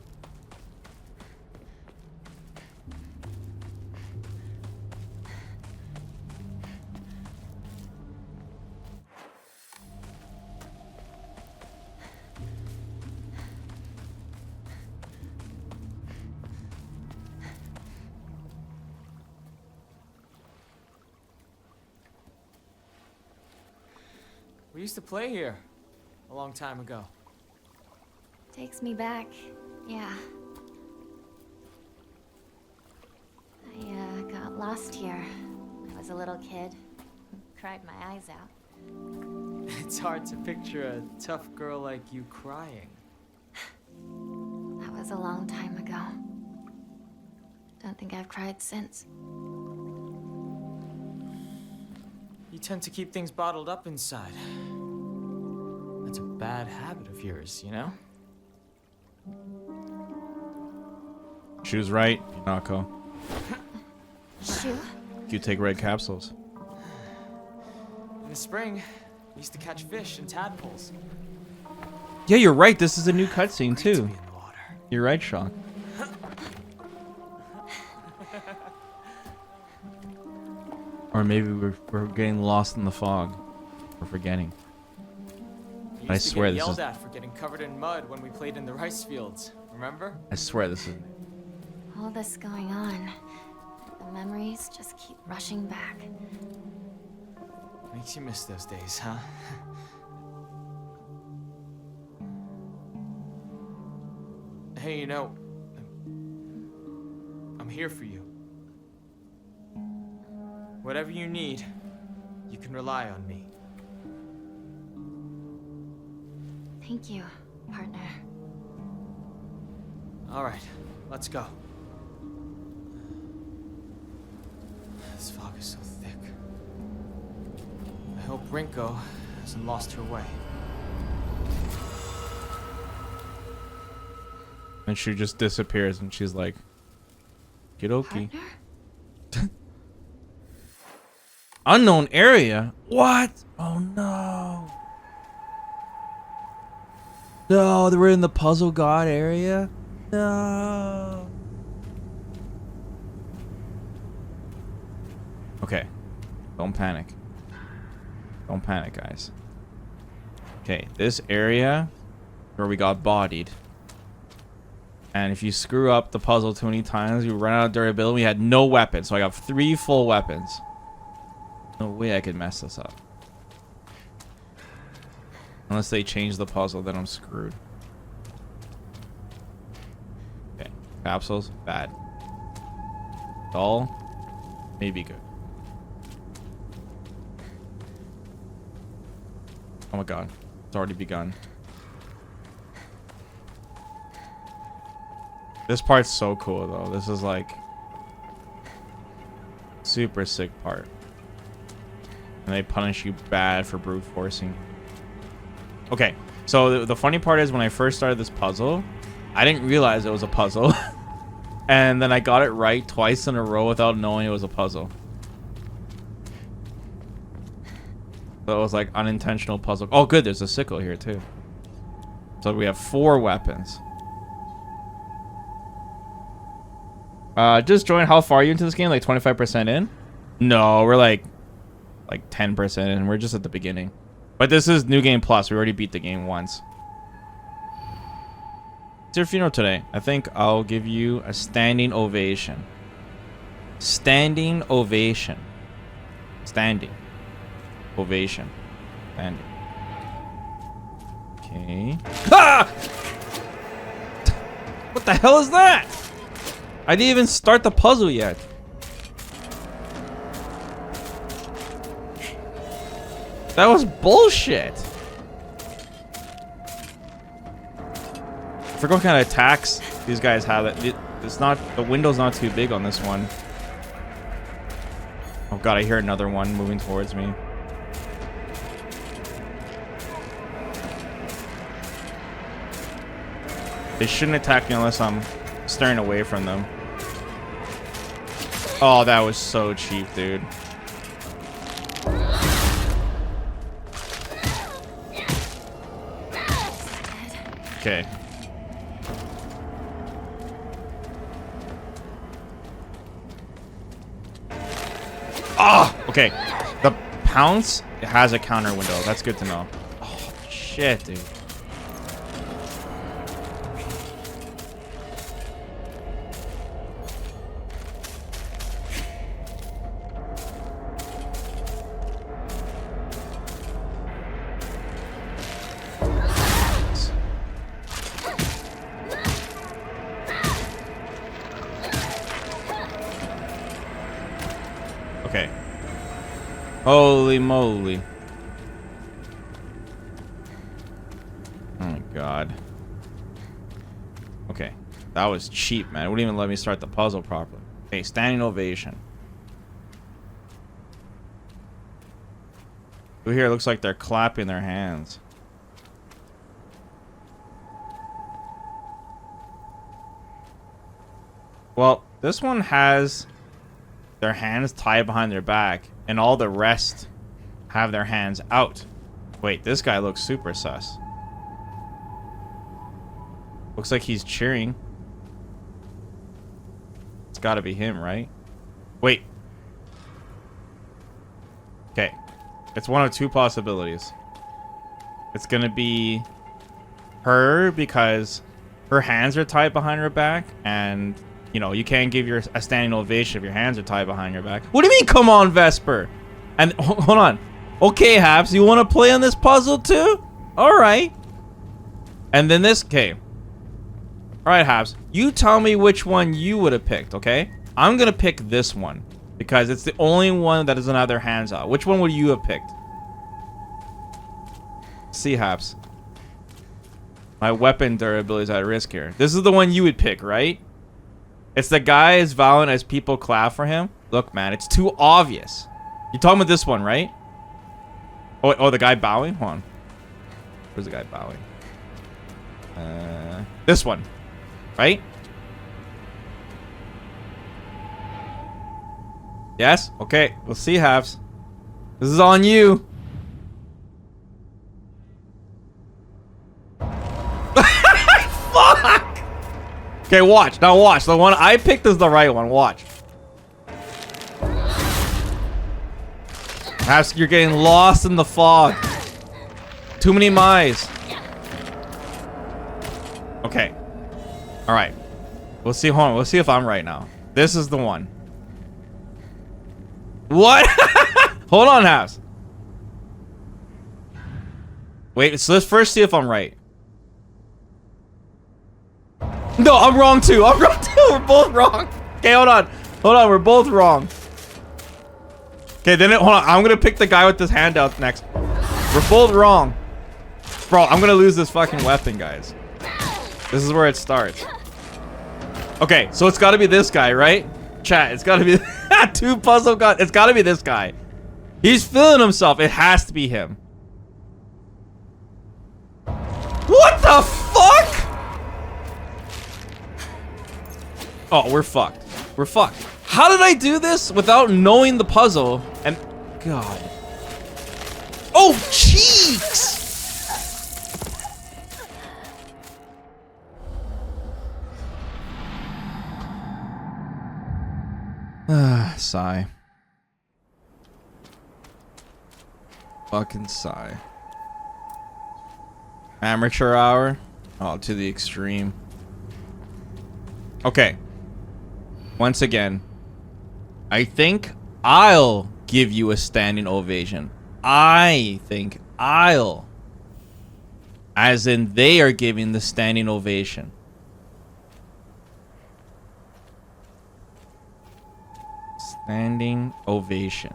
We used to play here a long time ago. Takes me back, yeah. I got lost here. I was a little kid. Cried my eyes out. It's hard to picture a tough girl like you crying. That was a long time ago. Don't think I've cried since. You tend to keep things bottled up inside. That's a bad habit of yours, you know? She was right, Hinako. Shu? You take red capsules. In the spring, we used to catch fish and tadpoles. Yeah, you're right. This is a new cutscene Great to too. be in the water. You're right, Sean. Or maybe we're getting lost in the fog. We're forgetting. You I used to swear get this yelled is- at for getting covered in mud when we played in the rice fields. Remember? I swear this is. All this going on. The memories just keep rushing back. Makes you miss those days, huh? Hey, you know, I'm here for you. Whatever you need, you can rely on me. Thank you, partner. All right, let's go. This fog is so thick. I hope Rinko hasn't lost her way. And she just disappears, and she's like, "Kidoki." Partner? Unknown area? What? Oh no. No, they were in the Puzzle God area? No. Okay. Don't panic. Don't panic, guys. Okay, this area where we got bodied. And if you screw up the puzzle too many times, you run out of durability. We had no weapons, so I got 3 full weapons. No way I could mess this up. Unless they change the puzzle, then I'm screwed. Okay. Capsules, bad. Doll, maybe good. Oh my god. It's already begun. This part's so cool though. This is like super sick part. And they punish you bad for brute forcing. Okay, so the funny part is when I first started this puzzle, I didn't realize it was a puzzle. And then I got it right twice in a row without knowing it was a puzzle. So it was like unintentional puzzle. Oh good, there's a sickle here too. So we have 4 weapons. Just join. How far are you into this game? Like 25% in? No, we're like like 10% and we're just at the beginning. But this is New Game Plus. We already beat the game once. It's your funeral today. I think I'll give you a standing ovation. Standing ovation. Standing. Ovation. Standing. Okay. Ah! What the hell is that? I didn't even start the puzzle yet. That was bullshit. I forgot what kind of attacks these guys have. It's not, the window's not too big on this one. Oh god, I hear another one moving towards me. They shouldn't attack me unless I'm staring away from them. Oh, that was so cheap, dude. Okay. Ah, okay. The pounce has a counter window. That's good to know. Oh, shit, dude. Okay. Holy moly. Oh my god. Okay. That was cheap, man. It wouldn't even let me start the puzzle properly. Okay, standing ovation. Who here looks like they're clapping their hands. Well, this one has their hands tied behind their back, and all the rest have their hands out. Wait, this guy looks super sus. Looks like he's cheering. It's gotta be him, right? Wait. Okay. It's one of two possibilities. It's gonna be her because her hands are tied behind her back, and you know, you can't give your a standing ovation if your hands are tied behind your back. What do you mean, come on, Vesper? And hold on. Okay, Haps, you want to play on this puzzle too? All right. And then this, okay. All right, Haps, you tell me which one you would have picked, okay? I'm going to pick this one because it's the only one that doesn't have their hands out. Which one would you have picked? See, Haps. My weapon durability is at risk here. This is the one you would pick, right? It's the guy as violent as people clap for him. Look, man, it's too obvious. You're talking about this one, right? Oh, the guy bowing? Hold on. Where's the guy bowing? This one. Right? Yes? Okay. We'll see, Halves. This is on you. Fuck! Okay, watch. Now watch. The one I picked is the right one. Watch. Perhaps you're getting lost in the fog. Too many mice. Okay. All right. We'll see. Hold on. We'll see if I'm right now. This is the one. What? Hold on, House. Wait. So let's first see if I'm right. No, I'm wrong too. I'm wrong too. We're both wrong. Okay, hold on. Hold on. We're both wrong. Okay, then hold on. I'm gonna pick the guy with his hand out next. We're both wrong. Bro, I'm gonna lose this fucking weapon, guys. This is where it starts. Okay, so it's gotta be this guy, right? Chat, it's gotta be two puzzle guys. It's gotta be this guy. He's feeling himself. It has to be him. What the fuck? Oh, we're fucked. We're fucked. How did I do this without knowing the puzzle? And God. Oh, cheeks! Sigh. Fucking sigh. Amateur hour? Oh, to the extreme. Okay. Once again, I think I'll give you a standing ovation. I think I'll. As in, they are giving the standing ovation. Standing ovation.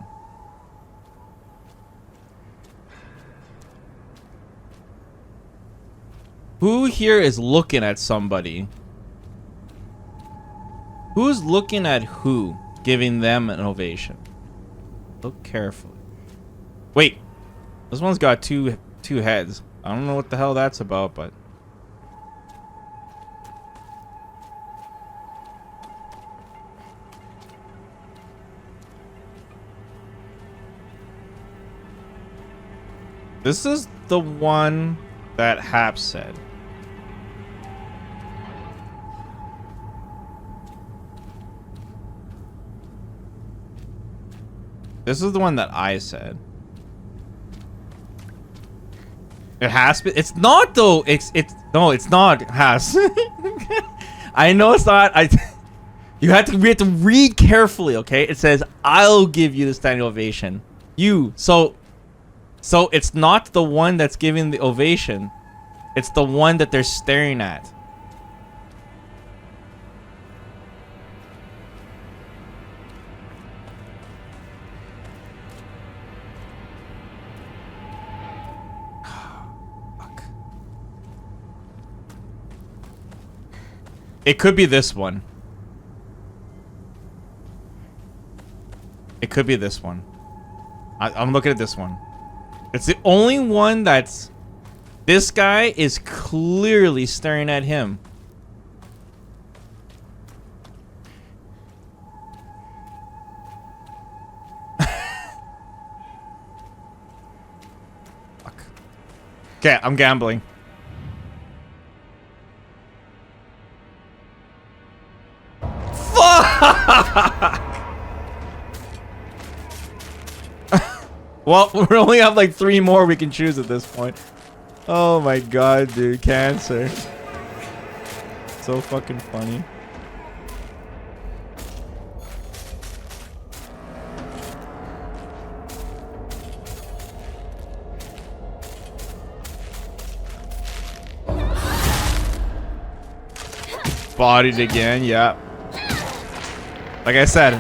Who here is looking at somebody? Who's looking at who? Giving them an ovation. Look carefully. Wait. This one's got two heads. I don't know what the hell that's about, but... This is the one that Hap said. This is the one that I said. It has to be. It's not though. No, it's not. It has. I know it's not. We have to read carefully, okay? It says, "I'll give you the standing ovation." So it's not the one that's giving the ovation. It's the one that they're staring at. It could be this one. It could be this one. I'm looking at this one. It's the only one that's... This guy is clearly staring at him. Fuck. Okay, I'm gambling. Well, we only have like 3 more we can choose at this point. Oh my god, dude. Cancer. So fucking funny. Bodied again, yeah. Like I said,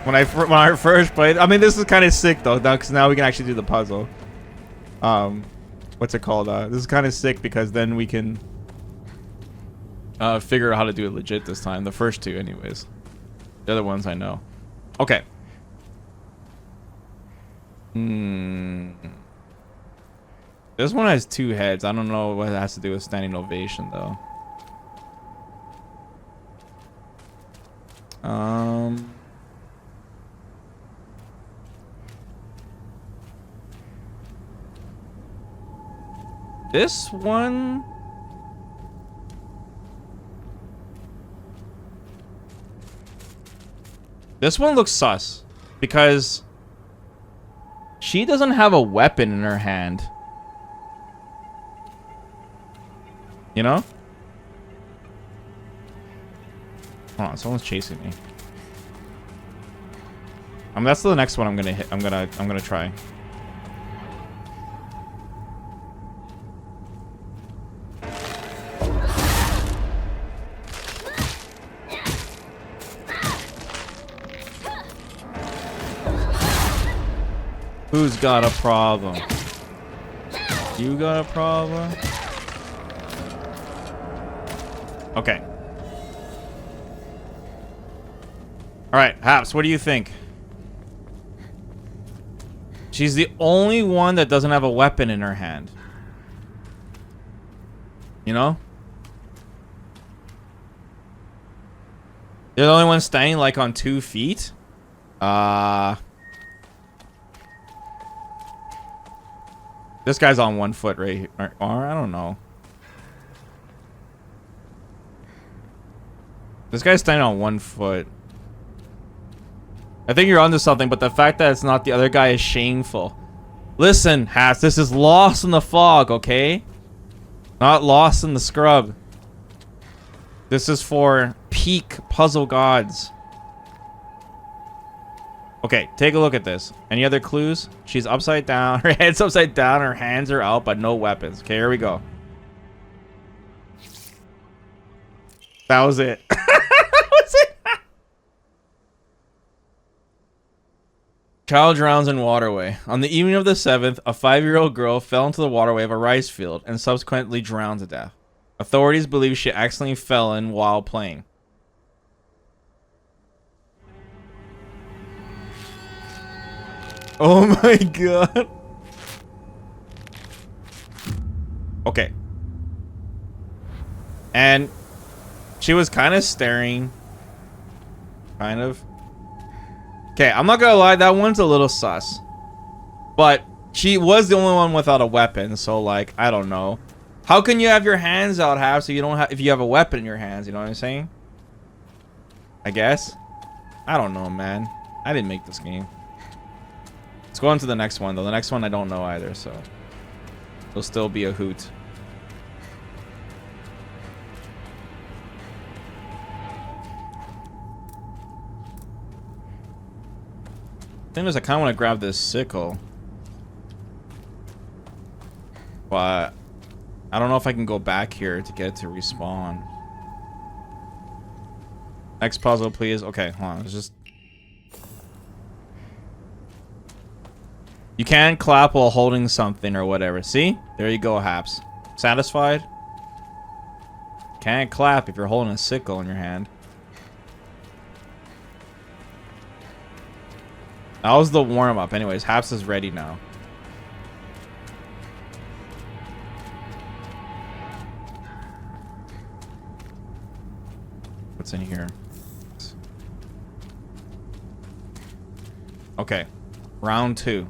when I first played, I mean, this is kind of sick though, because now we can actually do the puzzle. What's it called? This is kind of sick because then we can figure out how to do it legit this time. The first 2, anyways. The other ones I know. Okay. This one has 2 heads. I don't know what it has to do with standing ovation though. This one... This one looks sus. Because... she doesn't have a weapon in her hand. You know? Hold on, someone's chasing me. That's the next one I'm gonna hit. I'm gonna try. Who's got a problem? You got a problem? Okay. Alright, Haps, what do you think? She's the only one that doesn't have a weapon in her hand. You know? They're the only one standing like on 2 feet? This guy's on 1 foot right here. Or I don't know. This guy's standing on 1 foot. I think you're onto something, but the fact that it's not the other guy is shameful. Listen, Hats, this is lost in the fog, okay? Not lost in the scrub. This is for peak puzzle gods. Okay, take a look at this. Any other clues? She's upside down. Her head's upside down. Her hands are out, but no weapons. Okay, here we go. That was it. That was it. Child drowns in waterway. On the evening of the 7th, a 5-year-old girl fell into the waterway of a rice field and subsequently drowned to death. Authorities believe she accidentally fell in while playing. Oh my god. Okay. And she was kind of staring. Kind of. Okay, I'm not gonna lie, that one's a little sus. But she was the only one without a weapon, so like, I don't know. How can you have your hands out half so you don't have if you have a weapon in your hands, you know what I'm saying? I guess. I don't know, man. I didn't make this game. Let's go on to the next one, though. The next one I don't know either, so it'll still be a hoot. Thing is, I kind of want to grab this sickle, but I don't know if I can go back here to get it to respawn. Next puzzle, please. Okay, hold on. It's just... You can clap while holding something or whatever. See? There you go, Haps. Satisfied? Can't clap if you're holding a sickle in your hand. That was the warm-up. Anyways, Haps is ready now. What's in here? Okay. Round 2.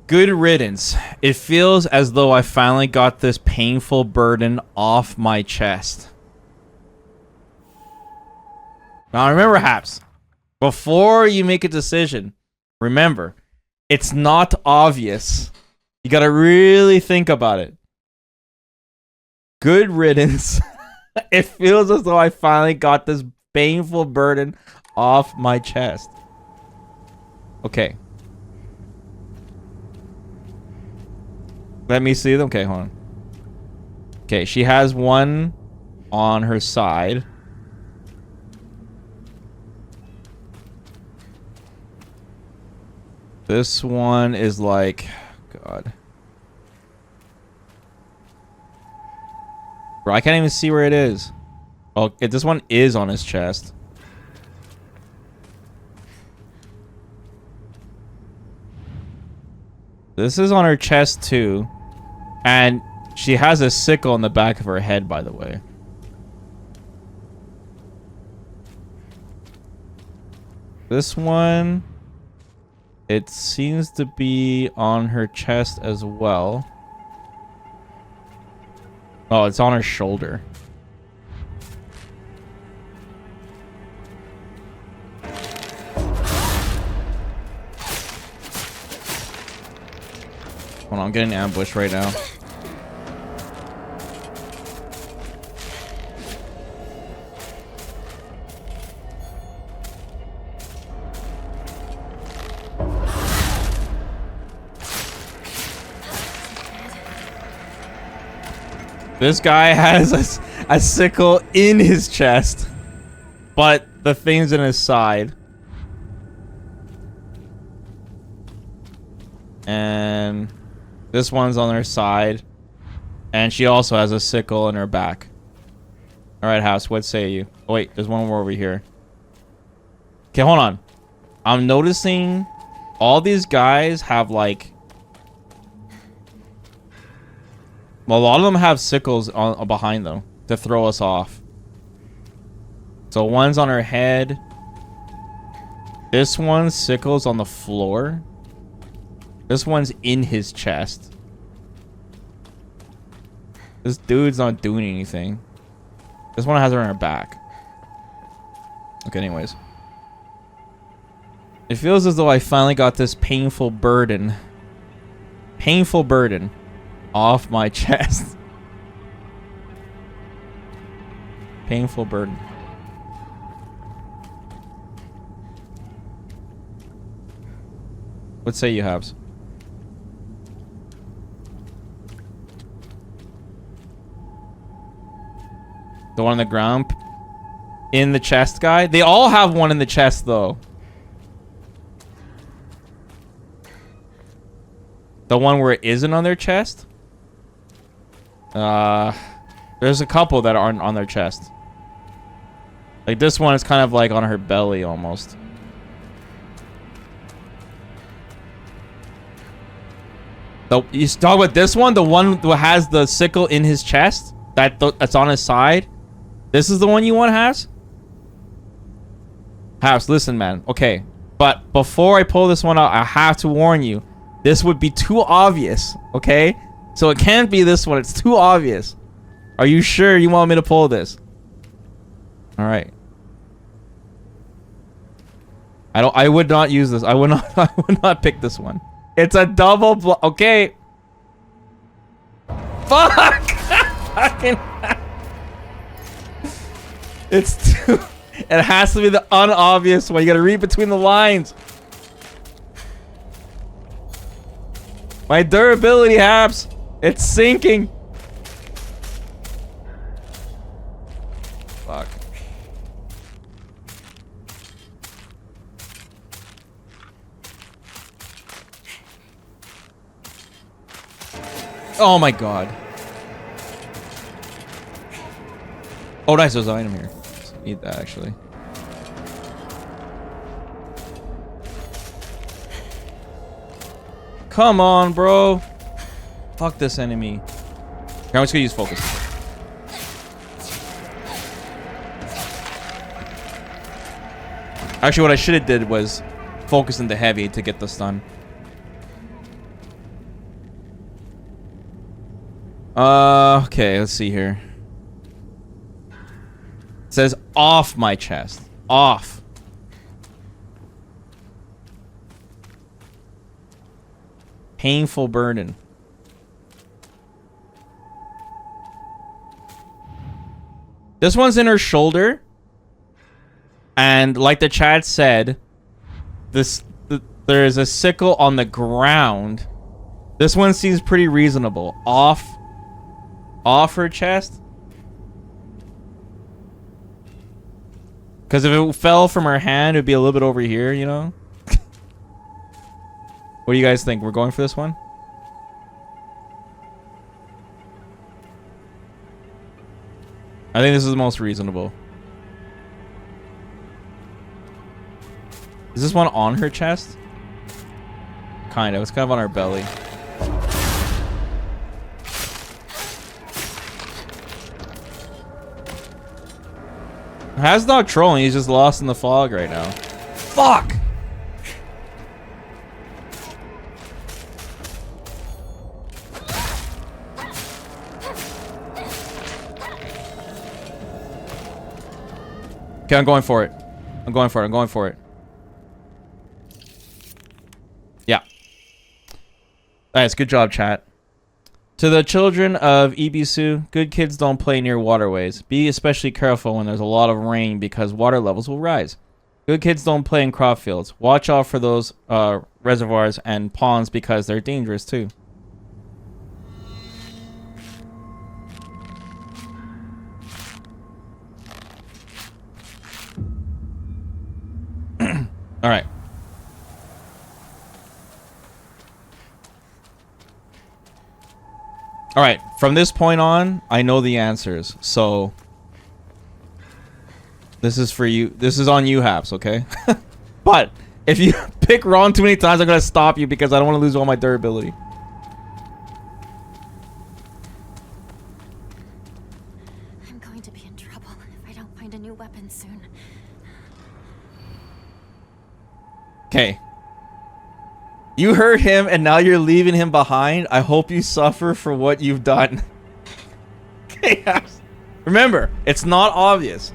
Good riddance. It feels as though I finally got this painful burden off my chest. Now remember, Haps, before you make a decision, remember, it's not obvious. You gotta really think about it. Good riddance. It feels as though I finally got this painful burden off my chest. Okay. Let me see them. Okay, hold on. Okay, she has one on her side. This one is like... God. Bro, I can't even see where it is. Oh, this one is on his chest. This is on her chest too. And she has a sickle on the back of her head, by the way. This one, it seems to be on her chest as well. Oh, it's on her shoulder. Hold on, I'm getting ambushed right now. This guy has a sickle in his chest, but the thing's in his side. And this one's on her side. And she also has a sickle in her back. Alright, House, what say you? Oh, wait, there's one more over here. Okay, hold on. I'm noticing all these guys have like... Well, a lot of them have sickles on behind them to throw us off. So one's on her head. This one's sickles on the floor. This one's in his chest. This dude's not doing anything. This one has her on her back. Okay, anyways. It feels as though I finally got this painful burden off my chest. Painful burden. What say you, Habs? The one on the ground? In the chest guy? They all have one in the chest, though. The one where it isn't on their chest? There's a couple that aren't on their chest. Like, this one is kind of like on her belly, almost. You talk about this one? The one that has the sickle in his chest? That's on his side? This is the one you want, Has? Has, listen, man. Okay. But before I pull this one out, I have to warn you. This would be too obvious, okay? So it can't be this one. It's too obvious. Are you sure you want me to pull this? All right. I would not use this. I would not pick this one. It's a double block. Okay. Fuck. It's too. It has to be the unobvious one. You gotta read between the lines. My durability, Habs. It's sinking. Fuck. Oh my god. Oh, nice. There's an item here. Need that, actually. Come on, bro. Fuck this enemy. Here, I'm just gonna use focus. Actually, what I should have did was focus into heavy to get the stun. Okay, let's see here. It says off my chest. Off. Painful burden. This one's in her shoulder. And like the chat said, there's a sickle on the ground. This one seems pretty reasonable. Off her chest. Because if it fell from her hand, it'd be a little bit over here, you know? What do you guys think? We're going for this one? I think this is the most reasonable. Is this one on her chest? Kind of. It's kind of on her belly. Has not trolling. He's just lost in the fog right now. Fuck! Okay, I'm going for it. I'm going for it. I'm going for it. Yeah. Nice. Good job, chat. To the children of Ibisu, good kids don't play near waterways. Be especially careful when there's a lot of rain because water levels will rise. Good kids don't play in crop fields. Watch out for those reservoirs and ponds because they're dangerous too. All right. All right, from this point on, I know the answers. So this is for you. This is on you, Haps, okay? But if you pick wrong too many times, I'm going to stop you because I don't want to lose all my durability. I'm going to be in trouble if I don't find a new weapon soon. Okay. You hurt him and now you're leaving him behind. I hope you suffer for what you've done. Okay, remember, it's not obvious.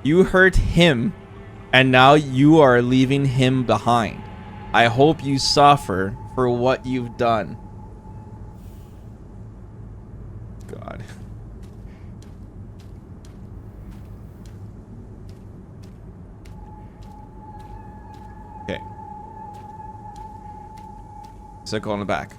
You hurt him and now you are leaving him behind. I hope you suffer for what you've done. God. Okay. Sickle on the back.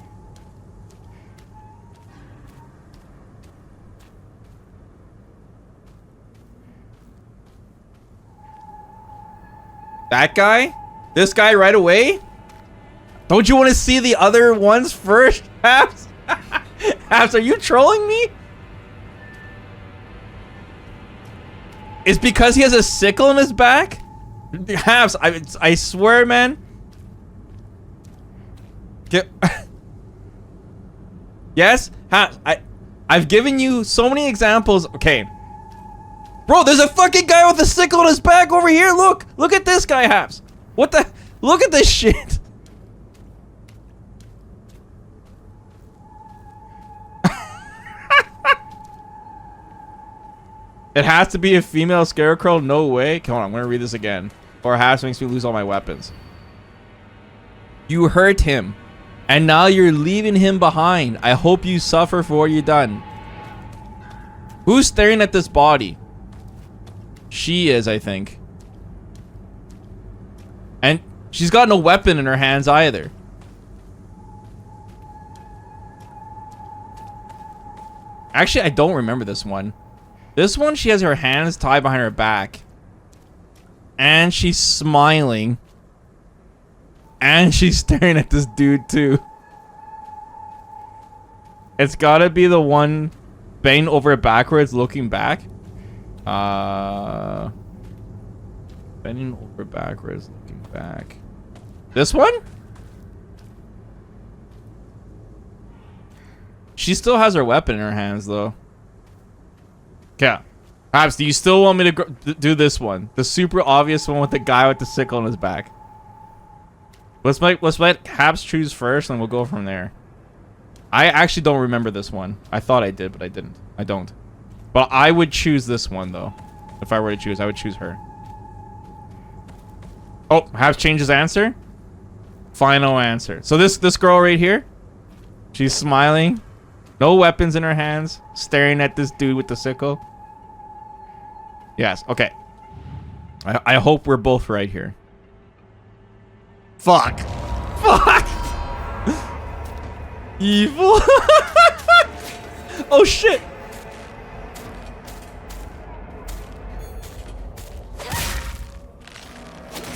That guy? This guy right away? Don't you want to see the other ones first, Habs? Habs, are you trolling me? It's because he has a sickle in his back? Habs, I swear, man. Yes? Habs, I've given you so many examples. Okay. Bro, there's a fucking guy with a sickle on his back over here. Look. Look at this guy, Habs. What the? Look at this shit. It has to be a female scarecrow? No way. Come on, I'm going to read this again. Or Habs makes me lose all my weapons. You hurt him. And now you're leaving him behind. I hope you suffer for what you've done. Who's staring at this body? She is, I think. And she's got no weapon in her hands either. Actually, I don't remember this one. This one, she has her hands tied behind her back. And she's smiling. And she's staring at this dude, too. It's gotta be the one bent over backwards looking back. Bending over backwards, looking back. This one? She still has her weapon in her hands, though. Yeah. Habs, do you still want me to do this one? The super obvious one with the guy with the sickle on his back. Let's let Habs choose first, and we'll go from there. I actually don't remember this one. I thought I did, but I didn't. I don't. But I would choose this one, though. If I were to choose, I would choose her. Oh, Habs changed his answer? Final answer. So this girl right here, she's smiling. No weapons in her hands. Staring at this dude with the sickle. Yes, okay. I hope we're both right here. Fuck. Fuck. Evil. Oh, shit.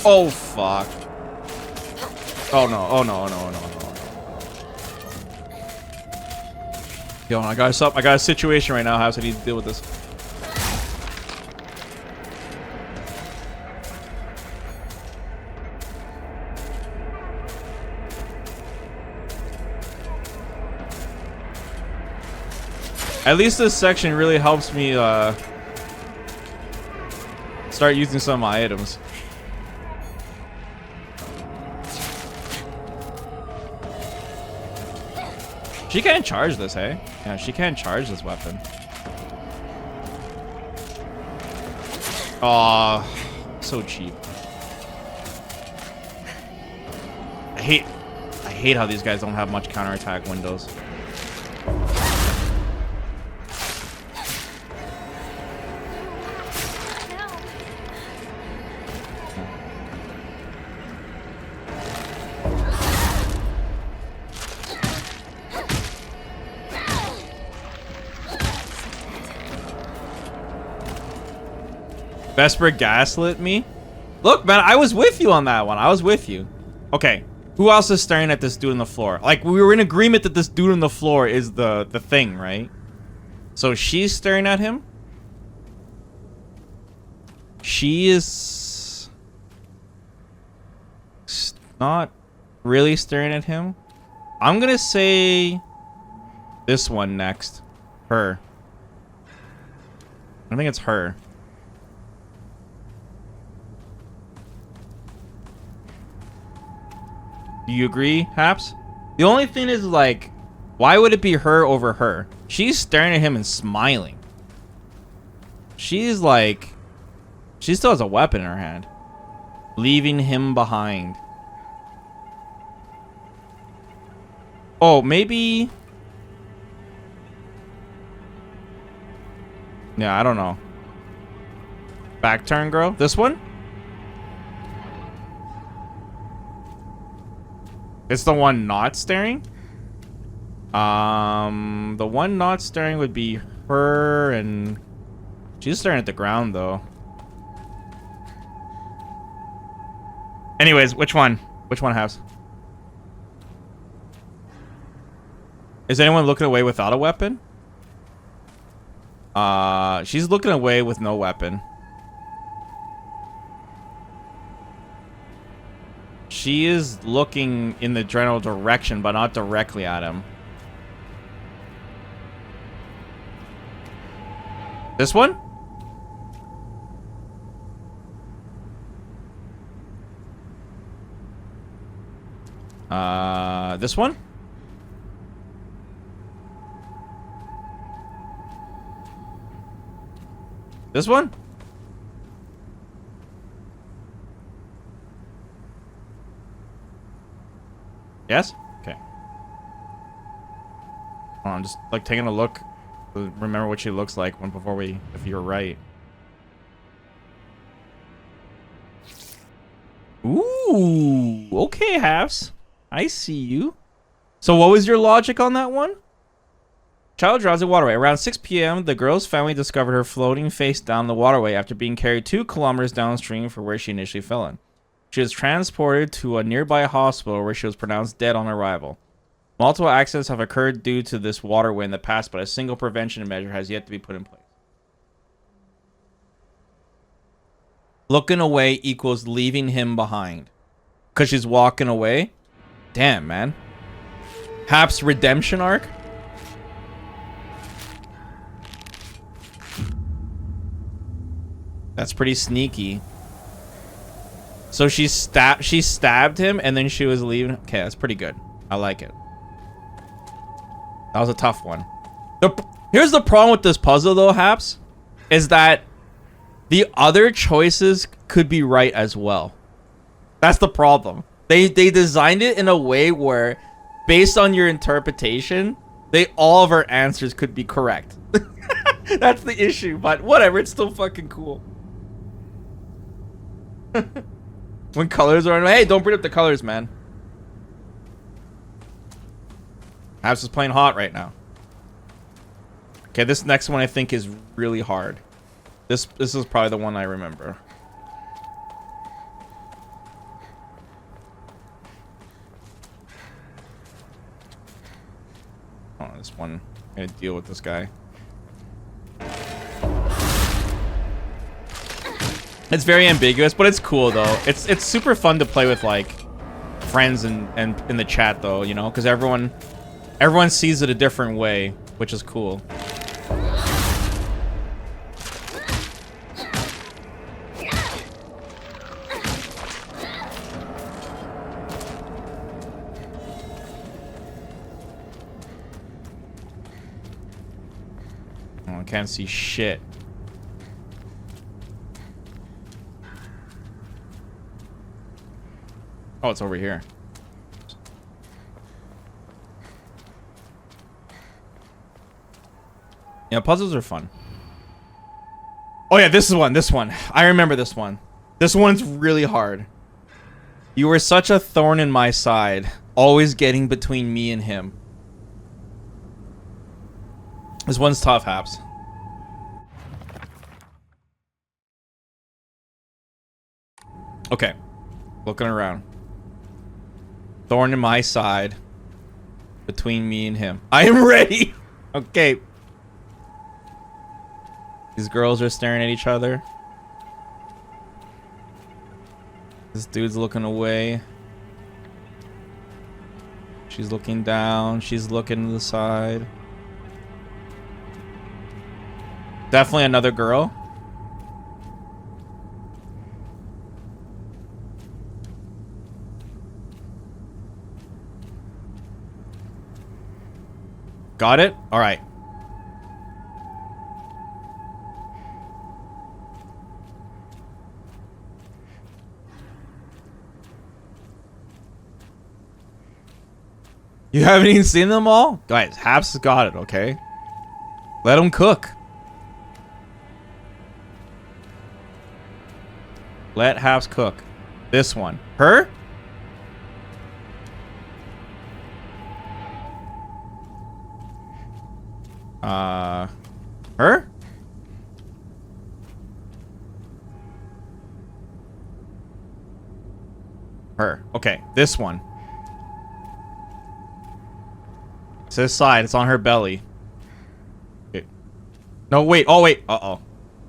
Oh, fuck. Oh, no. Oh, no. No, no, no. Yo, I got a situation right now, House. I need to deal with this. At least this section really helps me start using some of my items. She can't charge this, hey? Yeah, she can't charge this weapon. Aw, so cheap. I hate how these guys don't have much counterattack windows. Vesper gaslit me? Look, man, I was with you on that one. I was with you. Okay, who else is staring at this dude on the floor? Like, we were in agreement that this dude on the floor is the thing, right? So she's staring at him? She is not really staring at him. I'm gonna say this one next. Her. I think it's her. Do you agree, Haps? The only thing is, like, why would it be her over her? She's staring at him and smiling. She's like, she still has a weapon in her hand. Leaving him behind. Oh, maybe... Yeah, I don't know. Back turn, girl. This one? It's the one not staring? The one not staring would be her, and... She's staring at the ground, though. Anyways, which one? Which one has? Is anyone looking away without a weapon? She's looking away with no weapon. She is looking in the general direction, but not directly at him. This one? This one? This one? Yes? Okay. Oh, I'm just like taking a look to remember what she looks like when before we, if you're right. Ooh, okay, Halves. I see you. So what was your logic on that one? Child drowsy waterway. Around 6 p.m., the girl's family discovered her floating face down the waterway after being carried 2 kilometers downstream from where she initially fell in. She was transported to a nearby hospital where she was pronounced dead on arrival. Multiple accidents have occurred due to this waterway in the past, but a single prevention measure has yet to be put in place. Looking away equals leaving him behind. Because she's walking away? Damn, man. Hap's redemption arc? That's pretty sneaky. So she stabbed him and then she was leaving. Okay, that's pretty good. I like it. That was a tough one. Here's the problem with this puzzle though, Haps, is that the other choices could be right as well. That's the problem. They designed it in a way where, based on your interpretation, all of our answers could be correct. That's the issue, but whatever, it's still fucking cool. When colors are... Hey, don't bring up the colors, man. Habs is playing hot right now. Okay, this next one I think is really hard. This is probably the one I remember. Oh, this one. I'm gonna deal with this guy. It's very ambiguous, but it's cool though. It's super fun to play with like friends and in the chat though, you know, because everyone sees it a different way, which is cool. Oh, I can't see shit. Oh, it's over here. Yeah, puzzles are fun. Oh yeah, this one. I remember this one. This one's really hard. You were such a thorn in my side, always getting between me and him. This one's tough, Haps. Okay. Looking around. Thorn in my side. Between me and him. I am ready! Okay. These girls are staring at each other. This dude's looking away. She's looking down. She's looking to the side. Definitely another girl. Got it? All right. You haven't even seen them all? Guys, Haps has got it, okay? Let him cook. Let Haps cook. This one. Her? Her? Her. Okay, this one. It's this side. It's on her belly. Okay. No, wait. Oh, wait. Uh-oh.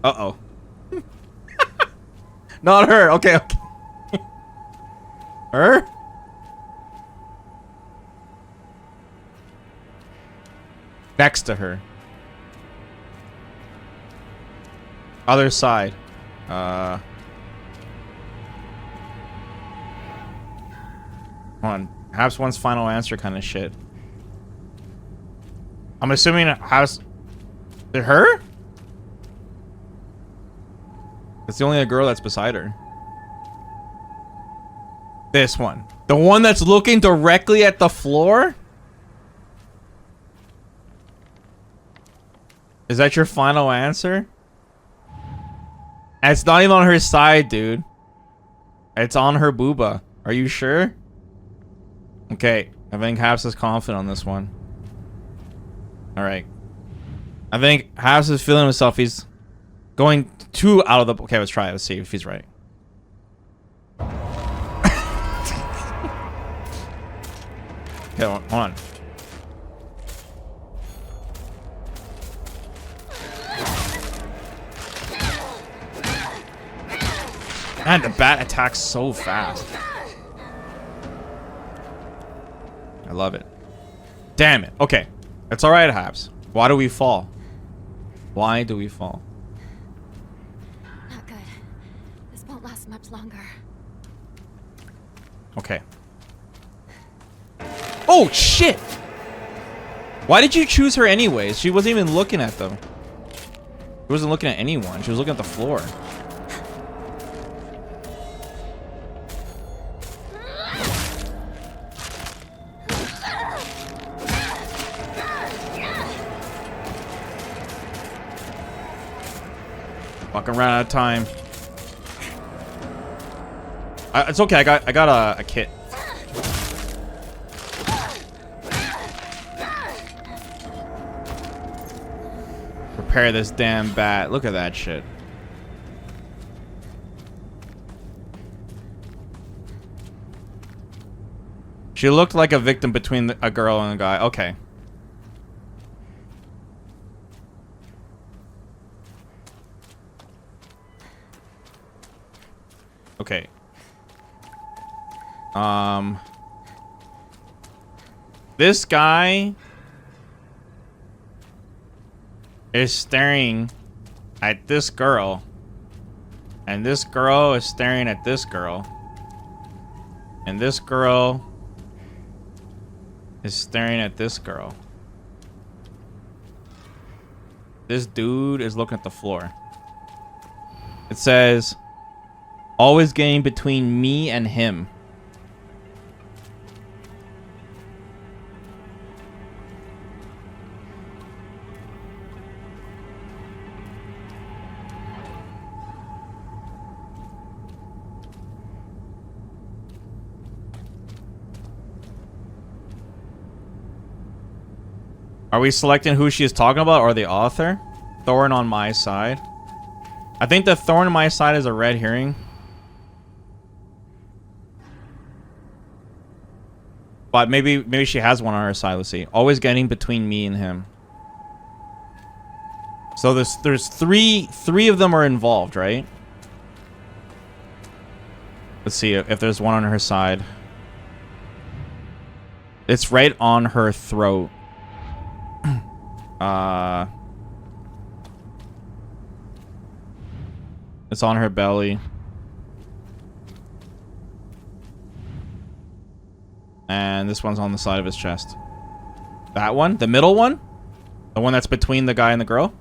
Uh-oh. Not her. Okay, okay. Her? Next to her. Other side. Hold on. Habs one's final answer kind of shit. I'm assuming Habs... Is it her? It's the only girl that's beside her. This one. The one that's looking directly at the floor? Is that your final answer? And it's not even on her side, dude. It's on her booba. Are you sure? Okay. I think Haps is confident on this one. Alright. I think Haps is feeling himself. He's going too out of the... Okay, let's try it. Let's see if he's right. Okay, hold on. Man, the bat attacks so fast. I love it. Damn it. Okay. It's alright, Habs. Why do we fall? Why do we fall? Not good. This won't last much longer. Okay. Oh, shit! Why did you choose her anyways? She wasn't even looking at them. She wasn't looking at anyone. She was looking at the floor. Fucking ran out of time. It's okay. I got a kit. Repair this damn bat. Look at that shit. She looked like a victim between a girl and a guy. Okay. Okay. This guy is staring at this girl, and this girl is staring at this girl, and this girl is staring at this girl. This dude is looking at the floor. It says, always getting between me and him. Are we selecting who she is talking about or the author? Thorn on my side. I think the thorn on my side is a red herring. But maybe she has one on her side. Let's see. Always getting between me and him. So there's three of them are involved, right? Let's see if there's one on her side. It's right on her throat. It's on her belly. And this one's on the side of his chest. That one? The middle one? The one that's between the guy and the girl?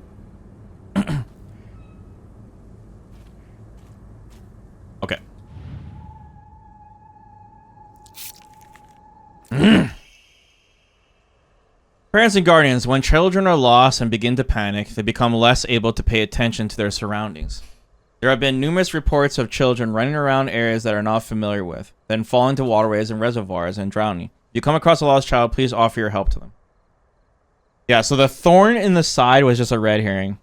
Okay. Parents and guardians, when children are lost and begin to panic, they become less able to pay attention to their surroundings. There have been numerous reports of children running around areas that are not familiar with, then falling into waterways and reservoirs and drowning. If you come across a lost child, please offer your help to them. Yeah, so the thorn in the side was just a red herring.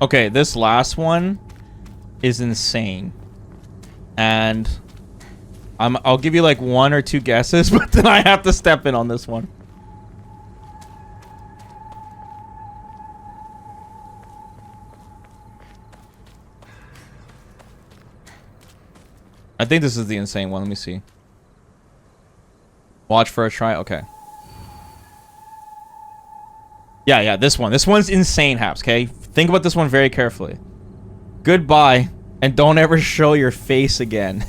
Okay, this last one is insane. And I'll give you like 1 or 2 guesses, but then I have to step in on this one. I think this is the insane one. Let me see. Watch for a try. Okay. Yeah, this one. This one's insane, Haps, okay? Think about this one very carefully. Goodbye, and don't ever show your face again.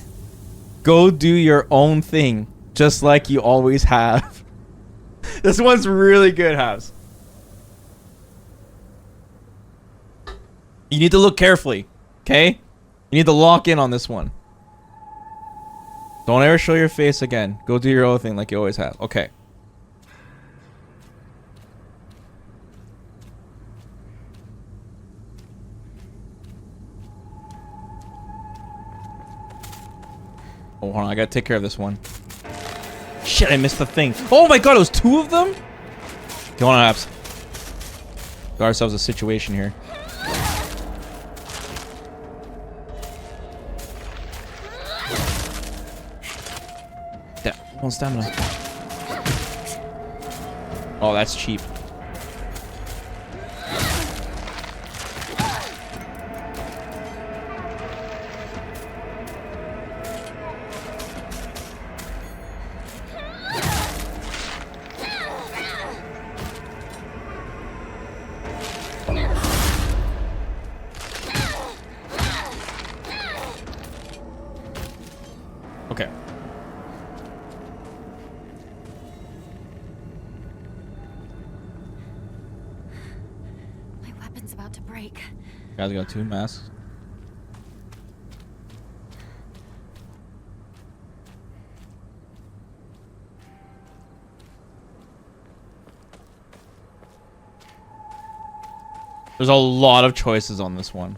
Go do your own thing, just like you always have. This one's really good, Haps. You need to look carefully, okay? You need to lock in on this one. Don't ever show your face again. Go do your own thing like you always have. Okay. Oh, hold on. I gotta take care of this one. Shit, I missed the thing. Oh my god, it was 2 of them? Come on, Apps. Got ourselves a situation here. Damn, 1 stamina. Oh, that's cheap. Okay. My weapon's about to break. Guys got 2 masks. There's a lot of choices on this one.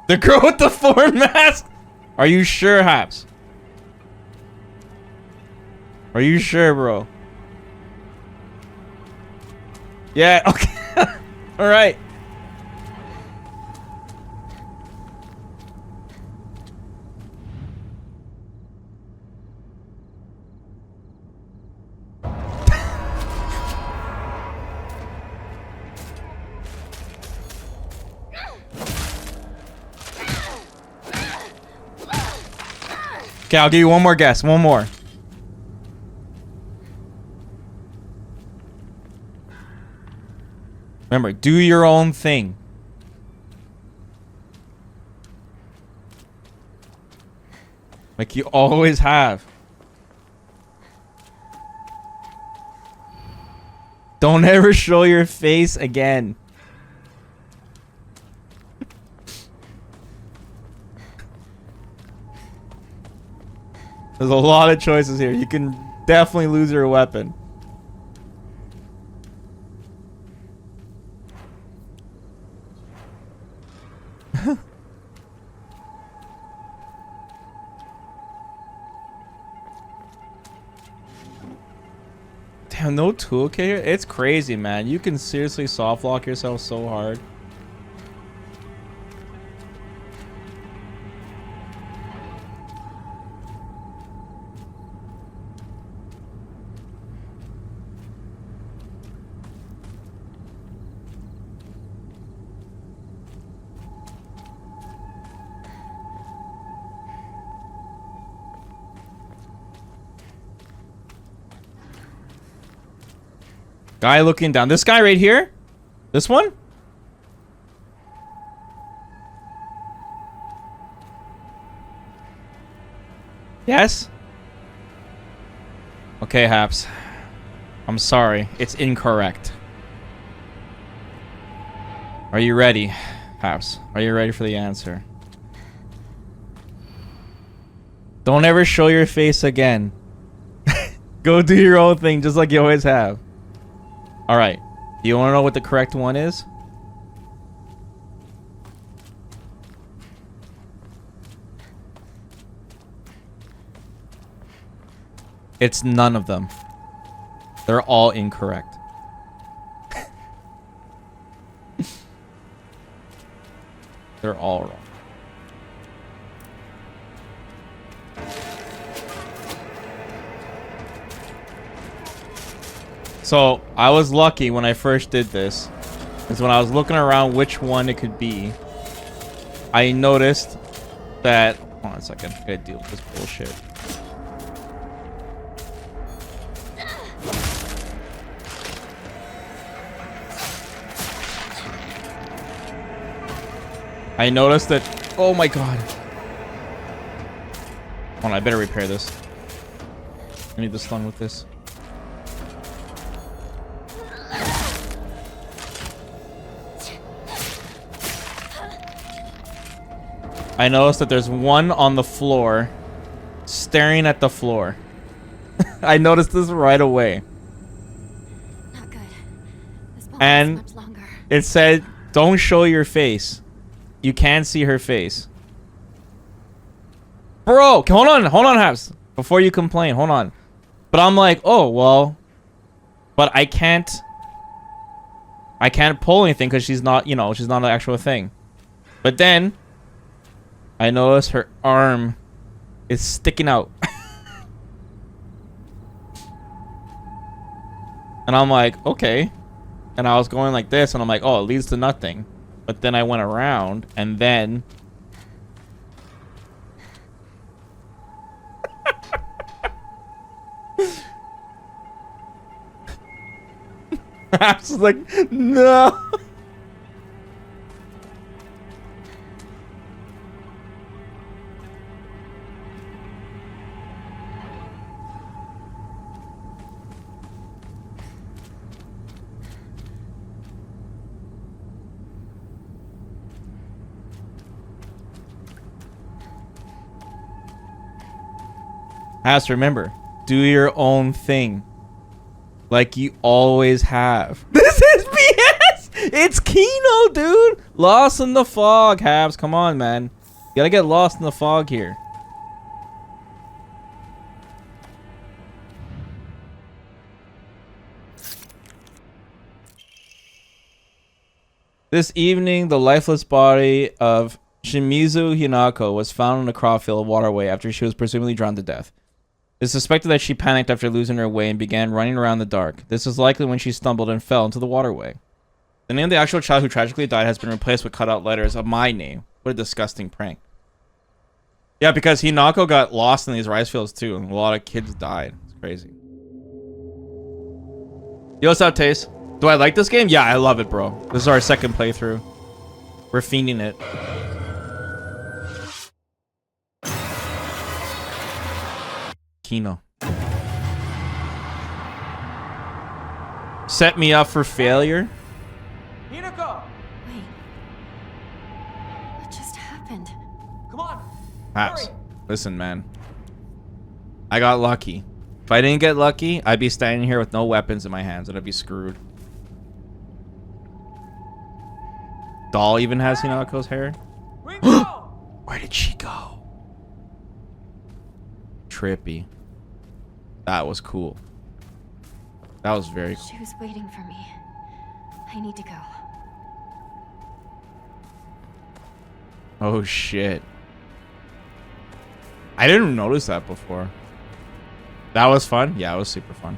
The girl with the 4 mask? Are you sure, Haps? Are you sure, bro? Yeah, okay. Alright. Okay, I'll give you 1 more guess. 1 more. Remember, do your own thing. Like you always have. Don't ever show your face again. There's a lot of choices here. You can definitely lose your weapon. Damn, no toolkit here? It's crazy, man. You can seriously soft lock yourself so hard. Guy looking down. This guy right here? This one? Yes? Okay, Haps. I'm sorry. It's incorrect. Are you ready, Haps? Are you ready for the answer? Don't ever show your face again. Go do your own thing just like you always have. Alright. Do you want to know what the correct one is? It's none of them. They're all incorrect. They're all wrong. So, I was lucky when I first did this. Is when I was looking around which one it could be. I noticed that... Hold on a second. I gotta deal with this bullshit. I noticed that... Oh my god. Hold on, I better repair this. I need the slung with this. I noticed that there's one on the floor staring at the floor. I noticed this right away. Not good. This ball And much longer. it said, don't show your face. You can't see her face. Bro, hold on, Haps. Before you complain, hold on. But I'm like, oh, well. But I can't pull anything because she's not, you know, she's not an actual thing. But then I notice her arm is sticking out. And I'm like, okay. And I was going like this, and I'm like, oh, it leads to nothing. But then I went around, and then... I was like, no! Has remember, do your own thing. Like you always have. This is BS! It's Kino, dude! Lost in the fog, Habs. Come on, man. You gotta get lost in the fog here. This evening, the lifeless body of Shimizu Hinako was found in a crop-filled waterway after she was presumably drowned to death. It is suspected that she panicked after losing her way and began running around in the dark. This is likely when she stumbled and fell into the waterway. The name of the actual child who tragically died has been replaced with cutout letters of my name. What a disgusting prank. Yeah, because Hinako got lost in these rice fields too, and a lot of kids died. It's crazy. Yo, what's up, Taste? Do I like this game? Yeah, I love it, bro. This is our second playthrough. We're fiending it. Kino. Set me up for failure? Hinako! Wait. What just happened? Come on! Haps, Hurry. listen, man. I got lucky. If I didn't get lucky, I'd be standing here with no weapons in my hands and I'd be screwed. Doll even has Hinako's hair. Where did she go? Trippy. That was cool. That was very cool. She was waiting for me. I need to go. Oh shit. I didn't notice that before. That was fun? Yeah, it was super fun.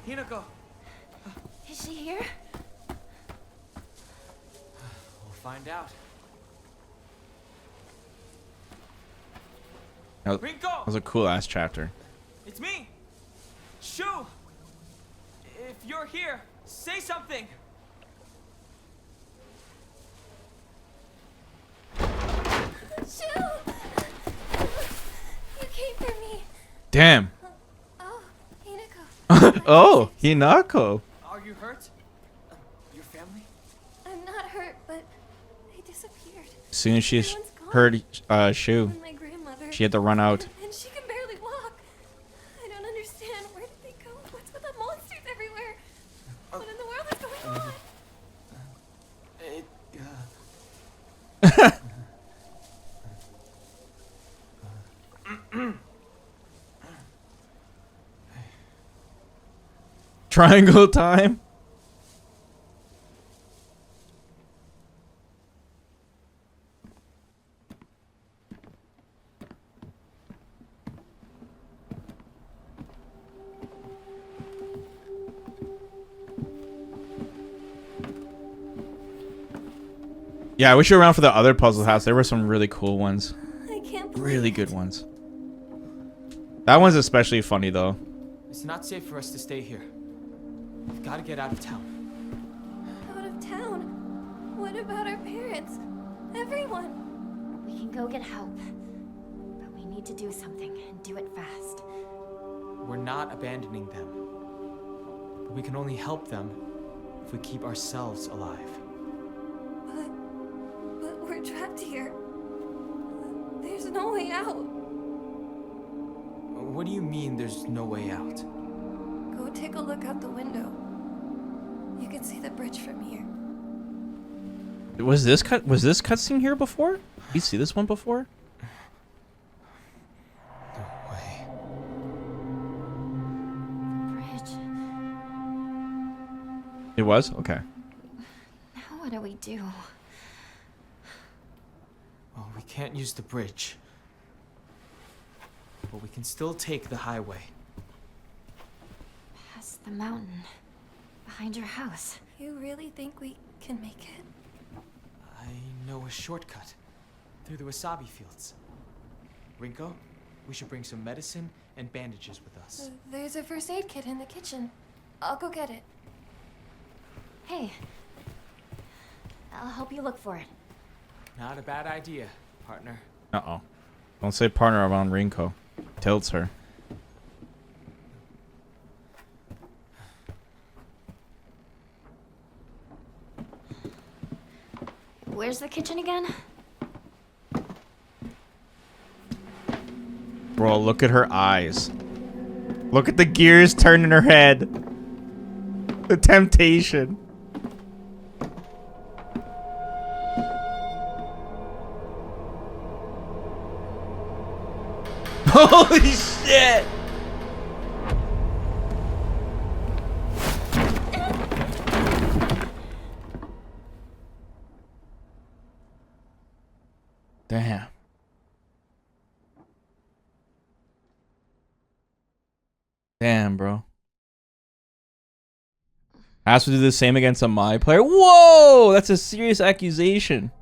Hinako! Is she here? We'll find out. That Rinko! was a cool ass chapter. It's me! Shu! If you're here, say something. Shoo! You came for me. Damn. Oh, Hinako. Oh, Hinako. Are you hurt? Your family? I'm not hurt, but they disappeared. As soon as she Everyone's gone. heard Shu, And my grandmother. she had to run out. And she can barely walk. I don't understand. Where did they go? What's with the monsters everywhere? What in the world is going on? Triangle time. Yeah, I wish you were around for the other puzzle house. There were some really cool ones. I can't believe Really good ones. That one's especially funny though. It's not safe for us to stay here. We've got to get out of town. Out of town. What about our parents? Everyone. We can go get help. But we need to do something and do it fast. We're not abandoning them. But we can only help them if we keep ourselves alive. But we're trapped here. There's no way out. What do you mean there's no way out? Go take a look out the window. You can see the bridge from here. Was this cutscene here before? Did you see this one before? No way. Bridge. It was? Okay. Now what do we do? Well, we can't use the bridge. But we can still take the highway. Past the mountain. Behind your house. You really think we can make it? I know a shortcut. Through the wasabi fields. Rinko, we should bring some medicine and bandages with us. There's a first aid kit in the kitchen. I'll go get it. Hey. I'll help you look for it. Not a bad idea, partner. Uh-oh. Don't say partner around Rinko. Tilts her. Where's the kitchen again? Bro, look at her eyes. Look at the gears turn in her head. The temptation. Holy shit! Damn. Damn, bro. Has to do the same against a my player. Whoa! That's a serious accusation.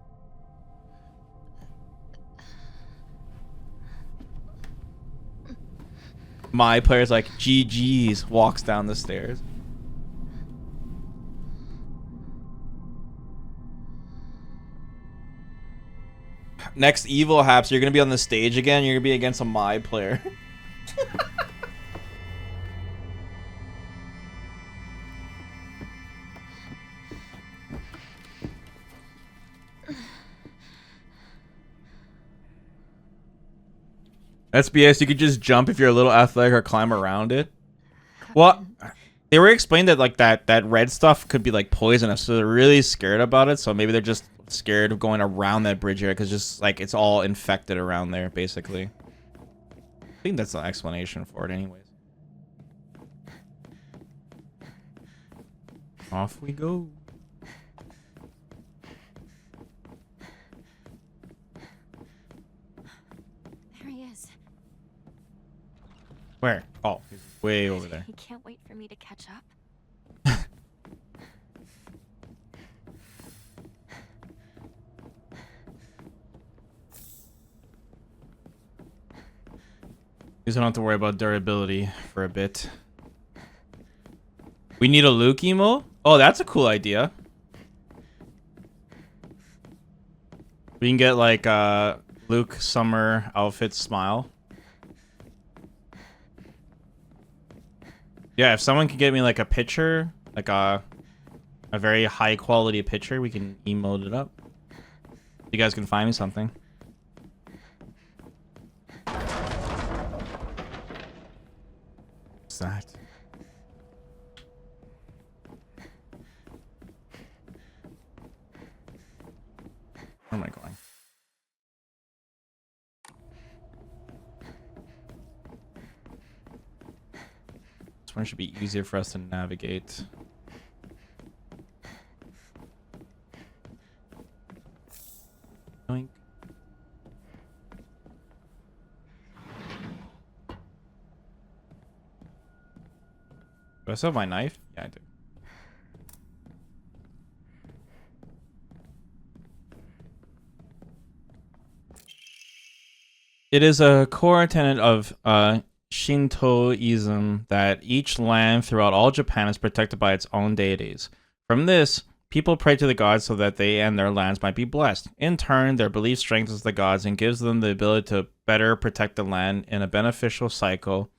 My player's like, GG's, walks down the stairs. Next evil haps, you're gonna be on the stage again. You're gonna be against a my player. SBS, you could just jump if you're a little athletic or climb around it. Well, they were explained that like that red stuff could be like poisonous, so they're really scared about it. So maybe they're just scared of going around that bridge area because just like it's all infected around there, basically. I think that's the explanation for it, anyways. Off we go. There he is. Where? Oh, he's way over there. He can't wait for me to catch up. You don't have to worry about durability for a bit. We need a Luke emo? Oh, that's a cool idea. We can get like Luke summer outfit smile. Yeah, if someone can get me like a picture, like a very high quality picture, we can emote it up. You guys can find me something. What's that? Where am I going? This one should be easier for us to navigate. Doink. Do I still have my knife? Yeah, I do. It is a core tenet of Shintoism that each land throughout all Japan is protected by its own deities. From this, people pray to the gods so that they and their lands might be blessed. In turn, their belief strengthens the gods and gives them the ability to better protect the land in a beneficial cycle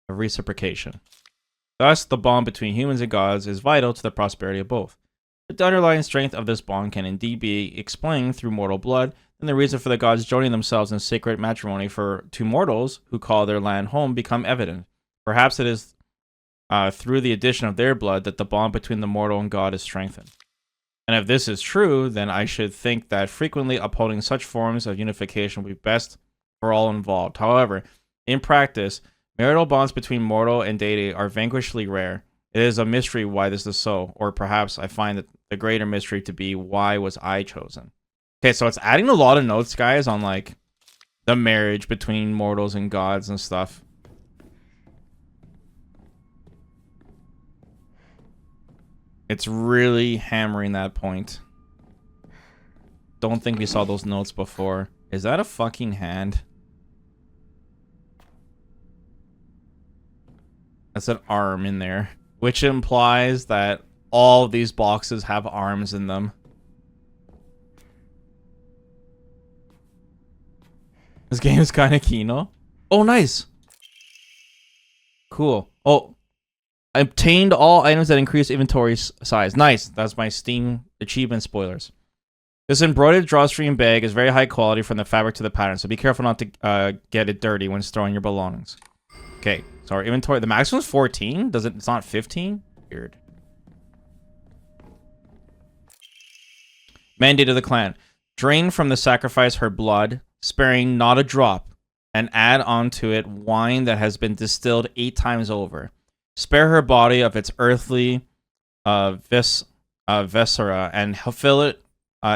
of reciprocation. Thus, the bond between humans and gods is vital to the prosperity of both. The underlying strength of this bond can indeed be explained through mortal blood, and the reason for the gods joining themselves in sacred matrimony for two mortals who call their land home become evident. Perhaps it is through the addition of their blood that the bond between the mortal and God is strengthened. And if this is true, then I should think that frequently upholding such forms of unification will be best for all involved. However, in practice, marital bonds between mortal and deity are vanquishingly rare. It is a mystery why this is so, or perhaps I find that the greater mystery to be why was I chosen. Okay, so it's adding a lot of notes, guys, on like the marriage between mortals and gods and stuff. It's really hammering that point. Don't think we saw those notes before. Is that a fucking hand? That's an arm in there, which implies that all of these boxes have arms in them. This game is kind of Kino. Oh, nice. Cool. Oh, I obtained all items that increase inventory size. Nice. That's my Steam achievement spoilers. This embroidered drawstring bag is very high quality from the fabric to the pattern, so be careful not to get it dirty when storing your belongings. Okay, so our inventory, the maximum is 14? It's not 15? Weird. Mandate of the clan. Drain from the sacrifice her blood, sparing not a drop, and add onto it wine that has been distilled 8 times over. Spare her body of its earthly viscera and fill it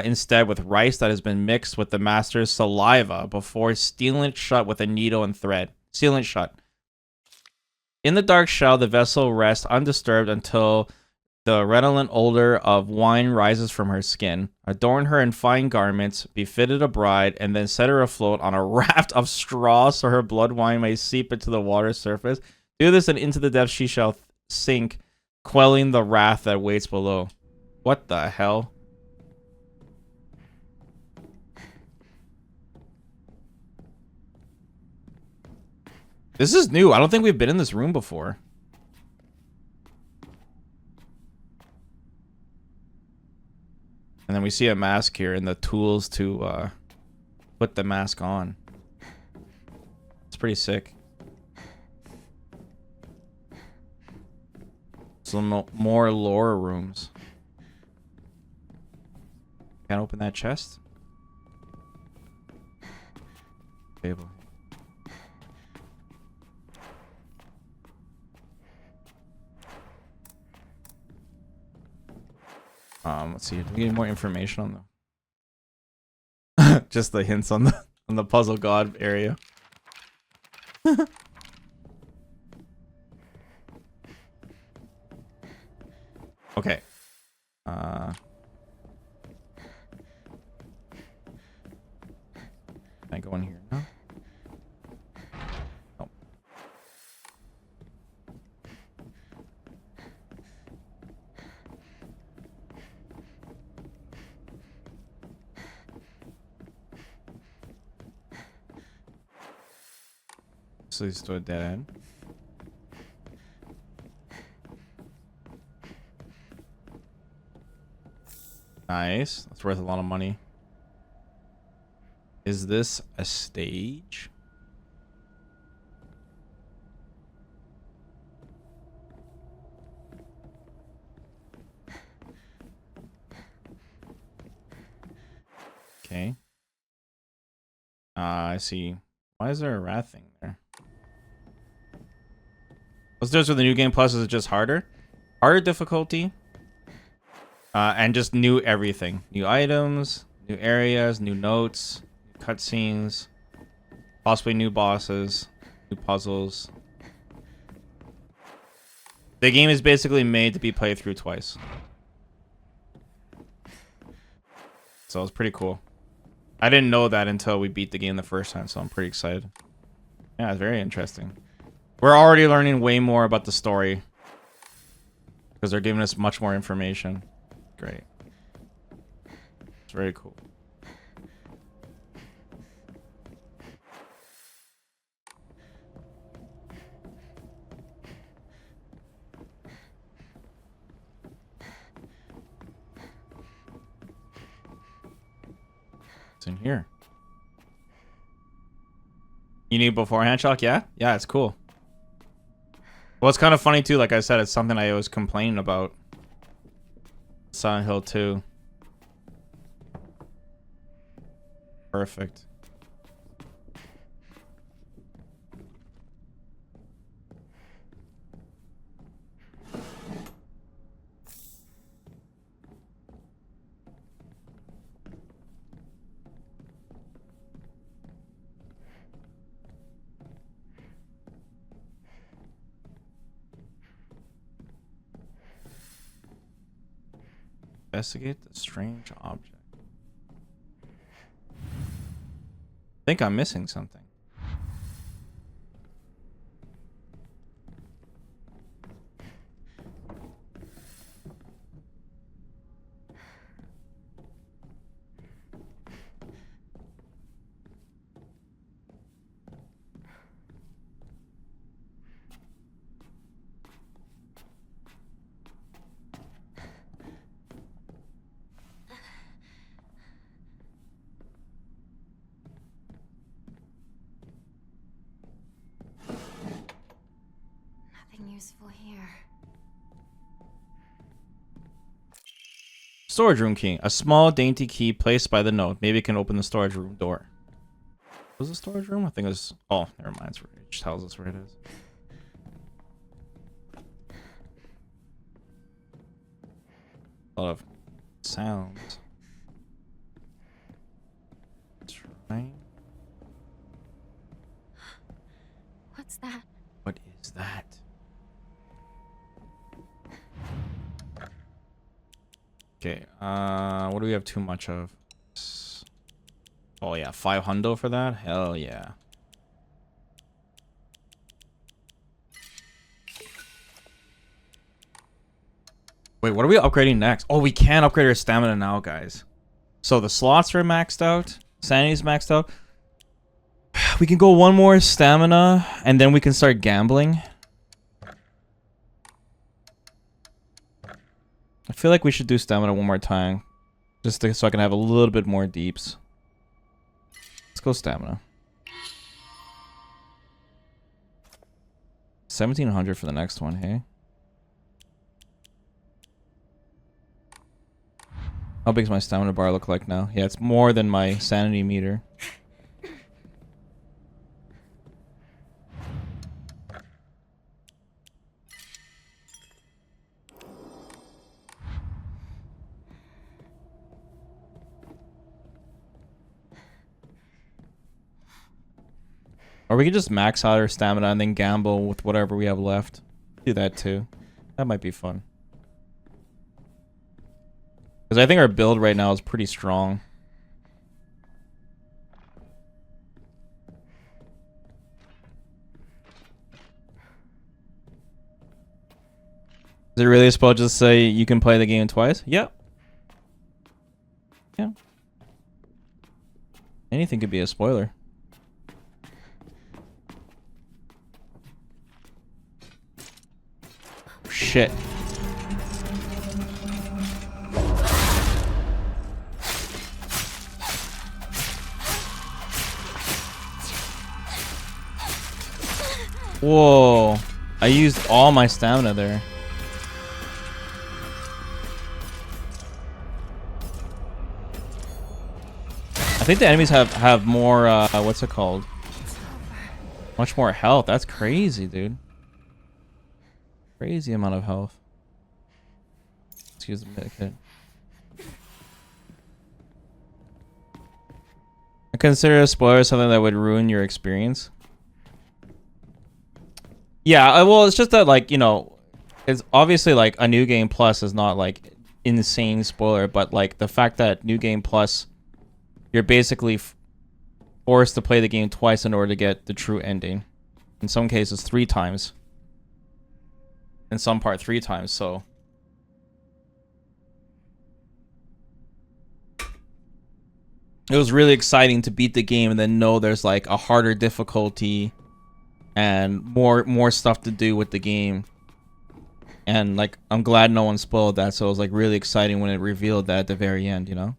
instead with rice that has been mixed with the master's saliva before sealing it shut with a needle and thread. Sealing it shut. In the dark shell, the vessel rests undisturbed until the redolent odor of wine rises from her skin. Adorn her in fine garments, befitted a bride, and then set her afloat on a raft of straw so her blood wine may seep into the water's surface. Do this, and into the depths she shall sink, quelling the wrath that waits below. What the hell? This is new. I don't think we've been in this room before. And then we see a mask here and the tools to put the mask on. It's pretty sick. Some more lore rooms. Can't open that chest? Table. Let's see. Do we get more information on the just the hints on the puzzle god area? Okay. Can I go in here now? this leads to a dead end. Nice. That's worth a lot of money. Is this a stage? Okay. I see. Why is there a rat thing there? What's the difference with the new game plus? Is it just harder? Harder difficulty. And just new everything. New items, new areas, new notes, new cutscenes, possibly new bosses, new puzzles. The game is basically made to be played through twice. So it's pretty cool. I didn't know that until we beat the game the first time, so I'm pretty excited. Yeah, it's very interesting. We're already learning way more about the story because they're giving us much more information. Great. It's very cool. It's in here. You need beforehand shock? Yeah? Yeah, it's cool. Well, it's kind of funny too. Like I said, it's something I always complain about. Silent Hill 2. Perfect. Investigate the strange object. I think I'm missing something. Useful here. Storage room key. A small dainty key placed by the note. Maybe it can open the storage room door. Was the storage room? I think it was... Oh, never mind. It just tells us where it is. A lot of sounds. That's right. What's that? What is that? Okay, what do we have too much of? Oh yeah, 500 for that? Hell yeah. Wait, what are we upgrading next? Oh, we can upgrade our stamina now, guys. So the slots are maxed out. Sanity's maxed out. We can go one more stamina, and then we can start gambling. I feel like we should do stamina one more time. Just so I can have a little bit more deeps. Let's go stamina. 1700 for the next one, hey? How big does my stamina bar look like now? Yeah, it's more than my sanity meter. Or we could just max out our stamina and then gamble with whatever we have left. Do that too. That might be fun. Because I think our build right now is pretty strong. Is it really supposed to say you can play the game twice? Yep. Yeah. Anything could be a spoiler. shit. Whoa. I used all my stamina there. I think the enemies have more, what's it called? Much more health. That's crazy, dude. Crazy amount of health. Excuse the medikit. I consider a spoiler something that would ruin your experience. Yeah, well, it's just that, like, you know, it's obviously like a New Game Plus is not like insane spoiler, but like the fact that New Game Plus, you're basically forced to play the game twice in order to get the true ending. In some cases, 3 times. In some part, 3 times, so. It was really exciting to beat the game and then know there's like a harder difficulty and more stuff to do with the game. And like, I'm glad no one spoiled that, so it was like really exciting when it revealed that at the very end, you know?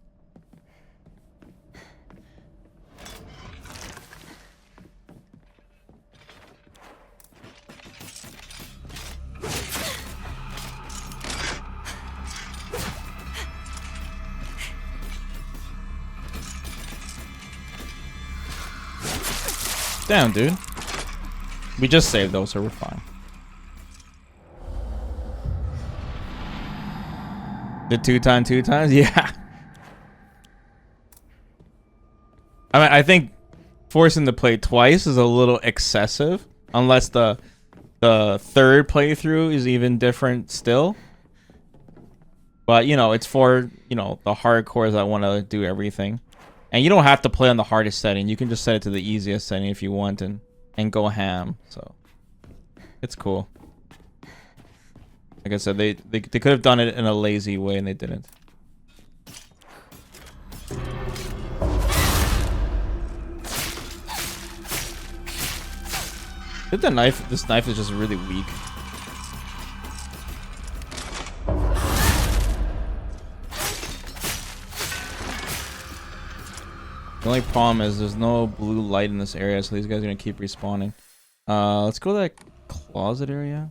Damn, dude. We just saved those, so we're fine. The 2 times? Yeah. I mean, I think forcing to play twice is a little excessive, unless the third playthrough is even different still. But, you know, it's for, you know, the hardcores that want to do everything. And you don't have to play on the hardest setting. You can just set it to the easiest setting if you want and go ham. So it's cool. Like I said, they could have done it in a lazy way and they didn't. I think this knife is just really weak. The only problem is there's no blue light in this area, so these guys are gonna keep respawning. Let's go to that closet area.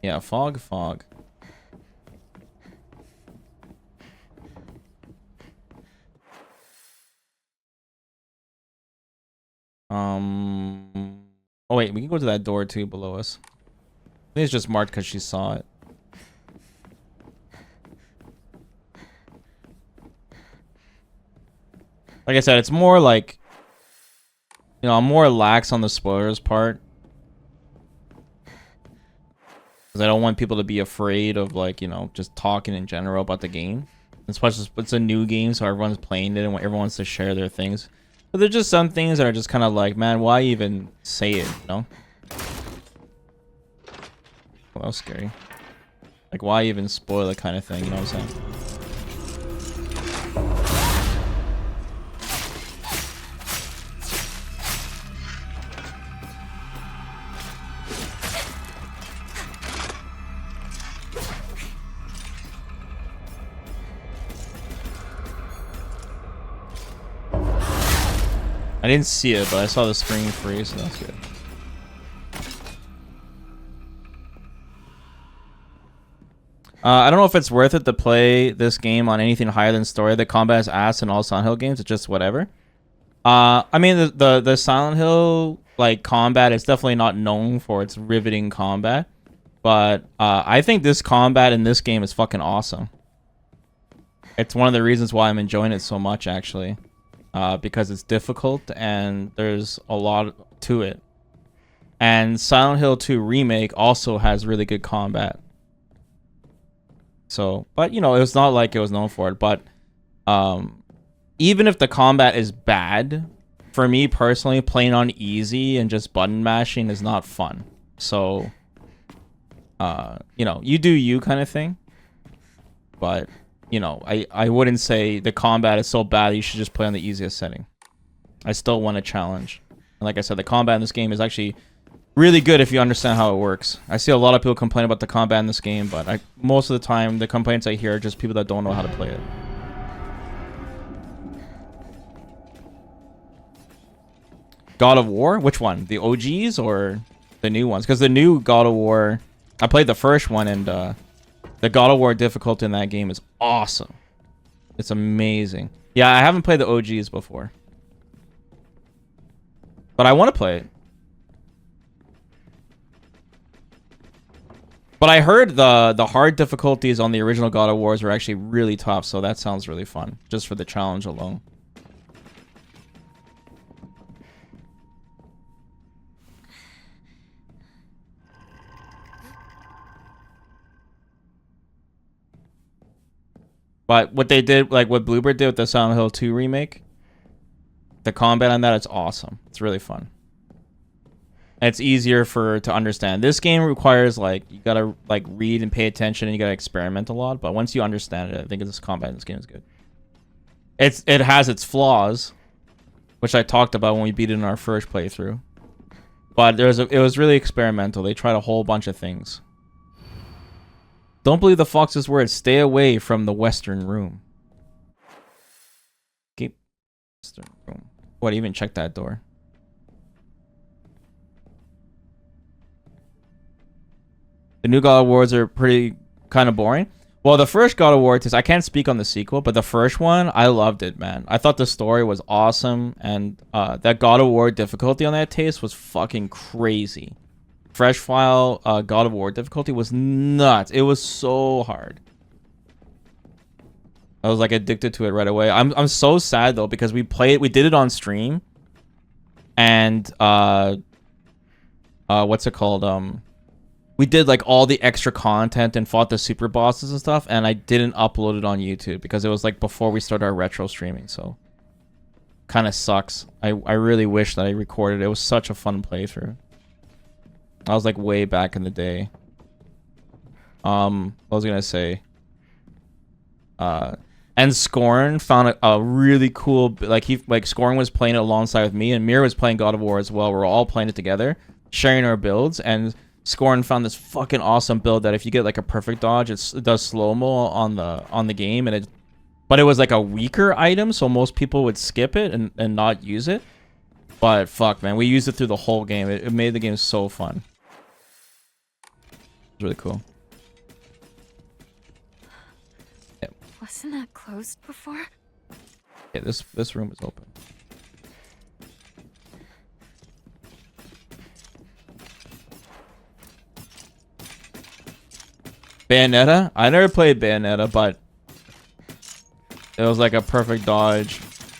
Yeah, fog. Oh wait, we can go to that door too below us. I think it's just marked because she saw it. Like I said, it's more like, you know, I'm more lax on the spoilers part. Because I don't want people to be afraid of, like, you know, just talking in general about the game. Especially it's a new game, so everyone's playing it and everyone wants to share their things. But there's just some things that are just kind of like, man, why even say it, you know? Well, that was scary. Like, why even spoil it kind of thing, you know what I'm saying? I didn't see it, but I saw the screen freeze, so that's good. I don't know if it's worth it to play this game on anything higher than story. The combat is ass in all Silent Hill games. It's just whatever. I mean, the Silent Hill like combat is definitely not known for its riveting combat, but I think this combat in this game is fucking awesome. It's one of the reasons why I'm enjoying it so much, actually. Because it's difficult and there's a lot to it. And Silent Hill 2 Remake also has really good combat. So, but you know, it's not like it was known for it. But even if the combat is bad, for me personally, playing on easy and just button mashing is not fun. So, you know, you do you kind of thing. But you know, I wouldn't say the combat is so bad you should just play on the easiest setting. I still want a challenge. And like I said, the combat in this game is actually really good if you understand how it works. I see a lot of people complain about the combat in this game, but most of the time, the complaints I hear are just people that don't know how to play it. God of War? Which one? The OGs or the new ones? Because the new God of War, I played the first one, and the God of War difficulty in that game is awesome. It's amazing. Yeah, I haven't played the OGs before, but I want to play it. But I heard the hard difficulties on the original God of Wars were actually really tough, so that sounds really fun, just for the challenge alone. But what they did, like what Bluebird did with the Silent Hill 2 remake, the combat on that, it's awesome. It's really fun. It's easier to understand. This game requires, like, you gotta like read and pay attention, and you gotta experiment a lot. But once you understand it, I think this combat in this game is good. It has its flaws, which I talked about when we beat it in our first playthrough. But it was really experimental. They tried a whole bunch of things. Don't believe the fox's words. Stay away from the western room. Keep western room. What? Even check that door. The new God of Wars are pretty kind of boring. Well, the first God of War, I can't speak on the sequel, but the first one, I loved it, man. I thought the story was awesome, and that God of War difficulty on that taste was fucking crazy. Fresh file God of War difficulty was nuts. It was so hard. I was like addicted to it right away. I'm so sad though, because we did it on stream, and what's it called? We did like all the extra content and fought the super bosses and stuff, and I didn't upload it on YouTube because it was like before we started our retro streaming, so kind of sucks. I really wish that I recorded it. It was such a fun playthrough. I was like way back in the day. What was I gonna say? And Scorn found a really cool, like Scorn was playing it alongside with me, and Mir was playing God of War as well. We're all playing it together, sharing our builds, and Scorn found this fucking awesome build that if you get like a perfect dodge, it does slow-mo on the game, and but it was like a weaker item, so most people would skip it and not use it. But fuck, man, we used it through the whole game. It made the game so fun. It's really cool. Yeah. Wasn't that closed before? Yeah, this room is open. Bayonetta? I never played Bayonetta, but it was like a perfect dodge,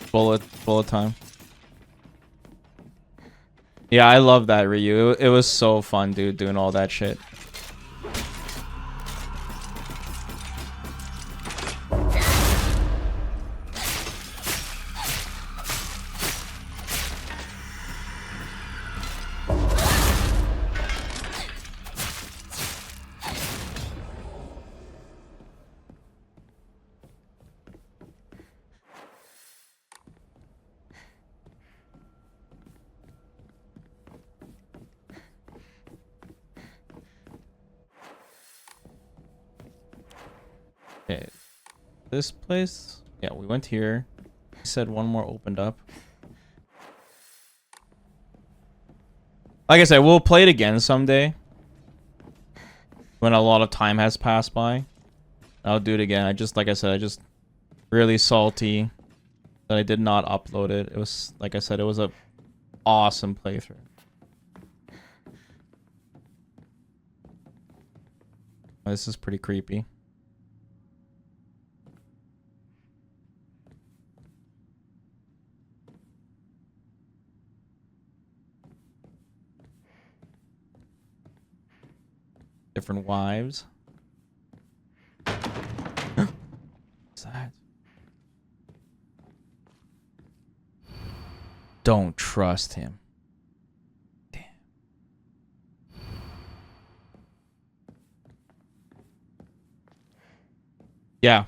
bullet time. Yeah, I love that, Ryu. It was so fun, dude, doing all that shit. Okay, this place, yeah, we went here. He said one more opened up. Like I said, we'll play it again someday when a lot of time has passed by. I'll do it again. Like I said, I just really salty that I did not upload it. It was, like I said, it was a awesome playthrough. This is pretty creepy. Different wives. What's that? Don't trust him. Damn. Yeah.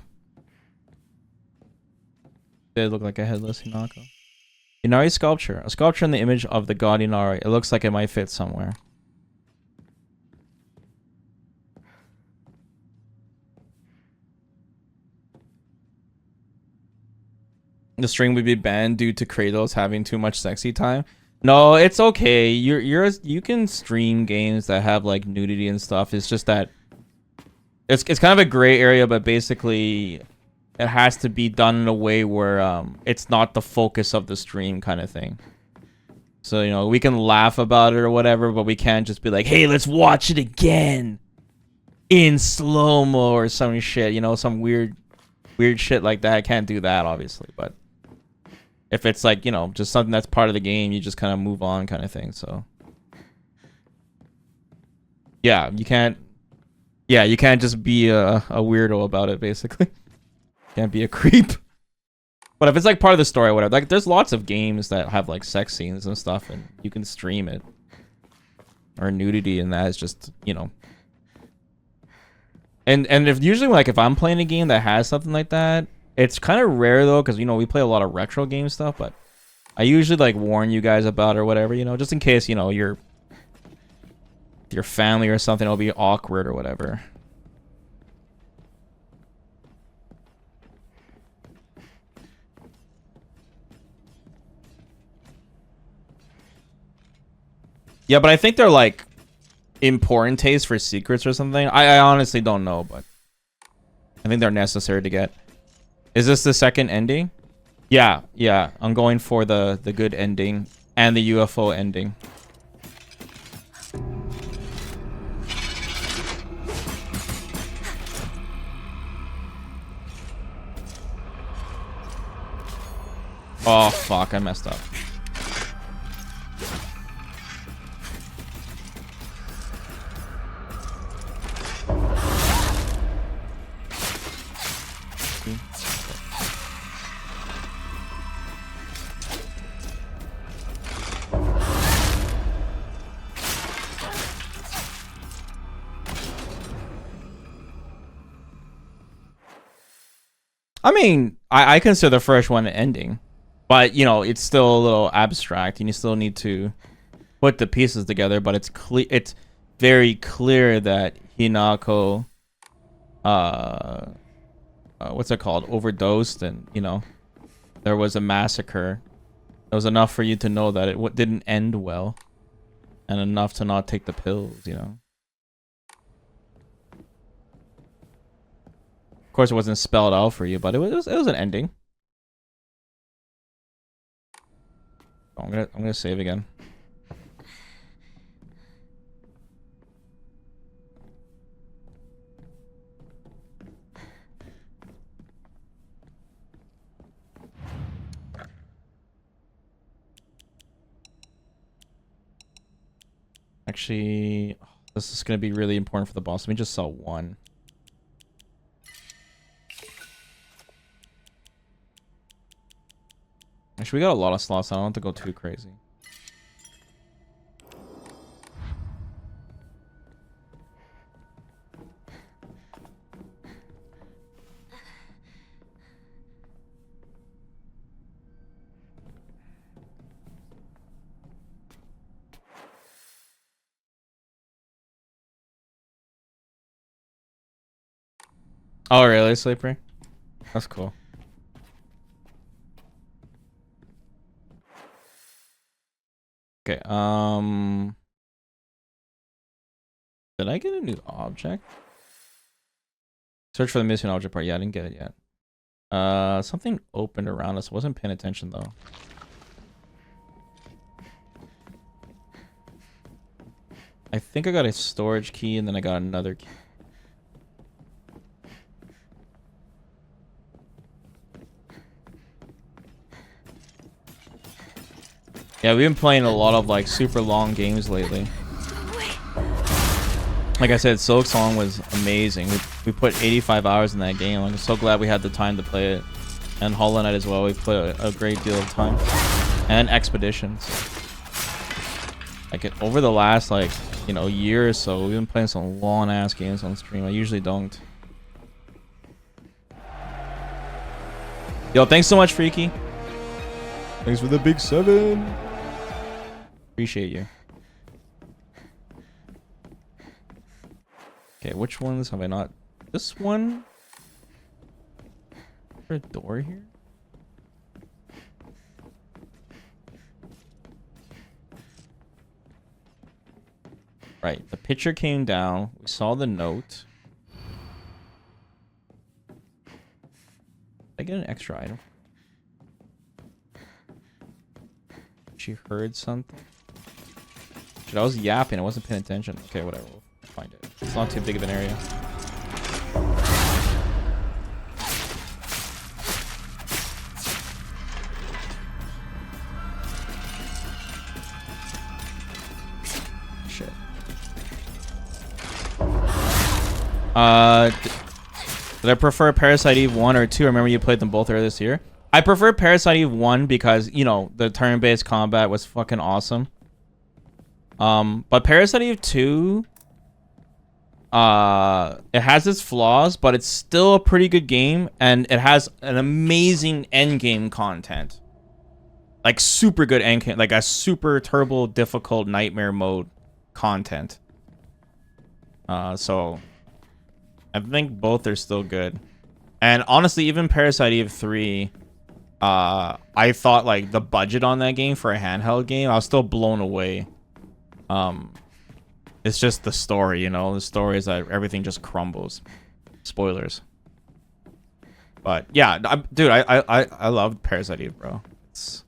Did look like a headless Hinako. Inari sculpture. A sculpture in the image of the god Inari. It looks like it might fit somewhere. the stream would be banned due to Kratos having too much sexy time. No, it's okay. You can stream games that have like nudity and stuff. It's just that it's kind of a gray area, but basically it has to be done in a way where it's not the focus of the stream kind of thing. So, you know, we can laugh about it or whatever, but we can't just be like, hey, let's watch it again in slow-mo or some shit, you know, some weird shit like that. I can't do that, obviously, but if it's like, you know, just something that's part of the game, you just kind of move on kind of thing, so. Yeah, you can't just be a weirdo about it, basically. Can't be a creep. But if it's like part of the story or whatever, like there's lots of games that have like sex scenes and stuff and you can stream it. Or nudity, and that is just, you know. And if usually like if I'm playing a game that has something like that, it's kind of rare though, because you know we play a lot of retro game stuff, but I usually like warn you guys about it or whatever, you know, just in case, you know, your family or something will be awkward or whatever. Yeah, but I think they're like important taste for secrets or something. I honestly don't know, but I think they're necessary to get. Is this the second ending? Yeah, I'm going for the good ending and the UFO ending. Oh fuck, I messed up. I mean, I consider the first one an ending, but you know, it's still a little abstract and you still need to put the pieces together, but it's very clear that Hinako what's it called, overdosed, and you know, there was a massacre. It was enough for you to know that it didn't end well, and enough to not take the pills, you know. Of course, it wasn't spelled out for you, but it was an ending. Oh, I'm gonna save again. Actually, this is gonna be really important for the boss. Let me just sell one. Actually, we got a lot of slots. I don't want to go too crazy. Oh, really, Sleeper? That's cool. Okay, did I get a new object? Search for the missing object part. Yeah, I didn't get it yet. Something opened around us. Wasn't paying attention though. I think I got a storage key and then I got another key. Yeah, we've been playing a lot of like super long games lately. Like I said, Silk Song was amazing. We put 85 hours in that game. I'm so glad we had the time to play it. And Hollow Knight as well. We put a great deal of time. And Expeditions. Like over the last like, you know, year or so, we've been playing some long ass games on stream. I usually don't. Yo, thanks so much, Freaky. Thanks for the big 7. Appreciate you. Okay, which ones have I not? This one? Is there a door here? Right, the picture came down. We saw the note. Did I get an extra item? She heard something. Shit, I was yapping. I wasn't paying attention. Okay, whatever. We'll find it. It's not too big of an area. Shit. Did I prefer Parasite Eve 1 or 2? I remember you played them both earlier this year. I prefer Parasite Eve 1 because, you know, the turn-based combat was fucking awesome. But Parasite Eve 2, it has its flaws, but it's still a pretty good game, and it has an amazing endgame content. Like, super good endgame, like a super turbo difficult nightmare mode content. So I think both are still good. And honestly, even Parasite Eve 3, I thought like the budget on that game for a handheld game, I was still blown away. It's just the story, you know, the story is that everything just crumbles. Spoilers. But yeah, dude, I love Parasite Eve, bro. It's,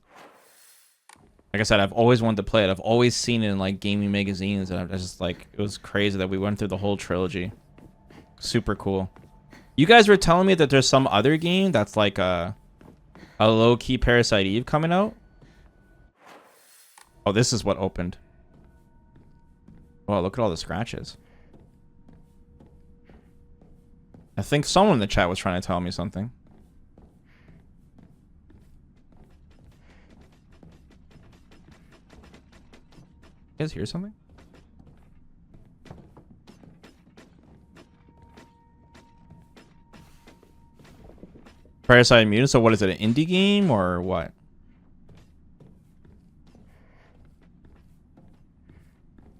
like I said, I've always wanted to play it. I've always seen it in like gaming magazines, and I just like, it was crazy that we went through the whole trilogy. Super cool. You guys were telling me that there's some other game that's like a low-key Parasite Eve coming out. Oh, this is what opened. Oh, look at all the scratches. I think someone in the chat was trying to tell me something. You guys hear something? Parasite Mutant, so what is it, an indie game or what?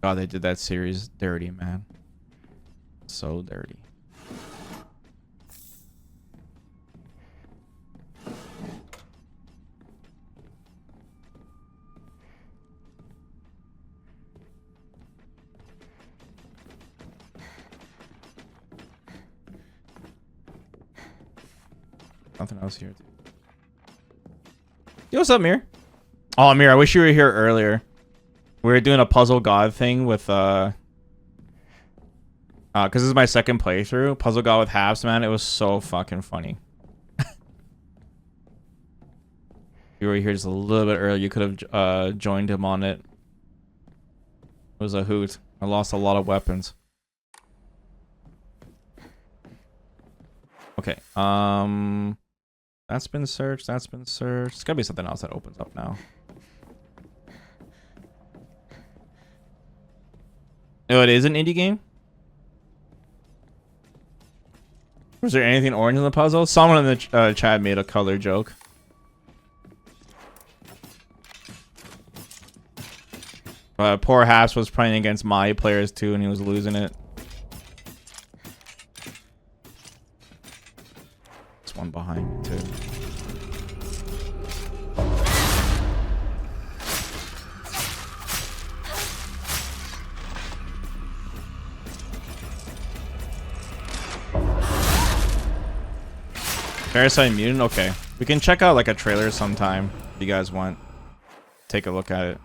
God, they did that series dirty, man. So dirty. Nothing else here. Yo, what's up, Mir? Oh, Mir, I wish you were here earlier. We were doing a puzzle god thing with because this is my second playthrough. Puzzle god with Habs, man. It was so fucking funny. You were here just a little bit earlier. You could have joined him on it. It was a hoot. I lost a lot of weapons. Okay. That's been searched. That's been searched. There's gotta be something else that opens up now. Oh, it is an indie game? Was there anything orange in the puzzle? Someone in the chat made a color joke. Poor Haps was playing against my players too, and he was losing it. There's one behind me too. Parasite Mutant? Okay. We can check out like a trailer sometime if you guys want. Take a look at it.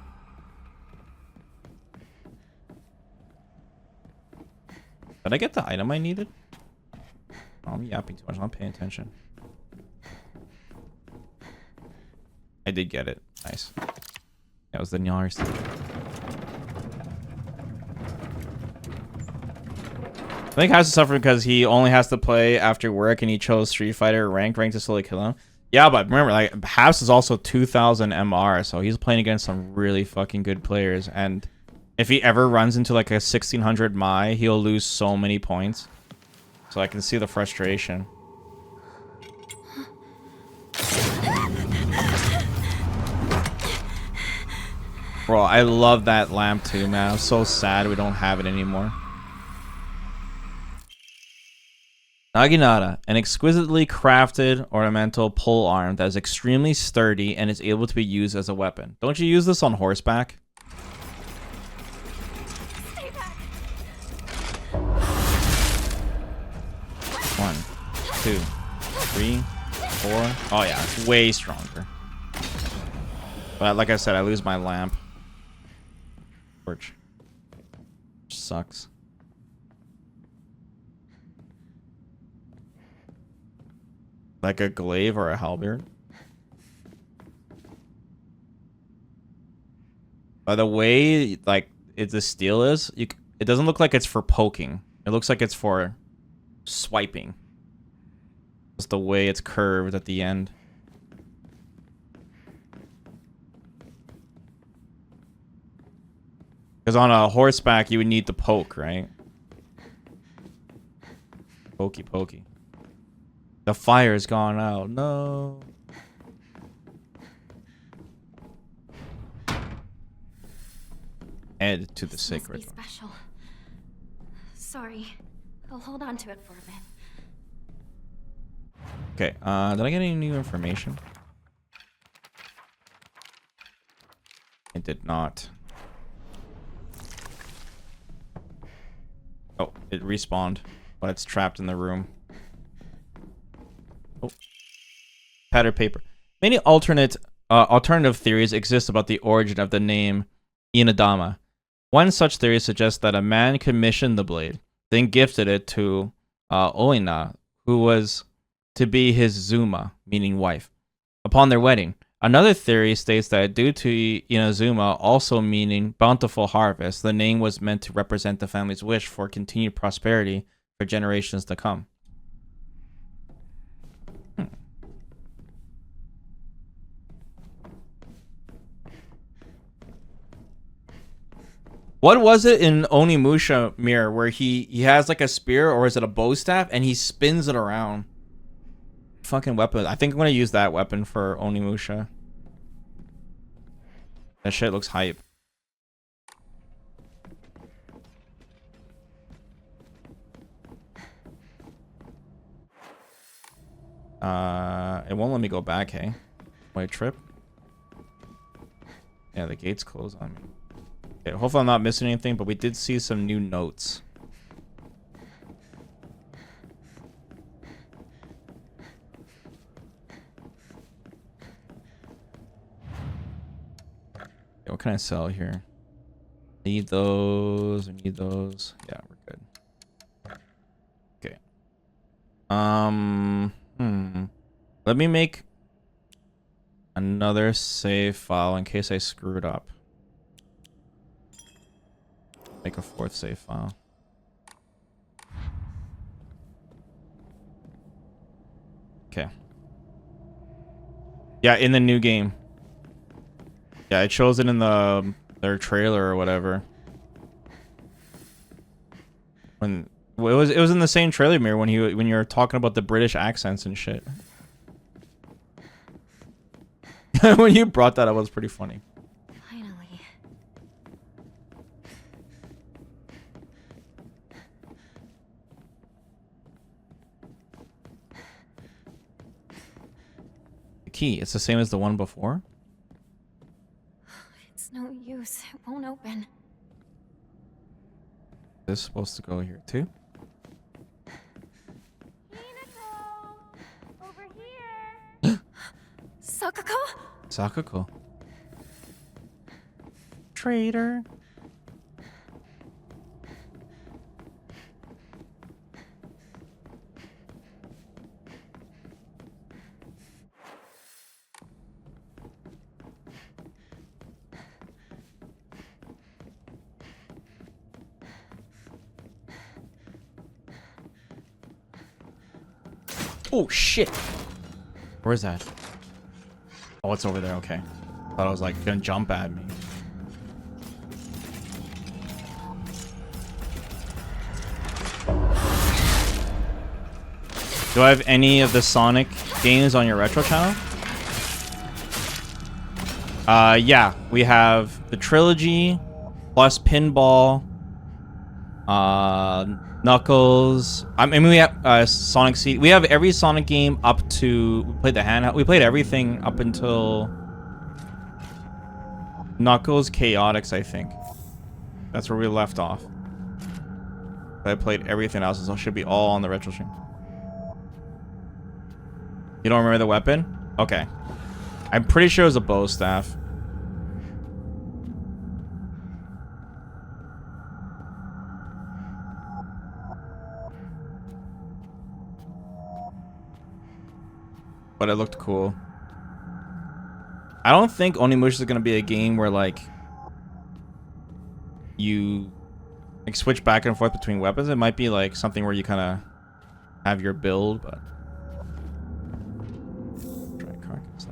Did I get the item I needed? Oh, I'm yapping too much. I'm not paying attention. I did get it. Nice. That was the Nyar stage. I think has to suffer because he only has to play after work and he chose Street Fighter rank to slowly kill him. Yeah, but remember, like, Habs is also 2000 MR, so he's playing against some really fucking good players. And if he ever runs into like a 1600 Mai, he'll lose so many points. So I can see the frustration. Bro, I love that lamp too, man. I'm so sad we don't have it anymore. Naginata, an exquisitely crafted ornamental pole arm that is extremely sturdy and is able to be used as a weapon. Don't you use this on horseback? Stay back. 2, 3, 4. Oh yeah, it's way stronger. But like I said, I lose my lamp. Torch. Which sucks. Like a glaive or a halberd. By the way, like the steel is, it doesn't look like it's for poking. It looks like it's for swiping. Just the way it's curved at the end. Because on a horseback, you would need the poke, right? Pokey, pokey. The fire's gone out. No. Add to the sacred. Must be special. Sorry. I'll hold on to it for a bit. Okay, did I get any new information? I did not. Oh, it respawned, but it's trapped in the room. Oh. Pad or paper. Many alternative theories exist about the origin of the name Inadama. One such theory suggests that a man commissioned the blade, then gifted it to Oina, who was to be his Zuma, meaning wife, upon their wedding. Another theory states that due to Inazuma also meaning bountiful harvest, the name was meant to represent the family's wish for continued prosperity for generations to come. What was it in Onimusha Mirror where he has like a spear, or is it a bow staff, and he spins it around? Fucking weapon. I think I'm gonna use that weapon for Onimusha. That shit looks hype. It won't let me go back, hey? Wait, trip? Yeah, the gate's closed on me. Okay, hopefully I'm not missing anything, but we did see some new notes. Okay, what can I sell here? Need those, I need those. Yeah, we're good. Okay. Let me make another save file in case I screwed up. Make a 4th save file. Okay. Yeah, in the new game. Yeah, it shows it in their trailer or whatever. When it was in the same trailer mirror when you were talking about the British accents and shit. When you brought that up, it was pretty funny. Key. It's the same as the one before? It's no use. It won't open. This is supposed to go here too? Hinako! Over here! Sakako? Sakako. Traitor. Oh shit! Where is that? Oh, it's over there. Okay. Thought I was like gonna jump at me. Do I have any of the Sonic games on your retro channel? Yeah, we have the trilogy plus Pinball, Knuckles. I mean, we have Sonic C. We have every Sonic game up to. We played the handheld. We played everything up until Knuckles Chaotix, I think. That's where we left off. But I played everything else, so it should be all on the retro stream. You don't remember the weapon? Okay. I'm pretty sure it was a bow staff. But it looked cool. I don't think Onimusha is gonna be a game where like you like switch back and forth between weapons. It might be like something where you kind of have your build, but try carcass.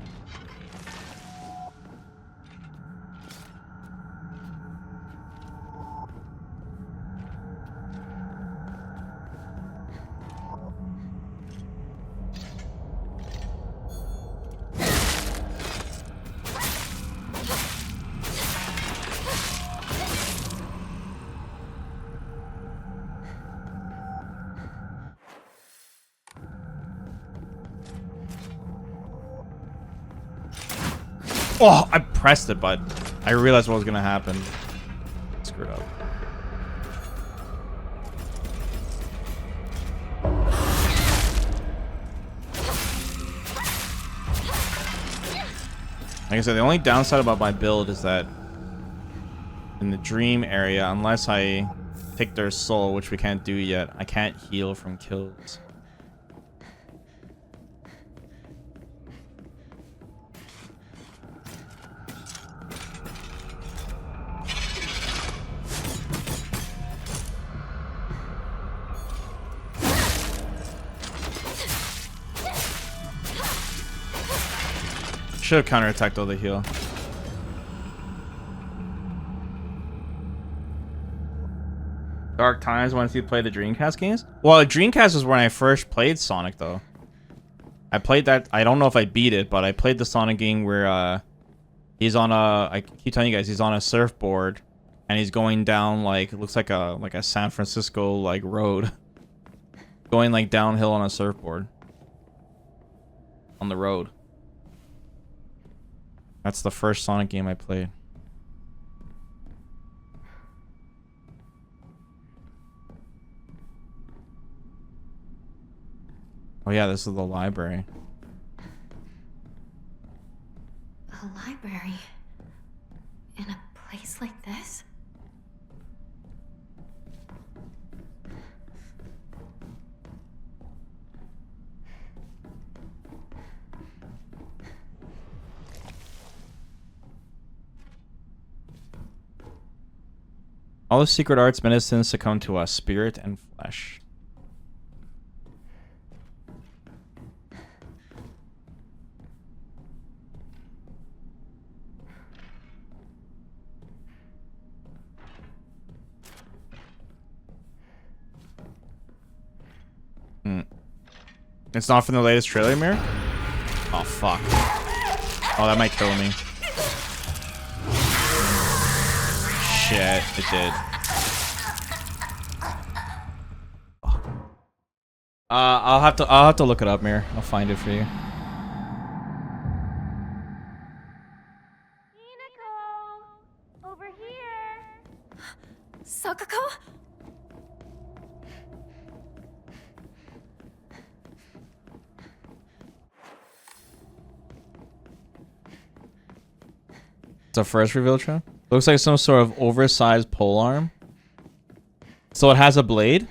Oh, I pressed it, but I realized what was gonna happen. Screwed up. Like I said, the only downside about my build is that in the dream area, unless I take their soul, which we can't do yet, I can't heal from kills. Should have counterattacked all the heal. Dark times once you play the Dreamcast games? Well, the Dreamcast was when I first played Sonic, though. I played that. I don't know if I beat it, but I played the Sonic game where he's on a. I keep telling you guys, he's on a surfboard, and he's going down like it looks like a San Francisco like road, going like downhill on a surfboard on the road. That's the first Sonic game I played. Oh yeah, this is the library. A library? In a place like this? All the secret arts medicines succumb to us, spirit and flesh. It's not from the latest trailer, Mirror? Oh, fuck. Oh, that might kill me. Shit, it did. I'll have to look it up, Mirror. I'll find it for you. Hinako! Over here! Sakako? It's a first reveal trap. Looks like some sort of oversized pole arm. So it has a blade?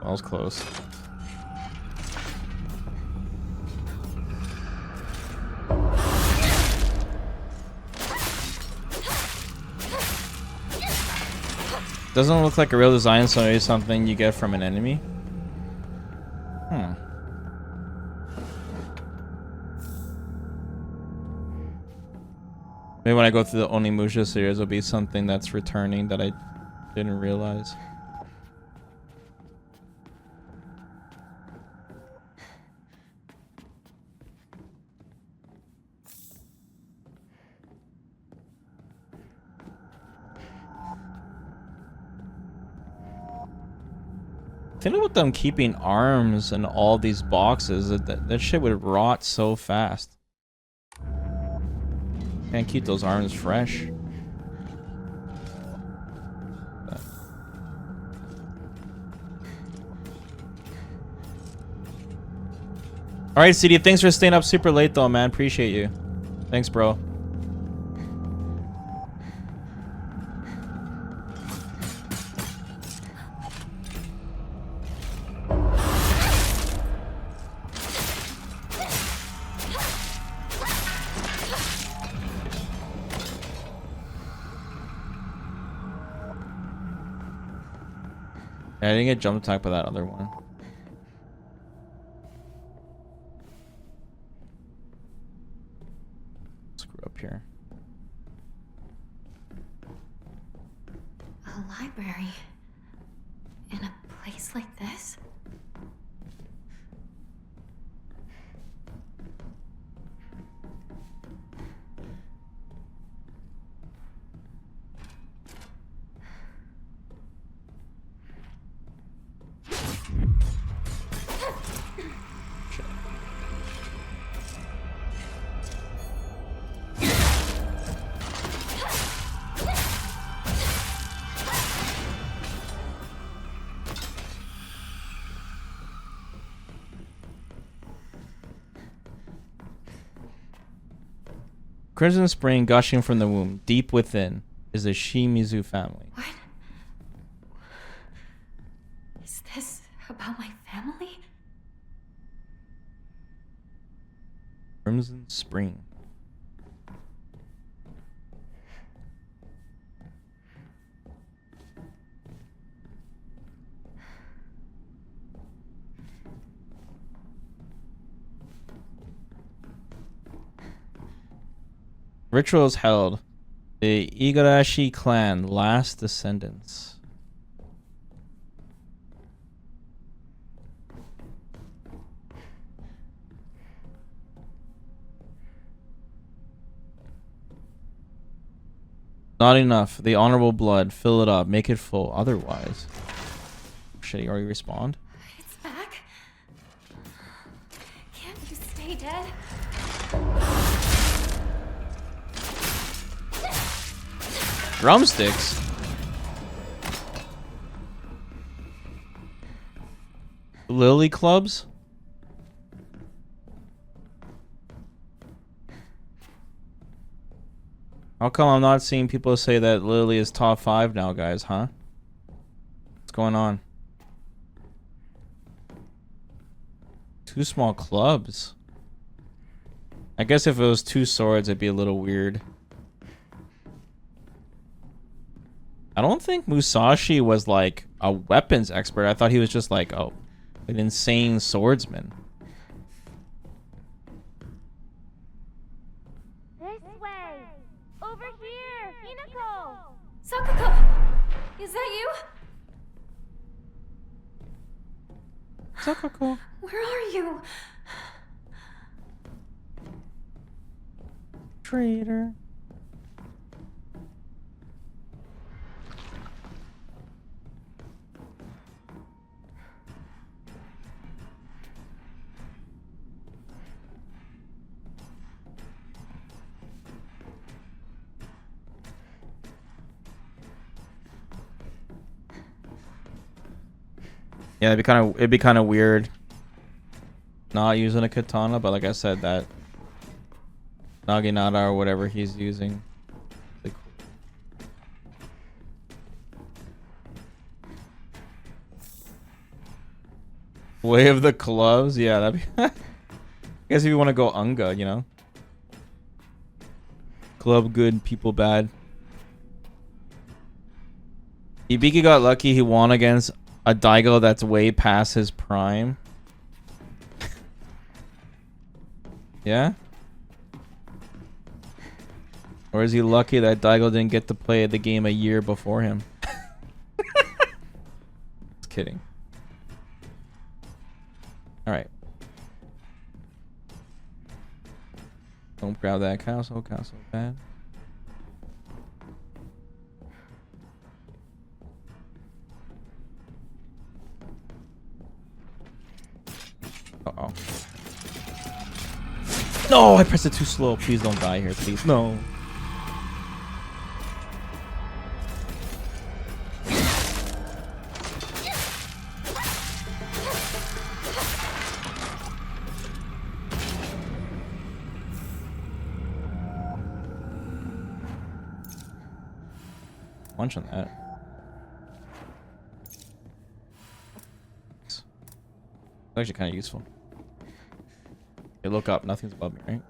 That was close. Doesn't look like a real design, so maybe something you get from an enemy. Maybe when I go through the Onimusha series, it'll be something that's returning that I didn't realize. Think about them keeping arms in all these boxes. That shit would rot so fast. Can't keep those arms fresh. Alright, CD, thanks for staying up super late though, man. Appreciate you. Thanks, bro. Yeah, I didn't get jump attack by that other one. Screw up here. A library? In a place like this? Crimson Spring gushing from the womb, deep within, is the Shimizu family. What? Is this about my family? Crimson Spring. Rituals held. The Igarashi clan last descendants. Not enough. The honorable blood. Fill it up. Make it full. Otherwise. Should he already respond? It's back? Can't you stay dead? Drumsticks? Lily clubs? How come I'm not seeing people say that Lily is top 5 now, guys, huh? What's going on? 2 small clubs. I guess if it was 2 swords, it'd be a little weird. I don't think Musashi was like a weapons expert. I thought he was just like, oh, an insane swordsman. This way! Over here! Hinako! Sakuko! Is that you? Sakuko. Where are you? Traitor. Yeah, it'd be kind of weird not using a katana, but like I said, that Naginata or whatever he's using. Way of the clubs, yeah, that'd be. I guess if you want to go Unga, you know, club good, people bad. Ibiki got lucky. He won against a Daigo that's way past his prime. Yeah? Or is he lucky that Daigo didn't get to play the game a year before him? Just kidding. Alright. Don't grab that castle. Castle bad. No, I pressed it too slow. Please don't die here, please. No. Lunch on that. It's actually kind of useful. Okay, look up. Nothing's above me, right?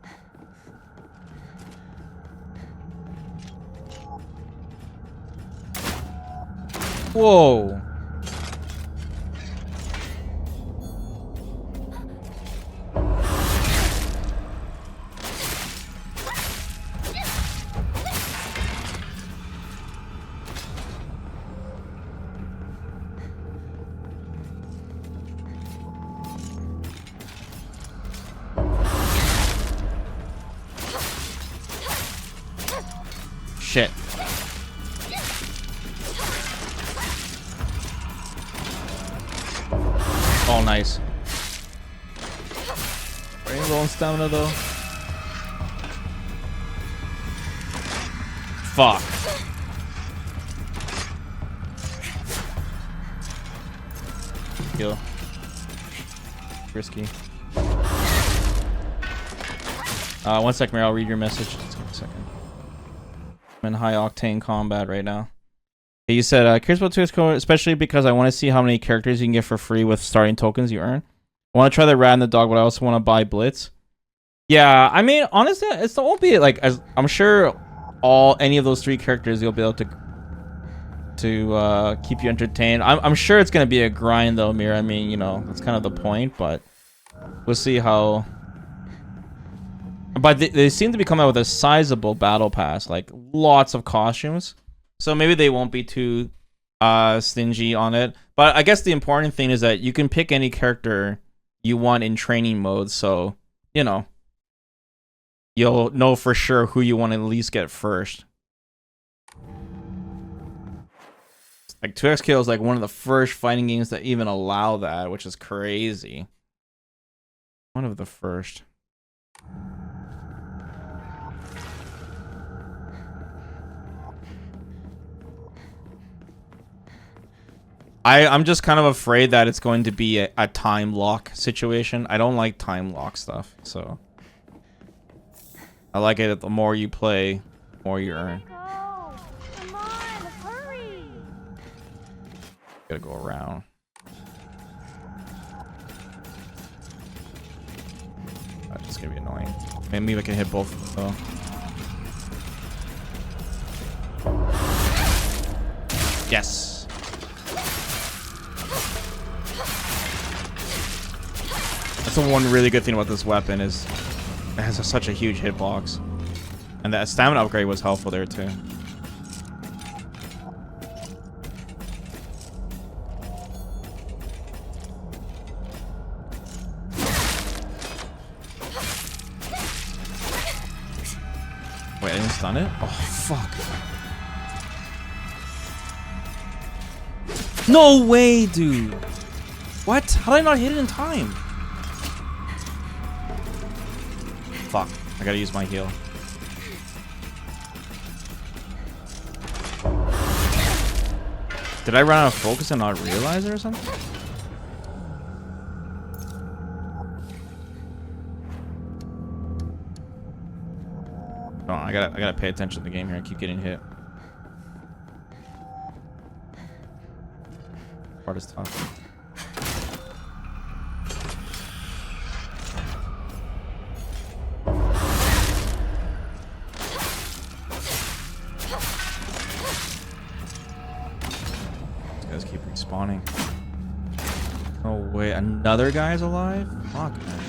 Whoa. Shit. Oh, nice. Are you low on stamina though? Fuck. Kill. Risky. 1 second, Mary, I'll read your message. Just give me a second. I'm in high octane combat right now. You said, curious about 2X, especially because I want to see how many characters you can get for free with starting tokens you earn. I want to try the rat and the dog, but I also want to buy Blitz. Yeah, I mean, honestly, it won't be like, as I'm sure any of those 3 characters you'll be able to keep you entertained. I'm sure it's gonna be a grind though, Mira. I mean, you know, that's kind of the point, but we'll see how. But they seem to be coming out with a sizable battle pass, like lots of costumes. So maybe they won't be too stingy on it. But I guess the important thing is that you can pick any character you want in training mode. So, you know, you'll know for sure who you want to at least get first. Like 2XKO is like one of the first fighting games that even allow that, which is crazy. One of the first. I'm just kind of afraid that it's going to be a time lock situation. I don't like time lock stuff, so I like it that the more you play, the more you earn. Come on, hurry! Gotta go around. That's just gonna be annoying. Maybe I can hit both of them though. Yes. That's the one really good thing about this weapon is it has such a huge hitbox. And that stamina upgrade was helpful there too. Wait, I didn't stun it? Oh, fuck. No way, dude. What? How did I not hit it in time? Fuck. I gotta use my heal. Did I run out of focus and not realize it or something? Oh, I gotta pay attention to the game here. I keep getting hit. Part is tough. Spawning. Oh wait, another guy's alive? Fuck, man.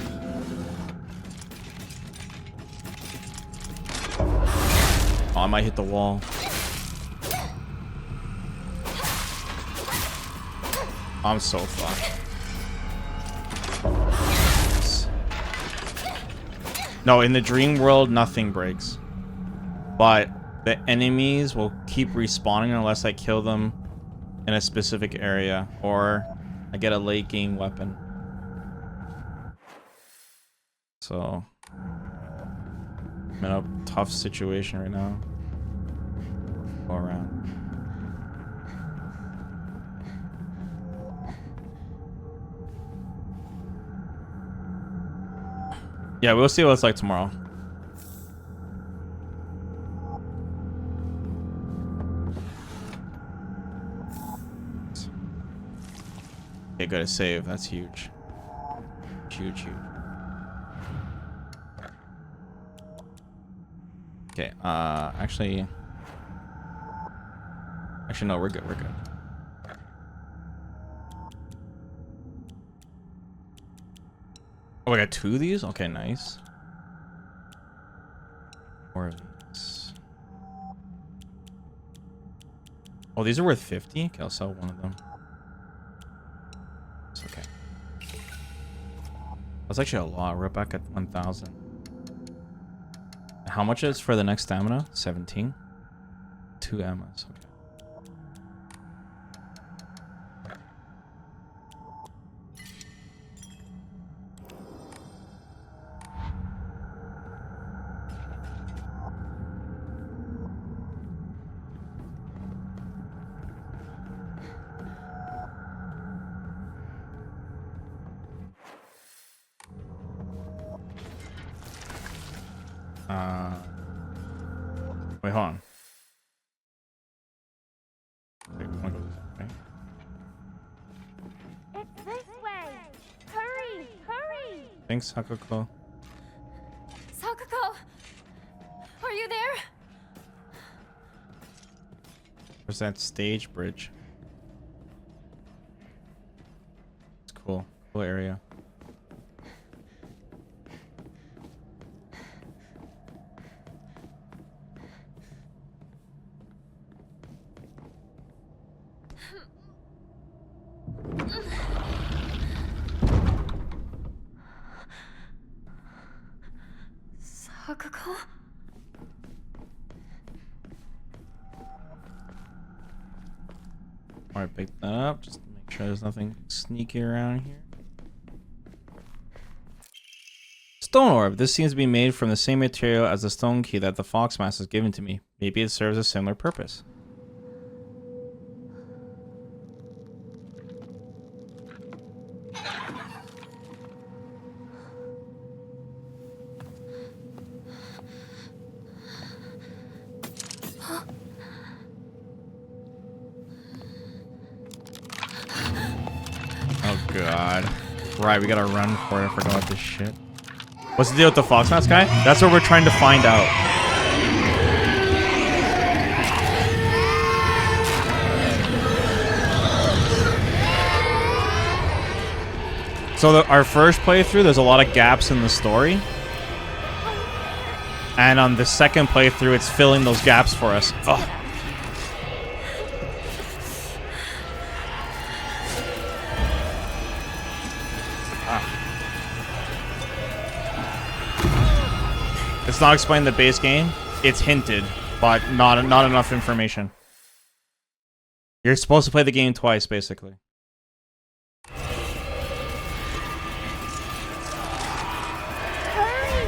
Oh, I might hit the wall. I'm so fucked. No, in the dream world, nothing breaks. But the enemies will keep respawning unless I kill them in a specific area, or I get a late game weapon. So I'm in a tough situation right now. Go around. Yeah, we'll see what it's like tomorrow. Okay, gotta save. That's huge. Huge, huge. Okay, actually, no, we're good, we're good. Oh, I got 2 of these? Okay, nice. 4 of these. Oh, these are worth 50? Okay, I'll sell one of them. It's okay. That's actually a lot. We're back at 1,000. How much is for the next stamina? 17? 2 ammas, okay. Wait, hold on. Wait, I wanna go this way. It's this way. Hurry, hurry. Thanks, Hakako. Sakuko! Are you there? Where's that stage bridge? It's cool. Cool area. Sakuko? Alright, pick that up. Just to make sure there's nothing sneaky around here. Stone orb. This seems to be made from the same material as the stone key that the Foxmaster has given to me. Maybe it serves a similar purpose. Oh god. Right, we gotta run for it. I forgot this shit. What's the deal with the Foxmask guy? That's what we're trying to find out. So our first playthrough, there's a lot of gaps in the story. And on the second playthrough, it's filling those gaps for us. Ugh. It's not explained in the base game. It's hinted, but not enough information. You're supposed to play the game twice, basically. Hurry,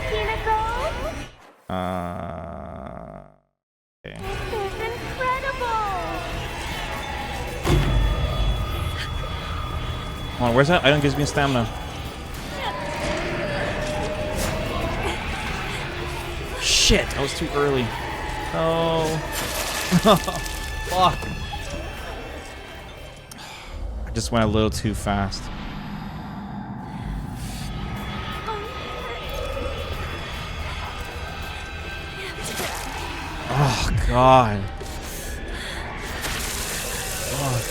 Hinako. Okay. This is incredible. Come on, where's that? Item gives me stamina. Shit, I was too early. Oh. Fuck. I just went a little too fast. Oh, God. Oh.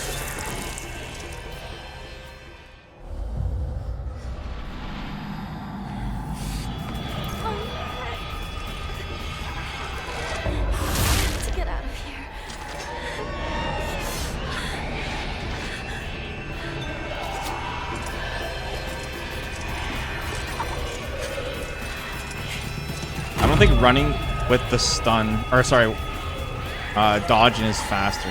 I don't think running with the stun, or sorry, dodging is faster.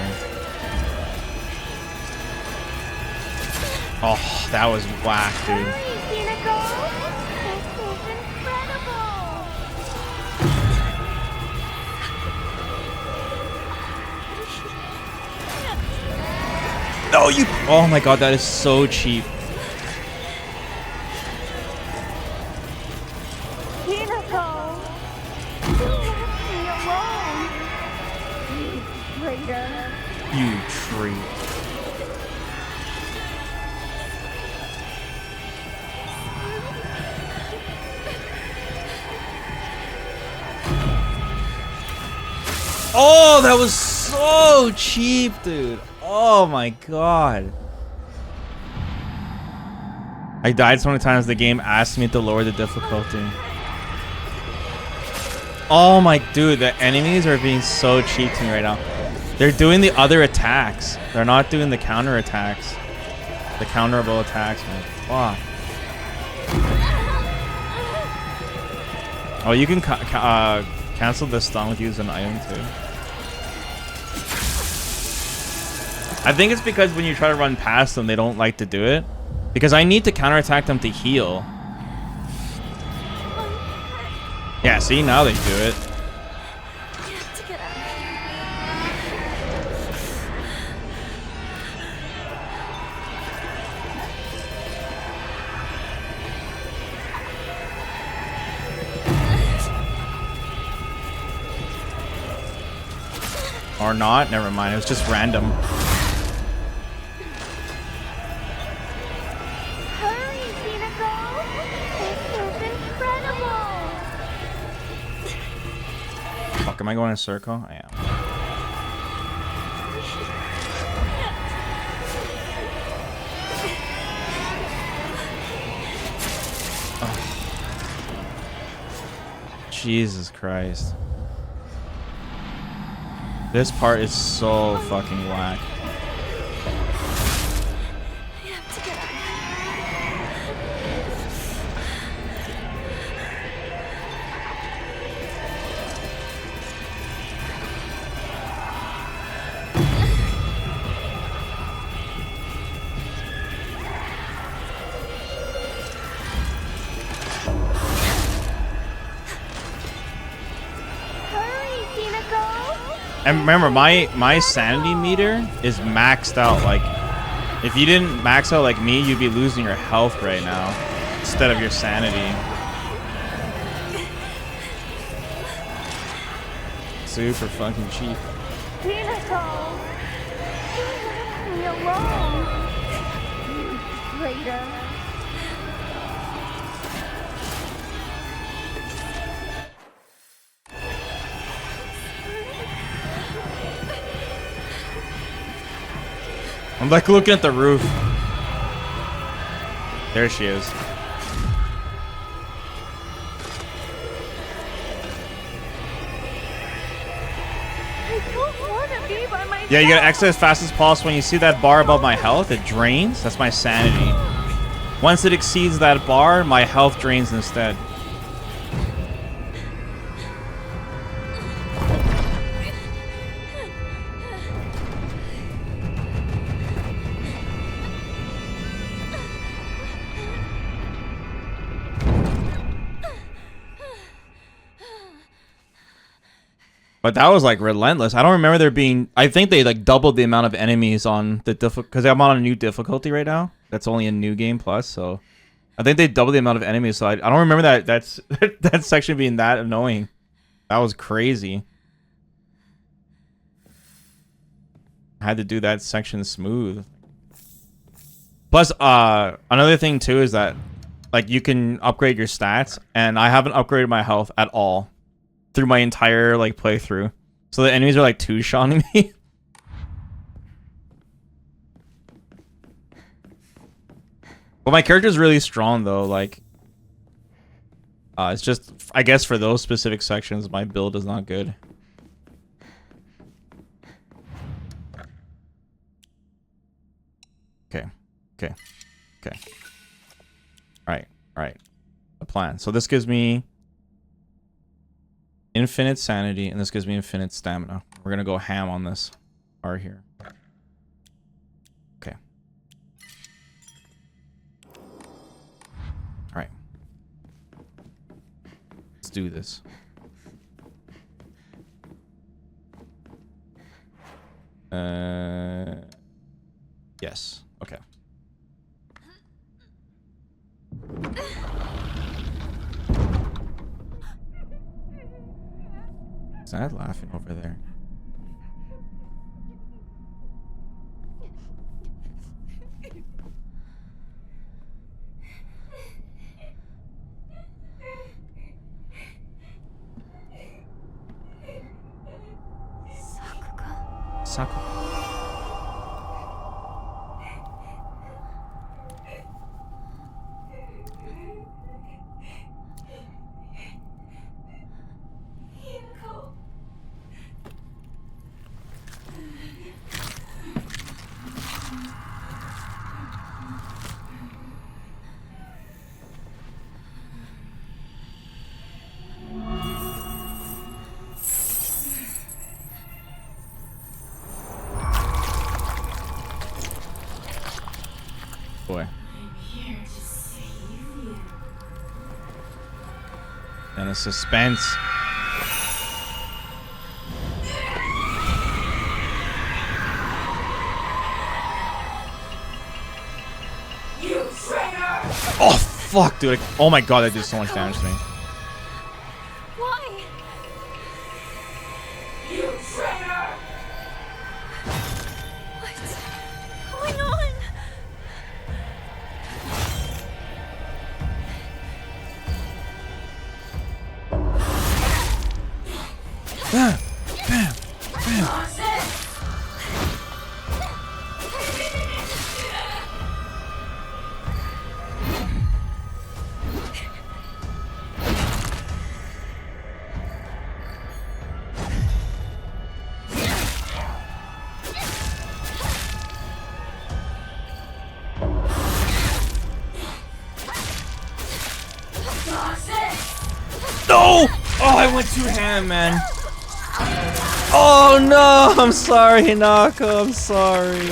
Oh, that was whack, dude. Hurry, Hinako. This is incredible. No, you. Oh my god, that is so cheap. Hinako! You left me alone! You traitor! You treat. Oh, that was so cheap, dude. Oh my god. I died so many times the game asked me to lower the difficulty. Oh my dude, the enemies are being so cheap to me right now. They're doing the other attacks. They're not doing the counter attacks. The counterable attacks, man. Wow. Oh, you can cancel the stun with using an item too. I think it's because when you try to run past them, they don't like to do it. Because I need to counterattack them to heal. Yeah, see, now they do it. Or not, never mind, it was just random. Hurry, Hinako! This is incredible! Fuck, am I going in a circle? I am. Oh. Jesus Christ. This part is so fucking whack. And remember, my sanity meter is maxed out. Like, if you didn't max out like me, you'd be losing your health right now instead of your sanity. Super fucking cheap. Hinako! You left me alone! You traitor! I'm like looking at the roof. There she is. I don't want to be by myself! Yeah, you gotta exit as fast as possible. When you see that bar above my health, it drains. That's my sanity. Once it exceeds that bar, my health drains instead. But that was like relentless. I don't remember there being. I think they like doubled the amount of enemies on the because I'm on a new difficulty right now. That's only a new game plus, so I think they doubled the amount of enemies. So I don't remember that's that section being that annoying. That was crazy. I had to do that section smooth. Plus, another thing too is that like you can upgrade your stats, and I haven't upgraded my health at all through my entire like playthrough, so the enemies are like two-shotting me. But my character's really strong though. Like, it's just I guess for those specific sections, my build is not good. Okay, okay, okay. All right. The plan. So this gives me infinite sanity, and this gives me infinite stamina. We're gonna go ham on this bar here. Okay. All right. Let's do this. Yes. Okay. Is that laughing over there? Sakuga. Boy. And the suspense. You traitor! Oh fuck, dude! Oh my god, that did so much damage to me. Why? You traitor! What's going on? Bam! Bam! Bam! No! Oh, I went too ham, man. Oh no! I'm sorry, Hinako. I'm sorry.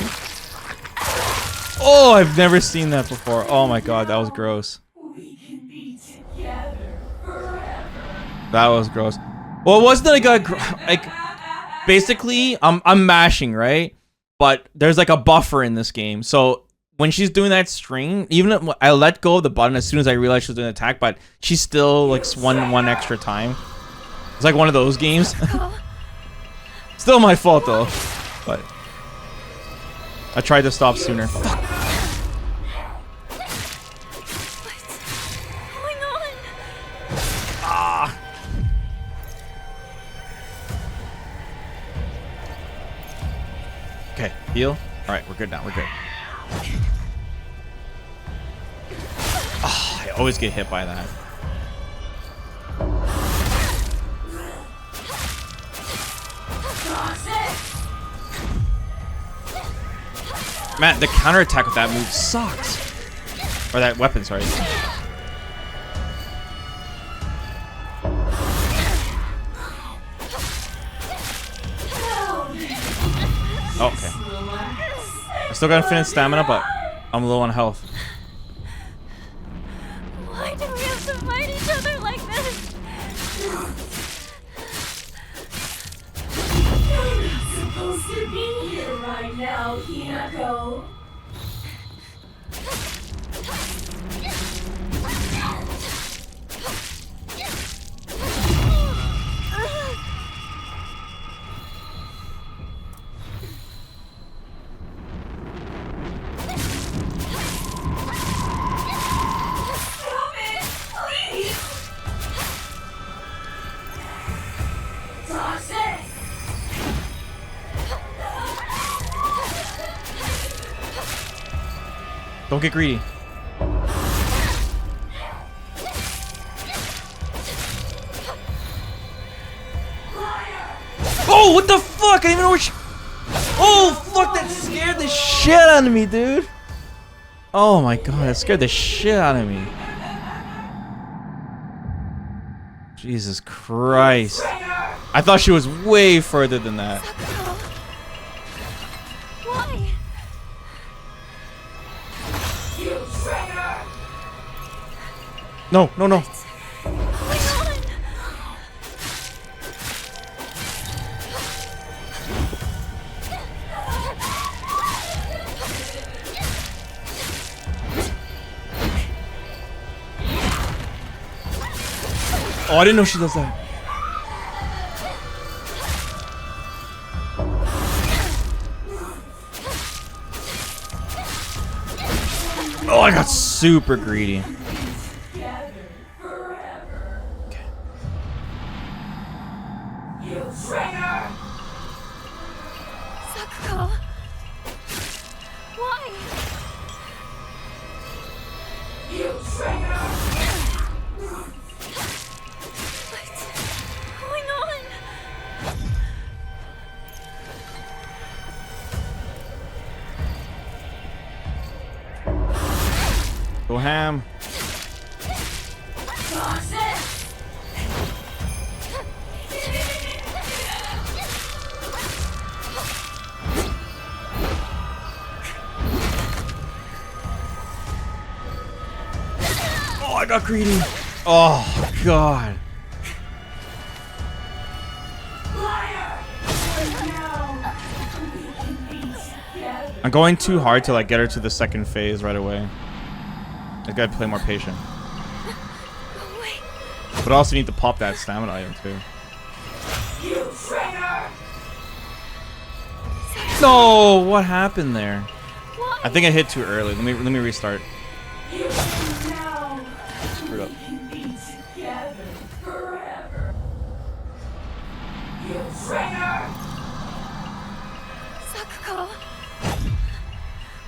Oh, I've never seen that before. Oh my god, that was gross. We can be together forever. That was gross. Well, it wasn't like basically, I'm mashing, right? But there's like a buffer in this game, so when she's doing that string, even if I let go of the button as soon as I realized she was doing an attack, but she's still like one extra time. It's like one of those games. Still my fault though, but I tried to stop sooner. Fuck. What's going on? Ah. Okay, heal. All right, we're good now. We're good. Oh, I always get hit by that. Man, the counterattack with that move sucks. Or that weapon, sorry. Oh, okay. I still got infinite stamina, but I'm low on health. Why do we have to fight each other like this? You're not supposed to be here right now, Hinako. Stop it, please. Toxic. Don't get greedy. Oh, what the fuck? I didn't even know where she... Oh, fuck, that scared the shit out of me, dude. Oh my god, that scared the shit out of me. Jesus Christ. I thought she was way further than that. Why? You traitor. No, no, no. Oh, I didn't know she does that. Oh, I got super greedy. Okay. You traitor! Sakuko. Why? You traitor! What's going on? Go ham. Oh, I got greedy. Oh, God. I'm going too hard to like get her to the second phase right away. I gotta play more patient. But I also need to pop that stamina item too. You traitor! No, what happened there? I think I hit too early. Let me restart. Screwed up. You traitor! Sakuko.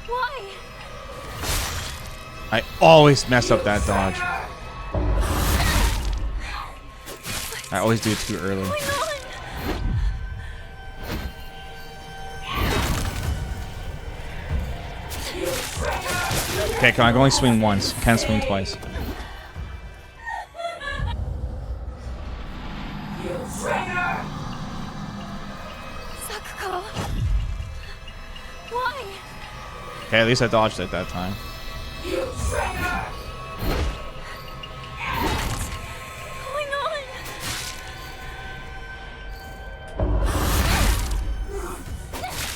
Why? I always mess up that dodge. I always do it too early. Okay, come on, I can only swing once. Can't swing twice. Sakuko. Why? Okay, at least I dodged it that time.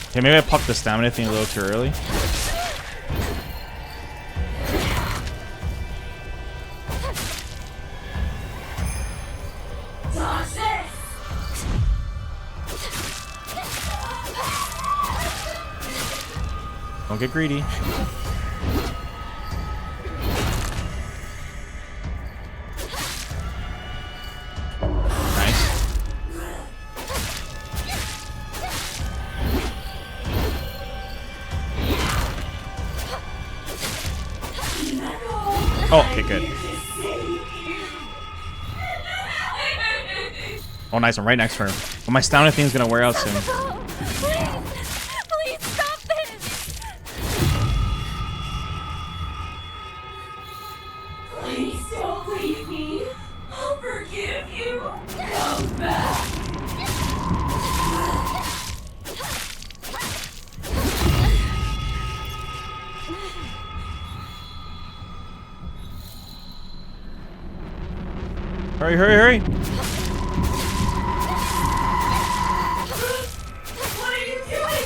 Okay, maybe I popped the stamina thing a little too early. Don't get greedy. Nice. Oh, okay, good. Oh, nice. I'm right next to her. But my stamina thing's gonna wear out soon. Please stop this! Please don't leave me. I'll forgive you. Come back. Hurry, hurry, hurry! What are you doing?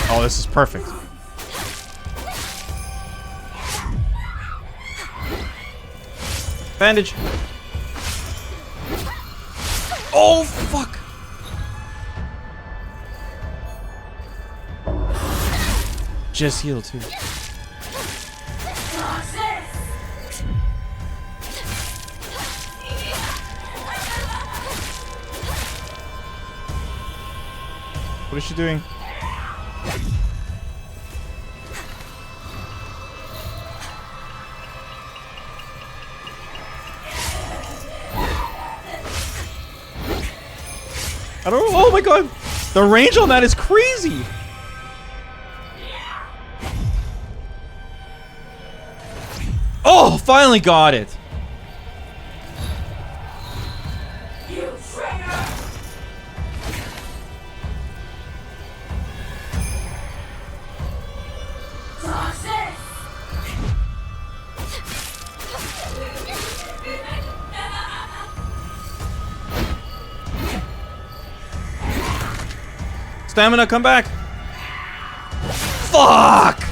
Oh, this is perfect. Bandage. Oh, fuck. Just heal, too. What is she doing? I don't know. Oh my god. The range on that is crazy. Oh, finally got it. Stamina, come back. Fuck.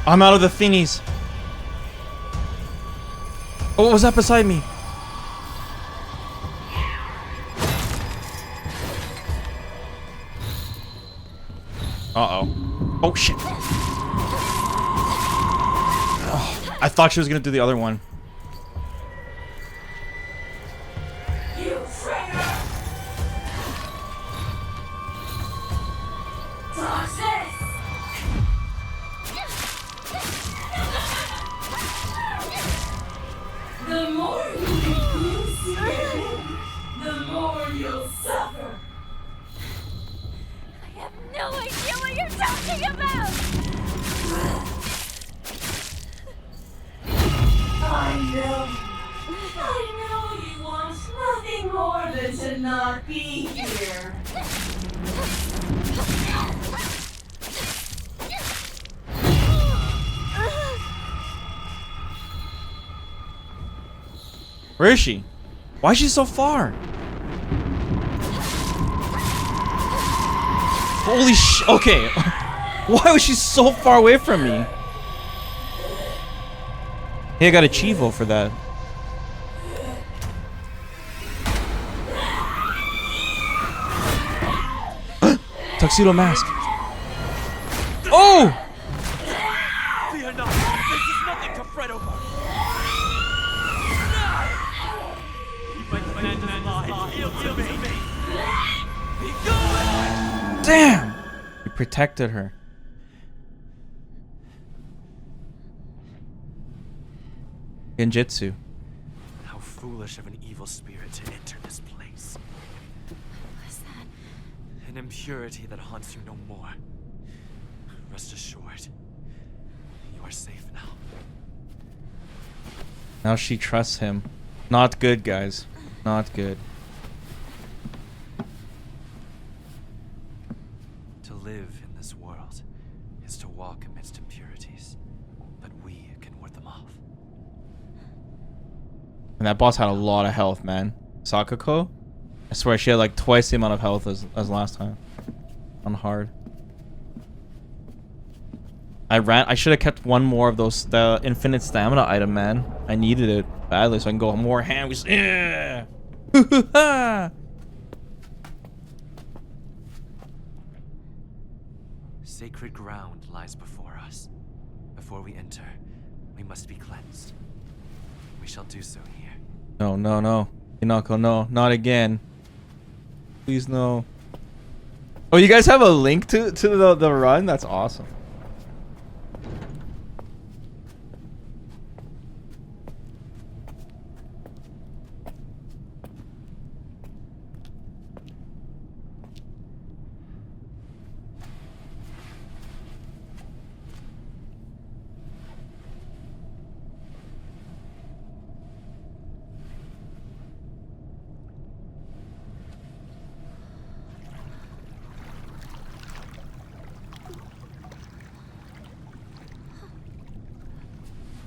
I'm out of the thingies. Oh, what was that beside me? Uh-oh. Oh, shit. Oh, I thought she was gonna do the other one. You traitor! Toxic! The more you refuse to give in, the more you'll suffer. I have no idea what you're talking about! I know you want nothing more than to not be here. Where is she? Why is she so far? Holy sh... Okay. Why was she so far away from me? Hey, I got a Chivo for that. Tuxedo mask. Oh! Fear not. This is nothing to fret over. Damn! You protected her. Genjutsu. How foolish of an evil spirit to enter this place. What's that? An impurity that haunts you no more. Rest assured, you are safe now. Now she trusts him. Not good, guys. Not good. To live in this world is to walk amidst impurities, but we can ward them off. And that boss had a lot of health, man. Sakako? I swear she had like twice the amount of health as last time. On hard. I should have kept one more of those the infinite stamina item, man. I needed it badly so I can go more ham. Yeah. Sacred ground lies before us. Before we enter, we must be cleansed. We shall do so here. No, no, no. Hinako, no. Not again. Please, no. Oh, you guys have a link to the run? That's awesome.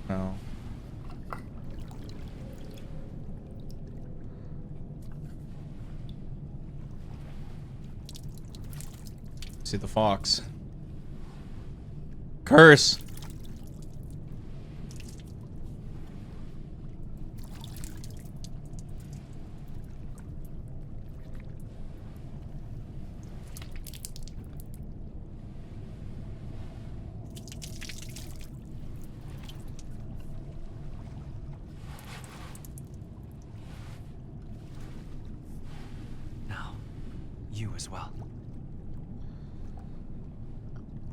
No. See the fox. Curse. Now, you as well.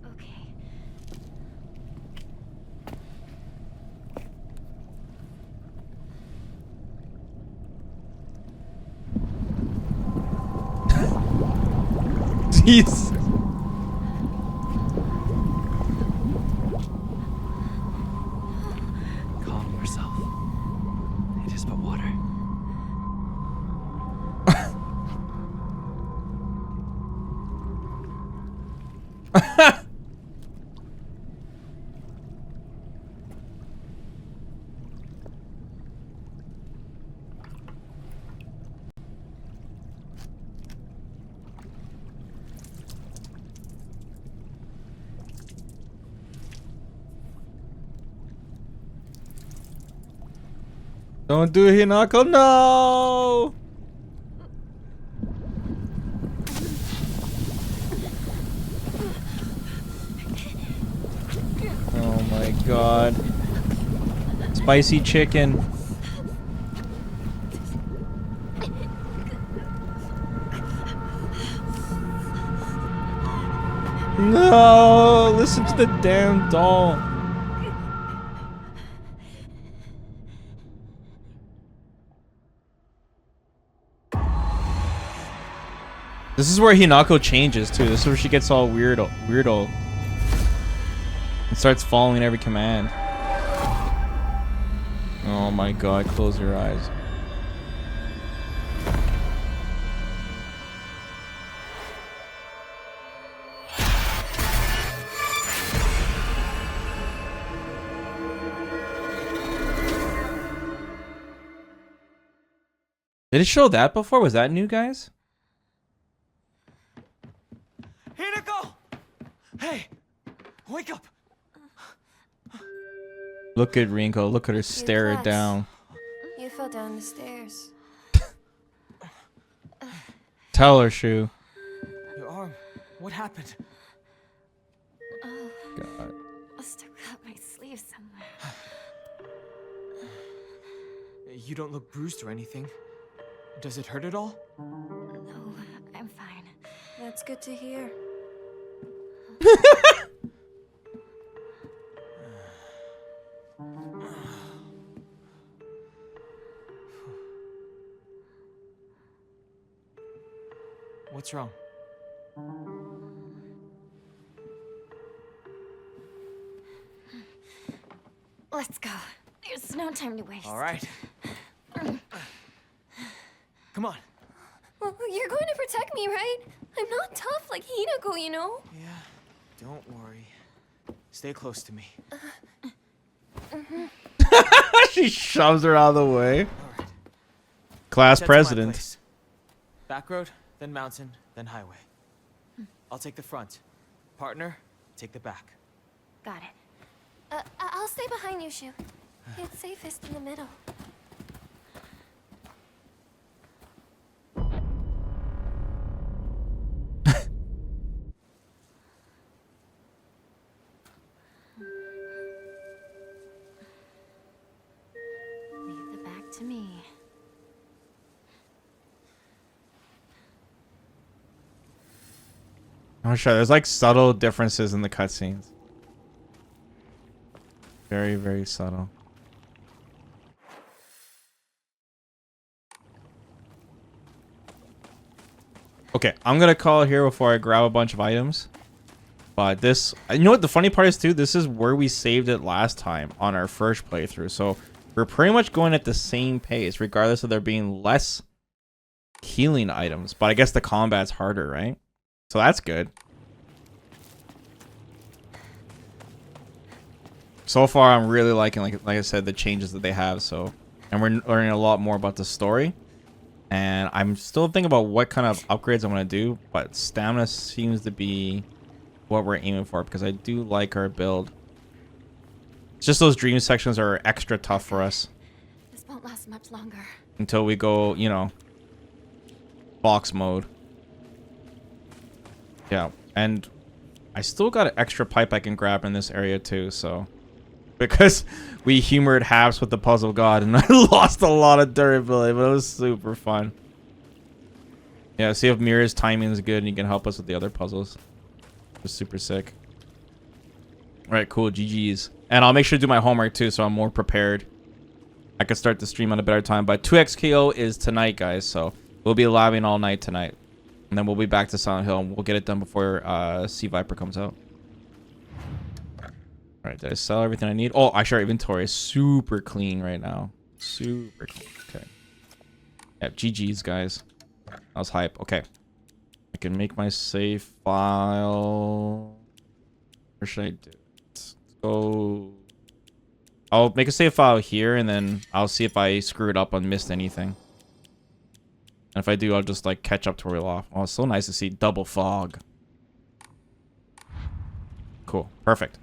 Okay. Jeez. Calm yourself. It is but water. Don't do it, Hinako. No! Oh my god. Spicy chicken. No! Listen to the damn doll. This is where Hinako changes too. This is where she gets all weirdo. And starts following every command. Oh my god, close your eyes. Did it show that before? Was that new, guys? Hinako! Hey! Wake up! Look at Rinko. Look at her stare it down. You fell down the stairs. Tell her, Shu. Your arm. What happened? Oh, God. must have cut my sleeve somewhere. You don't look bruised or anything. Does it hurt at all? No, I'm fine. That's good to hear. What's wrong? Let's go. There's no time to waste. All right. Come on. Well, you're going to protect me, right? I'm not tough like Hinako, you know? Yeah, don't worry. Stay close to me. She shoves her out of the way. All right. Class Head to my president. place. Back road, then mountain, then highway. I'll take the front. Partner, take the back. Got it. I'll stay behind you, Shu. It's safest in the middle. Leave the back to me. I'm sure there's like subtle differences in the cutscenes. Very, very subtle. Okay, I'm gonna call it here before I grab a bunch of items. But this, you know what the funny part is too? This is where we saved it last time on our first playthrough. So we're pretty much going at the same pace, regardless of there being less healing items. But I guess the combat's harder, right? So that's good. So far, I'm really liking, like I said, the changes that they have. So, and we're learning a lot more about the story. And I'm still thinking about what kind of upgrades I'm going to do. But stamina seems to be what we're aiming for, because I do like our build. It's just those dream sections are extra tough for us. This won't last much longer. Until we go, you know, box mode. Yeah, and I still got an extra pipe I can grab in this area too, so. Because we humored Haps with the puzzle god and I lost a lot of durability, but it was super fun. Yeah, see if Mira's timing is good and he can help us with the other puzzles. It was super sick. Alright, cool, GG's. And I'll make sure to do my homework too, so I'm more prepared. I could start the stream on a better time, but 2XKO is tonight, guys, so we'll be live all night tonight. And then we'll be back to Silent Hill and we'll get it done before Sea Viper comes out. Alright, did I sell everything I need? Oh, actually, our inventory is super clean right now. Super clean. Okay. Yeah, GG's, guys. That was hype. Okay. I can make my save file. Where should I do it? Let's go. I'll make a save file here, and then I'll see if I screwed up and missed anything. And if I do, I'll just, like, catch up to where we left. Oh, it's so nice to see double fog. Cool. Perfect.